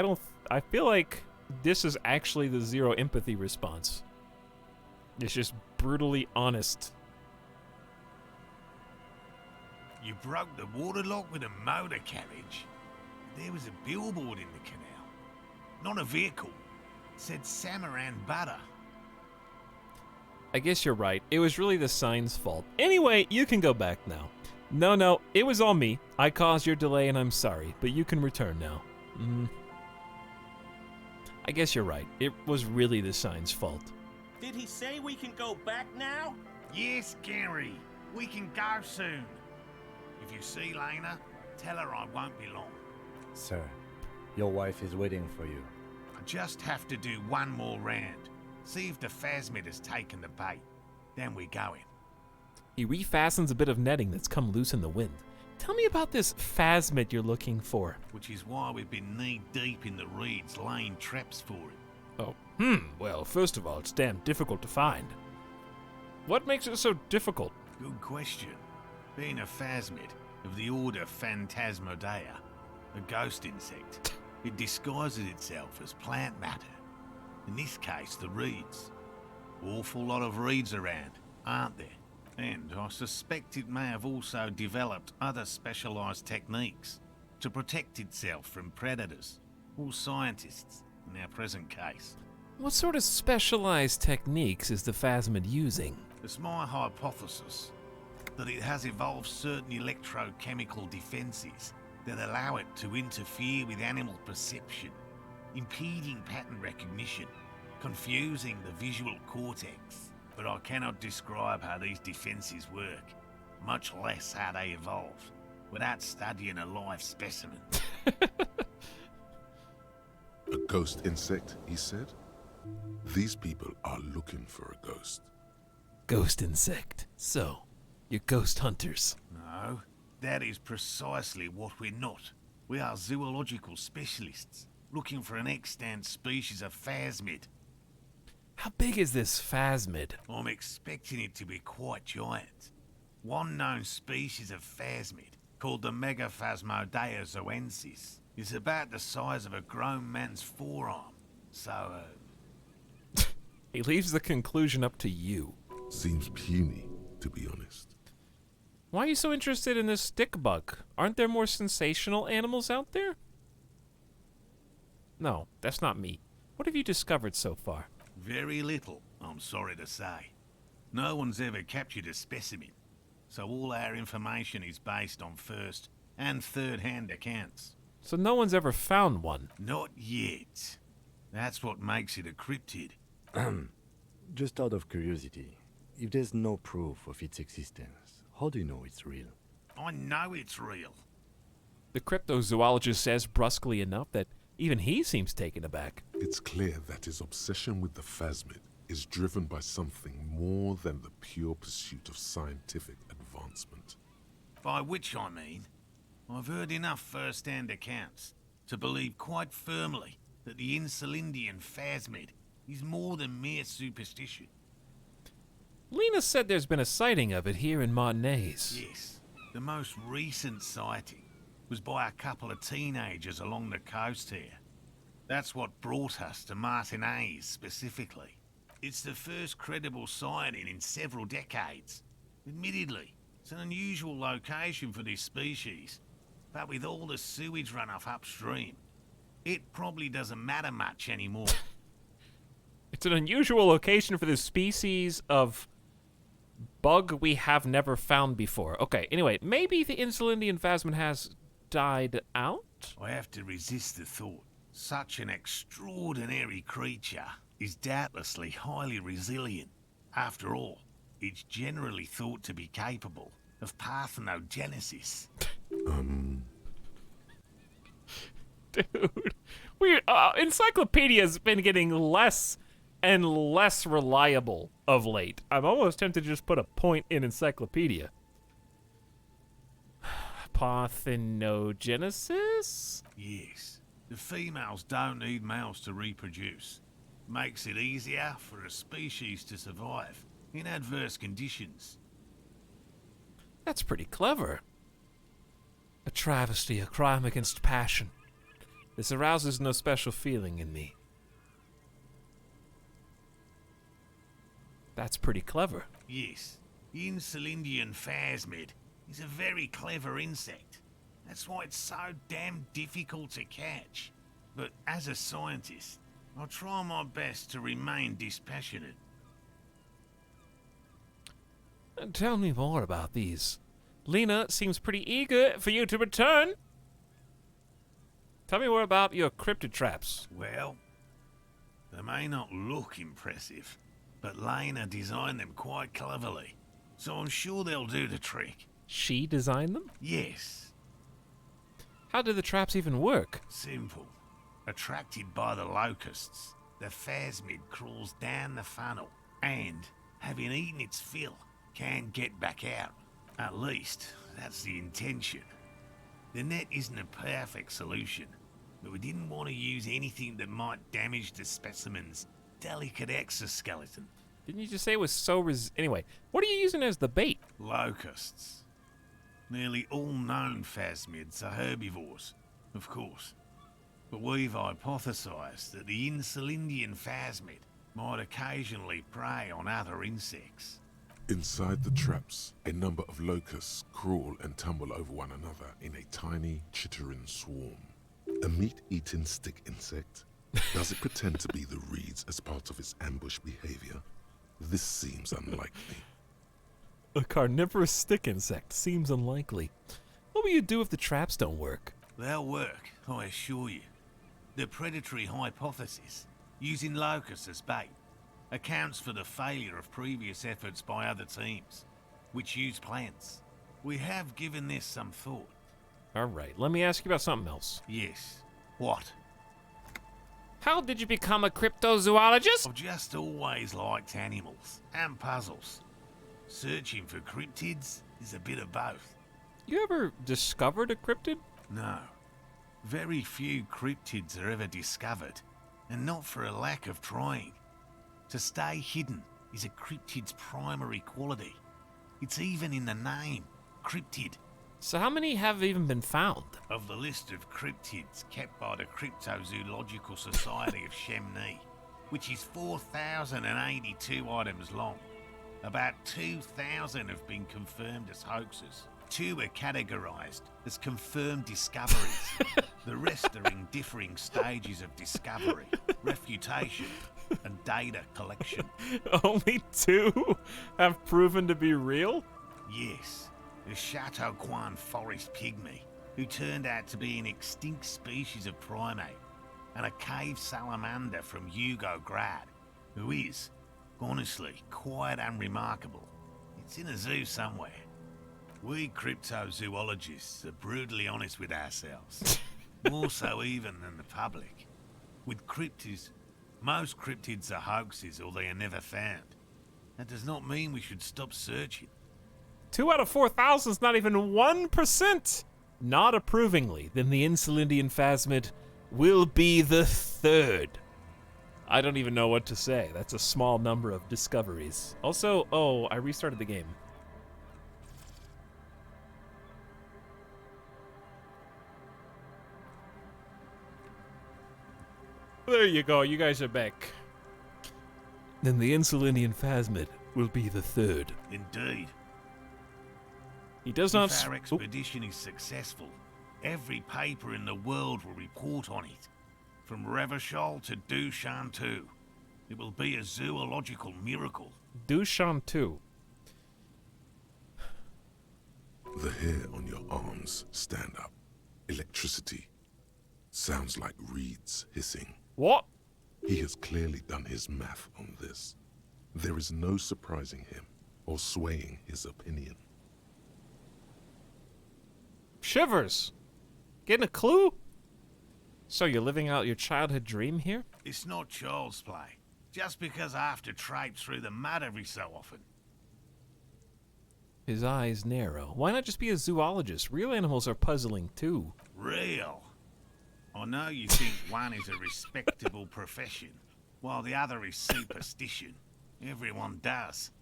I feel like this is actually the zero empathy response. It's just brutally honest. You broke the water lock with a motor carriage? There was a billboard in the canal. Not a vehicle. It said Samaran Butter. I guess you're right. It was really the sign's fault. Anyway, you can go back now. No, it was all me. I caused your delay and I'm sorry, but you can return now. I guess you're right. It was really the sign's fault. Did he say we can go back now? Yes, Gary. We can go soon. If you see Lena, tell her I won't be long. Sir, your wife is waiting for you. I just have to do one more round. See if the phasmid has taken the bait. Then we go in. He refastens a bit of netting that's come loose in the wind. Tell me about this phasmid you're looking for. Which is why we've been knee-deep in the reeds laying traps for it. Oh, well, first of all, it's damn difficult to find. What makes it so difficult? Good question. Being a phasmid of the order Phantasmodea, a ghost insect, it disguises itself as plant matter. In this case, the reeds. Awful lot of reeds around, aren't there? And I suspect it may have also developed other specialised techniques to protect itself from predators, or scientists, in our present case. What sort of specialized techniques is the phasmid using? It's my hypothesis that it has evolved certain electrochemical defences that allow it to interfere with animal perception, impeding pattern recognition, confusing the visual cortex. But I cannot describe how these defences work, much less how they evolved, without studying a live specimen. A ghost insect, he said? These people are looking for a ghost. Ghost insect. So, you're ghost hunters. No, that is precisely what we're not. We are zoological specialists, looking for an extant species of phasmid. How big is this phasmid? I'm expecting it to be quite giant. One known species of phasmid, called the Megaphasmodea zoensis, is about the size of a grown man's forearm. So, He leaves the conclusion up to you. Seems puny, to be honest. Why are you so interested in this stick bug? Aren't there more sensational animals out there? No, that's not me. What have you discovered so far? very little, I'm sorry to say. No one's ever captured a specimen, so all our information is based on first and third-hand accounts. So no one's ever found one? Not yet. That's what makes it a cryptid. Just out of curiosity, if there's no proof of its existence, how do you know it's real? I know it's real. The cryptozoologist says brusquely enough that even he seems taken aback. It's clear that his obsession with the phasmid is driven by something more than the pure pursuit of scientific advancement. By which I mean, I've heard enough first-hand accounts to believe quite firmly that the Insulindian phasmid is more than mere superstition. Lena said there's been a sighting of it here in Martinez. Yes, the most recent sighting was by a couple of teenagers along the coast here. That's what brought us to Martinez specifically. It's the first credible sighting in several decades. Admittedly, it's an unusual location for this species, but with all the sewage runoff upstream, it probably doesn't matter much anymore. It's an unusual location for this species of bug we have never found before. Okay, anyway, maybe the Insulindian phasmid has died out? I have to resist the thought. Such an extraordinary creature is doubtlessly highly resilient. After all, it's generally thought to be capable of parthenogenesis. Dude, Encyclopedia's been getting less and less reliable of late. I'm almost tempted to just put a point in Encyclopedia. Parthenogenesis? Yes. The females don't need males to reproduce. Makes it easier for a species to survive in adverse conditions. That's pretty clever. A travesty, a crime against passion. This arouses no special feeling in me. That's pretty clever. Yes. The Insulindian phasmid is a very clever insect. That's why it's so damn difficult to catch. But as a scientist, I'll try my best to remain dispassionate. Tell me more about these. Lena seems pretty eager for you to return. Tell me more about your cryptid traps. Well, they may not look impressive, but Lena designed them quite cleverly, so I'm sure they'll do the trick. She designed them? Yes. How do the traps even work? Simple. Attracted by the locusts, the phasmid crawls down the funnel and, having eaten its fill, can't get back out. At least, that's the intention. The net isn't a perfect solution, but we didn't want to use anything that might damage the specimen's delicate exoskeleton. Didn't you just say it was so Anyway, what are you using as the bait? Locusts. Nearly all known phasmids are herbivores, of course. But we've hypothesized that the Insulindian phasmid might occasionally prey on other insects. Inside the traps, a number of locusts crawl and tumble over one another in a tiny, chittering swarm. A meat-eating stick insect? Does it pretend to be the reeds as part of its ambush behavior? This seems unlikely. A carnivorous stick insect seems unlikely. What will you do if the traps don't work? They'll work, I assure you. The predatory hypothesis, using locusts as bait, accounts for the failure of previous efforts by other teams, which use plants. We have given this some thought. Alright, let me ask you about something else. Yes. What? How did you become a cryptozoologist? I've just always liked animals and puzzles. Searching for cryptids is a bit of both. You ever discovered a cryptid? No. Very few cryptids are ever discovered, and not for a lack of trying. To stay hidden is a cryptid's primary quality. It's even in the name, cryptid. So how many have even been found? Of the list of cryptids kept by the Cryptozoological Society of Chemnee, which is 4,082 items long, about 2,000 have been confirmed as hoaxes. 2 are categorized as confirmed discoveries. The rest are in differing stages of discovery, refutation, and data collection. Only 2 have proven to be real? Yes. The Chateau Quan forest pygmy, who turned out to be an extinct species of primate, and a cave salamander from Yugograd, who is, honestly, quite unremarkable. It's in a zoo somewhere. We cryptozoologists are brutally honest with ourselves, more so even than the public. With cryptids, most cryptids are hoaxes or they are never found. That does not mean we should stop searching. 2 out of 4,000 is not even 1%. Not approvingly, then the Insulindian phasmid will be the 3rd. I don't even know what to say. That's a small number of discoveries. Also, oh, I restarted the game. There you go, you guys are back. Then the Insulindian phasmid will be the 3rd. Indeed. He does not... If our expedition is successful, every paper in the world will report on it. From Revachol to Dushantu. It will be a zoological miracle. Dushantu. The hair on your arms stand up. Electricity. Sounds like reeds hissing. What? He has clearly done his math on this. There is no surprising him or swaying his opinion. Shivers. Getting a clue? So you're living out your childhood dream here? It's not child's play. Just because I have to traipse through the mud every so often. His eyes narrow. Why not just be a zoologist? Real animals are puzzling too. Real? I know you think one is a respectable profession, while the other is superstition. Everyone does.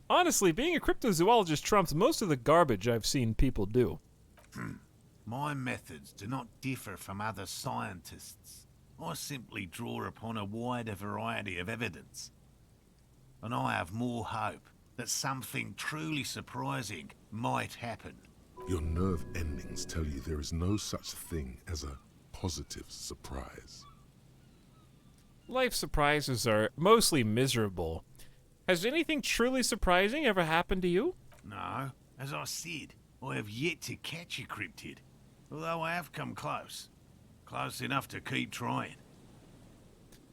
Honestly, being a cryptozoologist trumps most of the garbage I've seen people do. My methods do not differ from other scientists. I simply draw upon a wider variety of evidence. And I have more hope that something truly surprising might happen. Your nerve endings tell you there is no such thing as a positive surprise. Life surprises are mostly miserable. Has anything truly surprising ever happened to you? No, as I said, I have yet to catch a cryptid. Although I have come close. Close enough to keep trying.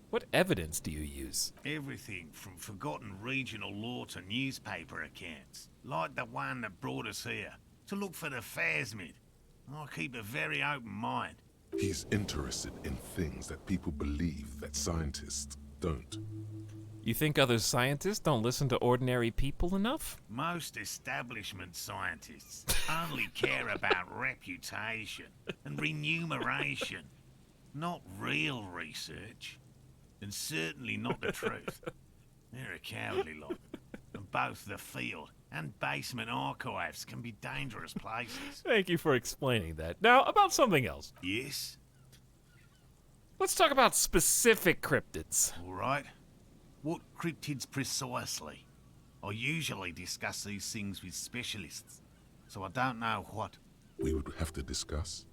What evidence do you use? Everything from forgotten regional lore to newspaper accounts, like the one that brought us here, to look for the phasmid. I keep a very open mind. He's interested in things that people believe that scientists don't. You think other scientists don't listen to ordinary people enough? Most establishment scientists only care about reputation and remuneration, not real research. And certainly not the truth. They're a cowardly lot. And both the field and basement archives can be dangerous places. Thank you for explaining that. Now, about something else. Yes? Let's talk about specific cryptids. All right. What cryptids precisely? I usually discuss these things with specialists, so I don't know what. We would have to discuss.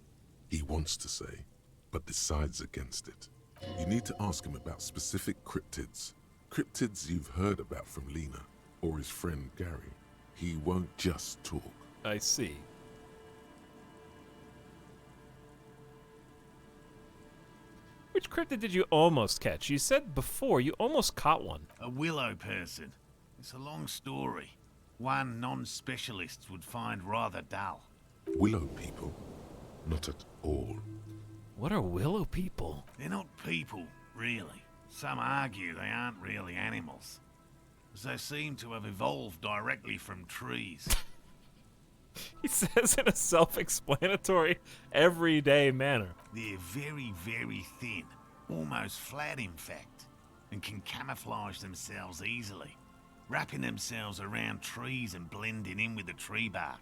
He wants to say, but decides against it. You need to ask him about specific cryptids. Cryptids you've heard about from Lena, or his friend Gary. He won't just talk. I see. Which cryptid did you almost catch? You said before you almost caught one. A willow person. It's a long story. One non-specialist would find rather dull. Willow people? Not at all. What are willow people? They're not people, really. Some argue they aren't really animals, as they seem to have evolved directly from trees. He says in a self-explanatory, everyday manner. They're very, very thin, almost flat in fact, and can camouflage themselves easily, wrapping themselves around trees and blending in with the tree bark.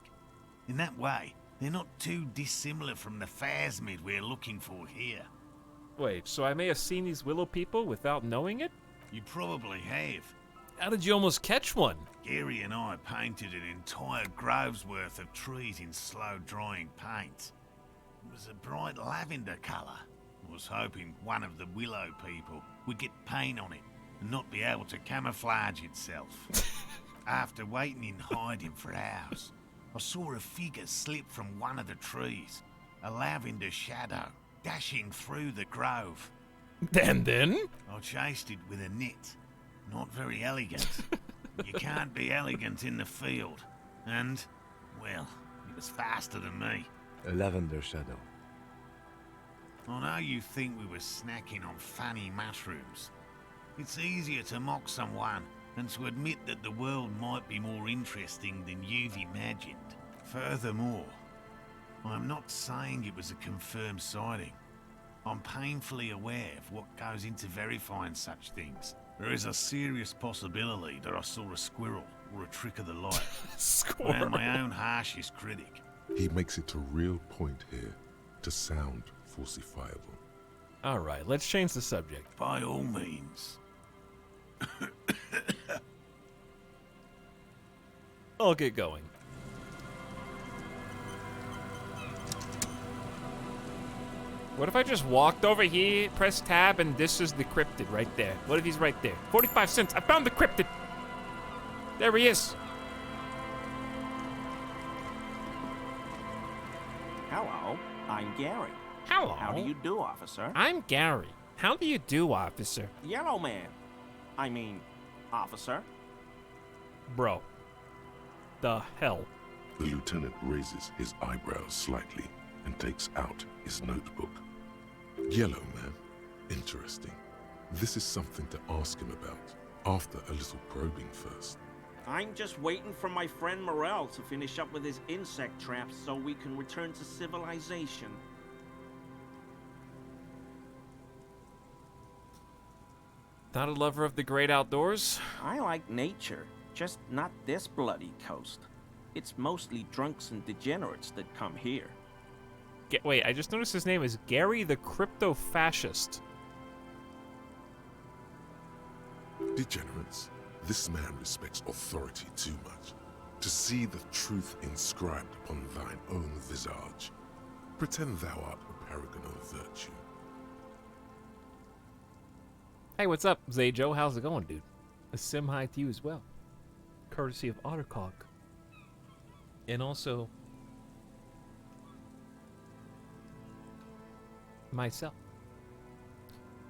In that way, they're not too dissimilar from the phasmid we're looking for here. Wait, so I may have seen these willow people without knowing it? You probably have. How did you almost catch one? Gary and I painted an entire grove's worth of trees in slow-drying paint. It was a bright lavender colour. I was hoping one of the willow people would get paint on it and not be able to camouflage itself. After waiting in hiding for hours, I saw a figure slip from one of the trees, a lavender shadow, dashing through the grove. And then? I chased it with a net. Not very elegant. You can't be elegant in the field. And, well, it was faster than me. A lavender shadow. I know you think we were snacking on funny mushrooms. It's easier to mock someone than to admit that the world might be more interesting than you've imagined. Furthermore, I'm not saying it was a confirmed sighting. I'm painfully aware of what goes into verifying such things. There is a serious possibility that I saw a squirrel or a trick of the light. Squirrel. I am my own harshest critic. He makes it a real point here to sound falsifiable. All right, let's change the subject. By all means. I'll get going. What if I just walked over here, pressed tab, and this is the cryptid right there? What if he's right there? 45 cents. I found the cryptid. There he is. Hello, I'm Gary. Hello. How do you do, officer? I'm Gary. How do you do, officer? Yellow man. I mean, officer. Bro. The hell? The lieutenant raises his eyebrows slightly and takes out his notebook. Yellow man. Interesting. This is something to ask him about, after a little probing first. I'm just waiting for my friend Morel to finish up with his insect traps so we can return to civilization. Not a lover of the great outdoors? I like nature, just not this bloody coast. It's mostly drunks and degenerates that come here. Wait, I just noticed his name is Gary the Crypto-Fascist. Degenerates. This man respects authority too much. To see the truth inscribed upon thine own visage. Pretend thou art a paragon of virtue. Hey, what's up, Zajo? How's it going, dude? A sim hi to you as well. Courtesy of Ottercog. And also... myself.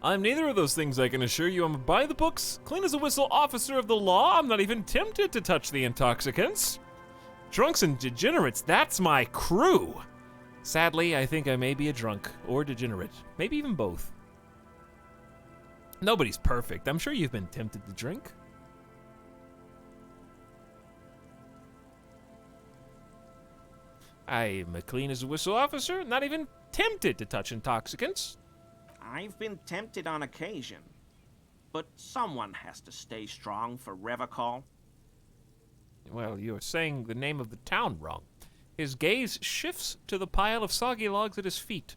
I'm neither of those things, I can assure you. I'm a by-the-books, clean-as-a-whistle officer of the law. I'm not even tempted to touch the intoxicants. Drunks and degenerates, that's my crew. Sadly, I think I may be a drunk or degenerate. Maybe even both. Nobody's perfect. I'm sure you've been tempted to drink. I'm a clean-as-a-whistle officer, not even tempted to touch intoxicants. I've been tempted on occasion, but someone has to stay strong for Revacol. Well, you're saying the name of the town wrong. His gaze shifts to the pile of soggy logs at his feet.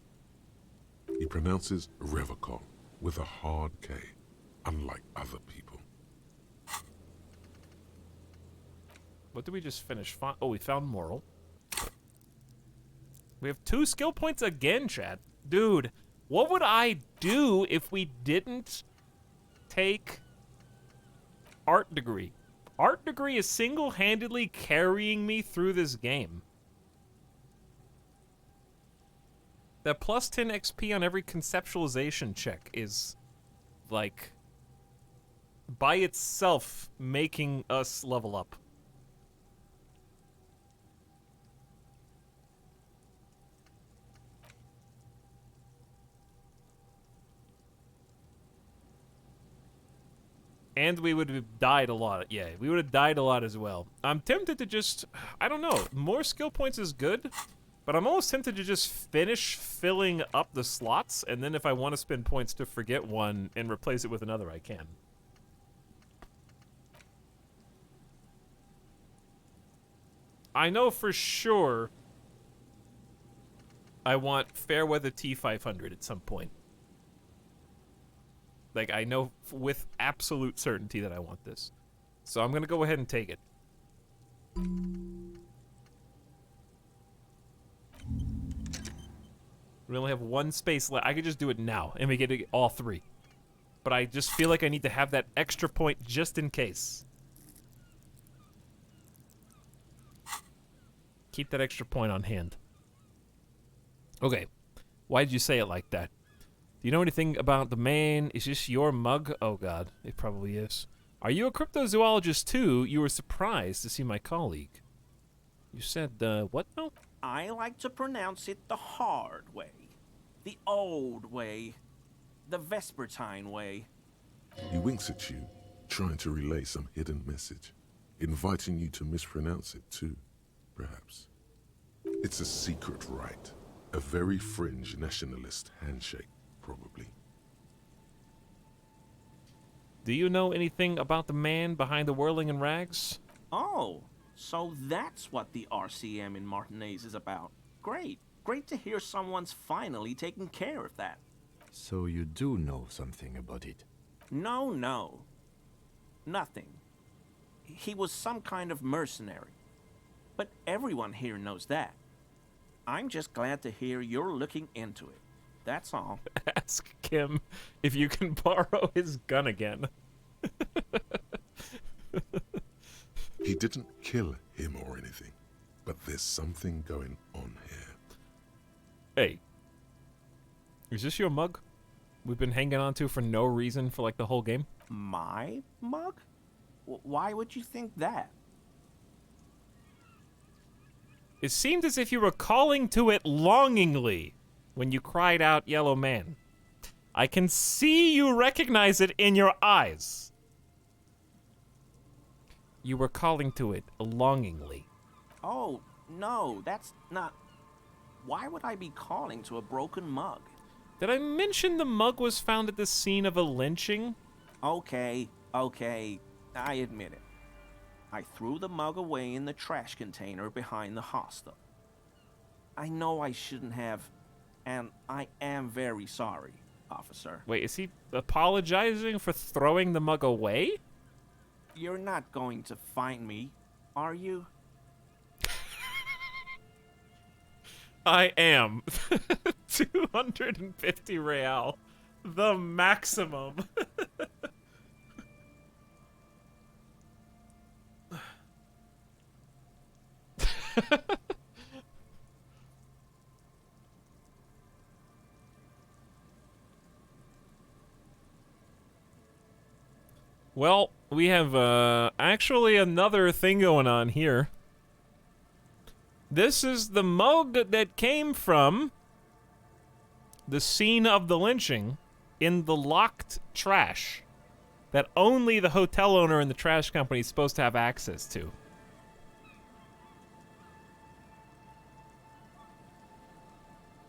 He pronounces Revacol with a hard K, unlike other people. What did we just finish? Oh, we found moral. We have 2 skill points again, Chad. Dude, what would I do if we didn't take art degree? Art degree is single-handedly carrying me through this game. That plus 10 XP on every conceptualization check is, like, by itself making us level up. And we would have died a lot. Yeah, we would have died a lot as well. I'm tempted to just, I don't know, more skill points is good, but I'm almost tempted to just finish filling up the slots, and then if I want to spend points to forget one and replace it with another, I can. I know for sure I want Fairweather T500 at some point. Like, I know with absolute certainty that I want this. So I'm going to go ahead and take it. We only have 1 space left. I could just do it now, and we get all 3. But I just feel like I need to have that extra point just in case. Keep that extra point on hand. Okay. Why did you say it like that? Do you know anything about the man? Is this your mug? Oh god, it probably is. Are you a cryptozoologist too? You were surprised to see my colleague. You said, what now? I like to pronounce it the hard way. The old way. The Vespertine way. He winks at you, trying to relay some hidden message, inviting you to mispronounce it too, perhaps. It's a secret rite, a very fringe nationalist handshake. Probably. Do you know anything about the man behind the whirling in rags? Oh, so that's what the RCM in Martinez is about. Great. Great to hear someone's finally taking care of that. So you do know something about it? No. Nothing. He was some kind of mercenary. But everyone here knows that. I'm just glad to hear you're looking into it. That's all. Ask Kim if you can borrow his gun again. He didn't kill him or anything, but there's something going on here. Hey, is this your mug we've been hanging on to for no reason for like the whole game? My mug? Why would you think that? It seemed as if you were calling to it longingly when you cried out, Yellow Man. I can see you recognize it in your eyes. You were calling to it longingly. Oh, no, that's not... Why would I be calling to a broken mug? Did I mention the mug was found at the scene of a lynching? Okay, I admit it. I threw the mug away in the trash container behind the hostel. I know I shouldn't have, and I am very sorry, officer. Wait, is he apologizing for throwing the mug away? You're not going to find me, are you? I am. 250 real. The maximum. Well, we have actually another thing going on here. This is the mug that came from the scene of the lynching in the locked trash that only the hotel owner and the trash company is supposed to have access to.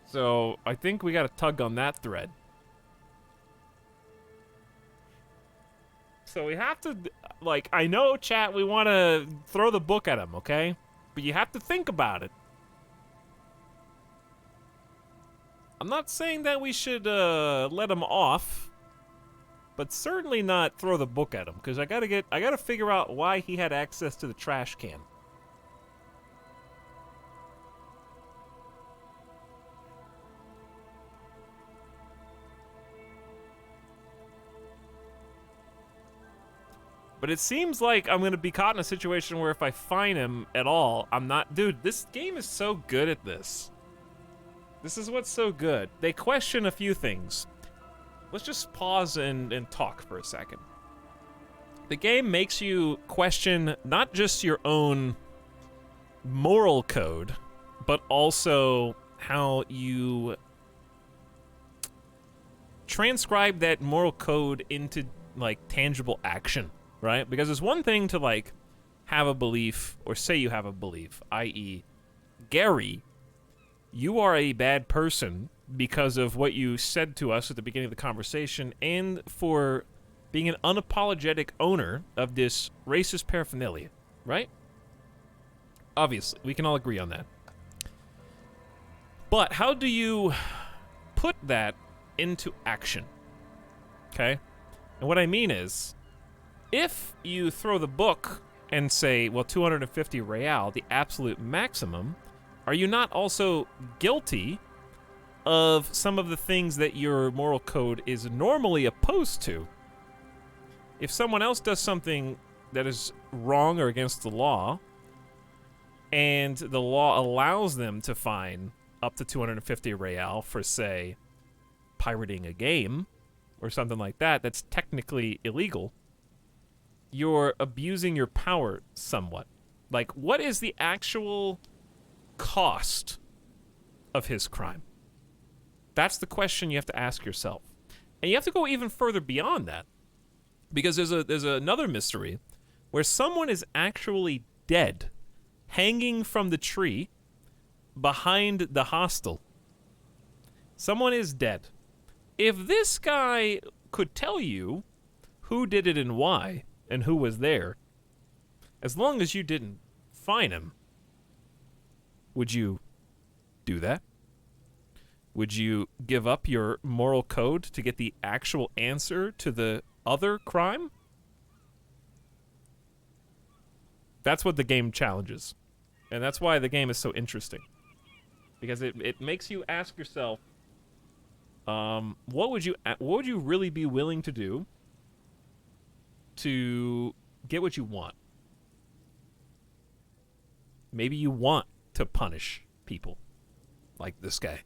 So, I think we got to tug on that thread. So we have to, like, I know, chat, we want to throw the book at him, okay? But you have to think about it. I'm not saying that we should let him off, but certainly not throw the book at him, because I gotta figure out why he had access to the trash can. But it seems like I'm going to be caught in a situation where if I find him at all, I'm not... Dude, this game is so good at this. This is what's so good. They question a few things. Let's just pause and talk for a second. The game makes you question not just your own moral code, but also how you transcribe that moral code into, like, tangible action. Right? Because it's one thing to, like, have a belief, or say you have a belief, i.e., Gary, you are a bad person because of what you said to us at the beginning of the conversation, and for being an unapologetic owner of this racist paraphernalia, right? Obviously, we can all agree on that. But how do you put that into action? Okay? And what I mean is, if you throw the book and say, well, 250 real, the absolute maximum, are you not also guilty of some of the things that your moral code is normally opposed to? If someone else does something that is wrong or against the law, and the law allows them to fine up to 250 real for, say, pirating a game or something like that, that's technically illegal, you're abusing your power somewhat. Like, what is the actual cost of his crime? That's the question you have to ask yourself. And you have to go even further beyond that. Because there's another mystery where someone is actually dead, hanging from the tree behind the hostel. Someone is dead. If this guy could tell you who did it and why, and who was there, as long as you didn't fine him, would you do that? Would you give up your moral code to get the actual answer to the other crime? That's what the game challenges. And that's why the game is so interesting. Because it makes you ask yourself, what would you really be willing to do to get what you want? Maybe you want to punish people like this guy.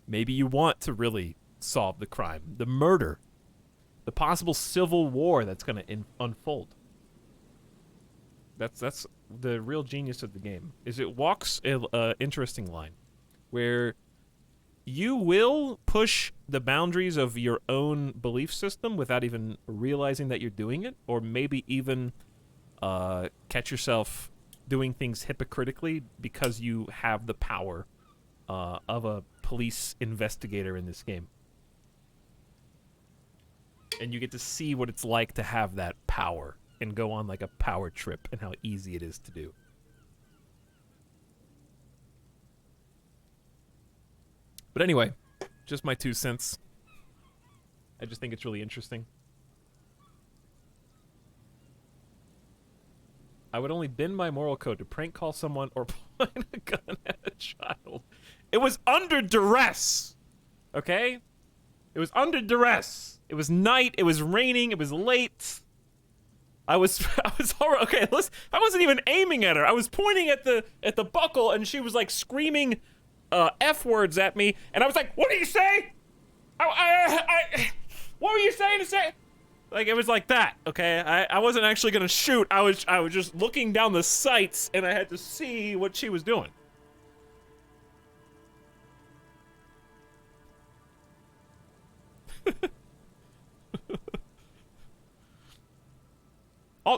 Maybe you want to really solve the crime, the murder, the possible civil war that's going to unfold. That's the real genius of the game is it walks a interesting line where you will push the boundaries of your own belief system without even realizing that you're doing it, or maybe even catch yourself doing things hypocritically because you have the power of a police investigator in this game. And you get to see what it's like to have that power and go on like a power trip and how easy it is to do. But anyway, just my 2 cents. I just think it's really interesting. I would only bend my moral code to prank call someone or point a gun at a child. It was under duress, okay? It was under duress. It was night. It was raining. It was late. I was okay. Listen, I wasn't even aiming at her. I was pointing at the buckle, and she was like screaming F words at me, and I was like, "What do you say? What were you saying to say?" Like, it was like that, okay? I wasn't actually gonna shoot. I was just looking down the sights, and I had to see what she was doing.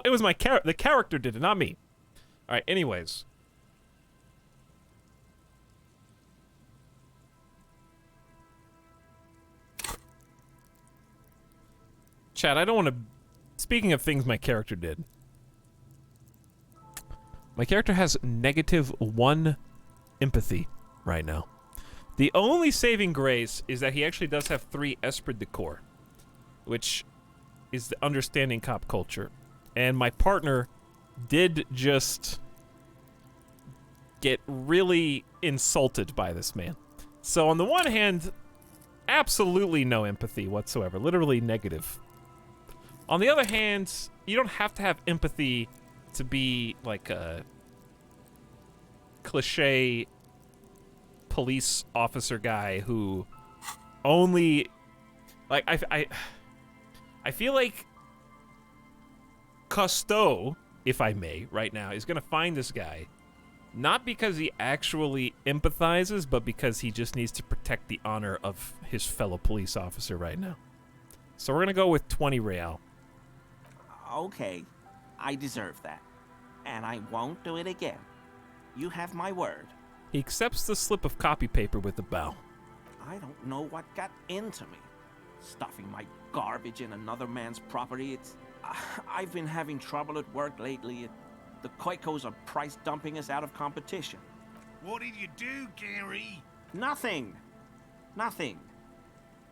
It was the character did it, not me. All right, anyways. Chad, I don't want to... Speaking of things my character did. My character has -1 empathy right now. The only saving grace is that he actually does have 3 esprit de corps, which is the understanding cop culture. And my partner did just get really insulted by this man. So on the one hand, absolutely no empathy whatsoever, literally negative. On the other hand, you don't have to have empathy to be like a cliche police officer guy who only like I feel like Cousteau, if I may, right now, is gonna find this guy not because he actually empathizes, but because he just needs to protect the honor of his fellow police officer right now. So we're gonna go with 20 real. Okay, I deserve that. And I won't do it again. You have my word. He accepts the slip of copy paper with a bow. I don't know what got into me. Stuffing my garbage in another man's property, I've been having trouble at work lately. The Koikos are price dumping us out of competition. What did you do, Gary? Nothing. Nothing.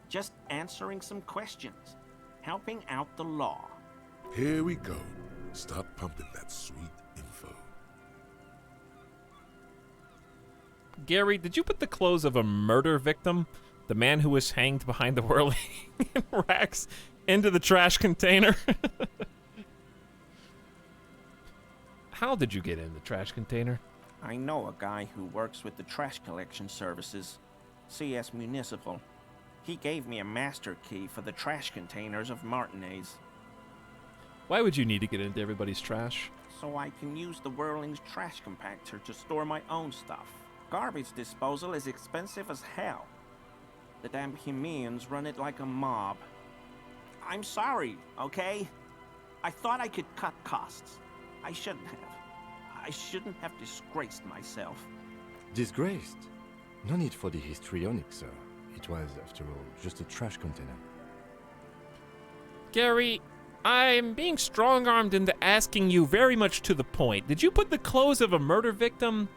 Just answering some questions. Helping out the law. Here we go. Start pumping that sweet info. Gary, did you put the clothes of a murder victim, the man who was hanged behind the whirling racks, into the trash container? How did you get in the trash container? I know a guy who works with the trash collection services, CS Municipal. He gave me a master key for the trash containers of Martinez. Why would you need to get into everybody's trash? So I can use the Whirling's trash compactor to store my own stuff. Garbage disposal is expensive as hell. The damn Hemians run it like a mob. I'm sorry, okay? I thought I could cut costs. I shouldn't have. I shouldn't have disgraced myself. Disgraced? No need for the histrionic, sir. It was, after all, just a trash container. Gary, I'm being strong-armed into asking you very much to the point. Did you put the clothes of a murder victim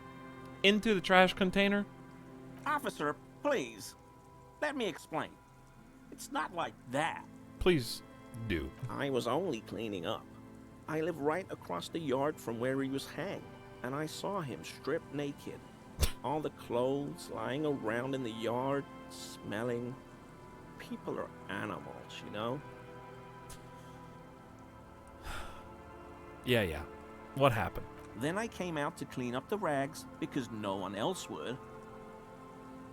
into the trash container? Officer, please. Let me explain. It's not like that. Please do. I was only cleaning up. I live right across the yard from where he was hanged, and I saw him stripped naked. All the clothes lying around in the yard, smelling. People are animals, you know? Yeah. What happened? Then I came out to clean up the rags because no one else would.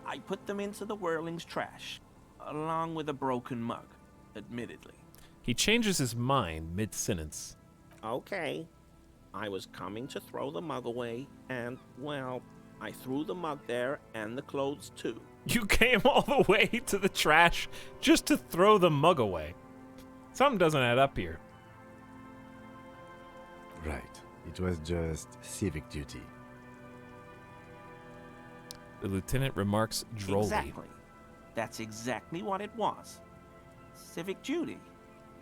I put them into the Whirling's trash, along with a broken mug, admittedly. He changes his mind mid-sentence. Okay. I was coming to throw the mug away, and, well, I threw the mug there and the clothes too. You came all the way to the trash just to throw the mug away. Something doesn't add up here. Right. It was just civic duty. The lieutenant remarks drolly. Exactly. That's exactly what it was. Civic duty.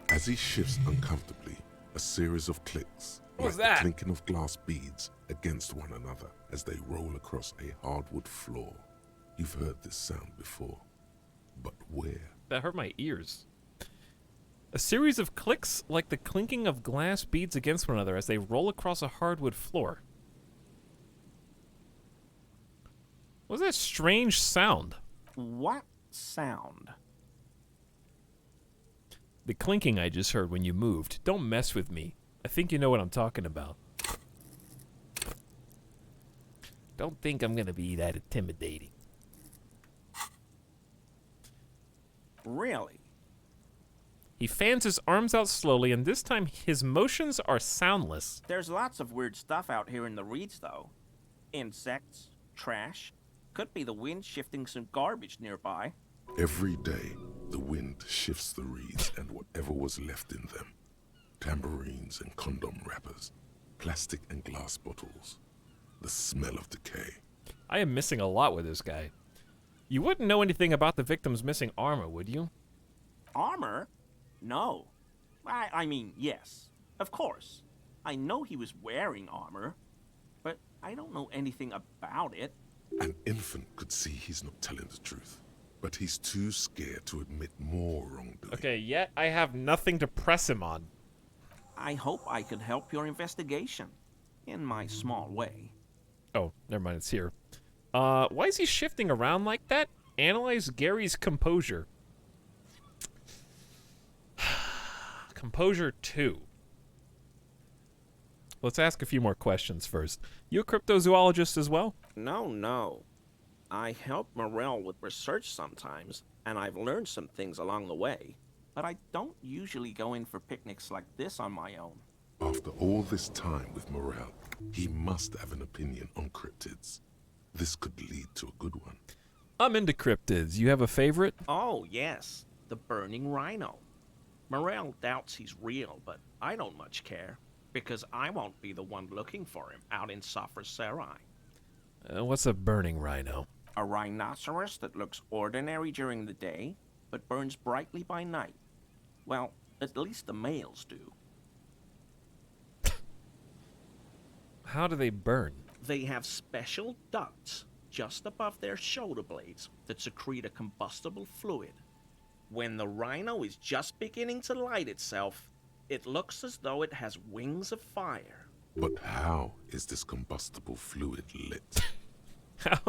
As he shifts uncomfortably, a series of clicks, What was like that? the clinking of glass beads against one another as they roll across a hardwood floor. You've heard this sound before, but where? That hurt my ears. A series of clicks like the clinking of glass beads against one another as they roll across a hardwood floor. What was that strange sound? What sound? The clinking I just heard when you moved. Don't mess with me. I think you know what I'm talking about. Don't think I'm gonna be that intimidating. Really? He fans his arms out slowly, and this time his motions are soundless. There's lots of weird stuff out here in the reeds, though. Insects, trash. Could be the wind shifting some garbage nearby. Every day, the wind shifts the reeds and whatever was left in them. Tambourines and condom wrappers, plastic and glass bottles. The smell of decay. I am missing a lot with this guy. You wouldn't know anything about the victim's missing armor, would you? Armor? No. I mean, yes. Of course. I know he was wearing armor, but I don't know anything about it. An infant could see he's not telling the truth, but he's too scared to admit more wrongdoing. Okay, yet I have nothing to press him on. I hope I could help your investigation, in my small way. Oh, never mind, it's here. Why is he shifting around like that? Analyze Gary's composure. Composure 2. Let's ask a few more questions first. You a cryptozoologist as well? No. I help Morel with research sometimes, and I've learned some things along the way. But I don't usually go in for picnics like this on my own. After all this time with Morel, he must have an opinion on cryptids. This could lead to a good one. I'm into cryptids. You have a favorite? Oh, yes. The burning rhino. Morel doubts he's real, but I don't much care, because I won't be the one looking for him out in Safra Serai. What's a burning rhino? A rhinoceros that looks ordinary during the day, but burns brightly by night. Well, at least the males do. How do they burn? They have special ducts just above their shoulder blades that secrete a combustible fluid. When the rhino is just beginning to light itself, it looks as though it has wings of fire. But how is this combustible fluid lit? How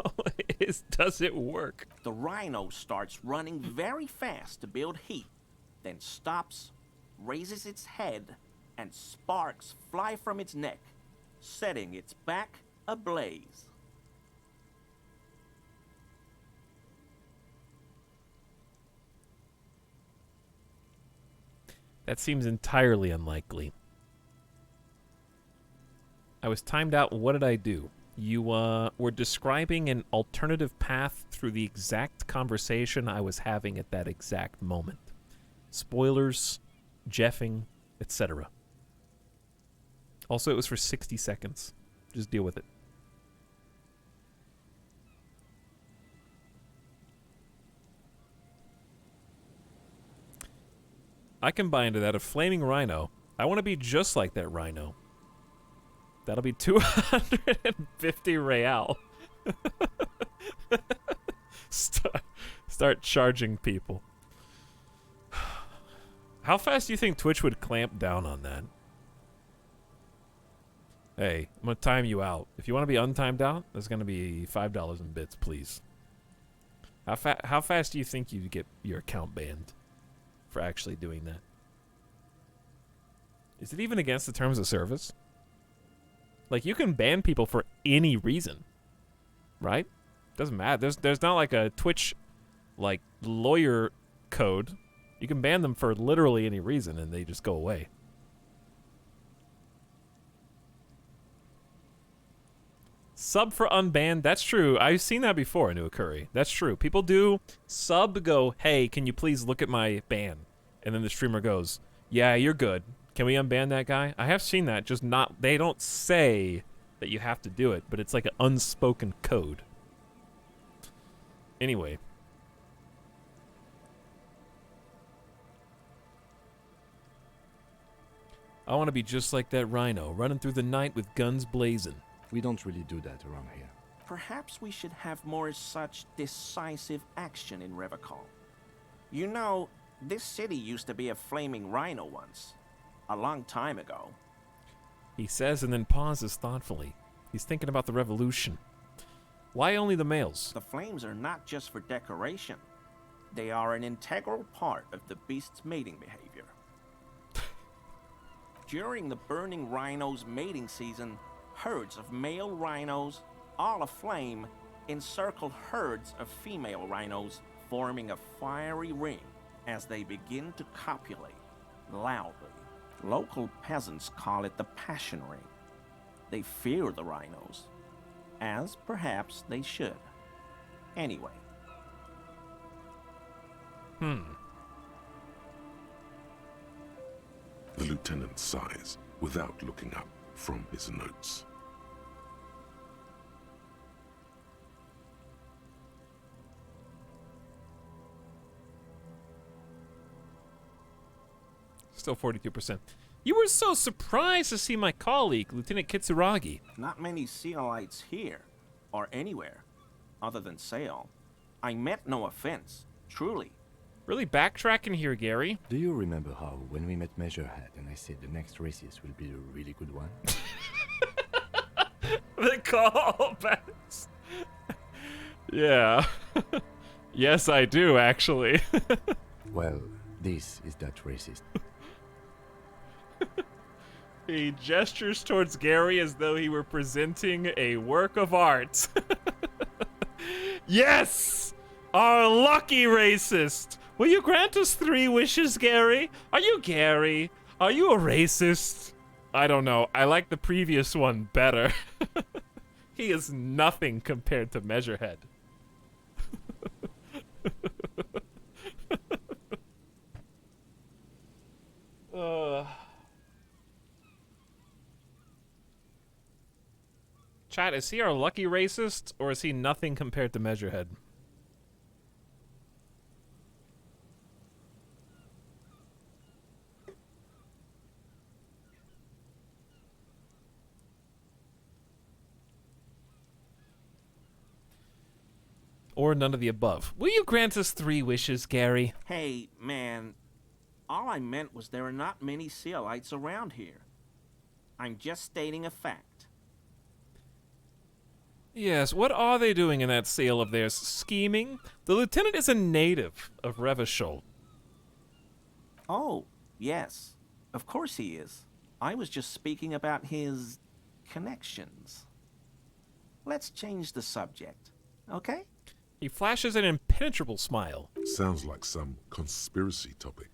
does it work? The rhino starts running very fast to build heat, then stops, raises its head, and sparks fly from its neck, setting its back ablaze. That seems entirely unlikely. I was timed out. What did I do? You were describing an alternative path through the exact conversation I was having at that exact moment. Spoilers, jeffing, etc. Also, it was for 60 seconds. Just deal with it. I can buy into that. A flaming rhino. I want to be just like that rhino. That'll be 250 real. Start charging people. How fast do you think Twitch would clamp down on that? Hey, I'm going to time you out. If you want to be untimed out, there's going to be $5 in bits, please. How fast do you think you'd get your account banned for actually doing that? Is it even against the terms of service? Like, you can ban people for any reason, right? Doesn't matter. There's not like a Twitch, like, lawyer code. You can ban them for literally any reason, and they just go away. Sub for unbanned. That's true. I've seen that before in Uakuri. That's true. People do sub go, hey, can you please look at my ban? And then the streamer goes, yeah, you're good. Can we unban that guy? I have seen that, just not, they don't say that you have to do it, but it's like an unspoken code. Anyway. I want to be just like that rhino, running through the night with guns blazing. We don't really do that around here. Perhaps we should have more such decisive action in Revachol. You know, this city used to be a flaming rhino once. A long time ago. He says and then pauses thoughtfully. He's thinking about the revolution. Why only the males? The flames are not just for decoration. They are an integral part of the beast's mating behavior. During the burning rhino's mating season, herds of male rhinos, all aflame, encircle herds of female rhinos, forming a fiery ring as they begin to copulate loudly. Local peasants call it the passion ring. They fear the rhinos, as perhaps they should. Anyway. The lieutenant sighs without looking up from his notes. Still 42%. You were so surprised to see my colleague, Lieutenant Kitsuragi. Not many Sealites here, or anywhere, other than Sail. I meant no offense, truly. Really backtracking here, Gary. Do you remember how, when we met Measurehead and I said the next races will be a really good one? The callbacks. Yeah. Yes, I do, actually. Well, this is that racist. He gestures towards Gary as though he were presenting a work of art. Yes! Our lucky racist! Will you grant us 3 wishes, Gary? Are you Gary? Are you a racist? I don't know. I like the previous one better. He is nothing compared to Measurehead. Chat, is he our lucky racist, or is he nothing compared to Measurehead? Or none of the above. Will you grant us 3 wishes, Gary? Hey, man. All I meant was there are not many Sealites around here. I'm just stating a fact. Yes, what are they doing in that sail of theirs? Scheming? The lieutenant is a native of Revachol. Oh, yes. Of course he is. I was just speaking about his connections. Let's change the subject, okay? He flashes an impenetrable smile. Sounds like some conspiracy topic.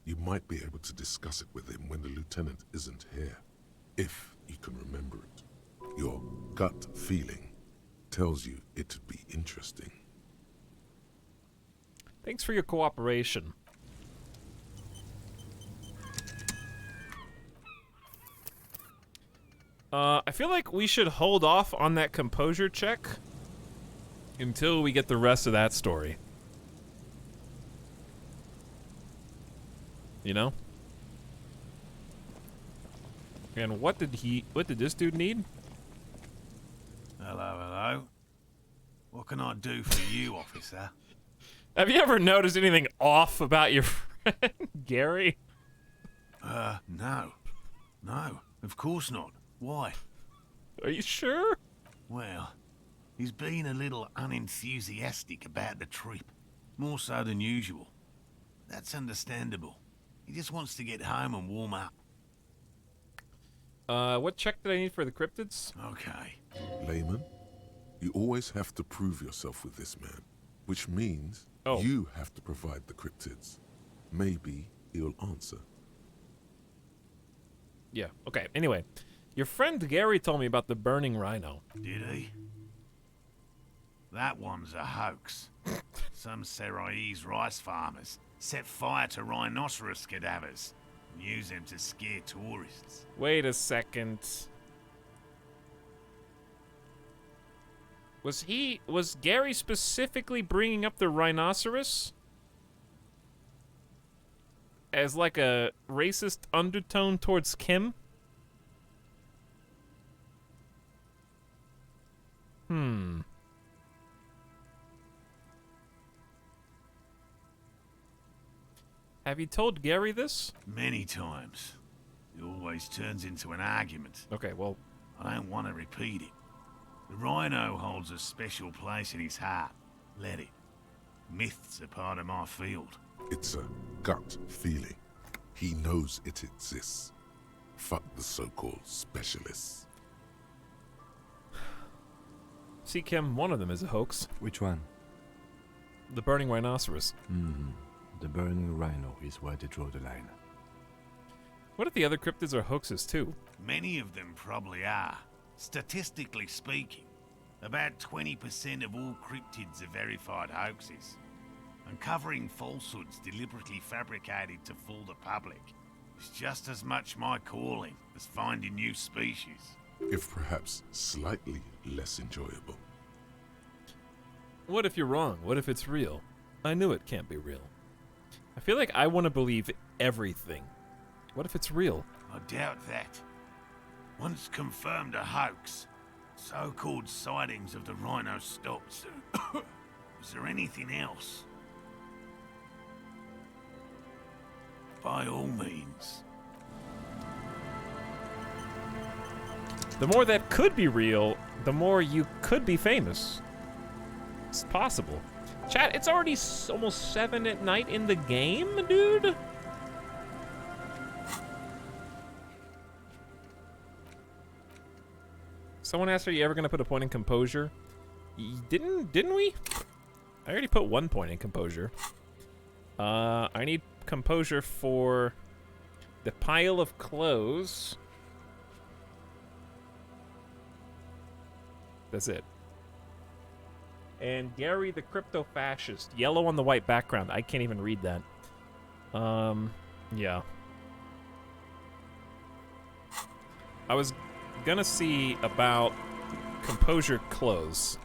You might be able to discuss it with him when the lieutenant isn't here. If you can remember it. Your gut feeling tells you it'd be interesting. Thanks for your cooperation. I feel like we should hold off on that composure check until we get the rest of that story. You know? And what did this dude need? Hello, hello. What can I do for you, officer? Have you ever noticed anything off about your friend, Gary? No. No, of course not. Why? Are you sure? Well, he's been a little unenthusiastic about the trip. More so than usual. That's understandable. He just wants to get home and warm up. What check did I need for the cryptids? Okay. Layman, you always have to prove yourself with this man, which means you have to provide the cryptids. Maybe he'll answer. Yeah, okay. Anyway, Your friend Gary told me about the burning rhino. Did he? That one's a hoax. Some Seraise rice farmers set fire to rhinoceros cadavers and use them to scare tourists. Wait a second. Was Gary specifically bringing up the rhinoceros as like a racist undertone towards Kim? Have you told Gary this? Many times. It always turns into an argument. Okay, well, I don't want to repeat it. The rhino holds a special place in his heart. Let it. Myths are part of my field. It's a gut feeling. He knows it exists. Fuck the so-called specialists. See, Kim, one of them is a hoax. Which one? The burning rhinoceros. The burning rhino is where they draw the line. What if the other cryptids are hoaxes too? Many of them probably are. Statistically speaking, about 20% of all cryptids are verified hoaxes. Uncovering falsehoods deliberately fabricated to fool the public is just as much my calling as finding new species. If perhaps slightly less enjoyable. What if you're wrong? What if it's real? I knew it can't be real. I feel like I want to believe everything. What if it's real? I doubt that. Once confirmed a hoax, so-called sightings of the rhino stopped. Is there anything else? By all means. The more that could be real, the more you could be famous. It's possible. Chat, it's already almost 7 at night in the game, dude. Someone asked, are you ever going to put a point in composure? Didn't we? I already put 1 point in composure. I need composure for the pile of clothes. That's it. And Gary the Crypto Fascist. Yellow on the white background. I can't even read that. Yeah. I was gonna see about composure clothes.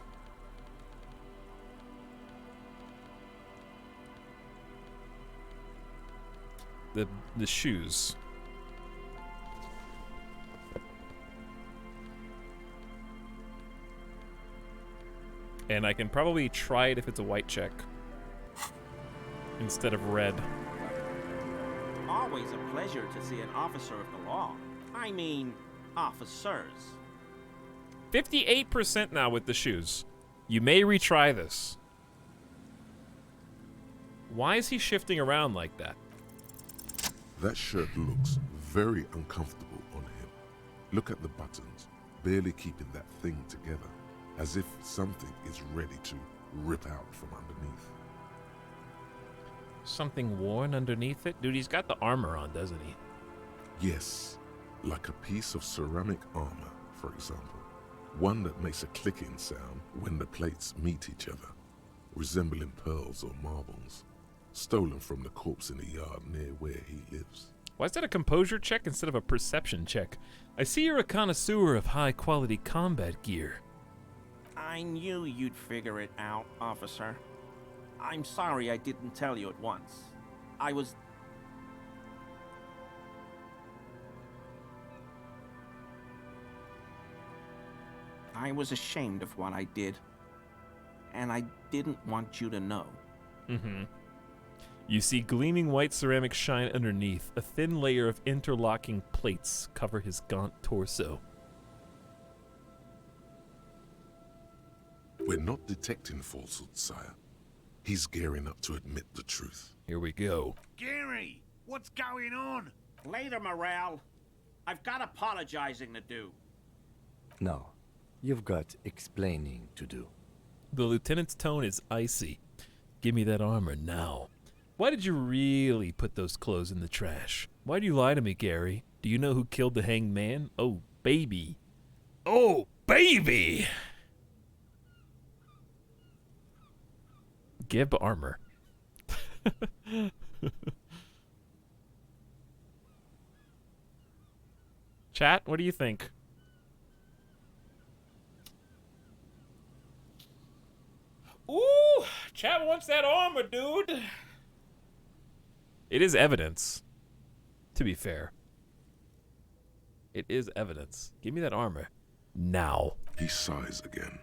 The shoes. And I can probably try it if it's a white check instead of red. Always a pleasure to see an officer of the law. I mean, officers. 58% now with the shoes. You may retry this. Why is he shifting around like that? That shirt looks very uncomfortable on him. Look at the buttons, barely keeping that thing together, as if something is ready to rip out from underneath. Something worn underneath it? Dude, he's got the armor on, doesn't he? Yes, like a piece of ceramic armor, for example. One that makes a clicking sound when the plates meet each other, resembling pearls or marbles, stolen from the corpse in the yard near where he lives. Why is that a composure check instead of a perception check? I see you're a connoisseur of high-quality combat gear. I knew you'd figure it out, officer. I'm sorry I didn't tell you at once. I was ashamed of what I did. And I didn't want you to know. Mm-hmm. You see gleaming white ceramic shine underneath. A thin layer of interlocking plates cover his gaunt torso. We're not detecting falsehoods, sire. He's gearing up to admit the truth. Here we go. Gary, what's going on? Later, Morale. I've got apologizing to do. No, you've got explaining to do. The lieutenant's tone is icy. Give me that armor now. Why did you really put those clothes in the trash? Why do you lie to me, Gary? Do you know who killed the hanged man? Oh, baby. Oh, baby! Gib armor. Chat, what do you think? Ooh, chat wants that armor, dude. It is evidence, to be fair. It is evidence. Give me that armor. Now. He sighs again,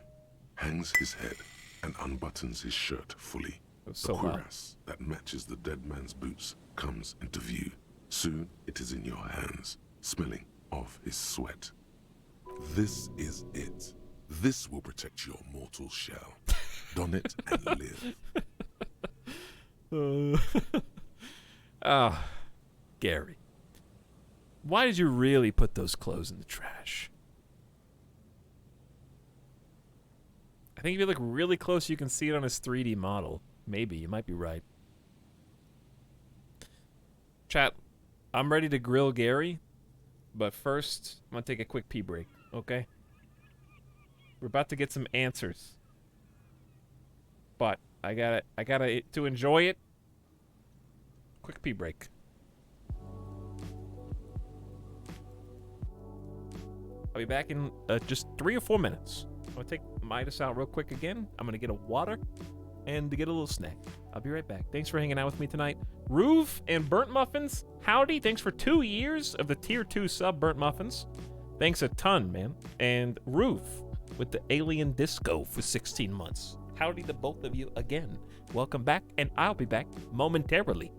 hangs his head, and unbuttons his shirt fully. So the loud. cuirass that matches the dead man's boots comes into view. Soon it is in your hands, smelling of his sweat. This is it. This will protect your mortal shell. Don it and live. Ah, Gary. Why did you really put those clothes in the trash? I think if you look really close, you can see it on his 3D model. Maybe, you might be right. Chat, I'm ready to grill Gary, but first, I'm gonna take a quick pee break, okay? We're about to get some answers. But I gotta to enjoy it. Quick pee break. I'll be back in just 3 or 4 minutes. I'm gonna take Midas out real quick again. I'm gonna get a water and to get a little snack. I'll be right back. Thanks for hanging out with me tonight. Roof and Burnt Muffins, howdy. Thanks for 2 years of the tier 2 sub Burnt Muffins. Thanks a ton, man. And Roof with the Alien Disco for 16 months. Howdy to both of you again. Welcome back, and I'll be back momentarily.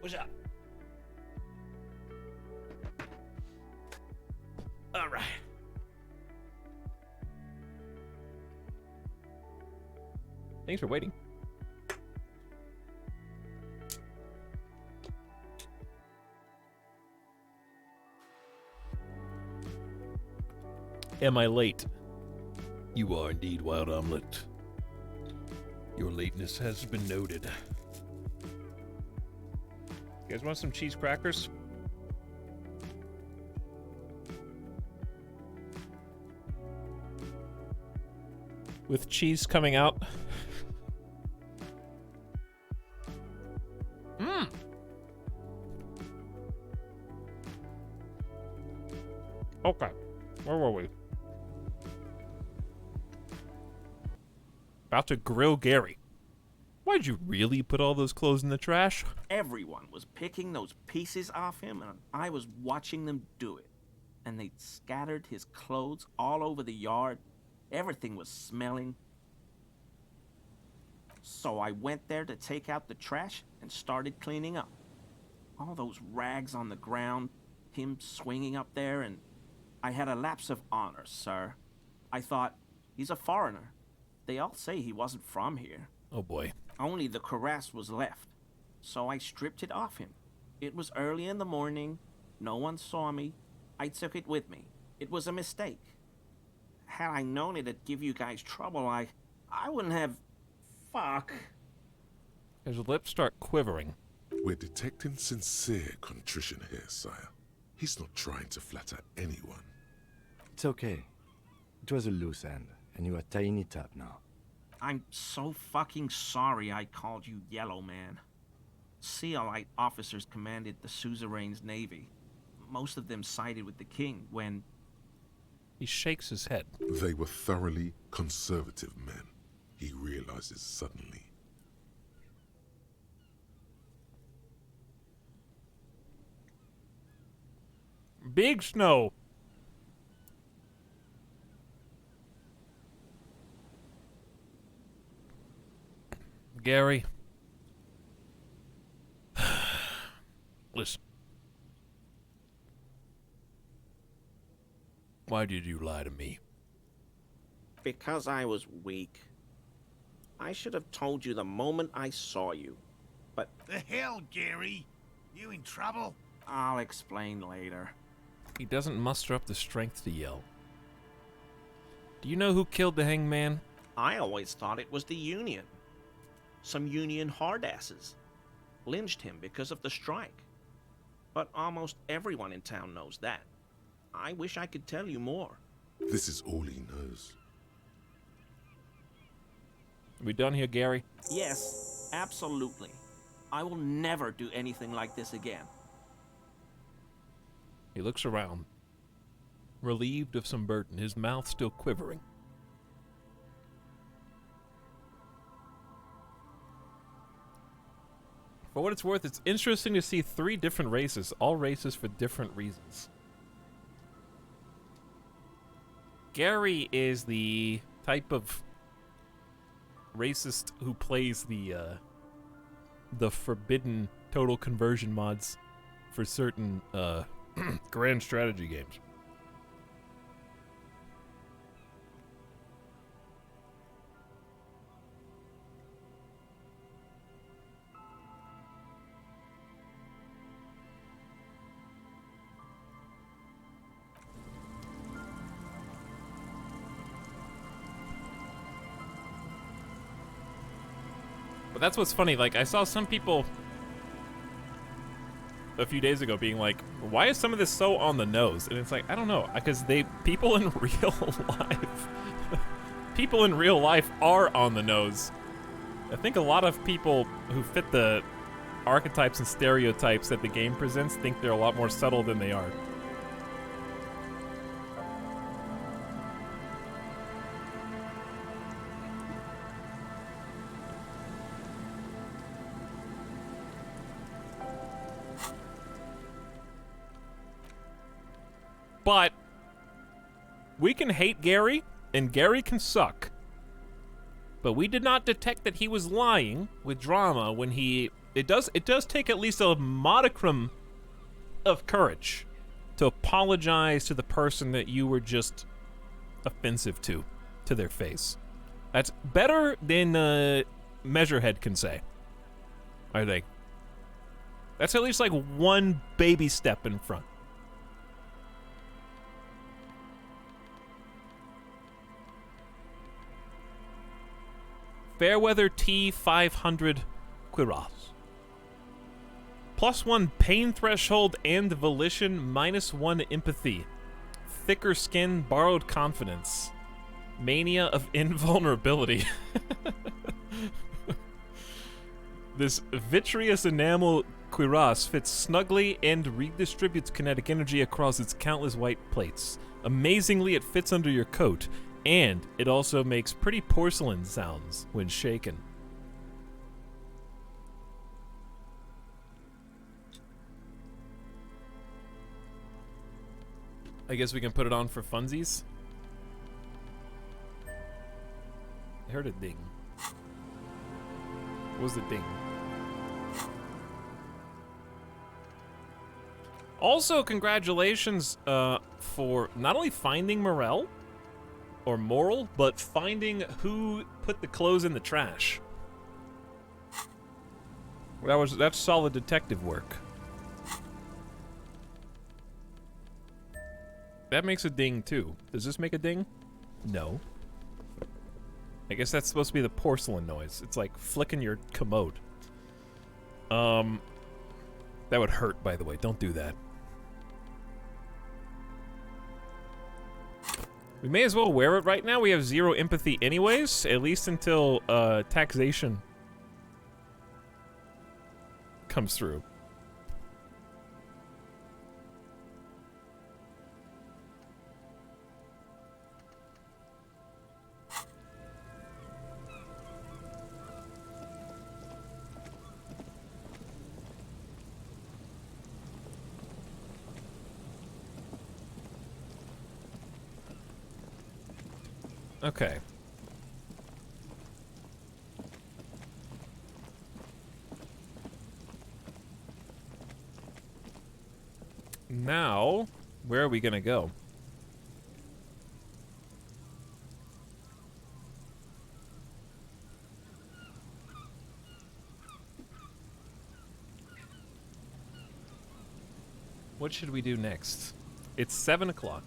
What's up? All right. Thanks for waiting. Am I late? You are indeed, Wild Omelet. Your lateness has been noted. You guys want some cheese crackers? With cheese coming out. Mmm. Okay. Where were we? About to grill Gary. Why'd you really put all those clothes in the trash? Everyone was picking those pieces off him, and I was watching them do it. And they'd scattered his clothes all over the yard. Everything was smelling. So I went there to take out the trash and started cleaning up. All those rags on the ground, him swinging up there, and I had a lapse of honor, sir. I thought, he's a foreigner. They all say he wasn't from here. Oh boy. Only the cuirass was left, so I stripped it off him. It was early in the morning. No one saw me. I took it with me. It was a mistake. Had I known it'd give you guys trouble, I wouldn't have... Fuck. His lips start quivering. We're detecting sincere contrition here, sire. He's not trying to flatter anyone. It's okay. It was a loose end, and you are tying it up now. I'm so fucking sorry I called you Yellow Man. Sealite officers commanded the suzerain's navy. Most of them sided with the king when... He shakes his head. They were thoroughly conservative men, he realizes suddenly. Big snow. Gary. Listen. Why did you lie to me? Because I was weak. I should have told you the moment I saw you, but... The hell, Gary? You in trouble? I'll explain later. He doesn't muster up the strength to yell. Do you know who killed the hangman? I always thought it was the Union. Some Union hardasses lynched him because of the strike. But almost everyone in town knows that. I wish I could tell you more. This is all he knows. We done here, Gary? Yes, absolutely. I will never do anything like this again. He looks around, relieved of some burden, his mouth still quivering. For what it's worth, it's interesting to see 3 different races, all races for different reasons. Gary is the type of racist who plays the forbidden total conversion mods for certain grand strategy games. But that's what's funny, like, I saw some people a few days ago being like, why is some of this so on the nose? And it's like, I don't know, because people in real life, people in real life are on the nose. I think a lot of people who fit the archetypes and stereotypes that the game presents think they're a lot more subtle than they are. But we can hate Gary, and Gary can suck. But we did not detect that he was lying with drama when he it does take at least a modicum of courage to apologize to the person that you were just offensive to their face. That's better than Measurehead can say, I think. That's at least like one baby step in front. Fairweather T500 Quiros. +1 pain threshold and volition, -1 empathy. Thicker skin, borrowed confidence. Mania of invulnerability. This vitreous enamel cuirass fits snugly and redistributes kinetic energy across its countless white plates. Amazingly, it fits under your coat, and it also makes pretty porcelain sounds when shaken. I guess we can put it on for funsies. I heard a ding. What was the ding? Also, congratulations for not only finding Morel, or Moral, but finding who put the clothes in the trash. That's solid detective work. That makes a ding too. Does this make a ding? No. I guess that's supposed to be the porcelain noise. It's like flicking your commode. That would hurt, by the way. Don't do that. We may as well wear it right now. We have 0 empathy anyways, at least until taxation comes through. Okay. Now, where are we gonna go? What should we do next? It's 7 o'clock.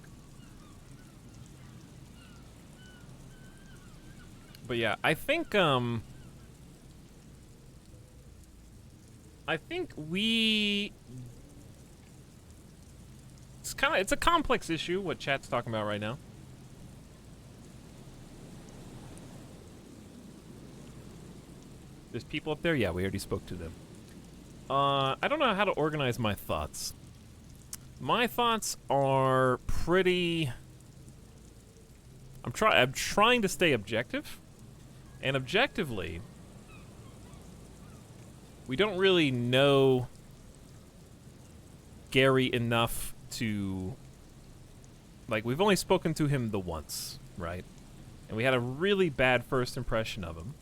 But yeah, I think we... It's a complex issue, what chat's talking about right now. There's people up there? Yeah, we already spoke to them. I don't know how to organize my thoughts. My thoughts are pretty... I'm trying to stay objective. And objectively, we don't really know Gary enough to... Like, we've only spoken to him the once, right? And we had a really bad first impression of him.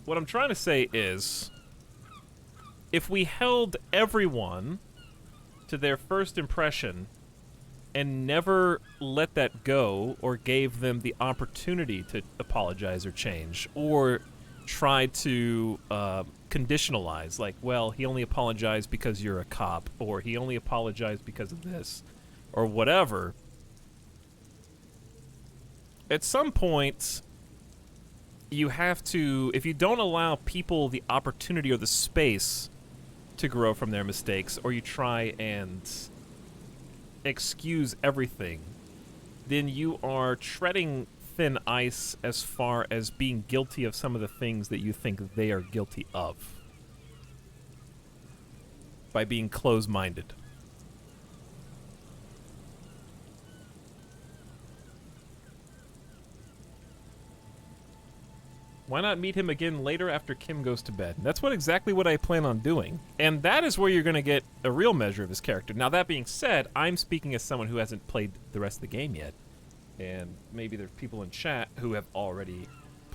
What I'm trying to say is, if we held everyone to their first impression and never let that go, or gave them the opportunity to apologize or change, or try to conditionalize, like, well, he only apologized because you're a cop, or he only apologized because of this, or whatever, at some point, you have to, if you don't allow people the opportunity or the space to grow from their mistakes, or you try and excuse everything, then you are treading thin ice as far as being guilty of some of the things that you think they are guilty of by being closed-minded. Why not meet him again later after Kim goes to bed? That's exactly what I plan on doing. And that is where you're going to get a real measure of his character. Now, that being said, I'm speaking as someone who hasn't played the rest of the game yet. And maybe there's people in chat who have already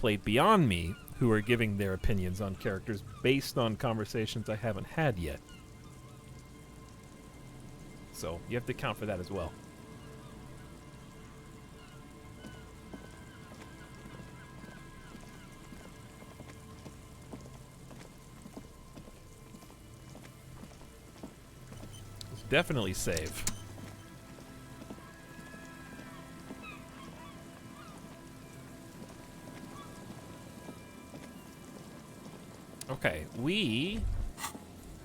played beyond me who are giving their opinions on characters based on conversations I haven't had yet. So you have to account for that as well. Let's definitely save. Okay, we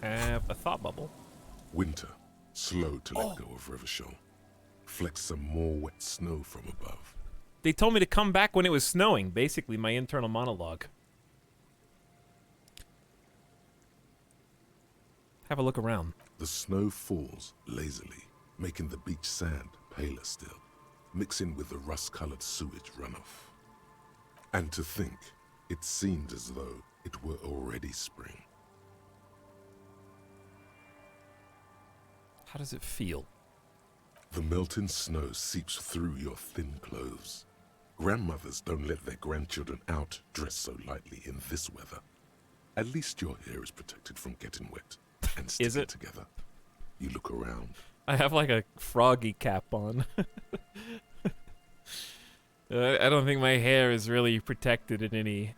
have a thought bubble. Winter, slow to let go of Revachol. Flex some more wet snow from above. They told me to come back when it was snowing, basically my internal monologue. Have a look around. The snow falls lazily, making the beach sand paler still, mixing with the rust-colored sewage runoff. And to think, it seemed as though it were already spring. How does it feel? The melting snow seeps through your thin clothes. Grandmothers don't let their grandchildren out dressed so lightly in this weather. At least your hair is protected from getting wet and sticking together. You look around. I have like a froggy cap on. I don't think my hair is really protected in any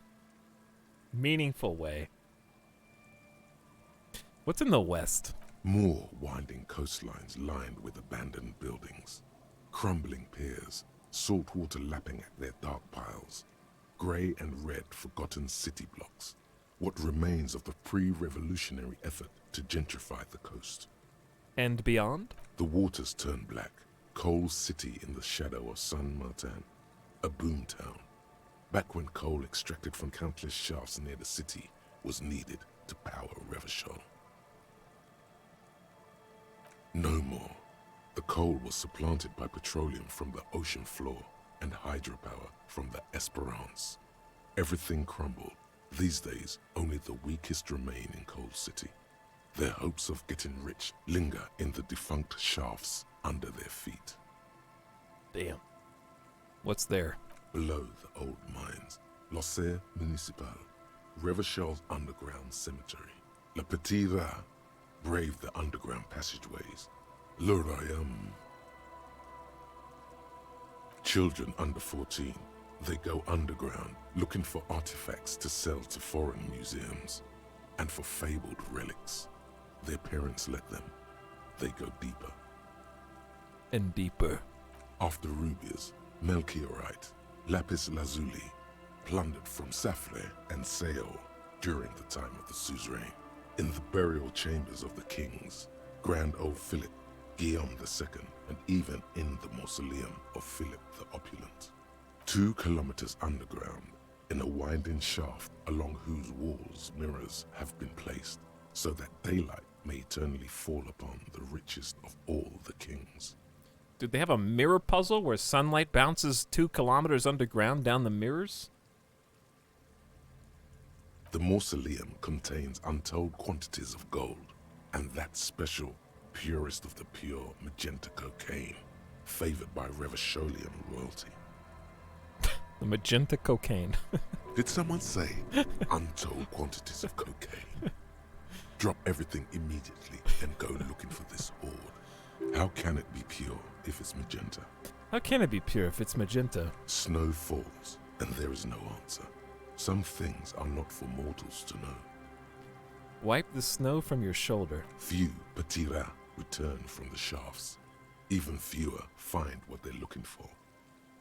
meaningful way. What's in the west? More winding coastlines lined with abandoned buildings, crumbling piers, salt water lapping at their dark piles, grey and red forgotten city blocks, what remains of the pre-revolutionary effort to gentrify the coast. And beyond? The waters turn black, coal city in the shadow of San Martin, a boom town, back when coal extracted from countless shafts near the city was needed to power Revachol. No more. The coal was supplanted by petroleum from the ocean floor and hydropower from the Esperance. Everything crumbled. These days, only the weakest remain in Coal City. Their hopes of getting rich linger in the defunct shafts under their feet. Damn. What's there? Below the old mines, L'Océan Municipal, Revachol's underground cemetery. Le Petit Rat braved the underground passageways. Le Royaume. Children under 14, they go underground looking for artifacts to sell to foreign museums and for fabled relics. Their parents let them. They go deeper. And deeper. After rubies, melchiorite, lapis lazuli, plundered from Safle and Seol during the time of the suzerain. In the burial chambers of the kings, Grand Old Philip, Guillaume II, and even in the mausoleum of Philip the Opulent. 2 kilometers underground, in a winding shaft along whose walls mirrors have been placed, so that daylight may eternally fall upon the richest of all the kings. Did they have a mirror puzzle where sunlight bounces 2 kilometers underground down the mirrors? The mausoleum contains untold quantities of gold, and that special, purest of the pure magenta cocaine, favored by Revacholian royalty. The magenta cocaine. Did someone say untold quantities of cocaine? Drop everything immediately and go looking for this hoard. How can it be pure if it's magenta? How can it be pure if it's magenta? Snow falls, and there is no answer. Some things are not for mortals to know. Wipe the snow from your shoulder. Few Petit Rats return from the shafts. Even fewer find what they're looking for.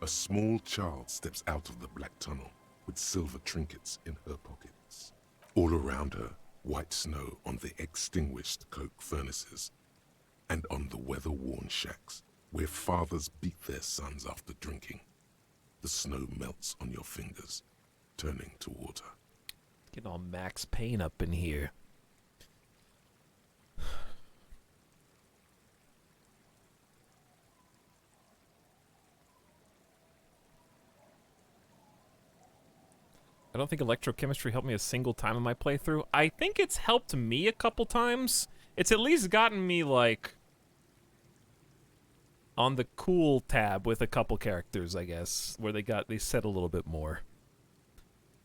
A small child steps out of the black tunnel with silver trinkets in her pockets. All around her, white snow on the extinguished coke furnaces and on the weather-worn shacks where fathers beat their sons after drinking. The snow melts on your fingers, turning to water. Getting all Max Payne up in here. I don't think electrochemistry helped me a single time in my playthrough. I think it's helped me a couple times. It's at least gotten me, like, on the cool tab with a couple characters, I guess, where they said a little bit more.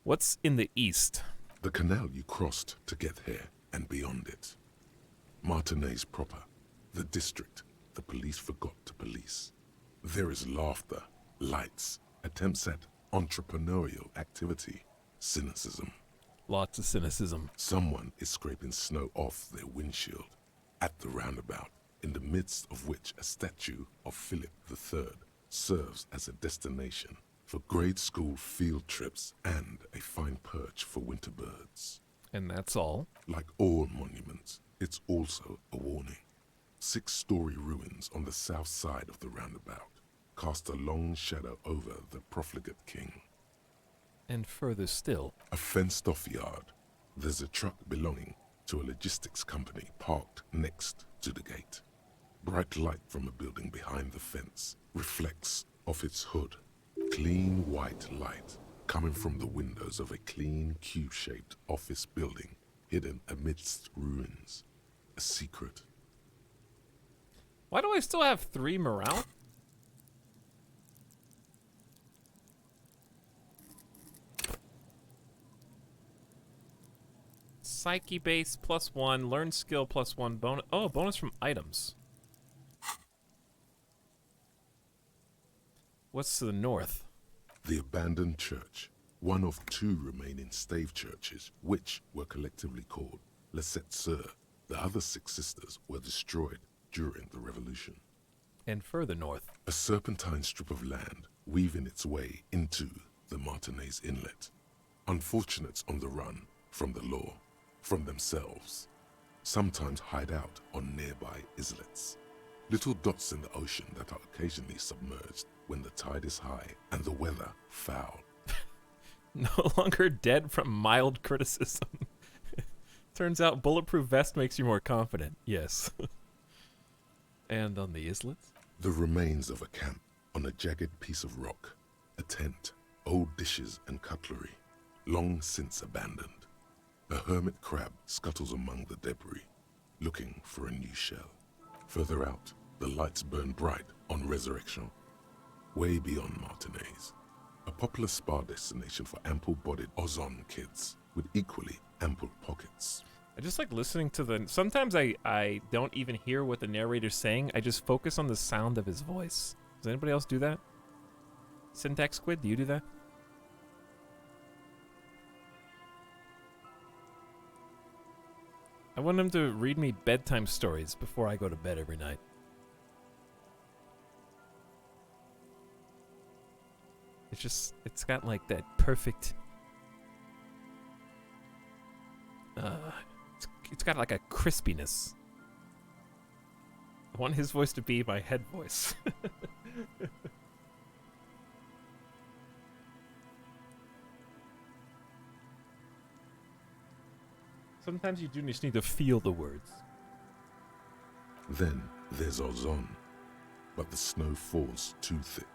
What's in the east? The canal you crossed to get here and beyond it. Martinez proper. The district the police forgot to police. There is laughter, lights, attempts at entrepreneurial activity, cynicism. Lots of cynicism. Someone is scraping snow off their windshield at the roundabout, in the midst of which a statue of Philip III serves as a destination for grade school field trips and a fine perch for winter birds. And that's all? Like all monuments, it's also a warning. 6-story ruins on the south side of the roundabout cast a long shadow over the profligate king. And further still, a fenced-off yard. There's a truck belonging to a logistics company parked next to the gate. Bright light from a building behind the fence reflects off its hood. Clean white light coming from the windows of a clean cube-shaped office building hidden amidst ruins. A secret. Why do I still have 3 morale? Psyche base +1, learn skill +1, bonus. Oh, bonus from items. What's to the north? The abandoned church, one of 2 remaining stave churches, which were collectively called Les Sept Sœurs. The other 6 sisters were destroyed during the Revolution. And further north? A serpentine strip of land weaving its way into the Martinez Inlet. Unfortunates on the run from the law, from themselves, sometimes hide out on nearby islets. Little dots in the ocean that are occasionally submerged when the tide is high and the weather foul. No longer dead from mild criticism. Turns out bulletproof vest makes you more confident. Yes. And on the islets? The remains of a camp on a jagged piece of rock. A tent, old dishes and cutlery, long since abandoned. A hermit crab scuttles among the debris, looking for a new shell. Further out, the lights burn bright on Resurrection. Way beyond Martinez, a popular spa destination for ample-bodied Ozon kids with equally ample pockets. I just like listening to the... Sometimes I don't even hear what the narrator's saying. I just focus on the sound of his voice. Does anybody else do that? Syntax Squid, do you do that? I want him to read me bedtime stories before I go to bed every night. It's got like that perfect... It's got like a crispiness. I want his voice to be my head voice. Sometimes you do just need to feel the words. Then there's Ozon, but the snow falls too thick.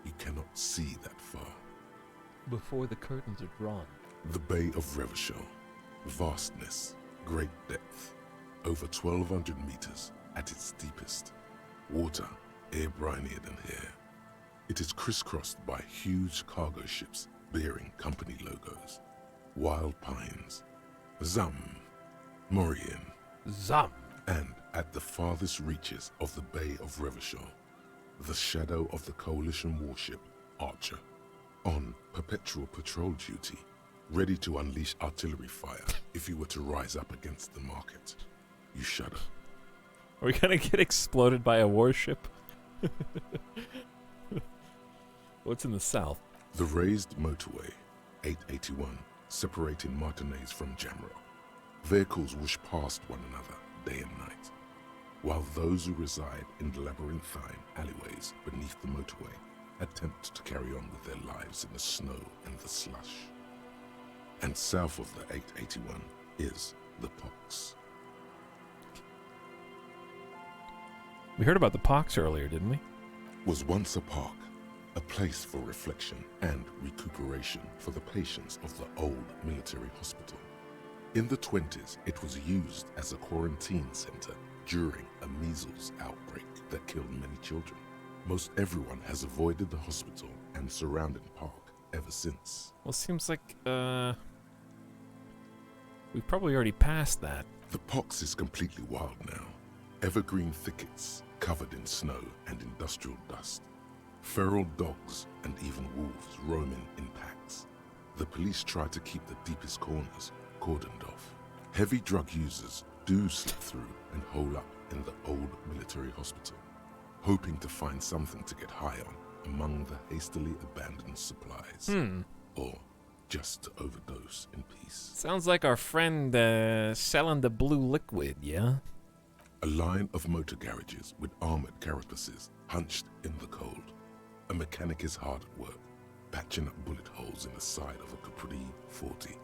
You cannot see that far. Before the curtains are drawn. The Bay of Revachol. Vastness, great depth. Over 1,200 meters at its deepest. Water, air brinier than here. It is crisscrossed by huge cargo ships bearing company logos. Wild pines. Zam. Morian. Zam. And at the farthest reaches of the Bay of Revachol, the shadow of the Coalition warship, Archer, on perpetual patrol duty, ready to unleash artillery fire if you were to rise up against the market. You shudder. Are we gonna get exploded by a warship? What's in the south? The raised motorway, 881, separating Martinez from Jamrock. Vehicles whoosh past one another day and night, while those who reside in the labyrinthine alleyways beneath the motorway attempt to carry on with their lives in the snow and the slush. And south of the 881 is the Pox. We heard about the Pox earlier, didn't we? Was once a park, a place for reflection and recuperation for the patients of the old military hospital. In the 20s, it was used as a quarantine center during a measles outbreak that killed many children. Most everyone has avoided the hospital and surrounding park ever since. Well, seems like, we probably already passed that. The pox is completely wild now. Evergreen thickets covered in snow and industrial dust. Feral dogs and even wolves roaming in packs. The police try to keep the deepest corners cordoned off. Heavy drug users do slip through and hole up in the old military hospital, hoping to find something to get high on among the hastily abandoned supplies. Or just to overdose in peace. Sounds like our friend selling the blue liquid, yeah? A line of motor garages with armored carapaces hunched in the cold. A mechanic is hard at work, patching up bullet holes in the side of a Capri 40.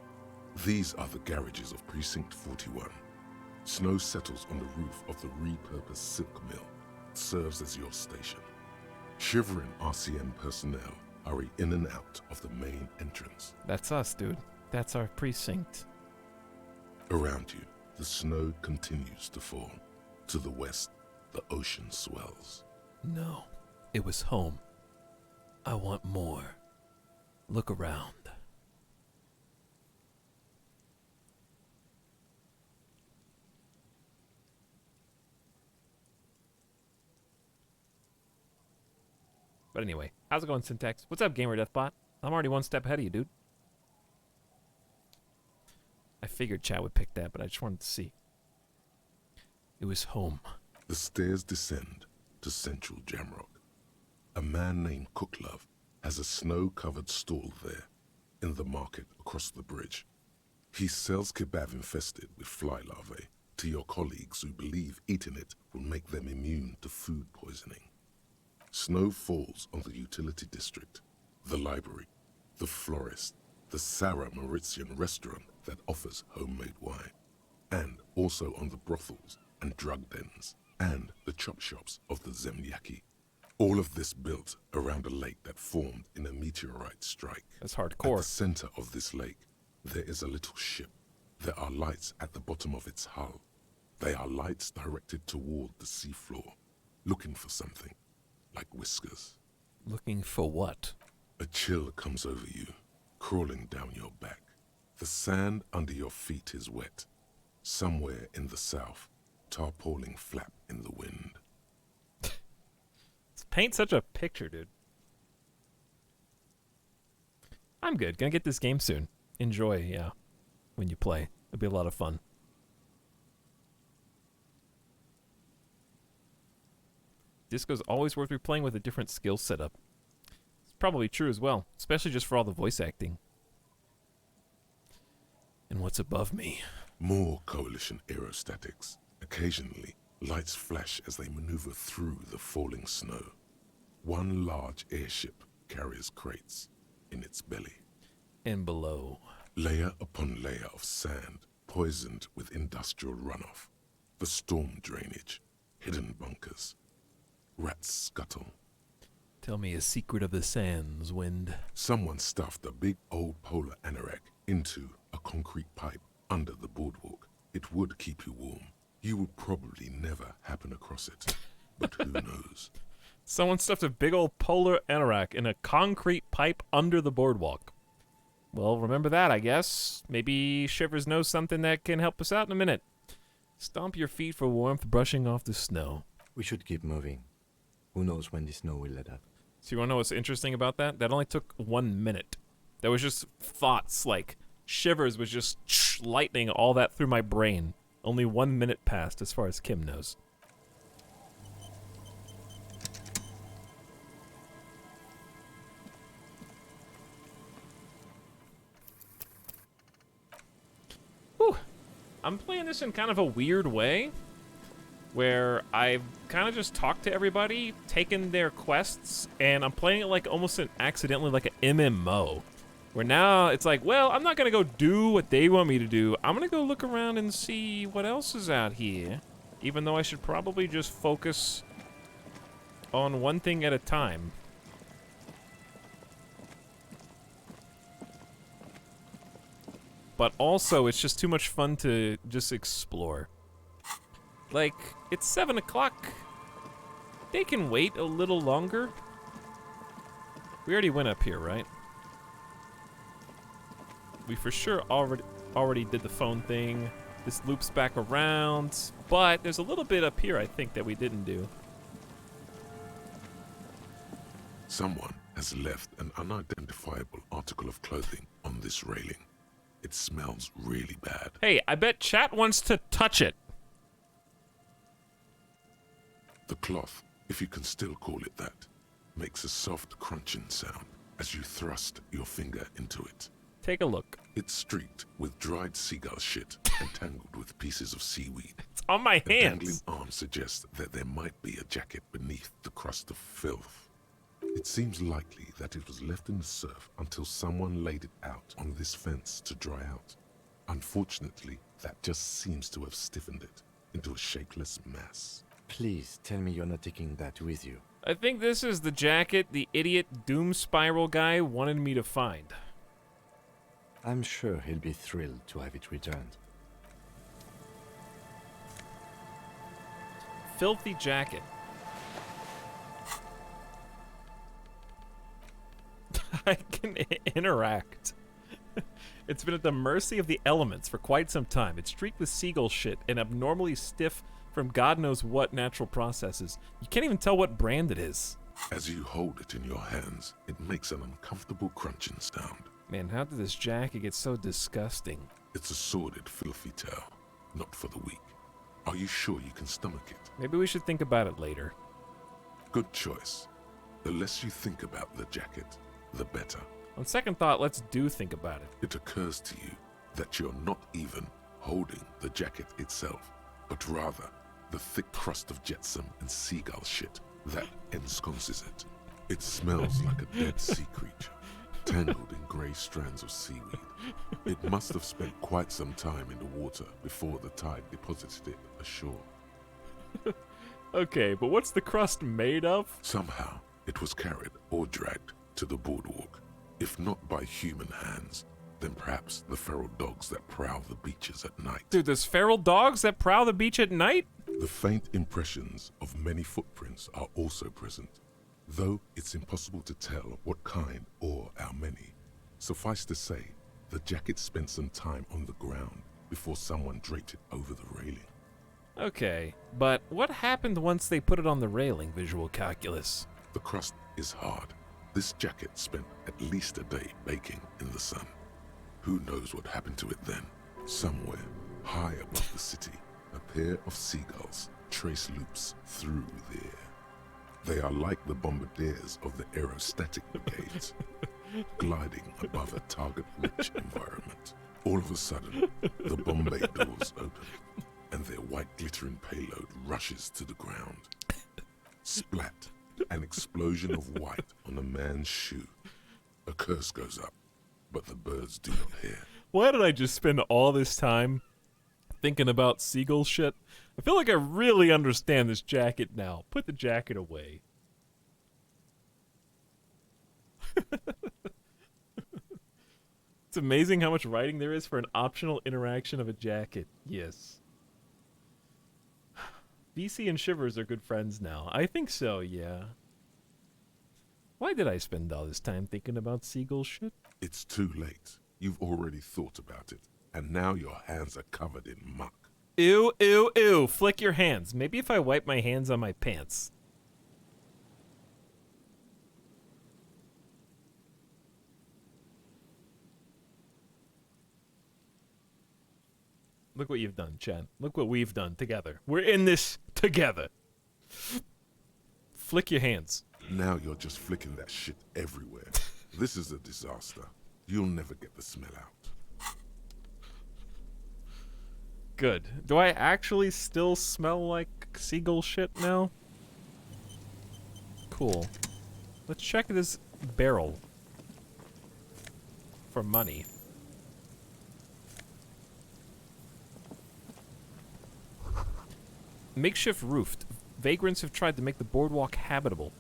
These are the garages of Precinct 41. Snow settles on the roof of the repurposed silk mill. It serves as your station. Shivering RCM personnel hurry in and out of the main entrance. That's us, dude. That's our precinct. Around you, the snow continues to fall. To the west, the ocean swells. No, it was home. I want more. Look around. But anyway, how's it going, Syntax? What's up, Gamer Deathbot? I'm already one step ahead of you, dude. I figured chat would pick that, but I just wanted to see. It was home. The stairs descend to central Jamrock. A man named Cooklove has a snow-covered stall there, in the market across the bridge. He sells kebab infested with fly larvae to your colleagues who believe eating it will make them immune to food poisoning. Snow falls on the utility district, the library, the florist, the Sarah Mauritian restaurant that offers homemade wine, and also on the brothels and drug dens, and the chop shops of the Zemlyaki. All of this built around a lake that formed in a meteorite strike. That's hardcore. At the center of this lake, there is a little ship. There are lights at the bottom of its hull. They are lights directed toward the seafloor, looking for something, like whiskers. Looking for what? A chill comes over you, crawling down your back. The sand under your feet is wet. Somewhere in the south, tarpaulin flap in the wind. Paint such a picture, dude. I'm good. Gonna get this game soon. Enjoy, yeah, when you play. It'll be a lot of fun. Disco's always worth replaying with a different skill setup. It's probably true as well, especially just for all the voice acting. And what's above me? More Coalition aerostatics. Occasionally, lights flash as they maneuver through the falling snow. One large airship carries crates in its belly. And below. Layer upon layer of sand, poisoned with industrial runoff. The storm drainage, hidden bunkers. Rats scuttle. Tell me a secret of the sands, Wind. Someone stuffed a big old polar anorak into a concrete pipe under the boardwalk. It would keep you warm. You would probably never happen across it, but who knows? Someone stuffed a big old polar anorak in a concrete pipe under the boardwalk. Well, remember that, I guess. Maybe Shivers knows something that can help us out in a minute. Stomp your feet for warmth, brushing off the snow. We should keep moving. Who knows when the snow will let up. So you want to know what's interesting about that? That only took 1 minute. That was just thoughts, like Shivers was just lightning all that through my brain. Only 1 minute passed as far as Kim knows. Whew. I'm playing this in kind of a weird way, where I've kind of just talked to everybody, taken their quests, and I'm playing it like almost accidentally like an MMO. Where now it's like, well, I'm not going to go do what they want me to do. I'm going to go look around and see what else is out here. Even though I should probably just focus on one thing at a time. But also, it's just too much fun to just explore. Like, it's 7 o'clock. They can wait a little longer. We already went up here, right? We for sure already did the phone thing. This loops back around, but there's a little bit up here I think that we didn't do. Someone has left an unidentifiable article of clothing on this railing. It smells really bad. Hey, I bet chat wants to touch it. The cloth, if you can still call it that, makes a soft crunching sound as you thrust your finger into it. Take a look. It's streaked with dried seagull shit and tangled with pieces of seaweed. It's on my The hands. dangling arm suggests that there might be a jacket beneath the crust of filth. It seems likely that it was left in the surf until someone laid it out on this fence to dry out. Unfortunately, that just seems to have stiffened it into a shapeless mass. Please tell me you're not taking that with you. I think this is the jacket the idiot Doom Spiral guy wanted me to find. I'm sure he'll be thrilled to have it returned. Filthy jacket. I can interact. It's been at the mercy of the elements for quite some time. It's streaked with seagull shit and abnormally stiff from God knows what natural processes. You can't even tell what brand it is. As you hold it in your hands, it makes an uncomfortable crunching sound. Man, how did this jacket get so disgusting? It's a sordid, filthy tale, not for the weak. Are you sure you can stomach it? Maybe we should think about it later. Good choice. The less you think about the jacket, the better. On second thought, let's do think about it. It occurs to you that you're not even holding the jacket itself, but rather the thick crust of jetsam and seagull shit that ensconces it. It smells like a dead sea creature, tangled in grey strands of seaweed. It must have spent quite some time in the water before the tide deposited it ashore. Okay, but what's the crust made of? Somehow, it was carried or dragged to the boardwalk. If not by human hands, then perhaps the feral dogs that prowl the beaches at night. Dude, there's feral dogs that prowl the beach at night? The faint impressions of many footprints are also present, though it's impossible to tell what kind or how many. Suffice to say, the jacket spent some time on the ground before someone draped it over the railing. Okay, but what happened once they put it on the railing, visual calculus? The crust is hard. This jacket spent at least a day baking in the sun. Who knows what happened to it then? Somewhere, high above the city, a pair of seagulls trace loops through the air. They are like the bombardiers of the aerostatic brigades, gliding above a target-rich environment. All of a sudden, the bomb bay doors open, and their white glittering payload rushes to the ground. Splat! An explosion of white on a man's shoe. A curse goes up, but the birds do not hear. Why did I just spend all this time thinking about seagull shit? I feel like I really understand this jacket now. Put the jacket away. It's amazing how much writing there is for an optional interaction of a jacket. Yes. BC and Shivers are good friends now. I think so, yeah. Why did I spend all this time thinking about seagull shit? It's too late. You've already thought about it, and now your hands are covered in muck. Ew, ew, ew. Flick your hands. Maybe if I wipe my hands on my pants. Look what you've done, Chad. Look what we've done together. We're in this together. Flick your hands. Now you're just flicking that shit everywhere. This is a disaster. You'll never get the smell out. Good. Do I actually still smell like seagull shit now? Cool. Let's check this barrel for money. Makeshift roofed. Vagrants have tried to make the boardwalk habitable.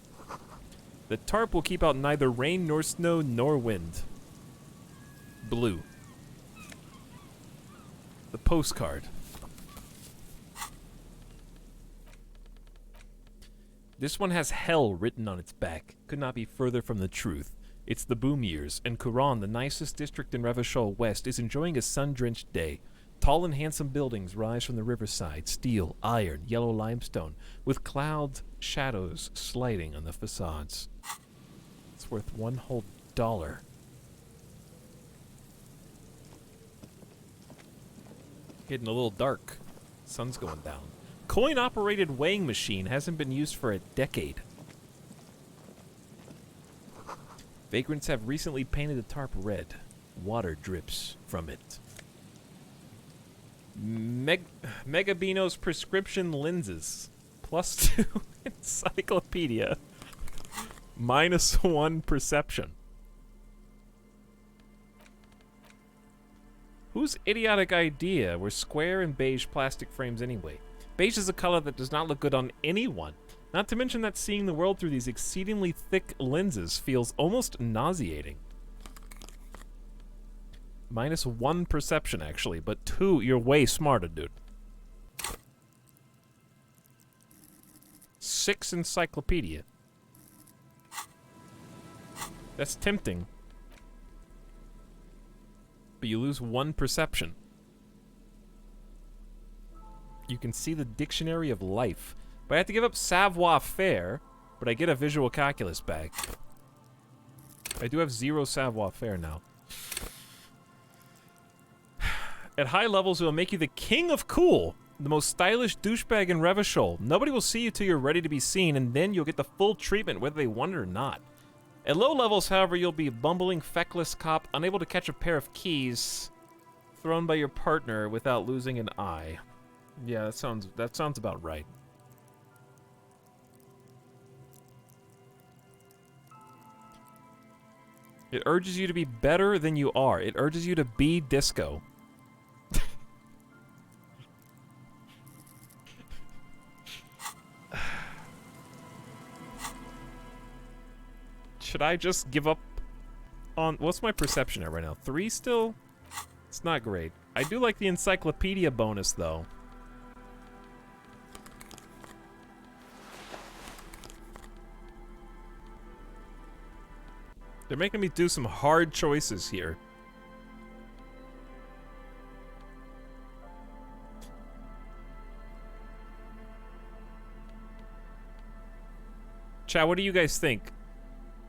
The tarp will keep out neither rain nor snow nor wind. Blue. The postcard. This one has hell written on its back. Could not be further from the truth. It's the boom years, and Kuran, the nicest district in Revachol West, is enjoying a sun-drenched day. Tall and handsome buildings rise from the riverside, steel, iron, yellow limestone, with cloud shadows sliding on the facades. It's worth $1 whole. Getting a little dark. Sun's going down. Coin-operated weighing machine hasn't been used for a decade. Vagrants have recently painted the tarp red. Water drips from it. Megabino's prescription lenses. +2 encyclopedia. -1 perception. Whose idiotic idea were square and beige plastic frames anyway? Beige is a color that does not look good on anyone. Not to mention that seeing the world through these exceedingly thick lenses feels almost nauseating. -1 perception, actually, but 2, you're way smarter, dude. 6 encyclopedia. That's tempting. But you lose 1 perception. You can see the dictionary of life. But I have to give up savoir-faire, but I get a visual calculus back. I do have 0 savoir-faire now. At high levels, it will make you the king of cool, the most stylish douchebag in Revachol. Nobody will see you till you're ready to be seen, and then you'll get the full treatment whether they want it or not. At low levels, however, you'll be a bumbling, feckless cop, unable to catch a pair of keys, thrown by your partner without losing an eye. Yeah, that sounds about right. It urges you to be better than you are. It urges you to be disco. Should I just give up on... What's my perception at right now? 3 still? It's not great. I do like the encyclopedia bonus, though. They're making me do some hard choices here. Chat, what do you guys think?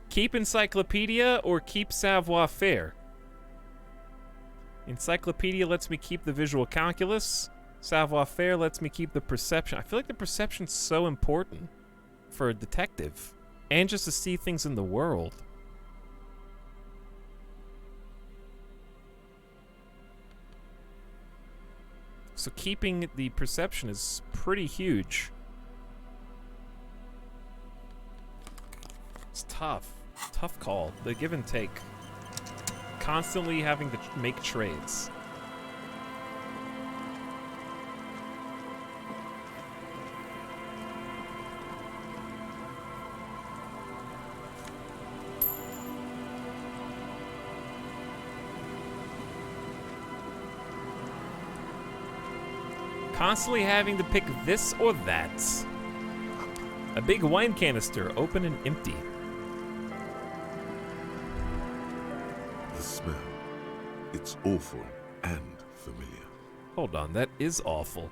Keep encyclopedia or keep savoir-faire? Encyclopedia lets me keep the visual calculus. Savoir-faire lets me keep the perception. I feel like the perception's so important for a detective. And just to see things in the world. So keeping the perception is pretty huge. It's tough. Tough call. The give and take. Constantly having to make trades. Constantly having to pick this or that. A big wine canister, open and empty. The smell. It's awful and familiar. Hold on, that is awful.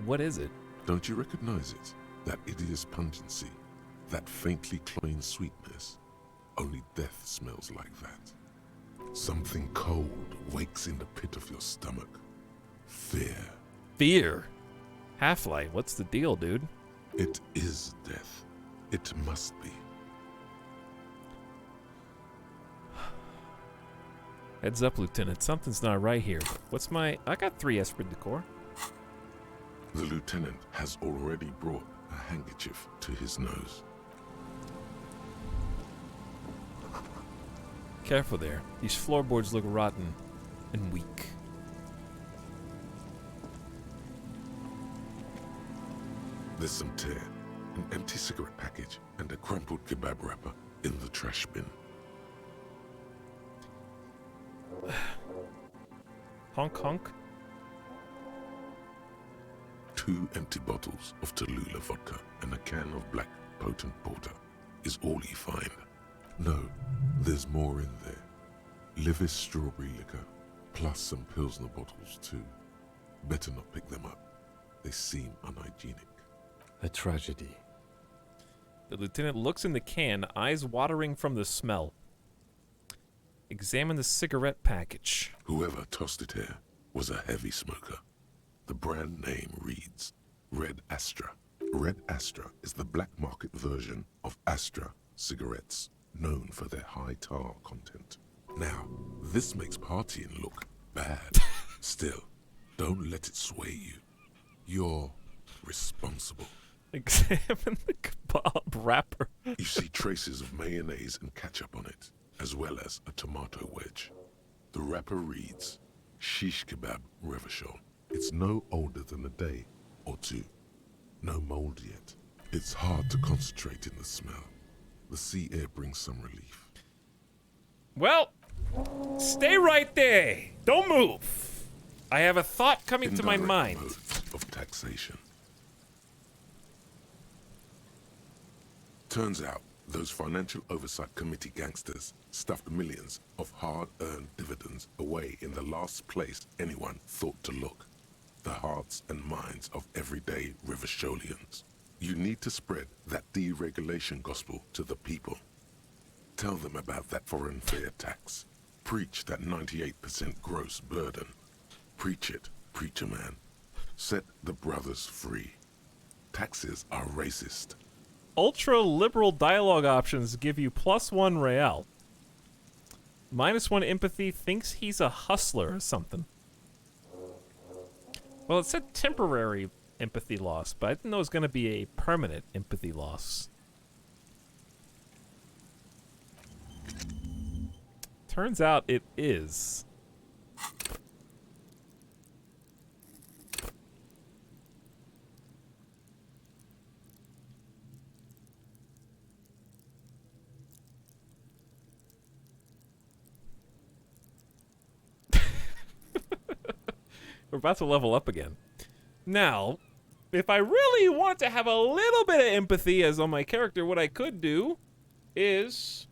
What is it? Don't you recognize it? That hideous pungency. That faintly cloying sweetness. Only death smells like that. Something cold wakes in the pit of your stomach. Fear. Fear? Half-Life, what's the deal, dude? It is death. It must be. Heads up, Lieutenant. Something's not right here. What's my... I got 3 Esprit de Corps. The lieutenant has already brought a handkerchief to his nose. Careful there. These floorboards look rotten and weak. There's some tear, an empty cigarette package, and a crumpled kebab wrapper in the trash bin. Honk honk. 2 empty bottles of Tallulah vodka and a can of black potent porter is all you find. No, there's more in there. Livis strawberry liquor, plus some Pilsner bottles too. Better not pick them up. They seem unhygienic. A tragedy. The lieutenant looks in the can, eyes watering from the smell. Examine the cigarette package. Whoever tossed it here was a heavy smoker. The brand name reads Red Astra. Red Astra is the black market version of Astra cigarettes, known for their high tar content. Now, this makes partying look bad. Still, don't let it sway you. You're responsible. Examine the kebab wrapper. You see traces of mayonnaise and ketchup on it, as well as a tomato wedge. The wrapper reads, Shish Kebab Revachol. It's no older than a day or two. No mold yet. It's hard to concentrate in the smell. The sea air brings some relief. Well, stay right there. Don't move. I have a thought coming to my mind. Modes of taxation. Turns out, those Financial Oversight Committee gangsters stuffed millions of hard-earned dividends away in the last place anyone thought to look. The hearts and minds of everyday Rivacholians. You need to spread that deregulation gospel to the people. Tell them about that foreign fair tax. Preach that 98% gross burden. Preach it, preacher man. Set the brothers free. Taxes are racist. Ultra-liberal dialogue options give you +1 real. -1 empathy, thinks he's a hustler or something. Well, it said temporary empathy loss, but I didn't know it was going to be a permanent empathy loss. Turns out it is. We're about to level up again. Now, if I really want to have a little bit of empathy as on my character, what I could do is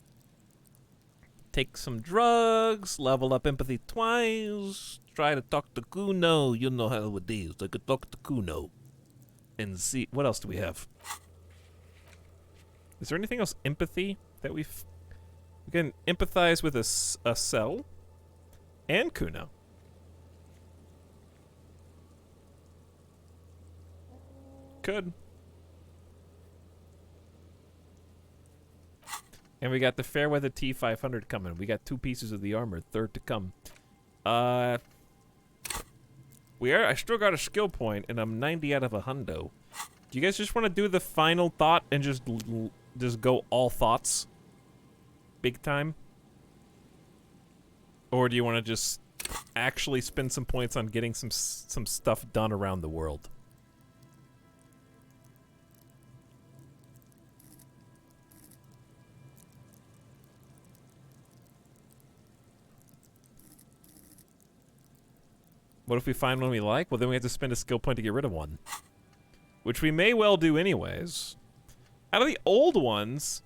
take some drugs, level up empathy twice, try to talk to Kuno. You know how it is. I could talk to Kuno and see. What else do we have? Is there anything else empathy that we can empathize with a cell and Kuno? Could. And we got the Fairweather T500 coming. We got 2 pieces of the armor, third to come. I still got a skill point, and I'm 90 out of 100. Do you guys just want to do the final thought and just go all thoughts? Big time? Or do you want to just actually spend some points on getting some stuff done around the world? What if we find one we like? Well, then we have to spend a skill point to get rid of one. Which we may well do anyways. Out of the old ones...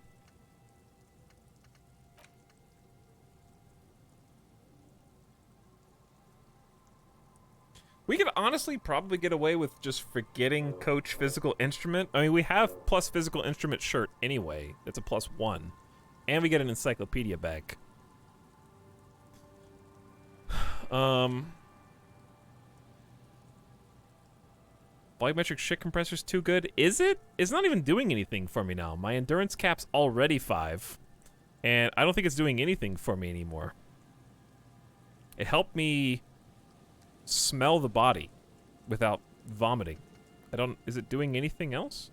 we could honestly probably get away with just forgetting Coach Physical Instrument. I mean, we have plus Physical Instrument shirt anyway. It's a +1. And we get an encyclopedia back. Volumetric shit compressor's too good. Is it? It's not even doing anything for me now. My endurance cap's already 5. And I don't think it's doing anything for me anymore. It helped me smell the body without vomiting. Is it doing anything else?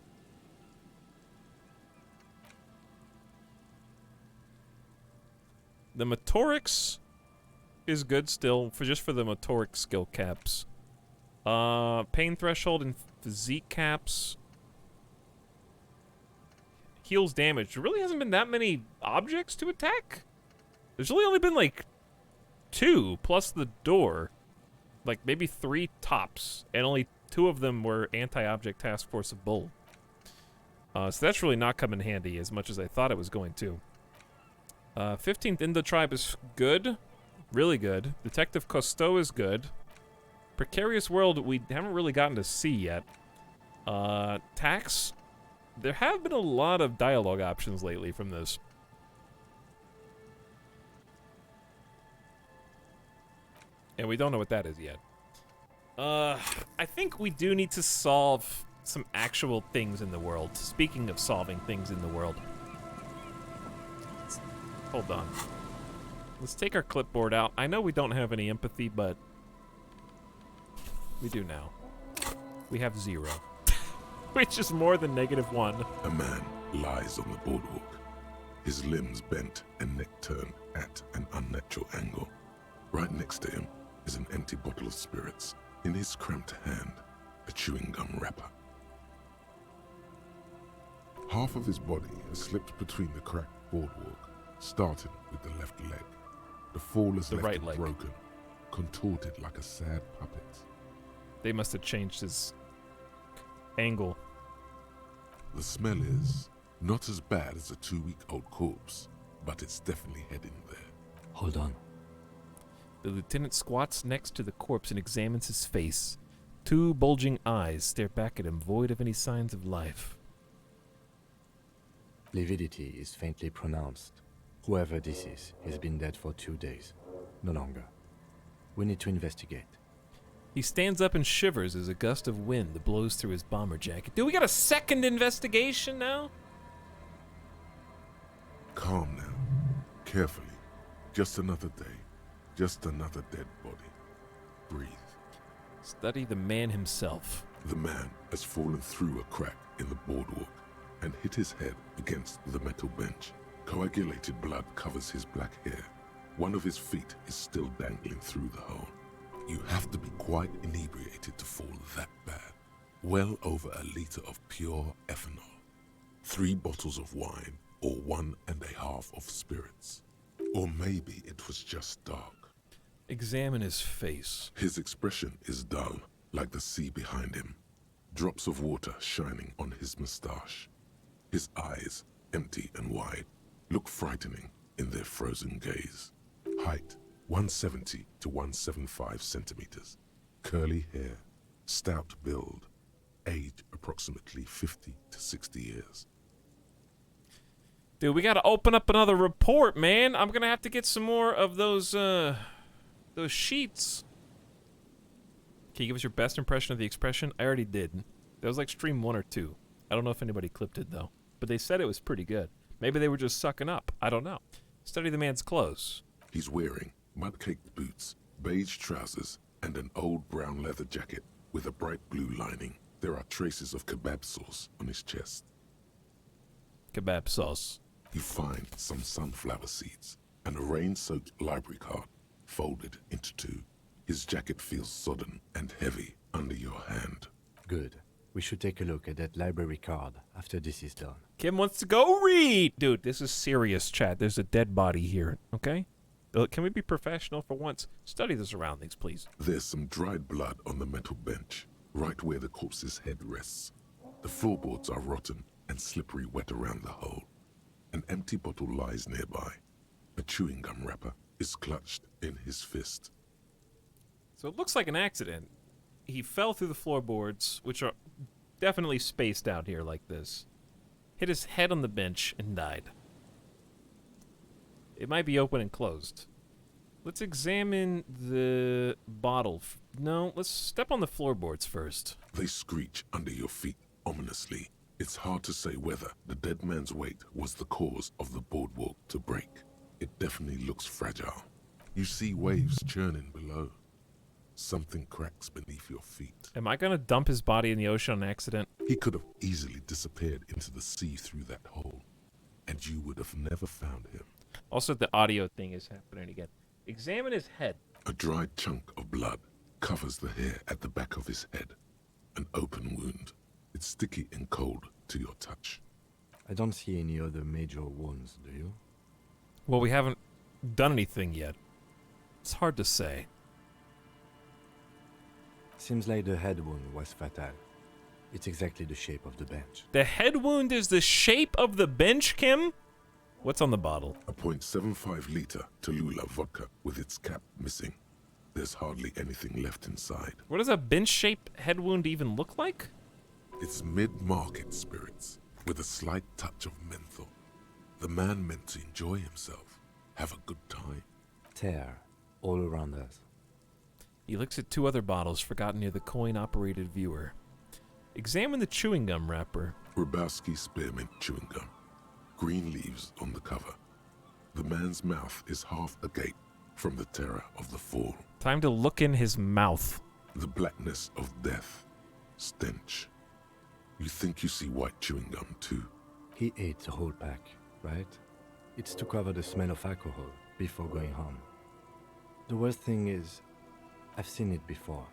The motorics is good still, just for the motoric skill caps. Pain threshold and physique caps. Heals damage. There really hasn't been that many objects to attack. There's really only been like 2 plus the door. Like maybe 3 tops, and only 2 of them were anti-object task force of bull. So that's really not come in handy as much as I thought it was going to. 15th in the tribe is good. Really good. Detective Cousteau is good. Precarious World, we haven't really gotten to see yet. Tax, there have been a lot of dialogue options lately from this. And we don't know what that is yet. I think we do need to solve some actual things in the world. Speaking of solving things in the world. Hold on. Let's take our clipboard out. I know we don't have any empathy, but we do now. We have 0. Which is more than -1. A man lies on the boardwalk, his limbs bent and neck turned at an unnatural angle. Right next to him is an empty bottle of spirits. In his cramped hand, a chewing gum wrapper. Half of his body has slipped between the cracked boardwalk, starting with the left leg. The fall is left right leg. broken, contorted like a sad puppet. They must have changed his angle. The smell is not as bad as a 2-week-old corpse, but it's definitely heading there. Hold on. The lieutenant squats next to the corpse and examines his face. 2 bulging eyes stare back at him, void of any signs of life. Lividity is faintly pronounced. Whoever this is has been dead for 2 days. No longer. We need to investigate. He stands up and shivers as a gust of wind blows through his bomber jacket. Dude, we got a second investigation now? Calm now. Carefully. Just another day. Just another dead body. Breathe. Study the man himself. The man has fallen through a crack in the boardwalk and hit his head against the metal bench. Coagulated blood covers his black hair. One of his feet is still dangling through the hole. You have to be quite inebriated to fall that bad. Well over a liter of pure ethanol. 3 bottles of wine or 1.5 of spirits. Or maybe it was just dark. Examine his face. His expression is dull, like the sea behind him. Drops of water shining on his mustache. His eyes, empty and wide, look frightening in their frozen gaze. Height, 170 to 175 centimeters. Curly hair, stout build. Age, approximately 50 to 60 years. Dude, we gotta open up another report, man. I'm gonna have to get some more of those sheets. Can you give us your best impression of the expression? I already did. That was like stream 1 or 2. I don't know if anybody clipped it, though. But they said it was pretty good. Maybe they were just sucking up. I don't know. Study the man's clothes. He's wearing mud-caked boots, beige trousers, and an old brown leather jacket with a bright blue lining. There are traces of kebab sauce on his chest. Kebab sauce. You find some sunflower seeds and a rain-soaked library card folded into 2. His jacket feels sodden and heavy under your hand. Good. We should take a look at that library card after this is done. Kim wants to go read! Dude, this is serious, chat. There's a dead body here, okay? Can we be professional for once? Study the surroundings, please. There's some dried blood on the metal bench, right where the corpse's head rests. The floorboards are rotten and slippery wet around the hole. An empty bottle lies nearby. A chewing gum wrapper is clutched in his fist. So it looks like an accident. He fell through the floorboards, which are definitely spaced out here like this. Hit his head on the bench and died. It might be open and closed. Let's examine the bottle. No, let's step on the floorboards first. They screech under your feet ominously. It's hard to say whether the dead man's weight was the cause of the boardwalk to break. It definitely looks fragile. You see waves churning below. Something cracks beneath your feet. Am I gonna dump his body in the ocean on accident? He could have easily disappeared into the sea through that hole, and you would have never found him. Also, the audio thing is happening again. Examine his head. A dried chunk of blood covers the hair at the back of his head. An open wound. It's sticky and cold to your touch. I don't see any other major wounds, do you? Well, we haven't done anything yet. It's hard to say. Seems like the head wound was fatal. It's exactly the shape of the bench. The head wound is the shape of the bench, Kim? What's on the bottle? A .75 liter Tallulah vodka with its cap missing. There's hardly anything left inside. What does a bench-shaped head wound even look like? It's mid-market spirits with a slight touch of menthol. The man meant to enjoy himself, have a good time. Tear all around us. He looks at 2 other bottles forgotten near the coin-operated viewer. Examine the chewing gum wrapper. Rubowski spearmint chewing gum. Green leaves on the cover. The man's mouth is half agape from the terror of the fall. Time to look in his mouth. The blackness of death. Stench. You think you see white chewing gum too? He ate the whole pack, right? It's to cover the smell of alcohol before going home. The worst thing is, I've seen it before.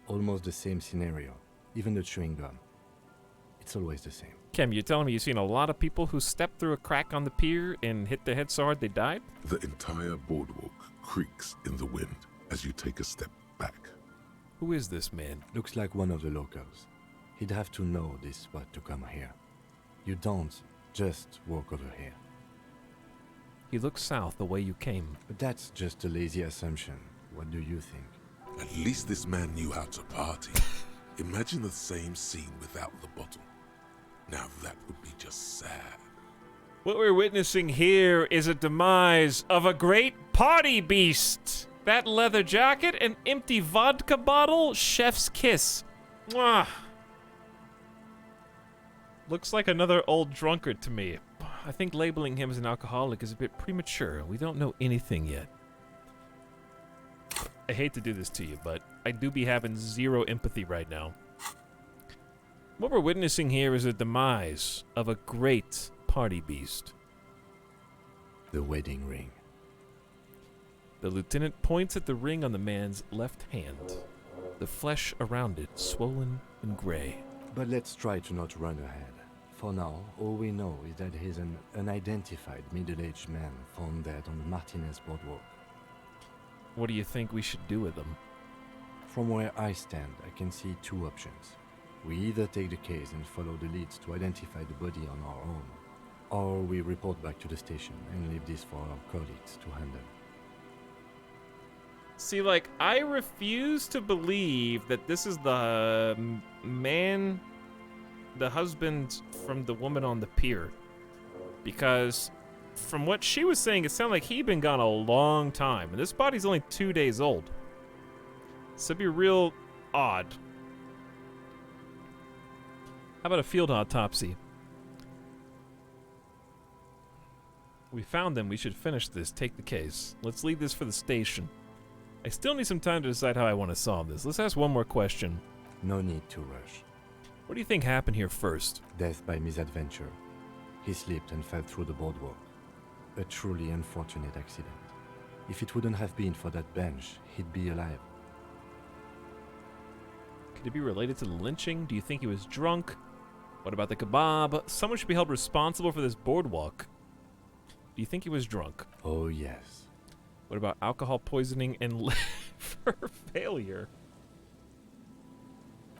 Almost the same scenario. Even the chewing gum. It's always the same. Kem, you're telling me you've seen a lot of people who stepped through a crack on the pier and hit their head so hard they died? The entire boardwalk creaks in the wind as you take a step back. Who is this man? Looks like one of the locals. He'd have to know this spot to come here. You don't just walk over here. He looks south the way you came. But that's just a lazy assumption. What do you think? At least this man knew how to party. Imagine the same scene without the bottle. Now that would be just sad. What we're witnessing here is a demise of a great party beast. That leather jacket, an empty vodka bottle, chef's kiss. Mwah. Looks like another old drunkard to me. I think labeling him as an alcoholic is a bit premature. We don't know anything yet. I hate to do this to you, but I do be having zero empathy right now. What we're witnessing here is a demise of a great party beast. The wedding ring. The lieutenant points at the ring on the man's left hand. The flesh around it swollen and gray. But let's try to not run ahead. For now, all we know is that he's an unidentified middle-aged man found dead on the Martinez boardwalk. What do you think we should do with him? From where I stand, I can see 2 options. We either take the case and follow the leads to identify the body on our own, or we report back to the station and leave this for our colleagues to handle. See, like, I refuse to believe that this is the man, the husband from the woman on the pier. Because from what she was saying, it sounded like he'd been gone a long time. And this body's only 2 days old. So it'd be real odd. How about a field autopsy? We found them. We should finish this. Take the case. Let's leave this for the station. I still need some time to decide how I want to solve this. Let's ask one more question. No need to rush. What do you think happened here first? Death by misadventure. He slipped and fell through the boardwalk. A truly unfortunate accident. If it wouldn't have been for that bench, he'd be alive. Could it be related to the lynching? Do you think he was drunk? What about the kebab? Someone should be held responsible for this boardwalk. Do you think he was drunk? Oh, yes. What about alcohol poisoning and liver failure?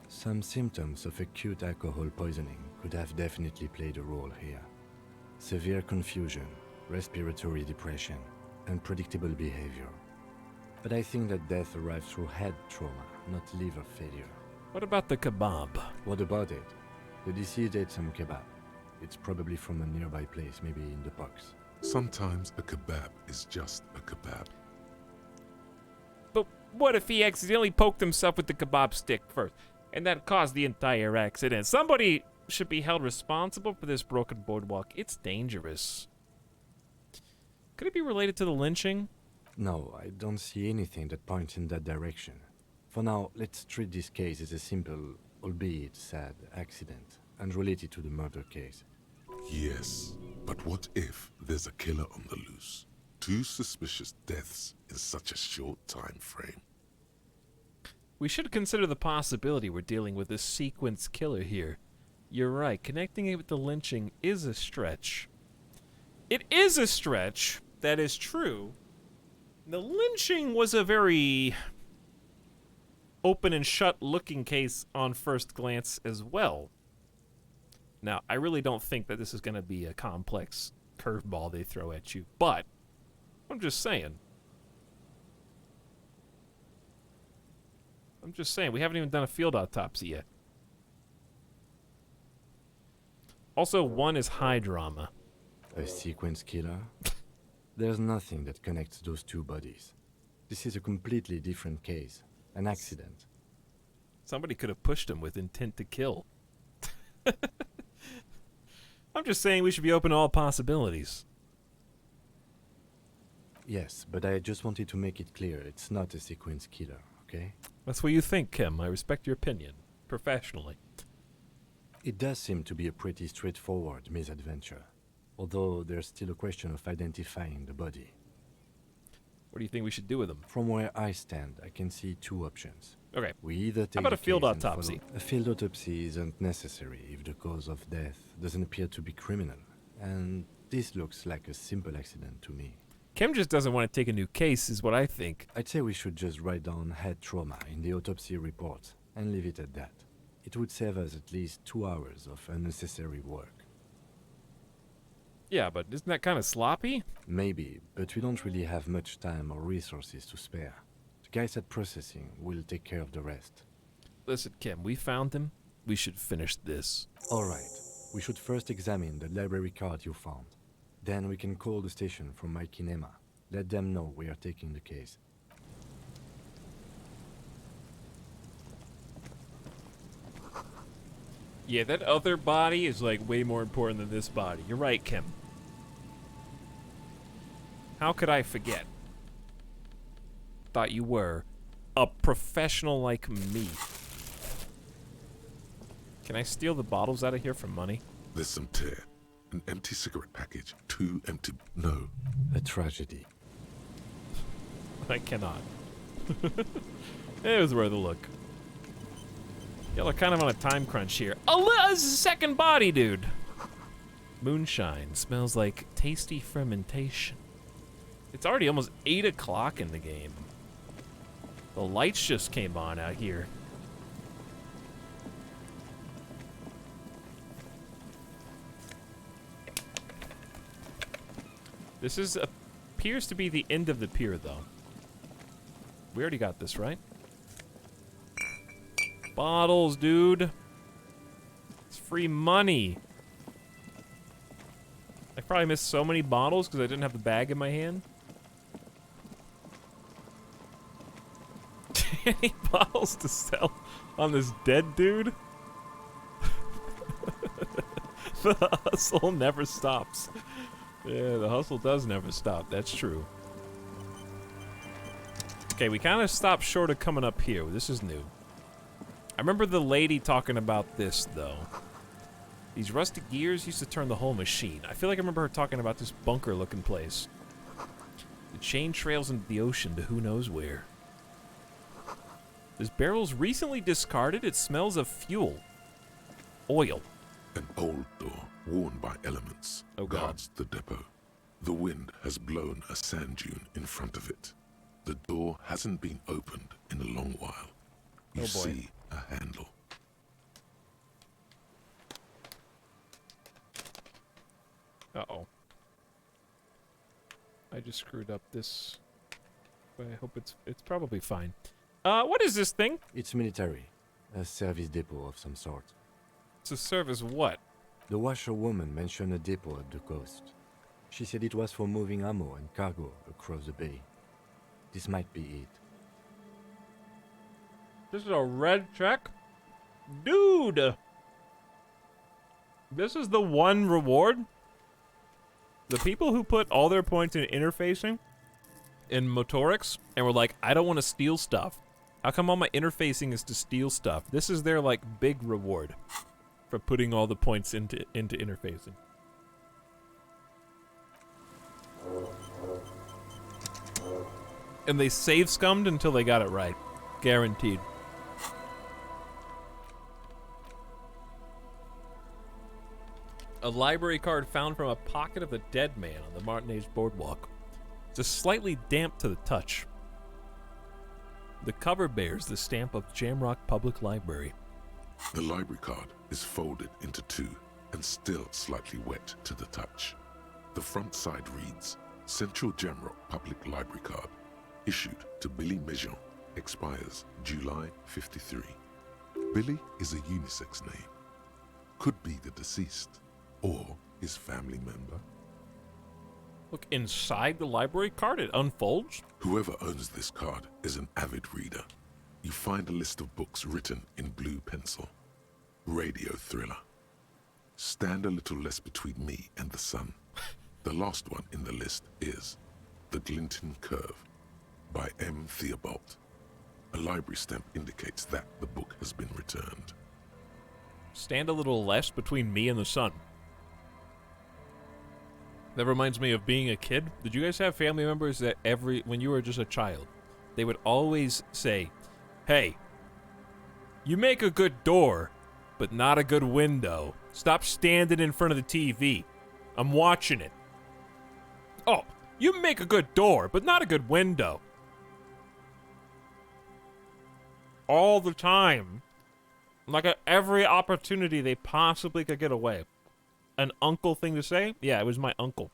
Some symptoms of acute alcohol poisoning could have definitely played a role here. Severe confusion, respiratory depression, unpredictable behavior. But I think that death arrived through head trauma, not liver failure. What about the kebab? What about it? The deceased ate some kebab. It's probably from a nearby place, maybe in the box. Sometimes a kebab is just a kebab. But what if he accidentally poked himself with the kebab stick first, and that caused the entire accident? Somebody should be held responsible for this broken boardwalk. It's dangerous. Could it be related to the lynching? No, I don't see anything that points in that direction. For now, let's treat this case as a simple, albeit sad, accident, unrelated to the murder case. Yes, but what if there's a killer on the loose? 2 suspicious deaths in such a short time frame. We should consider the possibility we're dealing with a sequence killer here. You're right, connecting it with the lynching is a stretch. It is a stretch, that is true. The lynching was a very open and shut looking case on first glance as well. Now, I really don't think that this is going to be a complex curveball they throw at you. But I'm just saying. We haven't even done a field autopsy yet. Also, one is high drama. A sequence killer? There's nothing that connects those two bodies. This is a completely different case. An accident. Somebody could have pushed him with intent to kill. I'm just saying we should be open to all possibilities. Yes, but I just wanted to make it clear it's not a sequence killer, okay? That's what you think, Kim. I respect your opinion. Professionally. It does seem to be a pretty straightforward misadventure. Although there's still a question of identifying the body. What do you think we should do with them? From where I stand, I can see two options. Okay. We either take How about a the field case and autopsy? follow- A field autopsy isn't necessary if the cause of death doesn't appear to be criminal. And this looks like a simple accident to me. Kim just doesn't want to take a new case, is what I think. I'd say we should just write down head trauma in the autopsy report and leave it at that. It would save us at least 2 hours of unnecessary work. Yeah, but isn't that kind of sloppy? Maybe, but we don't really have much time or resources to spare. The guys at processing will take care of the rest. Listen, Kim, we found him. We should finish this. Alright, we should first examine the library card you found. Then we can call the station from my kinema. Let them know we are taking the case. Yeah, that other body is like way more important than this body. You're right, Kim. How could I forget? Thought you were a professional like me. Can I steal the bottles out of here for money? There's some tear. An empty cigarette package. 2 empty... No. A tragedy. I cannot. It was worth a look. Y'all are kind of on a time crunch here. A second body, dude. Moonshine smells like tasty fermentation. It's already almost 8 o'clock in the game. The lights just came on out here. This appears to be the end of the pier, though. We already got this, right? Bottles, dude. It's free money. I probably missed so many bottles because I didn't have the bag in my hand. Any bottles to sell on this dead dude? The hustle never stops. Yeah, the hustle does never stop. That's true. Okay, we kind of stopped short of coming up here. This is new. I remember the lady talking about this, though. These rusted gears used to turn the whole machine. I feel like I remember her talking about this bunker-looking place. The chain trails into the ocean to who knows where. This barrel's recently discarded. It smells of fuel. Oil. An old door, worn by elements, guards the depot. The wind has blown a sand dune in front of it. The door hasn't been opened in a long while. You see a handle. Uh-oh. I just screwed up this. But I hope it's probably fine. What is this thing? It's military. A service depot of some sort. To serve as what? The washerwoman mentioned a depot at the coast. She said it was for moving ammo and cargo across the bay. This might be it. This is a red check? Dude! This is the one reward? The people who put all their points in interfacing in motorics and were like, I don't want to steal stuff. How come all my interfacing is to steal stuff? This is their, like, big reward for putting all the points into interfacing. And they save scummed until they got it right. Guaranteed. A library card found from a pocket of a dead man on the Martinez boardwalk. It's slightly damp to the touch. The cover bears the stamp of Jamrock Public Library. The library card is folded into 2 and still slightly wet to the touch. The front side reads, Central Jamrock Public Library card, issued to Billy Mejean, expires July 53. Billy is a unisex name. Could be the deceased, or his family member. Look, inside the library card, it unfolds. Whoever owns this card is an avid reader. You find a list of books written in blue pencil. Radio thriller. Stand a little less between me and the sun. The last one in the list is The Glinton Curve by M. Theobald. A library stamp indicates that the book has been returned. Stand a little less between me and the sun. That reminds me of being a kid. Did you guys have family members that when you were just a child, they would always say, hey, you make a good door, but not a good window. Stop standing in front of the TV. I'm watching it. Oh, you make a good door, but not a good window. All the time. Like at every opportunity they possibly could get away. An uncle thing to say? Yeah, it was my uncle.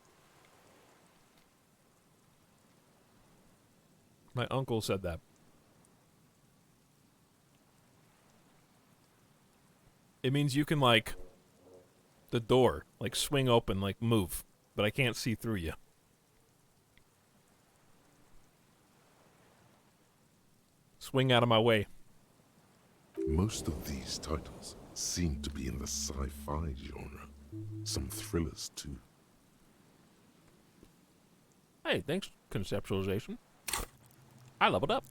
My uncle said that. It means you can, like, the door, like, swing open, like, move. But I can't see through you. Swing out of my way. Most of these titles seem to be in the sci-fi genre. Some thrillers, too. Hey, thanks, conceptualization. I leveled up.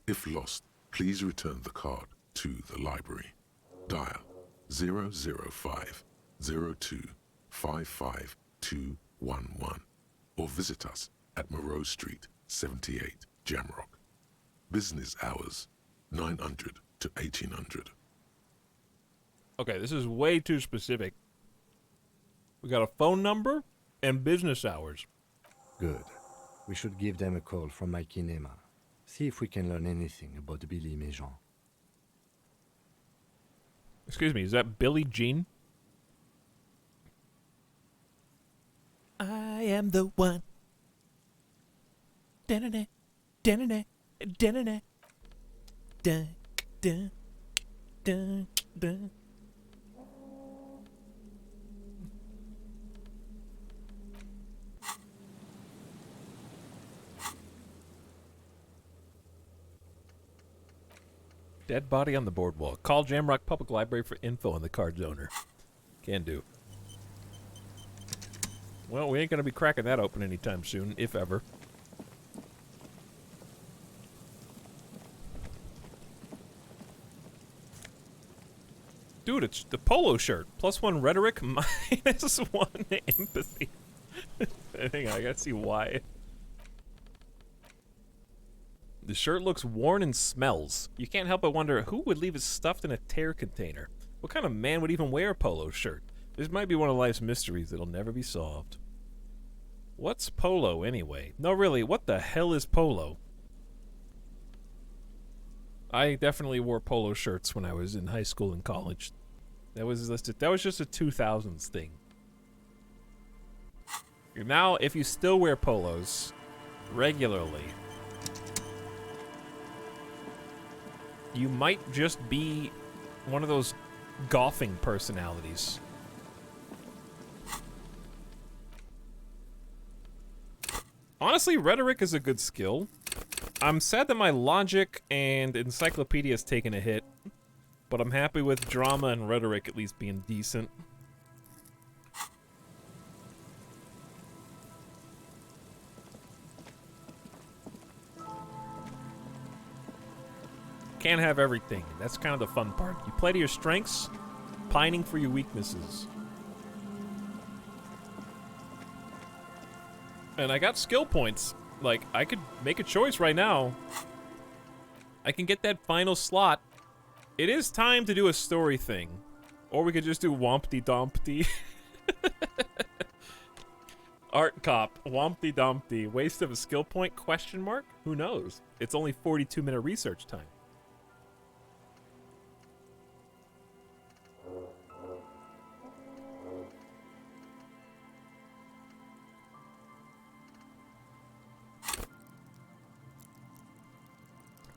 If lost, please return the card to the library. Dial 005 02 55211 or visit us at Moreau Street, 78, Jamrock. Business hours, 900 to 1800. Okay, this is way too specific. We got a phone number and business hours. Good. We should give them a call from my kinema. See if we can learn anything about Billy Mejean. Excuse me, is that Billie Jean? I am the one. Da-da-da, da-da-da, da-da-da, da-da, da-da. Dead body on the boardwalk. Call Jamrock Public Library for info on the card's owner. Can do. Well, we ain't gonna be cracking that open anytime soon, if ever. Dude, it's the polo shirt. +1 rhetoric, -1 empathy. Hang on, I gotta see why. The shirt looks worn and smells. You can't help but wonder who would leave it stuffed in a tear container. What kind of man would even wear a polo shirt? This might be one of life's mysteries that'll never be solved. What's polo anyway? No, really, what the hell is polo? I definitely wore polo shirts when I was in high school and college. That was just a 2000s thing. Now, if you still wear polos regularly, you might just be one of those golfing personalities. Honestly, rhetoric is a good skill. I'm sad that my logic and encyclopedia has taken a hit, but I'm happy with drama and rhetoric at least being decent. Can't have everything. That's kind of the fun part. You play to your strengths, pining for your weaknesses. And I got skill points. Like, I could make a choice right now. I can get that final slot. It is time to do a story thing. Or we could just do Wompty Dompty. Art cop, Wompty Dompty. Waste of a skill point, question mark? Who knows? It's only 42-minute research time.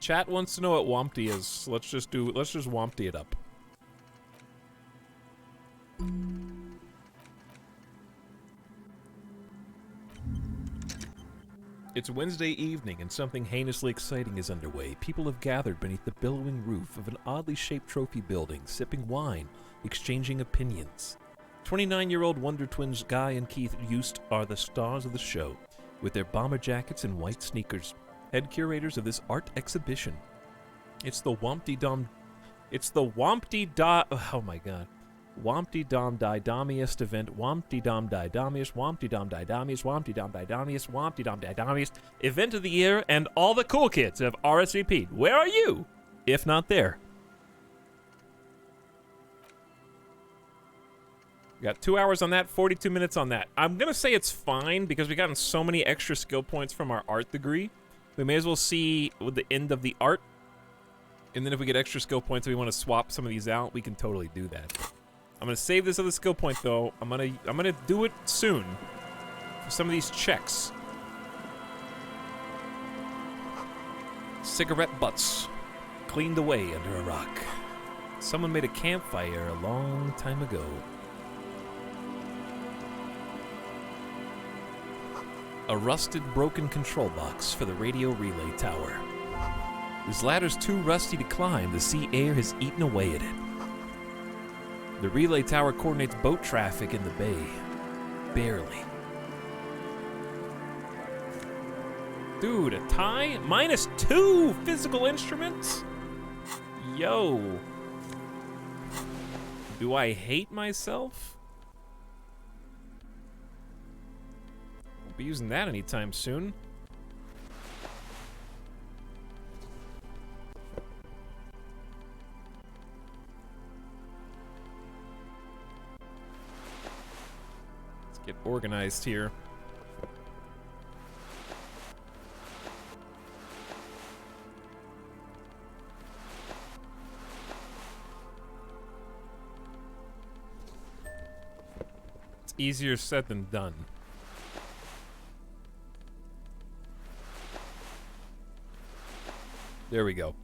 Chat wants to know what Wompty is. Let's just Wompty it up. It's Wednesday evening and something heinously exciting is underway. People have gathered beneath the billowing roof of an oddly shaped trophy building, sipping wine, exchanging opinions. 29-year-old Wonder Twins Guy and Keith Yost are the stars of the show, with their bomber jackets and white sneakers, head curators of this art exhibition. It's the Wompty Dom Wompty Dom Didamiest event, Wompty Dom Didamiest, Wompty Dom Didamiest, Wompty Dom Didamiest, Wompty Dom Didamiest event of the year, and all the cool kids have RSVP'd. Where are you? If not there. We got 2 hours on that, 42 minutes on that. I'm gonna say it's fine because we've gotten so many extra skill points from our art degree. We may as well see the end of the art. And then if we get extra skill points and we want to swap some of these out, we can totally do that. I'm gonna save this other skill point though. I'm gonna do it soon for some of these checks. Cigarette butts cleaned away under a rock. Someone made a campfire a long time ago. A rusted, broken control box for the radio relay tower. This ladder's too rusty to climb. The sea air has eaten away at it. The relay tower coordinates boat traffic in the bay. Barely. Dude, a tie? -2 physical instruments? Yo. Do I hate myself? Won't be using that anytime soon. Get organized here. It's easier said than done. There we go.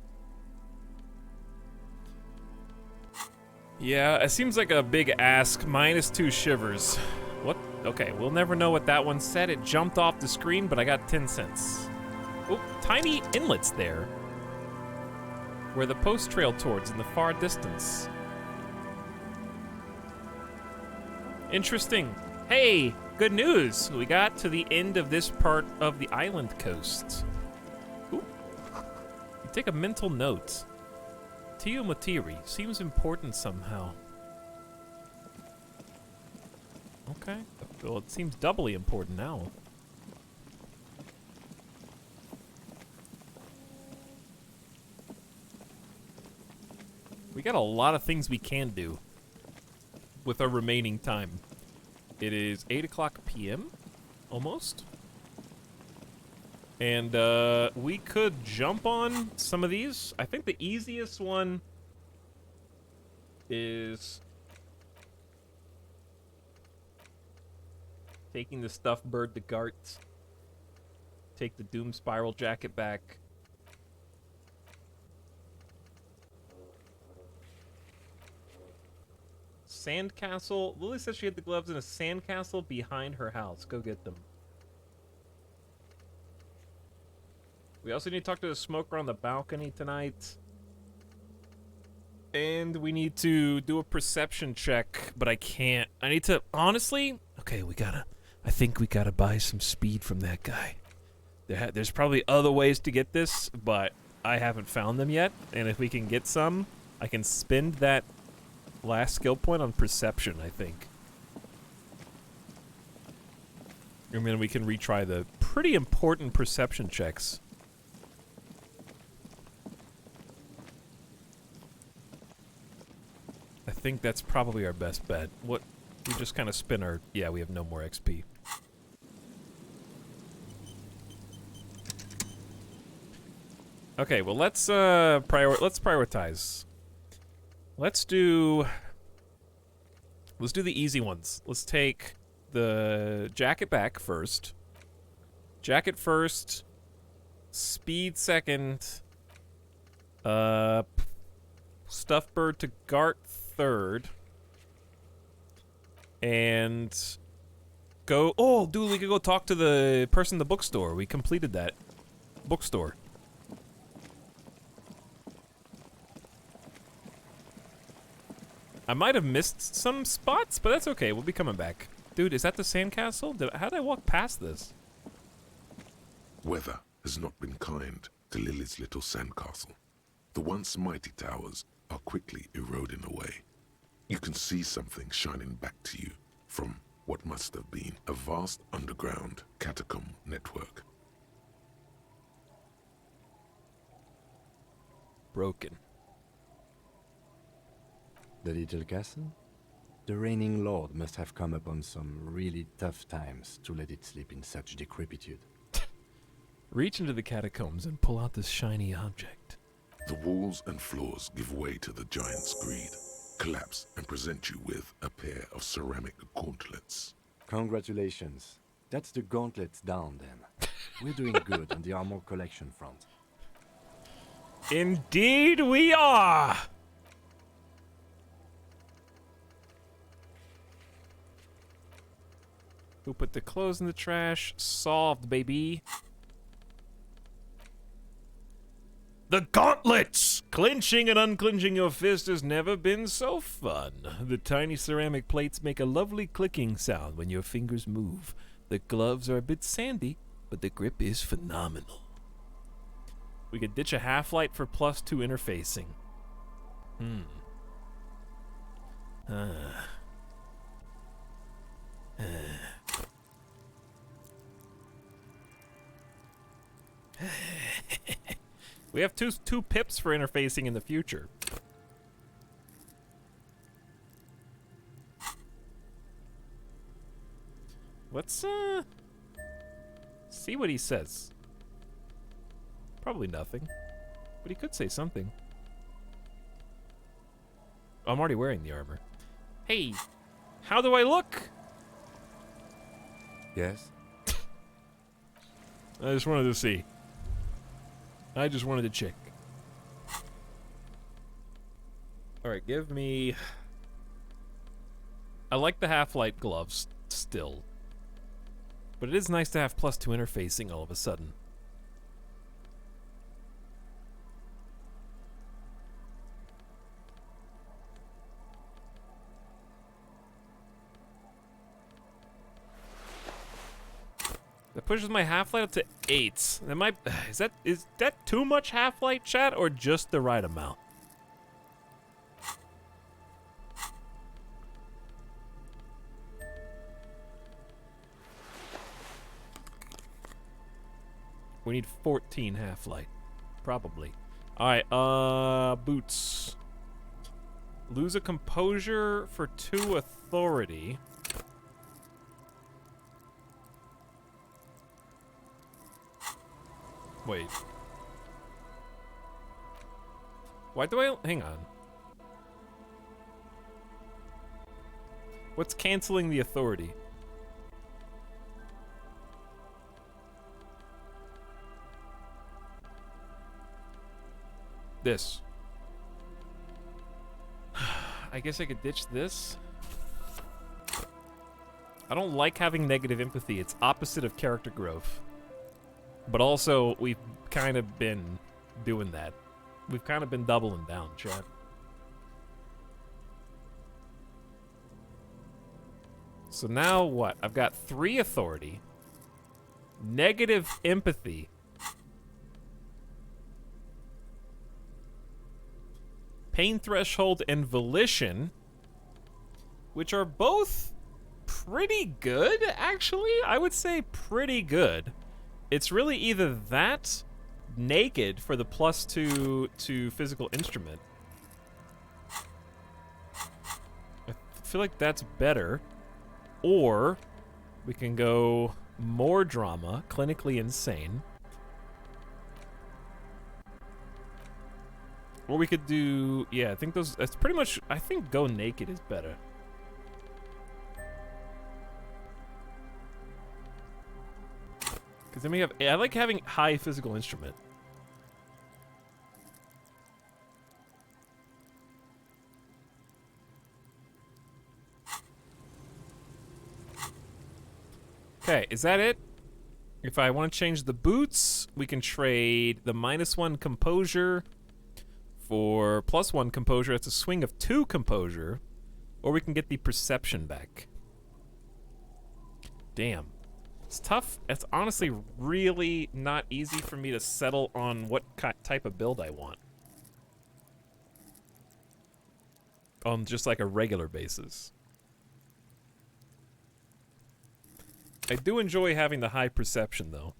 Yeah, it seems like a big ask. -2 shivers. What? Okay, we'll never know what that one said. It jumped off the screen, but I got 10 cents. Oh, tiny inlets there. Where the post trail towards in the far distance. Interesting. Hey, good news. We got to the end of this part of the island coast. Ooh. You take a mental note. Tio Matiri seems important somehow. Okay. Well, it seems doubly important now. We got a lot of things we can do with our remaining time. It is 8 o'clock p.m. almost. And we could jump on some of these. I think the easiest one is taking the stuffed bird to Gart. Take the Doom Spiral jacket back. Sandcastle. Lily says she had the gloves in a sandcastle behind her house. Go get them. We also need to talk to the smoker on the balcony tonight. And we need to do a perception check, but I can't. I need to, honestly, okay, I think we gotta buy some speed from that guy. There's probably other ways to get this, but I haven't found them yet. And if we can get some, I can spend that last skill point on perception, I think. And then we can retry the pretty important perception checks. I think that's probably our best bet. What? We just kind of spin our... Yeah, we have no more XP. Okay, well, let's prioritize. Let's do the easy ones. Let's take the jacket back first. Jacket first. Speed second. Stuffed bird to Gart 3rd. And go... Oh, dude, we could go talk to the person in the bookstore. We completed that. Bookstore. I might have missed some spots, but that's okay. We'll be coming back. Dude, is that the sandcastle? How did I walk past this? Weather has not been kind to Lily's little sandcastle. The once mighty towers are quickly eroding away. You can see something shining back to you from what must have been a vast underground catacomb network. Broken. The little castle? The reigning lord must have come upon some really tough times to let it sleep in such decrepitude. Reach into the catacombs and pull out this shiny object. The walls and floors give way to the giant's greed, collapse and present you with a pair of ceramic gauntlets. Congratulations. That's the gauntlets down then. We're doing good on the armor collection front. Indeed we are! Who put the clothes in the trash? Solved, baby. The gauntlets! Clenching and unclenching your fist has never been so fun. The tiny ceramic plates make a lovely clicking sound when your fingers move. The gloves are a bit sandy, but the grip is phenomenal. We could ditch a half-light for +2 interfacing. We have two pips for interfacing in the future. Let's see what he says. Probably nothing, but he could say something. I'm already wearing the armor. Hey, how do I look? Yes? I just wanted to see. I just wanted to check. Alright, give me... I like the half-light gloves still. But it is nice to have +2 interfacing all of a sudden. That pushes my half-light up to 8. That might... Is that too much half-light, chat, or just the right amount? We need 14 half-light. Probably. Alright, boots. Lose a composure for 2 authority. Wait. Why do I... Hang on. What's canceling the authority? This. I guess I could ditch this. I don't like having negative empathy. It's opposite of character growth. But also, we've kind of been doing that. We've kind of been doubling down, chat. So now what? I've got 3 authority. Negative empathy. Pain threshold and volition. Which are both pretty good, actually. I would say pretty good. It's really either that, naked for the +2 to physical instrument. I feel like that's better. Or we can go more drama, clinically insane. Or we could do, yeah, I think that's pretty much, I think go naked is better. Because then we have, I like having high physical instrument. Okay, is that it? If I want to change the boots, we can trade the -1 composure for +1 composure. It's a swing of 2 composure. Or we can get the perception back. Damn. It's tough. It's honestly really not easy for me to settle on what type of build I want. On just like a regular basis. I do enjoy having the high perception, though.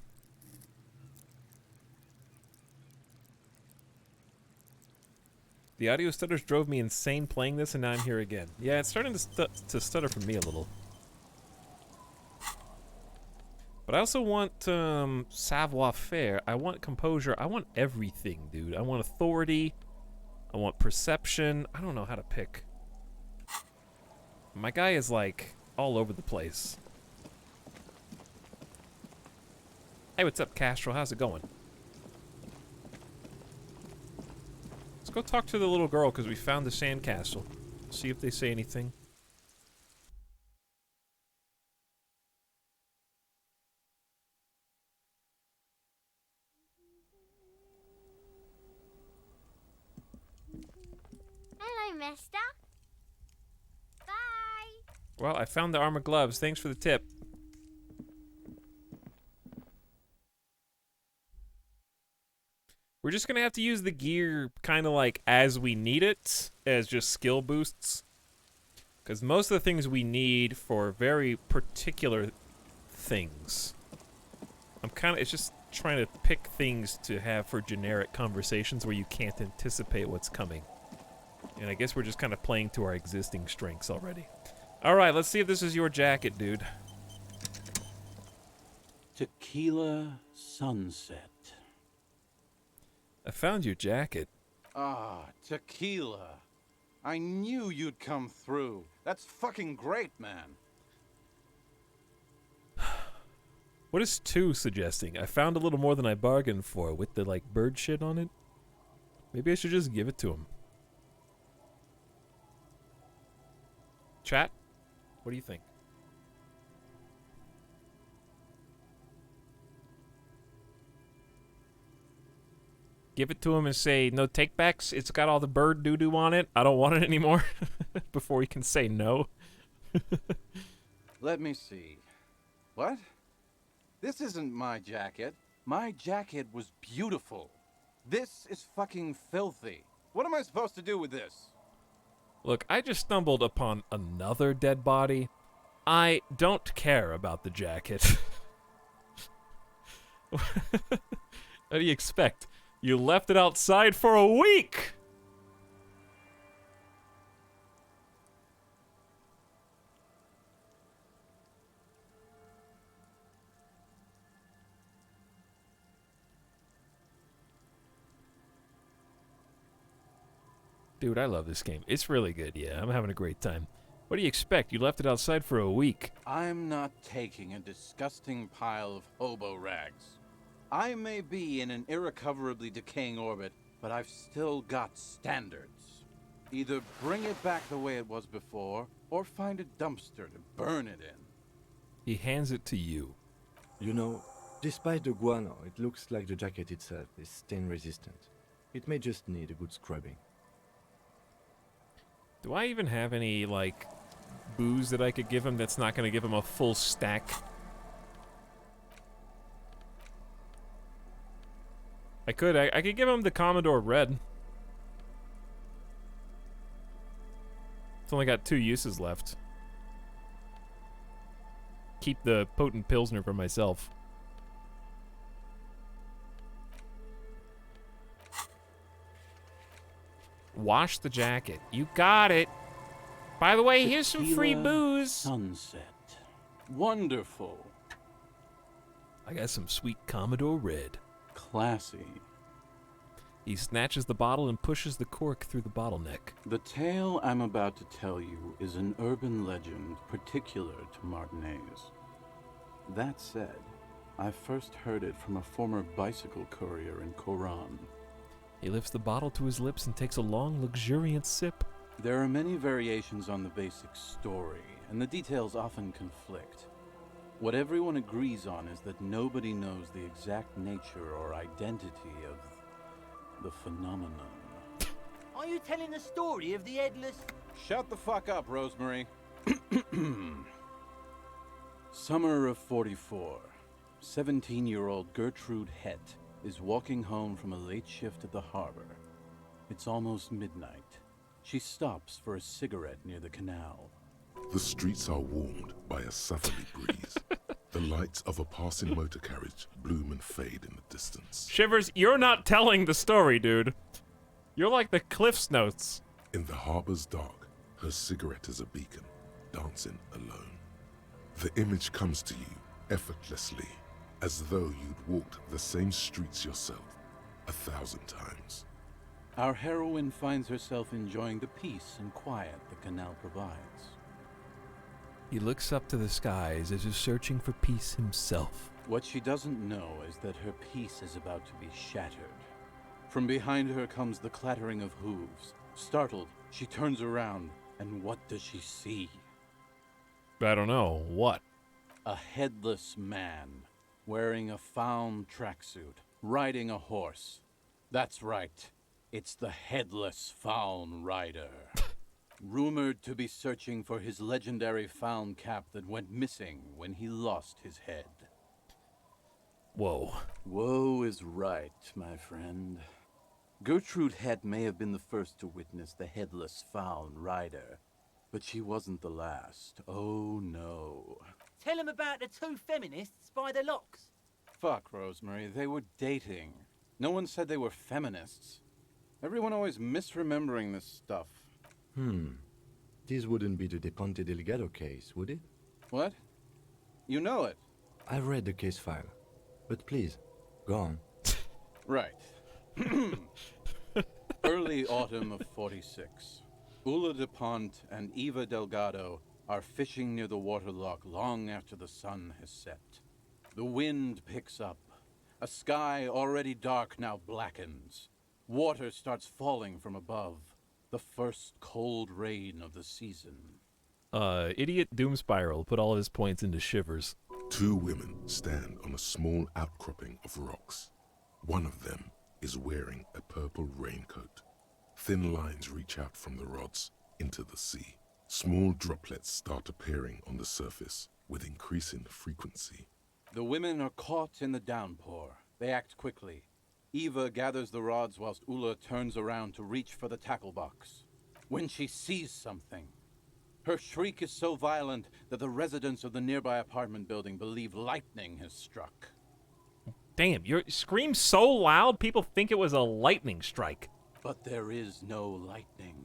The audio stutters drove me insane playing this, and now I'm here again. Yeah, it's starting to stutter for me a little. But I also want savoir-faire. I want composure. I want everything, dude. I want authority. I want perception. I don't know how to pick. My guy is, like, all over the place. Hey, what's up, Castro? How's it going? Let's go talk to the little girl, because we found the sandcastle. See if they say anything. Hello, mister. Bye. Well, I found the armor gloves. Thanks for the tip. We're just gonna have to use the gear kind of like as we need it, as just skill boosts. Because most of the things we need for very particular things. It's just trying to pick things to have for generic conversations where you can't anticipate what's coming. And I guess we're just kind of playing to our existing strengths already. Alright, let's see if this is your jacket, dude. Tequila Sunset. I found your jacket. Ah, tequila. I knew you'd come through. That's fucking great, man. What is 2 suggesting? I found a little more than I bargained for with the, like, bird shit on it. Maybe I should just give it to him. Chat? What do you think? Give it to him and say, no takebacks. It's got all the bird doo-doo on it. I don't want it anymore. Before he can say no. Let me see. What? This isn't my jacket. My jacket was beautiful. This is fucking filthy. What am I supposed to do with this? Look, I just stumbled upon another dead body. I don't care about the jacket. What do you expect? You left it outside for a week! Dude, I love this game. It's really good, yeah. I'm having a great time. What do you expect? You left it outside for a week. I'm not taking a disgusting pile of hobo rags. I may be in an irrecoverably decaying orbit, but I've still got standards. Either bring it back the way it was before, or find a dumpster to burn it in. He hands it to you. You know, despite the guano, it looks like the jacket itself is stain resistant. It may just need a good scrubbing. Do I even have any, like, booze that I could give him that's not going to give him a full stack? I could give him the Commodore Red. It's only got 2 uses left. Keep the potent Pilsner for myself. Wash the jacket. You got it. By the way, here's some free booze. Sunset. Wonderful. I got some sweet Commodore Red. Classy. He snatches the bottle and pushes the cork through the bottleneck. The tale I'm about to tell you is an urban legend particular to Martinez. That said, I first heard it from a former bicycle courier in Coran. He lifts the bottle to his lips and takes a long, luxuriant sip. There are many variations on the basic story, and the details often conflict. What everyone agrees on is that nobody knows the exact nature or identity of the phenomenon. Are you telling the story of the headless... Shut the fuck up, Rosemary. Summer of 44. 17-year-old Gertrude Het is walking home from a late shift at the harbor. It's almost midnight. She stops for a cigarette near the canal. The streets are warmed by a southerly breeze. The lights of a passing motor carriage bloom and fade in the distance. Shivers, you're not telling the story, dude. You're like the Cliff's Notes. In the harbor's dark, her cigarette is a beacon, dancing alone. The image comes to you effortlessly, as though you'd walked the same streets yourself 1,000 times. Our heroine finds herself enjoying the peace and quiet the canal provides. He looks up to the skies as if searching for peace himself. What she doesn't know is that her peace is about to be shattered. From behind her comes the clattering of hooves. Startled, she turns around, and what does she see? I don't know. What? A headless man, wearing a fawn tracksuit, riding a horse. That's right. It's the headless fawn rider. Rumored to be searching for his legendary fawn cap that went missing when he lost his head. Whoa. Whoa is right, my friend. Gertrude Het may have been the first to witness the headless fawn rider, but she wasn't the last. Oh no. Tell him about the two feminists by the locks. Fuck, Rosemary, they were dating. No one said they were feminists. Everyone always misremembering this stuff. This wouldn't be the De Ponte Delgado case, would it? What? You know it? I've read the case file. But please, go on. Right. Early autumn of 46. Ulla de Ponte and Eva Delgado are fishing near the waterlock long after the sun has set. The wind picks up. A sky already dark now blackens. Water starts falling from above. The first cold rain of the season. Idiot Doom Spiral put all his points into Shivers. Two women stand on a small outcropping of rocks. One of them is wearing a purple raincoat. Thin lines reach out from the rods into the sea. Small droplets start appearing on the surface with increasing frequency. The women are caught in the downpour. They act quickly. Eva gathers the rods whilst Ulla turns around to reach for the tackle box. When she sees something, her shriek is so violent that the residents of the nearby apartment building believe lightning has struck. Damn, your scream so loud people think it was a lightning strike. But there is no lightning.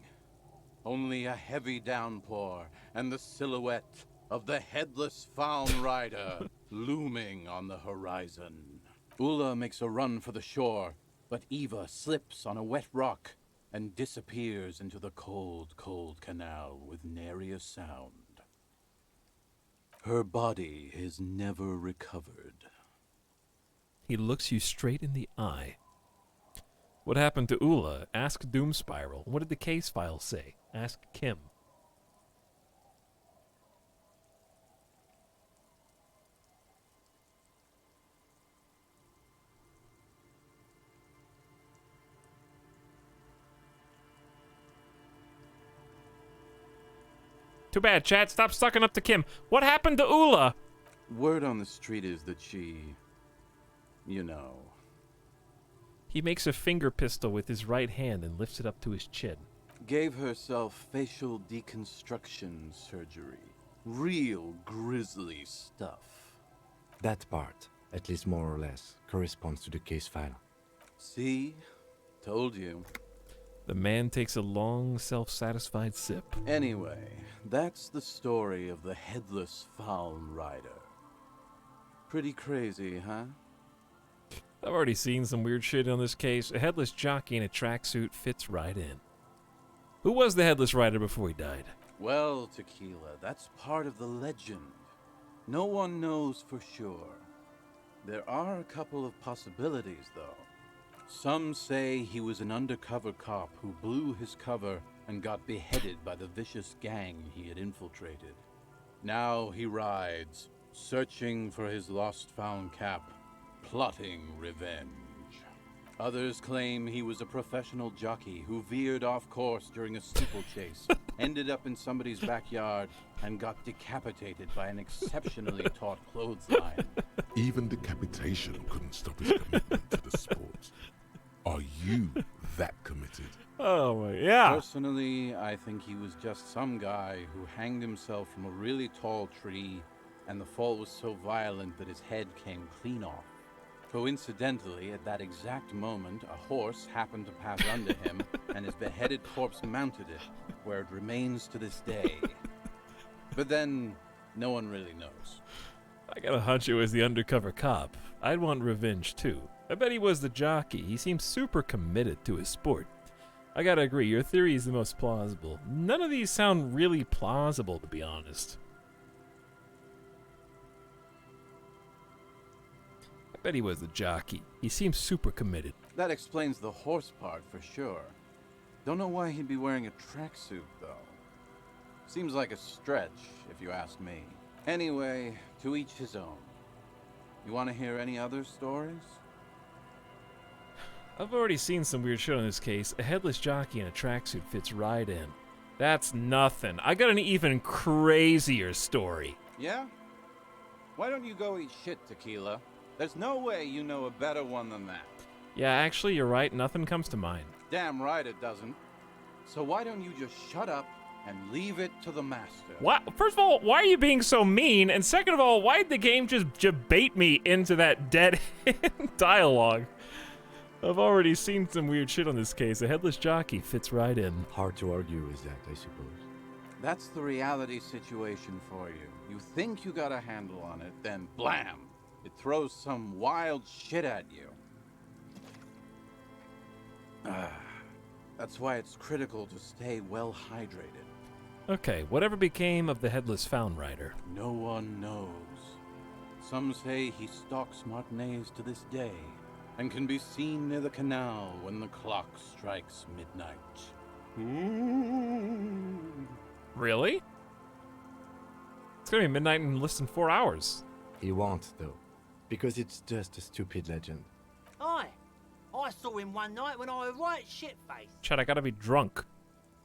Only a heavy downpour and the silhouette of the headless fawn rider looming on the horizon. Ulla makes a run for the shore, but Eva slips on a wet rock and disappears into the cold, cold canal with nary a sound. Her body is never recovered. He looks you straight in the eye. What happened to Ulla? Ask Doom Spiral. What did the case file say? Ask Kim. Too bad, chat. Stop sucking up to Kim. What happened to Ulla? Word on the street is that she... you know... He makes a finger pistol with his right hand and lifts it up to his chin. gave herself facial deconstruction surgery. Real grisly stuff. That part, at least more or less, corresponds to the case file. See? Told you. The man takes a long, self-satisfied sip. Anyway, that's the story of the headless fawn rider. Pretty crazy, huh? I've already seen some weird shit on this case. A headless jockey in a tracksuit fits right in. Who was the headless rider before he died? Well, Tequila, that's part of the legend. No one knows for sure. There are a couple of possibilities, though. Some say he was an undercover cop who blew his cover and got beheaded by the vicious gang he had infiltrated. Now he rides, searching for his lost-found cap, plotting revenge. Others claim he was a professional jockey who veered off course during a steeplechase, ended up in somebody's backyard, and got decapitated by an exceptionally taut clothesline. Even decapitation couldn't stop his commitment to the sport. Are you that committed? Oh my, yeah. Personally, I think he was just some guy who hanged himself from a really tall tree, and the fall was so violent that his head came clean off. Coincidentally, at that exact moment, a horse happened to pass under him, and his beheaded corpse mounted it, where it remains to this day. But then, no one really knows. I got a hunch it was the undercover cop. I'd want revenge too. I bet he was the jockey. He seems super committed to his sport. I gotta agree, your theory is the most plausible. None of these sound really plausible, to be honest. I bet he was the jockey. He seems super committed. That explains the horse part for sure. Don't know why he'd be wearing a tracksuit, though. Seems like a stretch, if you ask me. Anyway, to each his own. You want to hear any other stories? I've already seen some weird shit on this case. A headless jockey in a tracksuit fits right in. That's nothing. I got an even crazier story. Yeah? Why don't you go eat shit, Tequila? There's no way you know a better one than that. Yeah, actually, you're right. Nothing comes to mind. Damn right it doesn't. So why don't you just shut up and leave it to the master? What? First of all, why are you being so mean? And second of all, why did the game just bait me into that dead dialogue? I've already seen some weird shit on this case. A headless jockey fits right in. Hard to argue with that, I suppose. That's the reality situation for you. You think you got a handle on it, then blam! It throws some wild shit at you. That's why it's critical to stay well hydrated. Okay, whatever became of the headless found rider? No one knows. Some say he stalks Martinez to this day, and can be seen near the canal when the clock strikes midnight. Ooh. Really? It's gonna be midnight in less than 4 hours. He won't, though, because it's just a stupid legend. Aye, I saw him one night when I was right shit-faced. Chad, I gotta be drunk.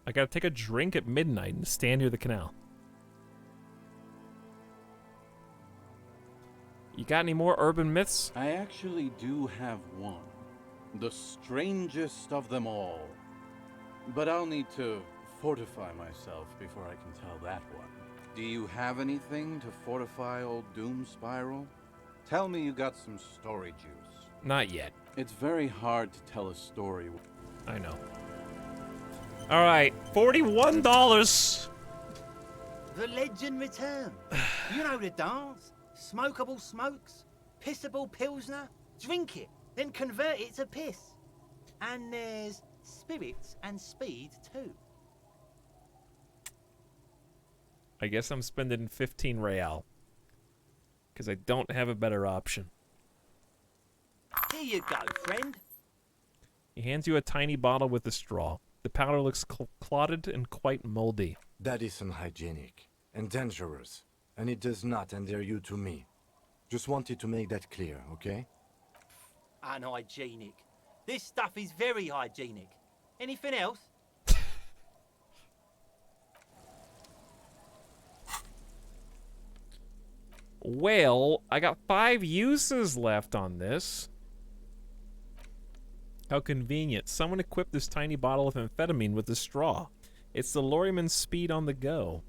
I gotta take a drink at midnight and stand near the canal. You got any more urban myths? I actually do have one. The strangest of them all. But I'll need to fortify myself before I can tell that one. Do you have anything to fortify old Doom Spiral? Tell me you got some story juice. Not yet. It's very hard to tell a story. I know. Alright, $41! The legend returns. You know the dance. Smokable smokes, pissable pilsner. Drink it, then convert it to piss. And there's spirits and speed too. I guess I'm spending 15 real. Because I don't have a better option. Here you go, friend. He hands you a tiny bottle with a straw. The powder looks clotted and quite moldy. That is unhygienic and dangerous, and it does not endear you to me. Just wanted to make that clear, okay? Unhygienic. This stuff is very hygienic. Anything else? Well, I got 5 uses left on this. How convenient. Someone equipped this tiny bottle of amphetamine with a straw. It's the Lorryman's speed on the go.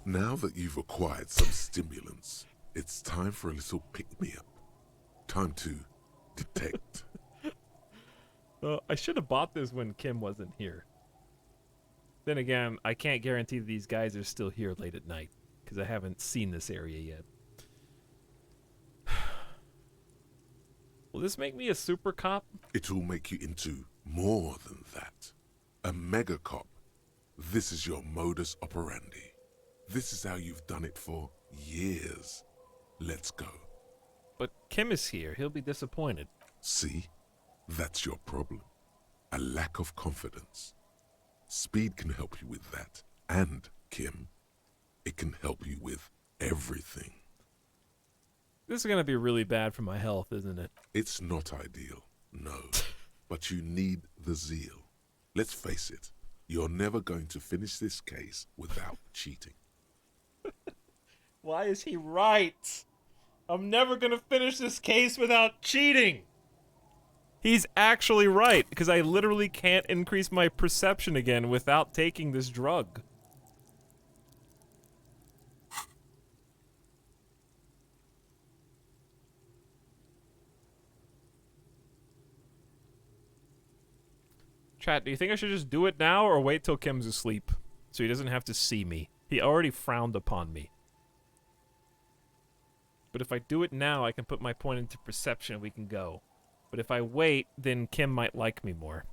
Now that you've acquired some stimulants, it's time for a little pick-me-up. Time to detect. I should have bought this when Kim wasn't here. Then again, I can't guarantee that these guys are still here late at night, because I haven't seen this area yet. Will this make me a super cop? It'll make you into more than that. A mega cop. This is your modus operandi. This is how you've done it for years. Let's go. But Kim is here. He'll be disappointed. See? That's your problem. A lack of confidence. Speed can help you with that, And, Kim, it can help you with everything. This is gonna be really bad for my health, isn't it? It's not ideal, no. But you need the zeal. Let's face it, you're never going to finish this case without cheating. Why is he right? I'm never gonna finish this case without cheating. He's actually right, because I literally can't increase my perception again without taking this drug. Chat, do you think I should just do it now or wait till Kim's asleep so he doesn't have to see me? He already frowned upon me. But if I do it now, I can put my point into perception and we can go. But if I wait, then Kim might like me more.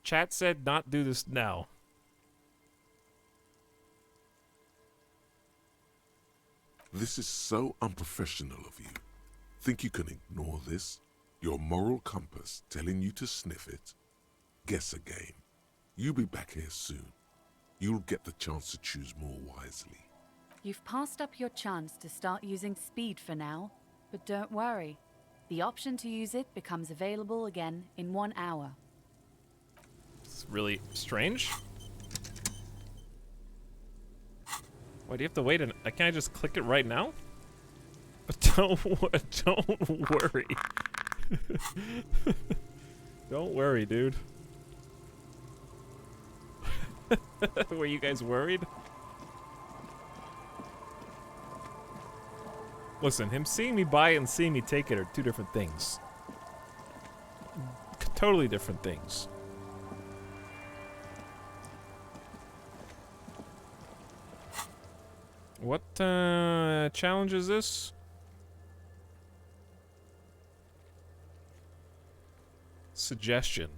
Chat said not do this now. This is so unprofessional of you. Think you can ignore this? Your moral compass telling you to sniff it? Guess again. You'll be back here soon. You'll get the chance to choose more wisely. You've passed up your chance to start using speed for now, but don't worry. The option to use it becomes available again in 1 hour. It's really strange. Why do you have to wait? Can't I just click it right now? Don't worry. Don't worry, dude. Were you guys worried? Listen, him seeing me buy it and seeing me take it are two different things. Totally different things. What challenge is this? Suggestion.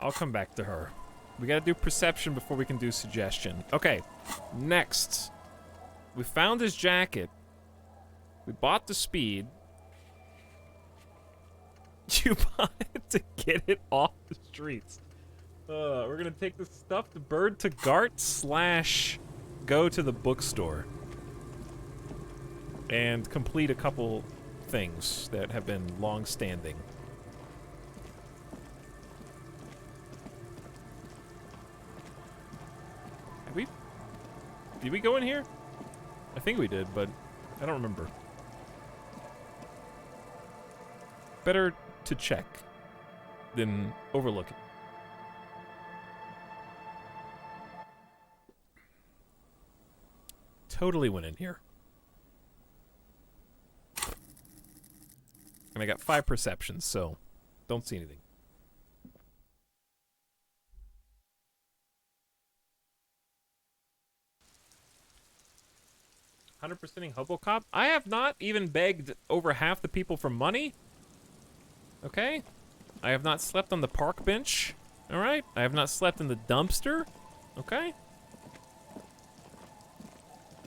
I'll come back to her. We gotta do perception before we can do suggestion. Okay, next. We found his jacket. We bought the speed. You bought it to get it off the streets. We're gonna take the stuffed bird to Gart / go to the bookstore and complete a couple things that have been long-standing. Did we go in here? I think we did, but I don't remember. Better to check than overlook it. Totally went in here. And I got 5 perceptions, so don't see anything. 100%ing Hobocop? I have not even begged over half the people for money. Okay? I have not slept on the park bench. Alright? I have not slept in the dumpster. Okay?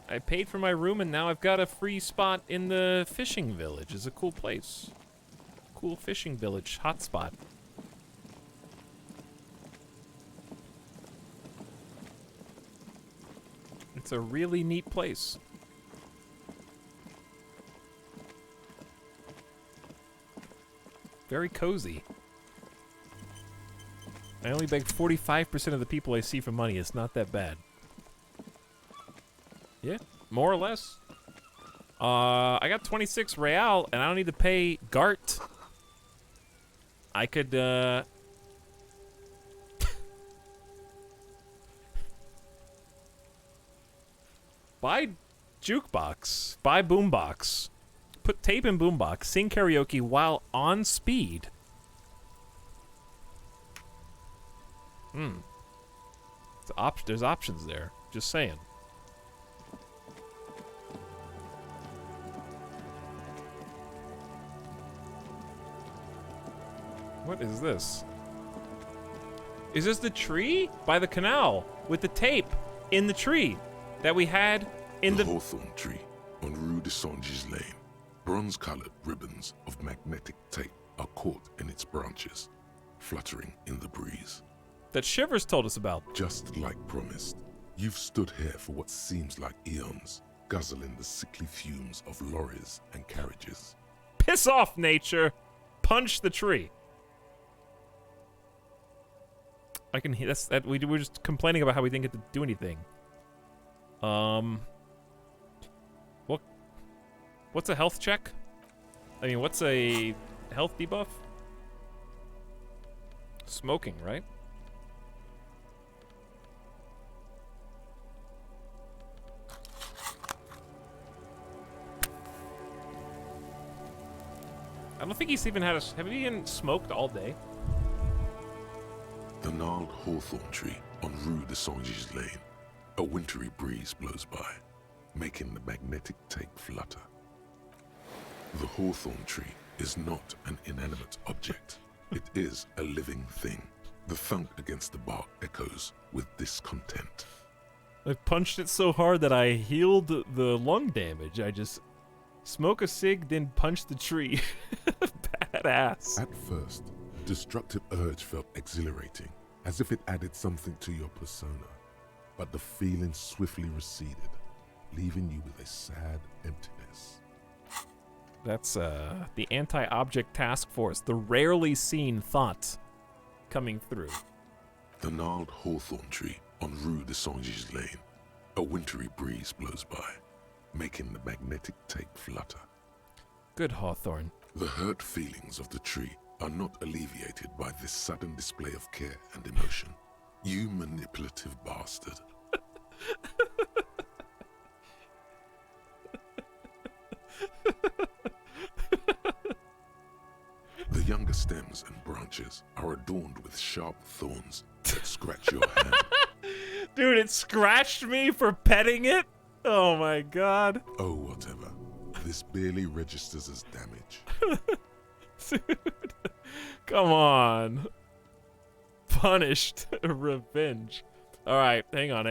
I paid for my room and now I've got a free spot in the fishing village. It's a cool place. Cool fishing village hotspot. It's a really neat place. Very cozy. I only beg 45% of the people I see for money. It's not that bad. Yeah, more or less. I got 26 real, and I don't need to pay Gart. I could, buy jukebox, buy boombox, put tape in boombox, sing karaoke while on speed. There's options there. Just saying. What is this? Is this the tree by the canal with the tape in the tree that we had in the hawthorn tree de Songes Lane, bronze-colored ribbons of magnetic tape are caught in its branches, fluttering in the breeze. That Shivers told us about. Just like promised, you've stood here for what seems like eons, guzzling the sickly fumes of lorries and carriages. Piss off, nature! Punch the tree. I can hear that. We were just complaining about how we didn't get to do anything. What's a health check? I mean, what's a health debuff? Smoking, right? I don't think he's even had a... Have you even smoked all day? The gnarled hawthorn tree on Rue de Songes Lane. A wintry breeze blows by, making the magnetic tape flutter. The hawthorn tree is not an inanimate object. It is a living thing. The thunk against the bark echoes with discontent. I punched it so hard that I healed the lung damage. I just smoke a cig, then punch the tree. Badass. At first, destructive urge felt exhilarating, as if it added something to your persona. But the feeling swiftly receded, leaving you with a sad emptiness. That's the Anti-Object Task Force, the rarely seen thought coming through. The gnarled hawthorn tree on Rue de Songes Lane. A wintry breeze blows by, making the magnetic tape flutter. Good hawthorn. The hurt feelings of the tree are not alleviated by this sudden display of care and emotion. You manipulative bastard. The younger stems and branches are adorned with sharp thorns that scratch your hand. Dude, it scratched me for petting it? Oh my god. Oh, whatever. This barely registers as damage. Dude, come on. Punished. Revenge. Alright, hang on.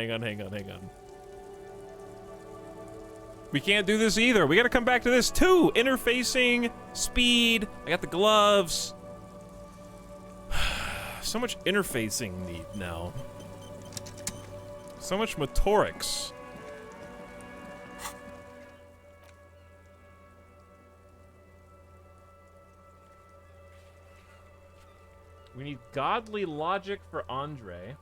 We can't do this either. We gotta come back to this too. Interfacing, speed. I got the gloves. So much interfacing need now. So much motorics. We need godly logic for Andre.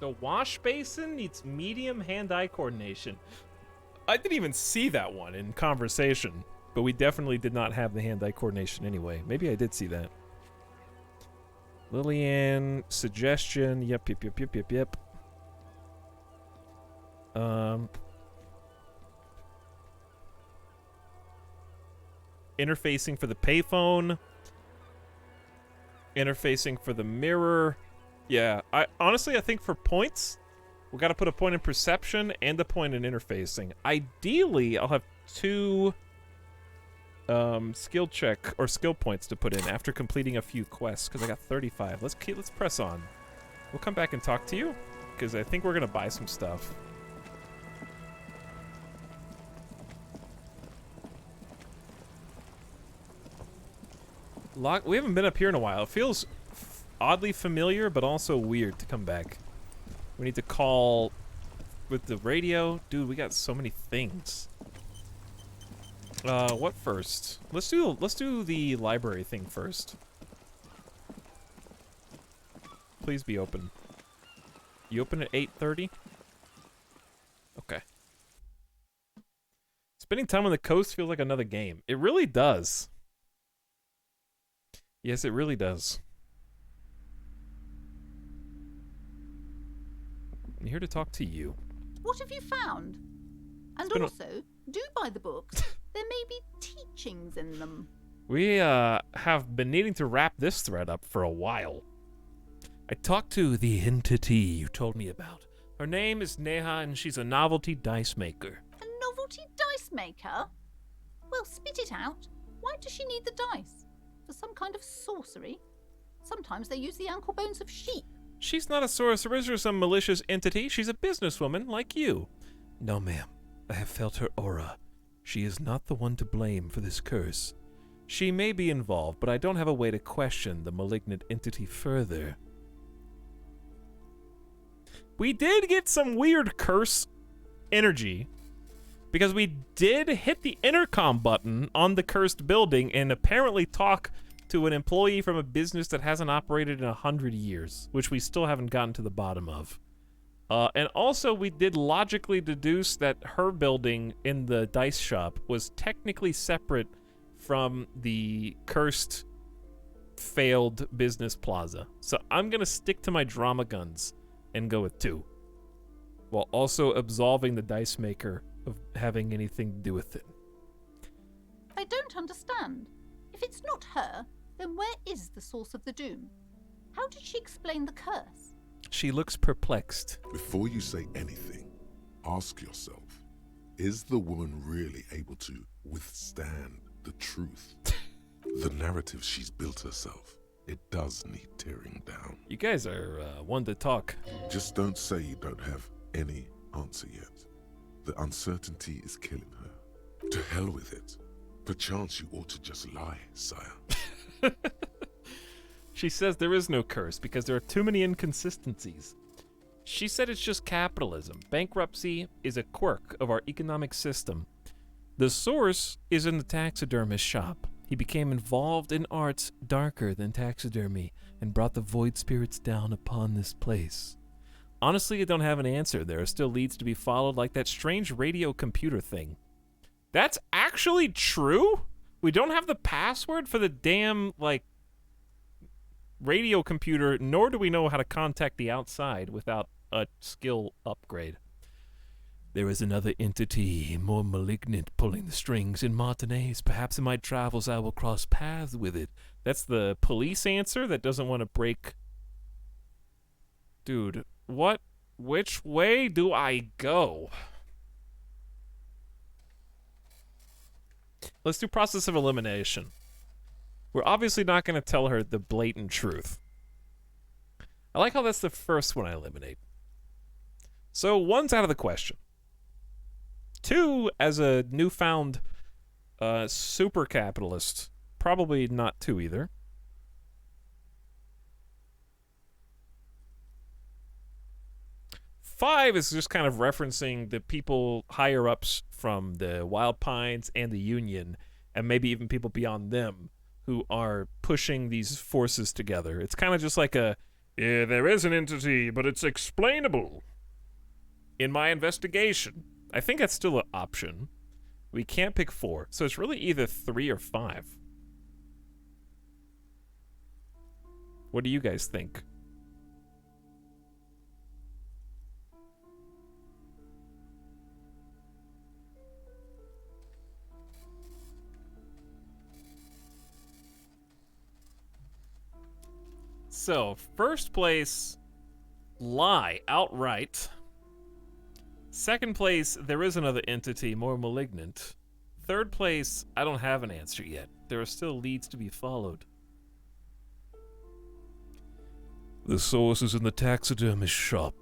The wash basin needs medium hand-eye coordination. I didn't even see that one in conversation, but we definitely did not have the hand-eye coordination anyway. Maybe I did see that. Lillian, suggestion, yep. Interfacing for the payphone. Interfacing for the mirror. Yeah, I think for points, we gotta put a point in perception and a point in interfacing. Ideally, I'll have 2 skill check or skill points to put in after completing a few quests, because I got 35. Let's press on. We'll come back and talk to you, because I think we're gonna buy some stuff. We haven't been up here in a while. It feels oddly familiar, but also weird to come back. We need to call with the radio. Dude, we got so many things. What first? Let's do the library thing first. Please be open. You open at 8:30? Okay. Spending time on the coast feels like another game. It really does. Yes, it really does. I'm here to talk to you. What have you found? And also, do buy the books. There may be teachings in them. We have been needing to wrap this thread up for a while. I talked to the entity you told me about. Her name is Neha, and she's a novelty dice maker. A novelty dice maker? Well, spit it out. Why does she need the dice? For some kind of sorcery? Sometimes they use the ankle bones of sheep. She's not a sorceress or some malicious entity. She's a businesswoman like you. No, ma'am. I have felt her aura. She is not the one to blame for this curse. She may be involved, but I don't have a way to question the malignant entity further. We did get some weird curse energy, because we did hit the intercom button on the cursed building and apparently talk to an employee from a business that hasn't operated in 100 years, which we still haven't gotten to the bottom of. And also, we did logically deduce that her building in the dice shop was technically separate from the cursed, failed business plaza. So I'm going to stick to my drama guns and go with 2, while also absolving the dice maker of having anything to do with it. I don't understand. If it's not her, then where is the source of the doom? How did she explain the curse? She looks perplexed. Before you say anything, ask yourself, is the woman really able to withstand the truth? The narrative she's built herself, it does need tearing down. You guys are one to talk. Just don't say you don't have any answer yet. The uncertainty is killing her. To hell with it. Perchance you ought to just lie, sire. She says there is no curse because there are too many inconsistencies. She said it's just capitalism. Bankruptcy is a quirk of our economic system. The source is in the taxidermist's shop. He became involved in arts darker than taxidermy and brought the void spirits down upon this place. Honestly, I don't have an answer. There are still leads to be followed, like that strange radio computer thing. That's actually true? We don't have the password for the damn, like, radio computer, nor do we know how to contact the outside without a skill upgrade. There is another entity, more malignant, pulling the strings in Martinez. Perhaps in my travels I will cross paths with it. That's the police answer that doesn't want to break... Dude, what? Which way do I go? Let's do process of elimination. We're obviously not going to tell her the blatant truth. I like how that's the first one I eliminate. So 1's out of the question. 2, as a newfound super capitalist, probably not 2 either. Five is just kind of referencing the people higher ups from the Wild Pines and the Union, and maybe even people beyond them, who are pushing these forces together. It's kind of just like a, yeah, there is an entity, but it's explainable. In my investigation, I think that's still an option. We can't pick 4, so it's really either 3 or 5. What do you guys think? So, first place, lie outright. Second place, there is another entity, more malignant. Third place, I don't have an answer yet. There are still leads to be followed. The source is in the taxidermist's shop.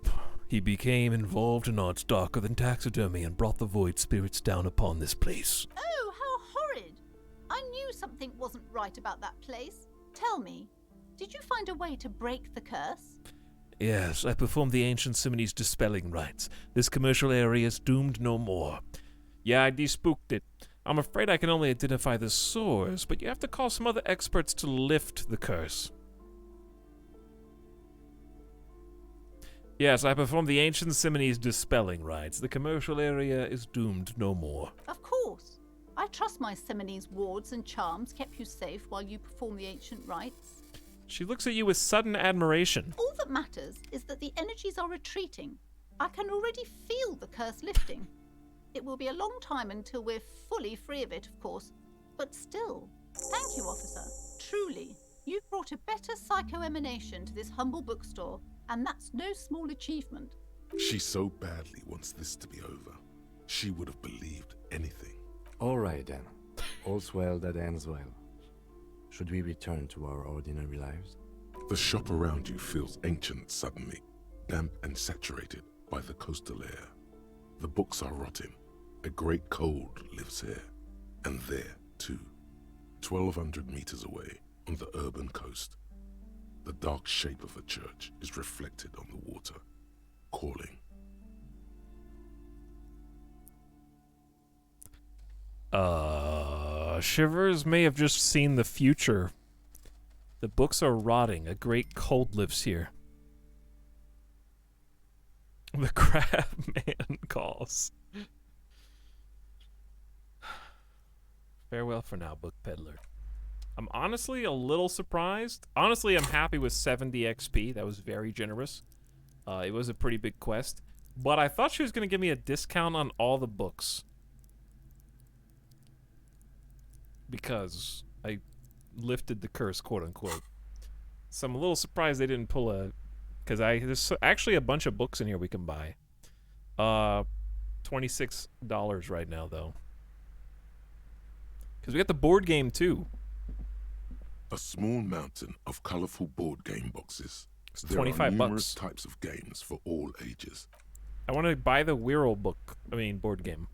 He became involved in arts darker than taxidermy and brought the void spirits down upon this place. Oh, how horrid! I knew something wasn't right about that place. Tell me, did you find a way to break the curse? Yes, I performed the ancient Simone's dispelling rites. This commercial area is doomed no more. Yeah, I despooked it. I'm afraid I can only identify the source, but you have to call some other experts to lift the curse. Yes, I performed the ancient Simone's dispelling rites. The commercial area is doomed no more. Of course. I trust my Simone's wards and charms kept you safe while you perform the ancient rites. She looks at you with sudden admiration. All that matters is that the energies are retreating. I can already feel the curse lifting. It will be a long time until we're fully free of it, of course. But still, thank you, officer. Truly, you've brought a better psycho-emanation to this humble bookstore, and that's no small achievement. She so badly wants this to be over. She would have believed anything. All right, then. All's well that ends well. Should we return to our ordinary lives? The shop around you feels ancient suddenly, damp and saturated by the coastal air. The books are rotting. A great cold lives here, and there too. 1,200 meters away on the urban coast, the dark shape of a church is reflected on the water, calling. Shivers may have just seen the future. The books are rotting. A great cold lives here. The crab man calls. Farewell for now, book peddler. I'm honestly a little surprised. Honestly, I'm happy with 70 XP. That was very generous. It was a pretty big quest. But I thought she was going to give me a discount on all the books. Because I lifted the curse, quote unquote. So I'm a little surprised they didn't pull a... Because there's actually a bunch of books in here we can buy. $26 right now, though. Because we got the board game, too. A small mountain of colorful board game boxes. It's There 25 are numerous bucks. types of games for all ages. I want to buy the Wirral board game.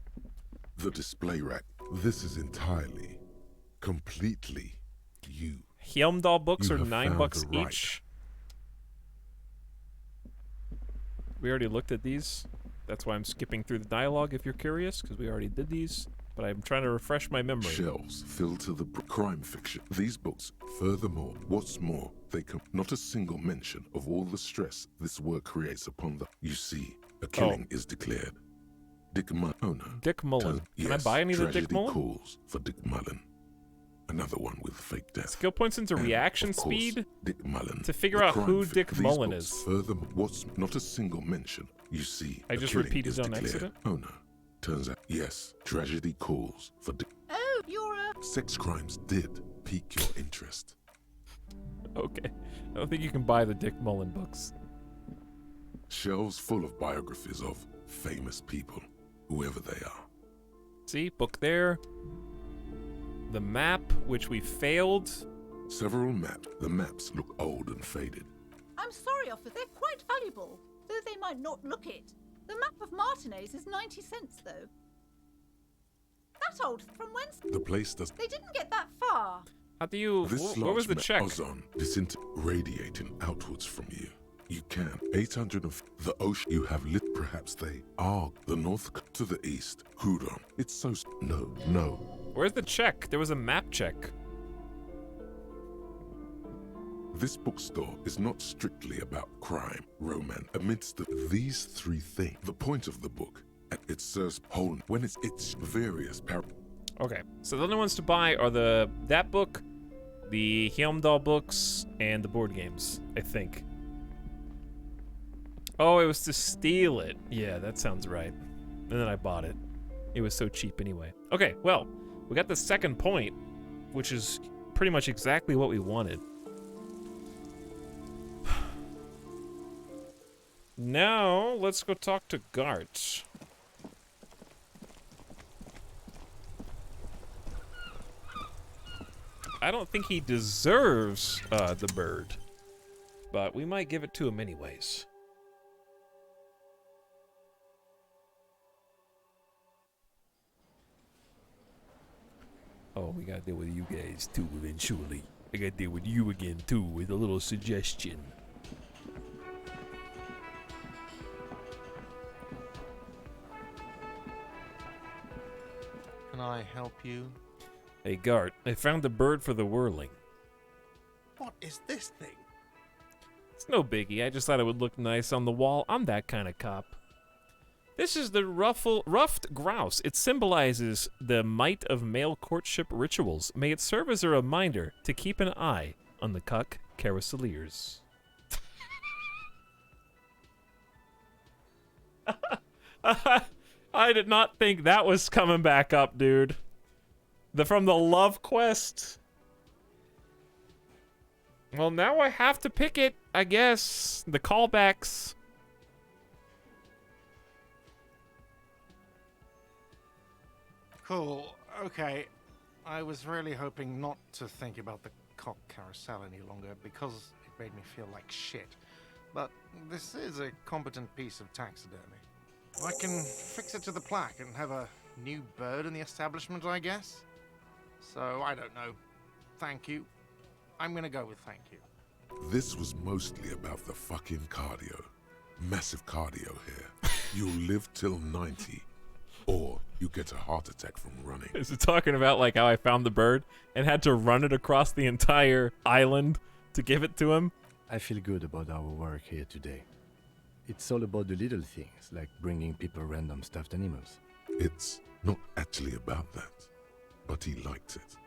The display rack. This is entirely, completely you. Helmdahl books You are have $9 found bucks the right. each. We already looked at these. That's why I'm skipping through the dialogue if you're curious, because we already did these. But I'm trying to refresh my memory. Shelves filled to the crime fiction. These books, furthermore, what's more, they come not a single mention of all the stress this work creates upon the. You see, a killing is declared. Dick Mullen, owner. Dick Mullen. Can I Yes, buy any of the Dick tragedy Mullen? calls for Dick Mullen. Another one with fake death. Skill points into And, reaction of course, speed Dick Mullen. to figure the out crime who fi- Dick These Mullen books, is. Furthermore, what's not a single mention. You see, I a just killing repeated is on declared. accident? Owner. Turns out, yes, tragedy calls for Dick. Oh, you're a... Sex crimes did pique your interest. Okay. I don't think you can buy the Dick Mullen books. Shelves full of biographies of famous people, whoever they are. See, book there. The map, which we failed. Several maps. The maps look old and faded. I'm sorry, Officer. They're quite valuable, though they might not look it. The map of Martinez is 90 cents, though. That old, from whence? The place does. They didn't get that far. How do you... This Where was the large check? map ozone radiating outwards from you. You can. 800 of the ocean you have lit. Perhaps they are the north to the east. Hudon. It's so. No. Where's the check? There was a map check. This bookstore is not strictly about crime, romance. Amidst these three things, the point of the book, it serves whole when it's various Okay, so the only ones to buy are that book, the Helmdahl books, and the board games, I think. Oh, it was to steal it. Yeah, that sounds right. And then I bought it. It was so cheap anyway. Okay, well, we got the second point, which is pretty much exactly what we wanted. Now, let's go talk to Gart. I don't think he deserves the bird, but we might give it to him anyways. Oh, we gotta deal with you guys too eventually. I gotta deal with you again too with a little suggestion. Can I help you? Hey Gart, I found the bird for the whirling. What is this thing? It's no biggie, I just thought it would look nice on the wall. I'm that kind of cop. This is the ruffed grouse. It symbolizes the might of male courtship rituals. May it serve as a reminder to keep an eye on the cuck carouseliers. I did not think that was coming back up, dude. From the Love Quest. Well, now I have to pick it, I guess. The callbacks. Cool. Okay. I was really hoping not to think about the cock carousel any longer because it made me feel like shit. But this is a competent piece of taxidermy. I can fix it to the plaque and have a new bird in the establishment, I guess. So, I don't know. Thank you. I'm gonna go with thank you. This was mostly about the fucking cardio. Massive cardio here. You'll live till 90, or you get a heart attack from running. Is it talking about like how I found the bird and had to run it across the entire island to give it to him? I feel good about our work here today. It's all about the little things, like bringing people random stuffed animals. It's not actually about that, but he liked it.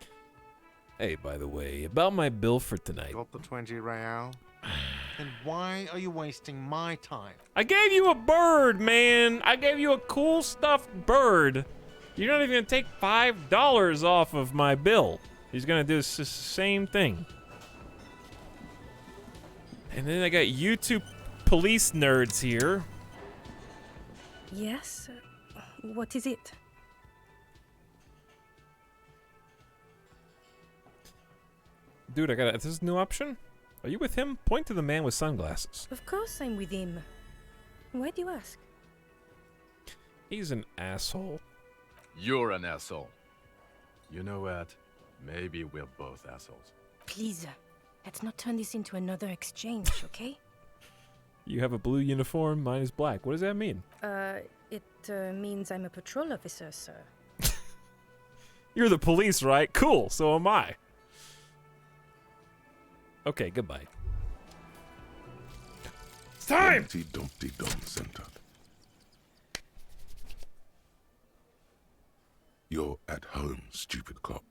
Hey, by the way, about my bill for tonight. Got the 20 real? Then why are you wasting my time? I gave you a bird, man. I gave you a cool stuffed bird. You're not even gonna take $5 off of my bill. He's gonna do the same thing. And then I got you two police nerds here. Yes? What is it? Dude, this is a new option? Are you with him? Point to the man with sunglasses. Of course I'm with him. Why do you ask? He's an asshole. You're an asshole. You know what? Maybe we're both assholes. Please, let's not turn this into another exchange, okay? You have a blue uniform, mine is black. What does that mean? It means I'm a patrol officer, sir. You're the police, right? Cool, so am I. Okay, goodbye. It's time! Dumpty Dumpty Dum Center. You're at home, stupid cop.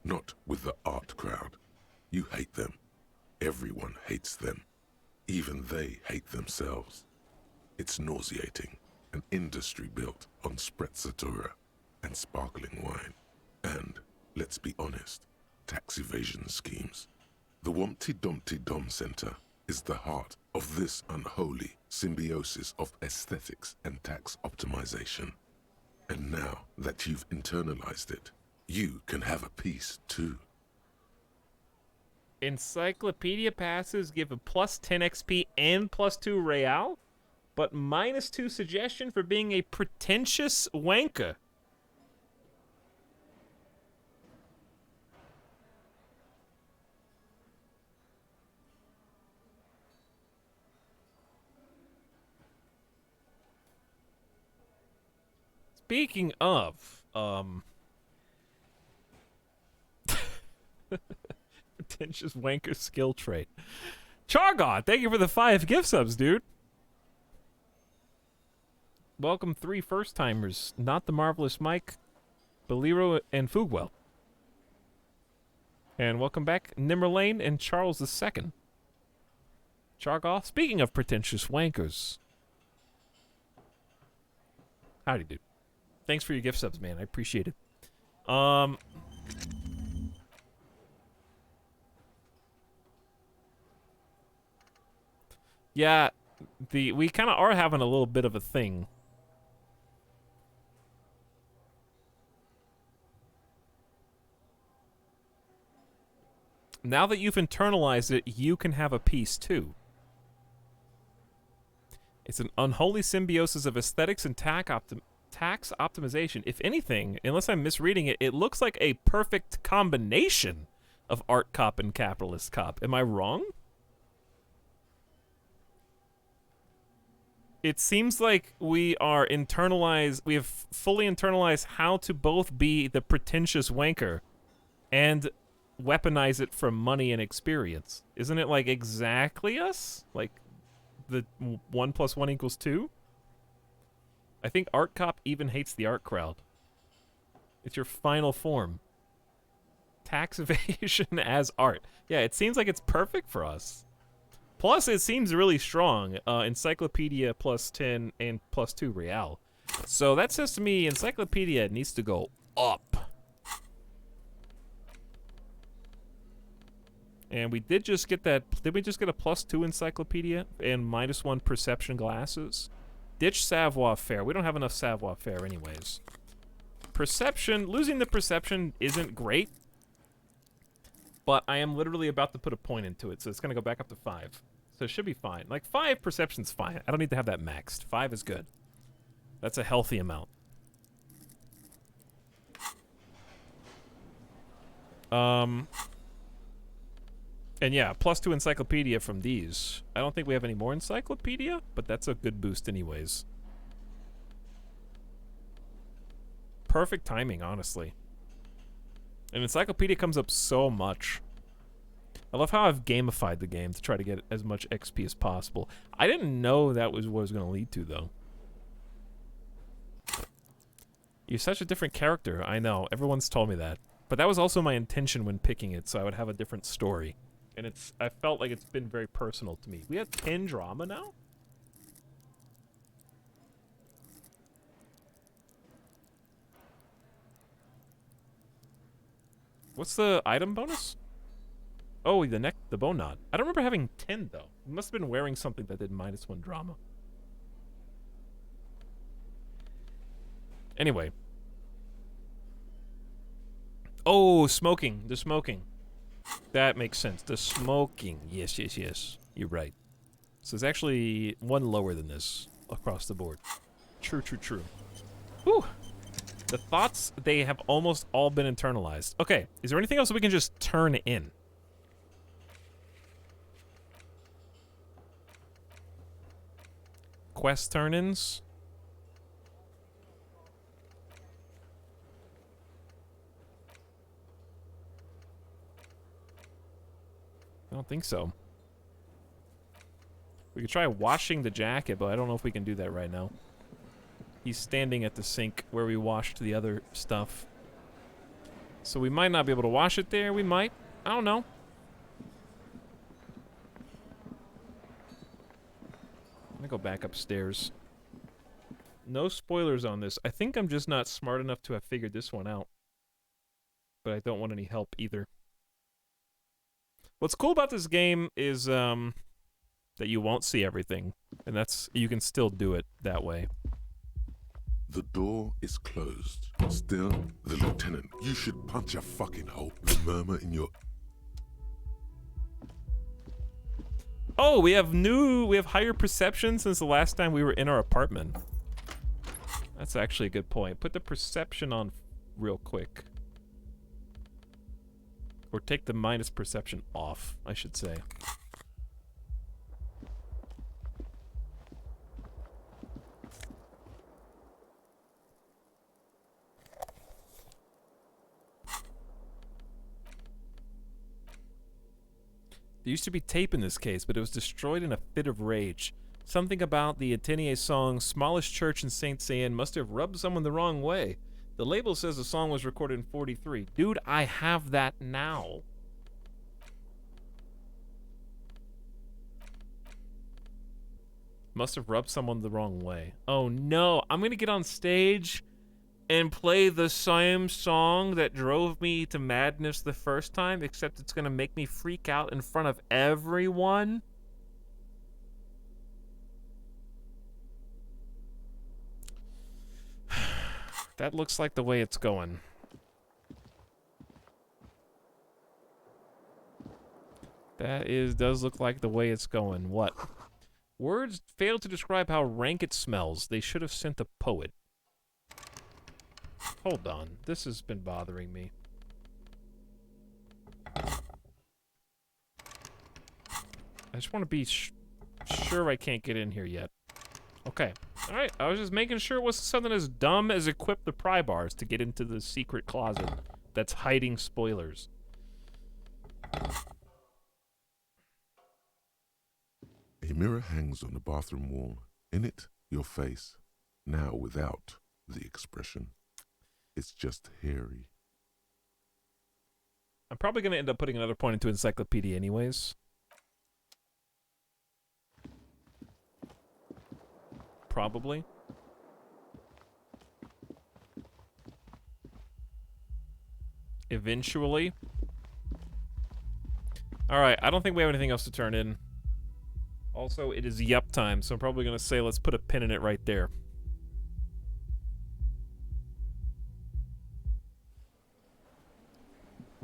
Not with the art crowd. You hate them. Everyone hates them. Even they hate themselves. It's nauseating. An industry built on sprezzatura and sparkling wine. And, let's be honest, tax evasion schemes. The Wumpty Dumpty Dum Center is the heart of this unholy symbiosis of aesthetics and tax optimization. And now that you've internalized it, you can have a piece too. Encyclopedia passes give a plus 10 XP and plus 2 real, but minus 2 suggestion for being a pretentious wanker. Speaking of, pretentious wanker skill trait. Chargon, thank you for the 5 gift subs, dude. Welcome 3 first-timers, Not the Marvelous Mike, Bolero, and Fugwell. And welcome back, Nimmerlane and Charles II. Chargoth, speaking of pretentious wankers. Howdy, dude. Thanks for your gift subs, man. I appreciate it. Yeah, we kind of are having a little bit of a thing. Now that you've internalized it, you can have a piece too. It's an unholy symbiosis of aesthetics and tax optimization. If anything, unless I'm misreading it, it looks like a perfect combination of art cop and capitalist cop. Am I wrong? It seems like we have fully internalized how to both be the pretentious wanker and weaponize it for money and experience. Isn't it like exactly us? Like the 1 + 1 = 2? I think Art Cop even hates the art crowd. It's your final form. Tax evasion as art. Yeah, it seems like it's perfect for us. Plus, it seems really strong. Encyclopedia plus 10 and plus 2 real. So that says to me, Encyclopedia needs to go up. And we did just get that. Did we just get a plus 2 Encyclopedia and minus 1 perception glasses? Ditch savoir faire. We don't have enough savoir faire anyways. Perception. Losing the perception isn't great. But I am literally about to put a point into it, so it's going to go back up to 5. So it should be fine. Like, 5 perception's fine. I don't need to have that maxed. 5 is good. That's a healthy amount. And yeah, +2 encyclopedia from these. I don't think we have any more encyclopedia, but that's a good boost anyways. Perfect timing, honestly. An encyclopedia comes up so much. I love how I've gamified the game to try to get as much XP as possible. I didn't know that was what it was going to lead to, though. You're such a different character. I know. Everyone's told me that. But that was also my intention when picking it, so I would have a different story. And I felt like it's been very personal to me. We have 10 drama now? What's the item bonus? Oh, the bone knot. I don't remember having 10, though. I must have been wearing something that did -1 drama. Anyway. Oh, smoking. The smoking. That makes sense. The smoking. Yes, yes, yes. You're right. So it's actually 1 lower than this across the board. True, true, true. Whew. The thoughts, they have almost all been internalized. Okay, is there anything else that we can just turn in? Quest turn-ins? I don't think so. We could try washing the jacket, but I don't know if we can do that right now. He's standing at the sink where we washed the other stuff. So we might not be able to wash it there. We might. I don't know. I'm gonna go back upstairs. No spoilers on this. I think I'm just not smart enough to have figured this one out. But I don't want any help either. What's cool about this game is that you won't see everything. And you can still do it that way. The door is closed. Still, the lieutenant, you should punch a fucking hole. The murmur in your... Oh, we have higher perception since the last time we were in our apartment. That's actually a good point. Put the perception on real quick. Or take the minus perception off, I should say. There used to be tape in this case, but it was destroyed in a fit of rage. Something about the Etalyx song "Smallest Church in St. Cyan" must have rubbed someone the wrong way. The label says the song was recorded in '43. Dude, I have that now. Must have rubbed someone the wrong way. Oh no, I'm gonna get on stage and play the same song that drove me to madness the first time, except it's gonna make me freak out in front of everyone. That looks like the way it's going. That does look like the way it's going. What? Words fail to describe how rank it smells. They should have sent a poet. Hold on. This has been bothering me. I just want to be sure I can't get in here yet. Okay. Alright, I was just making sure it wasn't something as dumb as equip the pry bars to get into the secret closet that's hiding spoilers. A mirror hangs on the bathroom wall. In it, your face. Now without the expression. It's just hairy. I'm probably going to end up putting another point into encyclopedia anyways. Probably. Eventually. Alright, I don't think we have anything else to turn in. Also, it is yup time, so I'm probably going to say let's put a pin in it right there.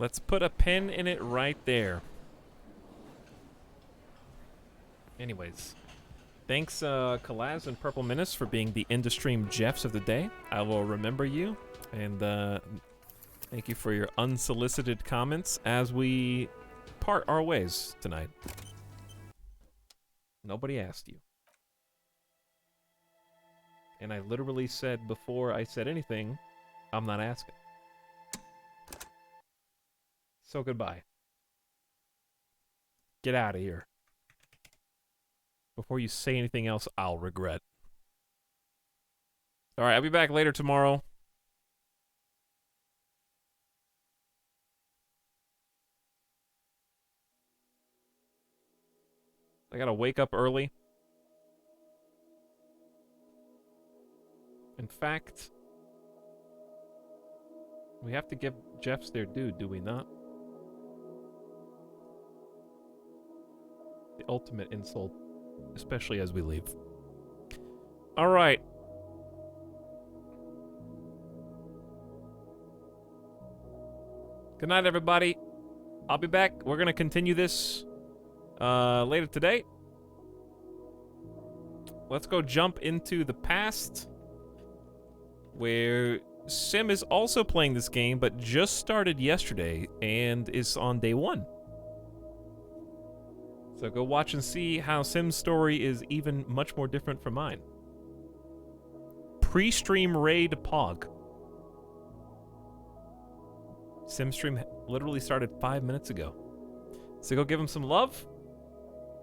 Let's put a pin in it right there. Anyways, thanks Kalaz and Purple Menace for being the in-the-stream Jeffs of the day. I will remember you, and thank you for your unsolicited comments as we part our ways tonight. Nobody asked you. And I literally said before I said anything, I'm not asking. So goodbye. Get out of here. Before you say anything else, I'll regret. Alright, I'll be back later tomorrow. I gotta wake up early. In fact, we have to give Jeffs their due, do we not? The ultimate insult, especially as we leave. Alright. Good night, everybody. I'll be back. We're gonna continue this later today. Let's go jump into the past, where Sim is also playing this game, but just started yesterday and is on day 1. So go watch and see how Sim's story is even much more different from mine. Pre-stream raid Pog. Sim stream literally started 5 minutes ago. So go give him some love.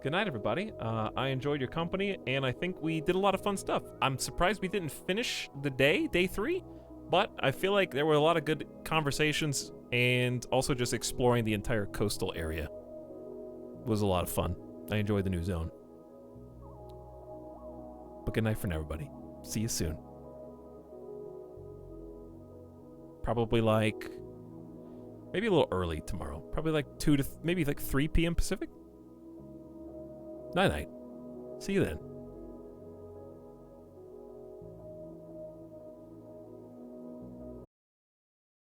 Good night, everybody. I enjoyed your company, and I think we did a lot of fun stuff. I'm surprised we didn't finish the day 3, but I feel like there were a lot of good conversations, and also just exploring the entire coastal area. It was a lot of fun. I enjoyed the new zone. But good night for now, everybody. See you soon. Probably like... maybe a little early tomorrow. Probably like 2 to... maybe like 3 p.m. Pacific? Night-night. See you then.